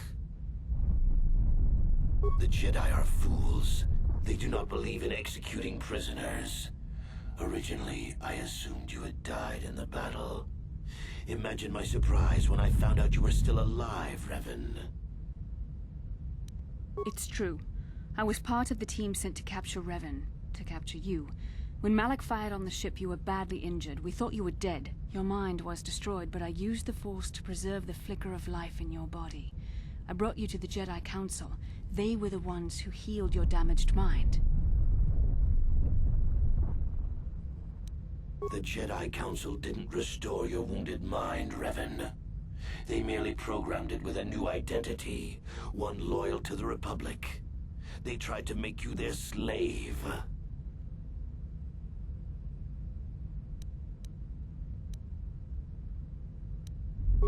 The Jedi are fools. They do not believe in executing prisoners. Originally, I assumed you had died in the battle. Imagine my surprise when I found out you were still alive, Revan. It's true. I was part of the team sent to capture Revan, to capture you. When Malak fired on the ship, you were badly injured. We thought you were dead. Your mind was destroyed, but I used the Force to preserve the flicker of life in your body. I brought you to the Jedi Council. They were the ones who healed your damaged mind. The Jedi Council didn't restore your wounded mind, Revan. They merely programmed it with a new identity, one loyal to the Republic. They tried to make you their slave.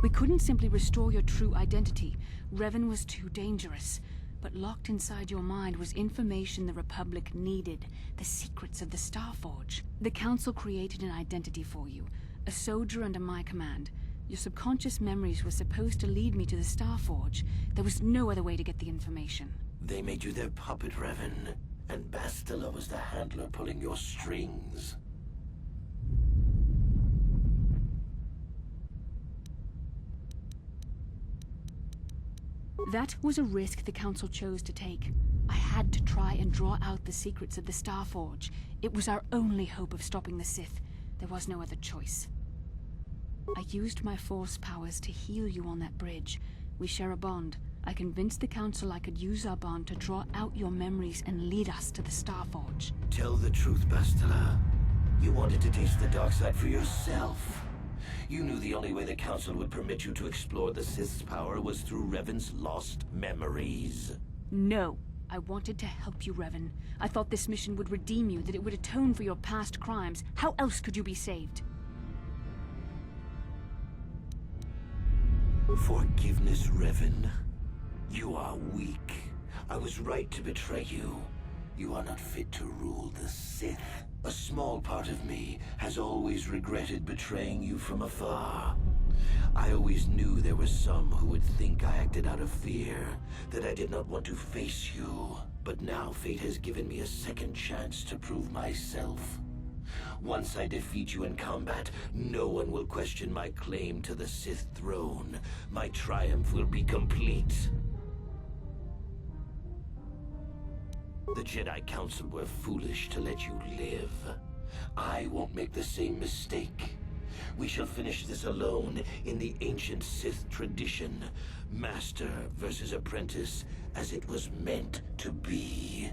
We couldn't simply restore your true identity. Revan was too dangerous. But locked inside your mind was information the Republic needed, the secrets of the Starforge. The Council created an identity for you, a soldier under my command. Your subconscious memories were supposed to lead me to the Starforge. There was no other way to get the information. They made you their puppet, Revan, and Bastila was the handler pulling your strings. That was a risk the Council chose to take. I had to try and draw out the secrets of the Starforge. It was our only hope of stopping the Sith. There was no other choice. I used my Force powers to heal you on that bridge. We share a bond. I convinced the Council I could use our bond to draw out your memories and lead us to the Starforge. Tell the truth, Bastila. You wanted to taste the dark side for yourself. You knew the only way the Council would permit you to explore the Sith's power was through Revan's lost memories. No. I wanted to help you, Revan. I thought this mission would redeem you, that it would atone for your past crimes. How else could you be saved? Forgiveness, Revan. You are weak. I was right to betray you. You are not fit to rule the Sith. A small part of me has always regretted betraying you from afar. I always knew there were some who would think I acted out of fear, that I did not want to face you. But now fate has given me a second chance to prove myself. Once I defeat you in combat, no one will question my claim to the Sith throne. My triumph will be complete. The Jedi Council were foolish to let you live. I won't make the same mistake. We shall finish this alone in the ancient Sith tradition. Master versus apprentice, as it was meant to be.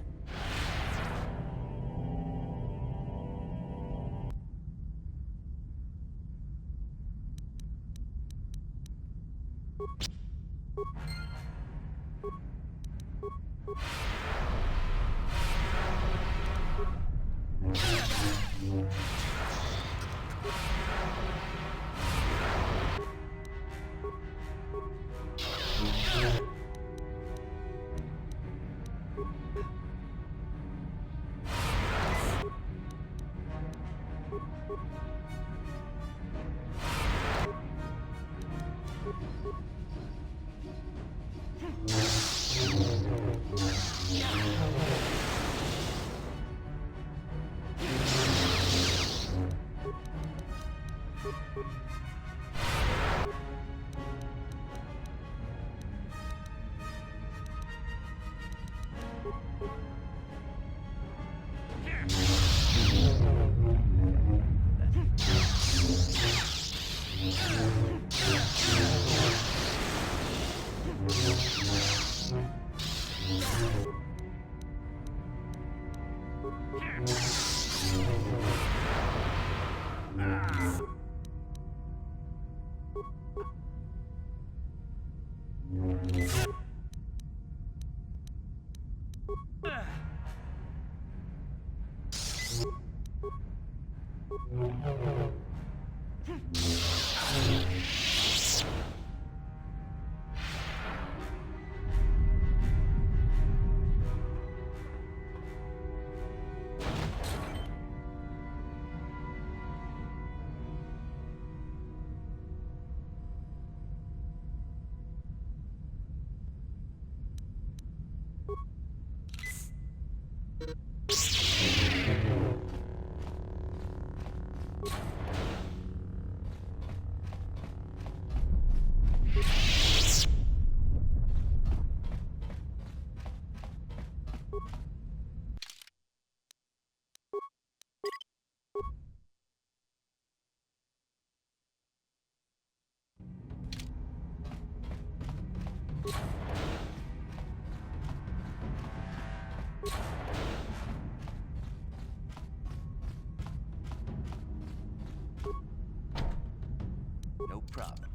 No problem.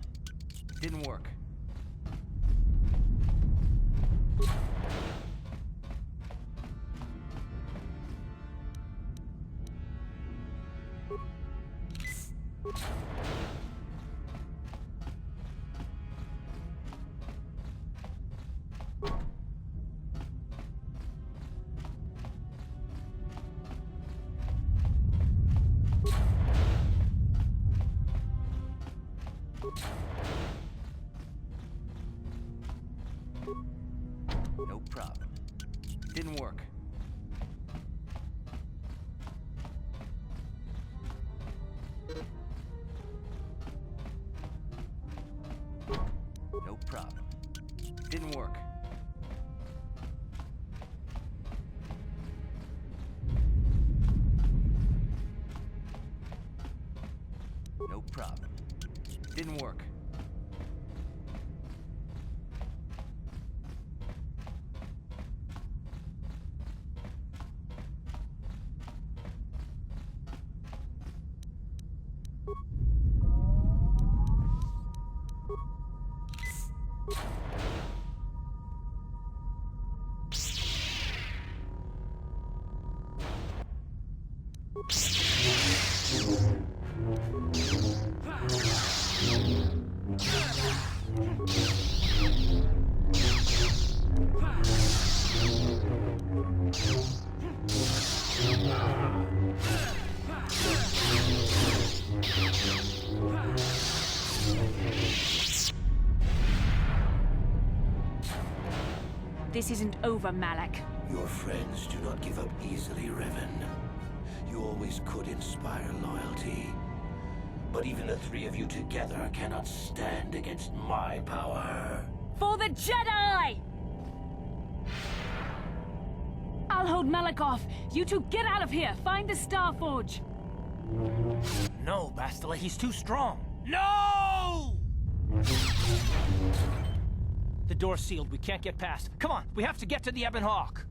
Didn't work. No problem. Didn't work. No problem. Didn't work. No problem. Didn't work. This isn't over, Malak. Your friends do not give up easily, Revan. You always could inspire loyalty. But even the three of you together cannot stand against my power. For the Jedi! I'll hold Malak off. You two get out of here. Find the Star Forge. No, Bastila, he's too strong. No! The door's sealed. We can't get past. Come on, we have to get to the Ebon Hawk.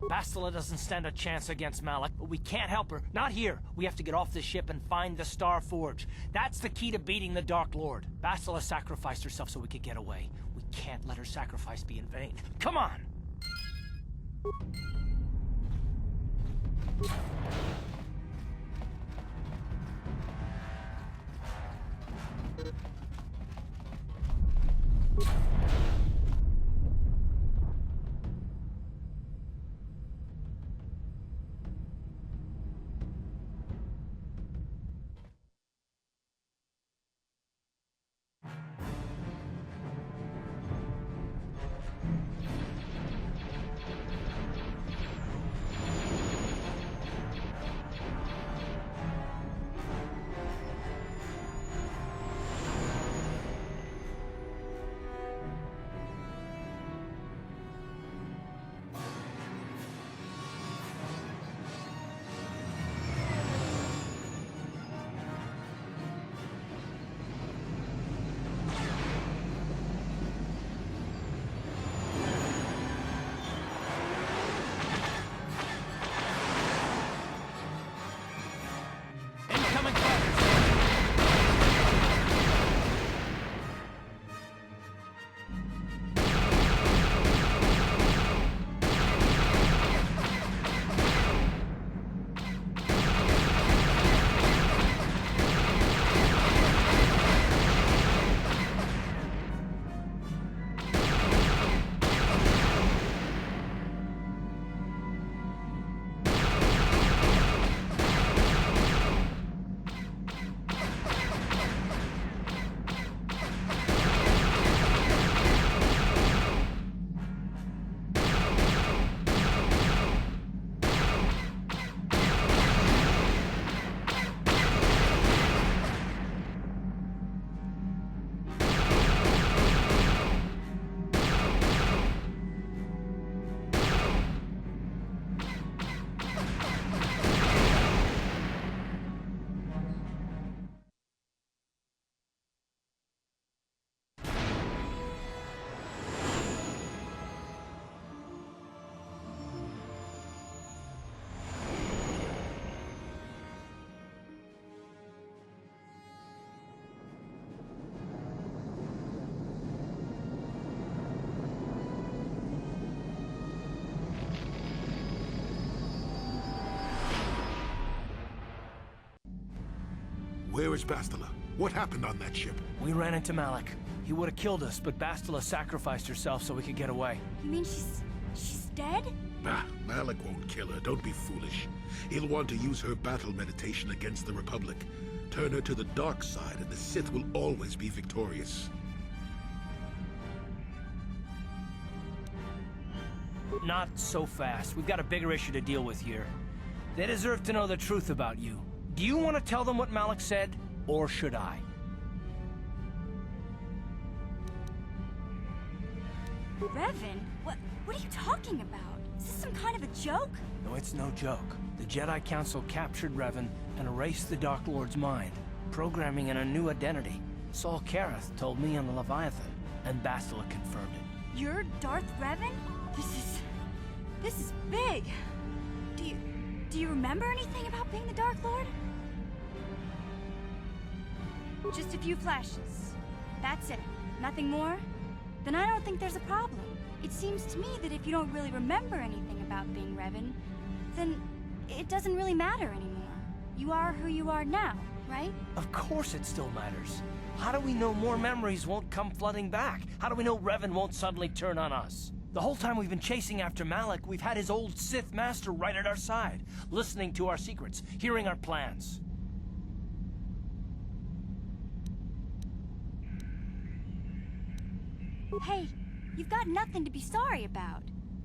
Bastila doesn't stand a chance against Malak, but we can't help her. Not here. We have to get off the ship and find the Star Forge. That's the key to beating the Dark Lord. Bastila sacrificed herself so we could get away. We can't let her sacrifice be in vain. Come on! Where is Bastila? What happened on that ship? We ran into Malak. He would have killed us, but Bastila sacrificed herself so we could get away. You mean she's dead? Bah, Malak won't kill her. Don't be foolish. He'll want to use her battle meditation against the Republic. Turn her to the dark side, and the Sith will always be victorious. Not so fast. We've got a bigger issue to deal with here. They deserve to know the truth about you. Do you want to tell them what Malak said, or should I? Revan? What are you talking about? Is this some kind of a joke? No, it's no joke. The Jedi Council captured Revan and erased the Dark Lord's mind, programming in a new identity. Saul Karath told me on the Leviathan, and Bastila confirmed it. You're Darth Revan? This is big. Do you remember anything about being the Dark Lord? Just a few flashes. That's it. Nothing more? Then I don't think there's a problem. It seems to me that if you don't really remember anything about being Revan, then it doesn't really matter anymore. You are who you are now, right? Of course it still matters. How do we know more memories won't come flooding back? How do we know Revan won't suddenly turn on us? The whole time we've been chasing after Malak, we've had his old Sith master right at our side, listening to our secrets, hearing our plans. Hey, you've got nothing to be sorry about.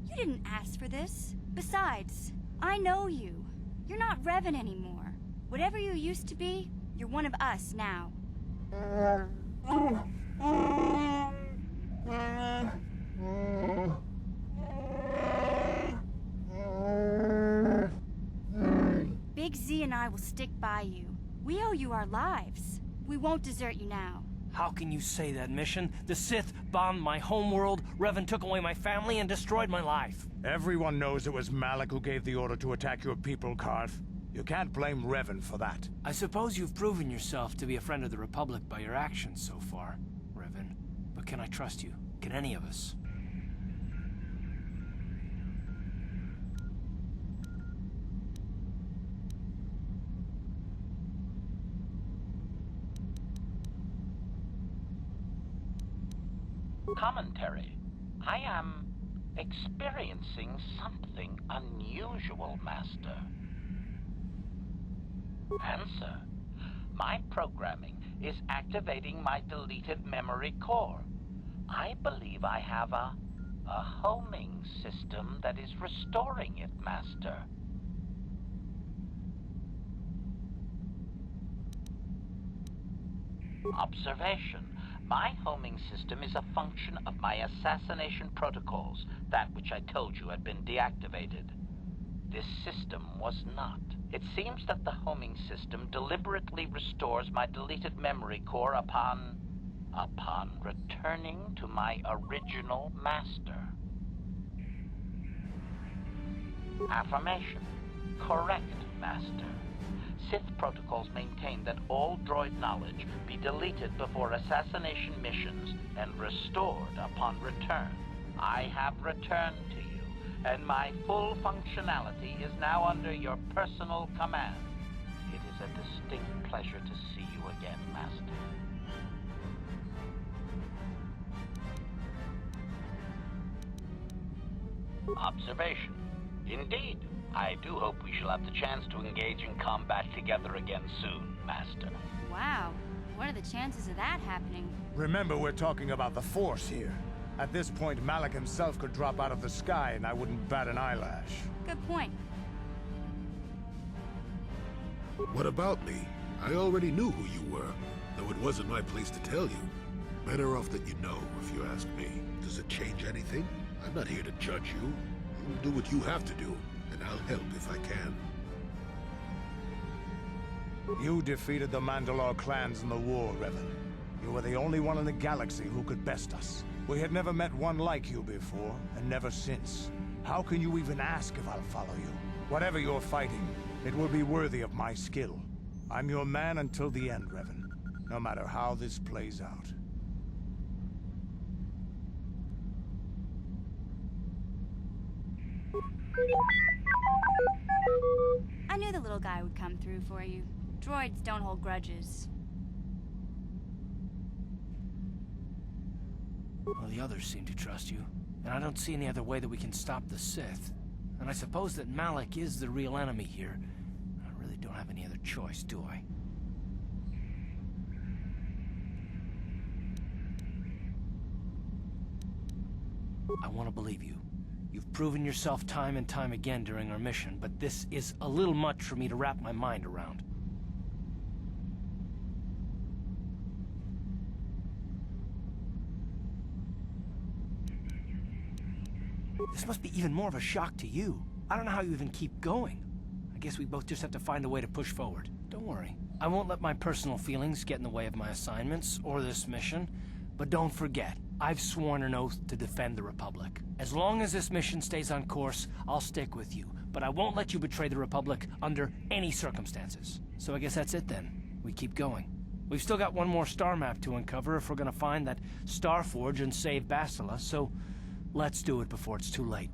You didn't ask for this. Besides, I know you. You're not Revan anymore. Whatever you used to be, you're one of us now. Big Z and I will stick by you. We owe you our lives. We won't desert you now. How can you say that, Mission? The Sith bombed my homeworld, Revan took away my family, and destroyed my life. Everyone knows it was Malak who gave the order to attack your people, Carth. You can't blame Revan for that. I suppose you've proven yourself to be a friend of the Republic by your actions so far, Revan. But can I trust you? Can any of us? Commentary. I am experiencing something unusual, Master. Answer. My programming is activating my deleted memory core. I believe I have a homing system that is restoring it, Master. Observation. My homing system is a function of my assassination protocols, that which I told you had been deactivated. This system was not. It seems that the homing system deliberately restores my deleted memory core upon returning to my original master. Affirmation. Correct, Master. Sith protocols maintain that all droid knowledge be deleted before assassination missions and restored upon return. I have returned to you, and my full functionality is now under your personal command. It is a distinct pleasure to see you again, Master. Observation. Indeed. I do hope we shall have the chance to engage in combat together again soon, Master. Wow. What are the chances of that happening? Remember, we're talking about the Force here. At this point, Malak himself could drop out of the sky and I wouldn't bat an eyelash. Good point. What about me? I already knew who you were, though it wasn't my place to tell you. Better off that you know, if you ask me. Does it change anything? I'm not here to judge you. You'll do what you have to do. And I'll help if I can. You defeated the Mandalore clans in the war, Revan. You were the only one in the galaxy who could best us. We had never met one like you before, and never since. How can you even ask if I'll follow you? Whatever you're fighting, it will be worthy of my skill. I'm your man until the end, Revan. No matter how this plays out. I knew the little guy would come through for you. Droids don't hold grudges. Well, the others seem to trust you, and I don't see any other way that we can stop the Sith. And I suppose that Malak is the real enemy here. I really don't have any other choice, do I? I want to believe you. You've proven yourself time and time again during our mission, but this is a little much for me to wrap my mind around. This must be even more of a shock to you. I don't know how you even keep going. I guess we both just have to find a way to push forward. Don't worry. I won't let my personal feelings get in the way of my assignments or this mission. But don't forget, I've sworn an oath to defend the Republic. As long as this mission stays on course, I'll stick with you. But I won't let you betray the Republic under any circumstances. So I guess that's it then. We keep going. We've still got one more star map to uncover if we're gonna find that Star Forge and save Bastila, so let's do it before it's too late.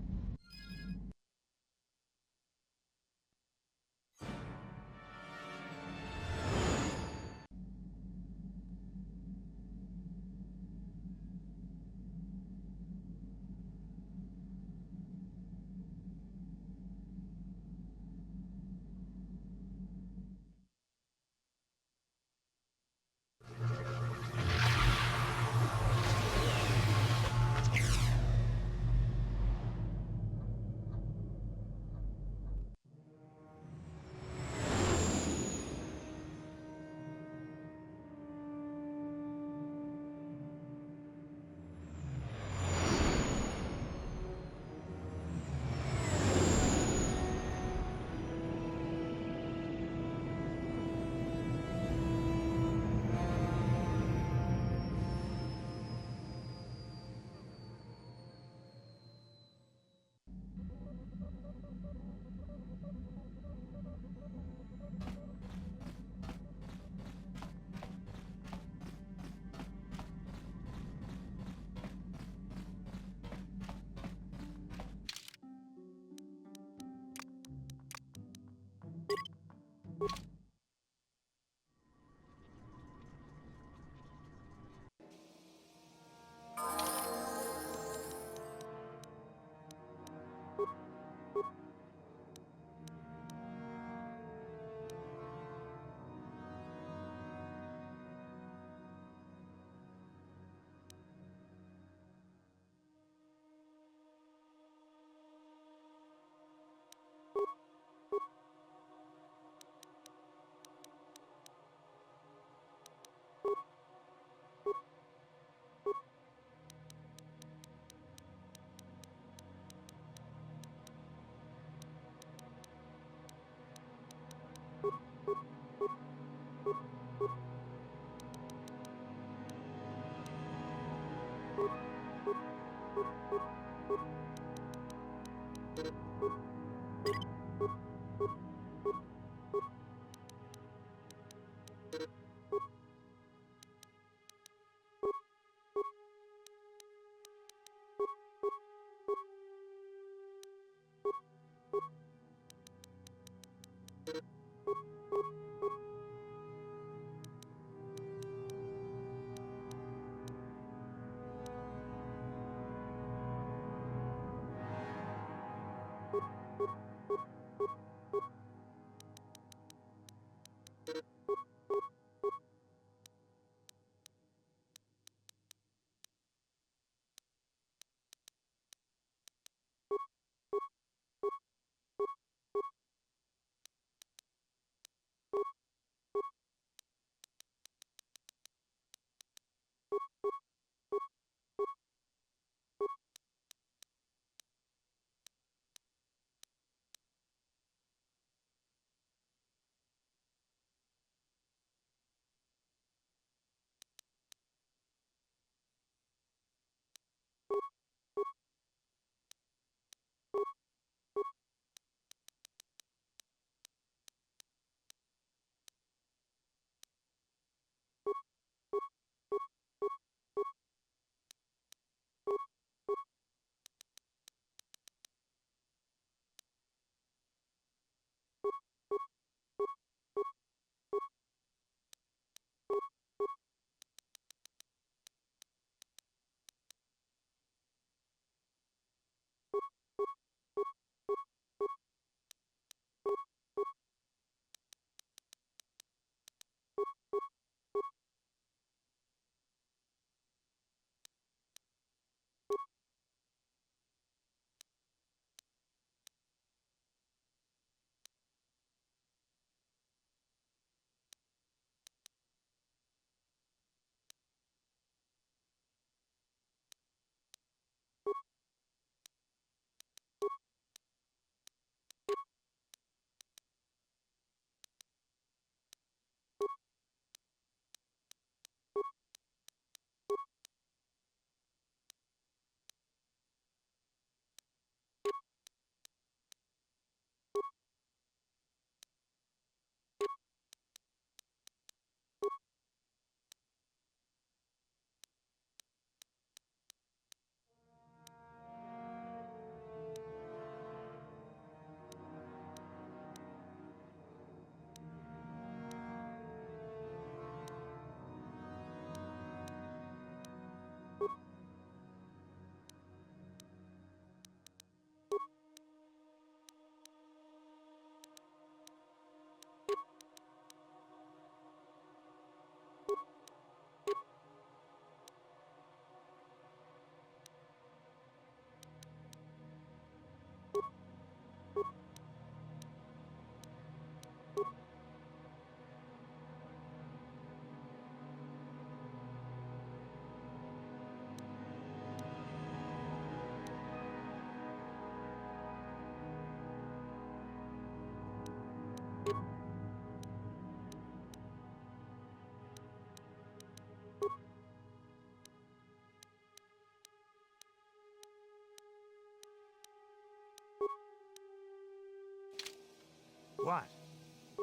What?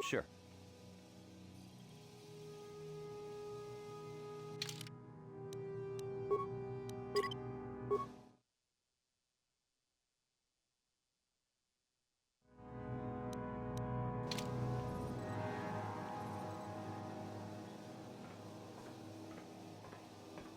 Sure.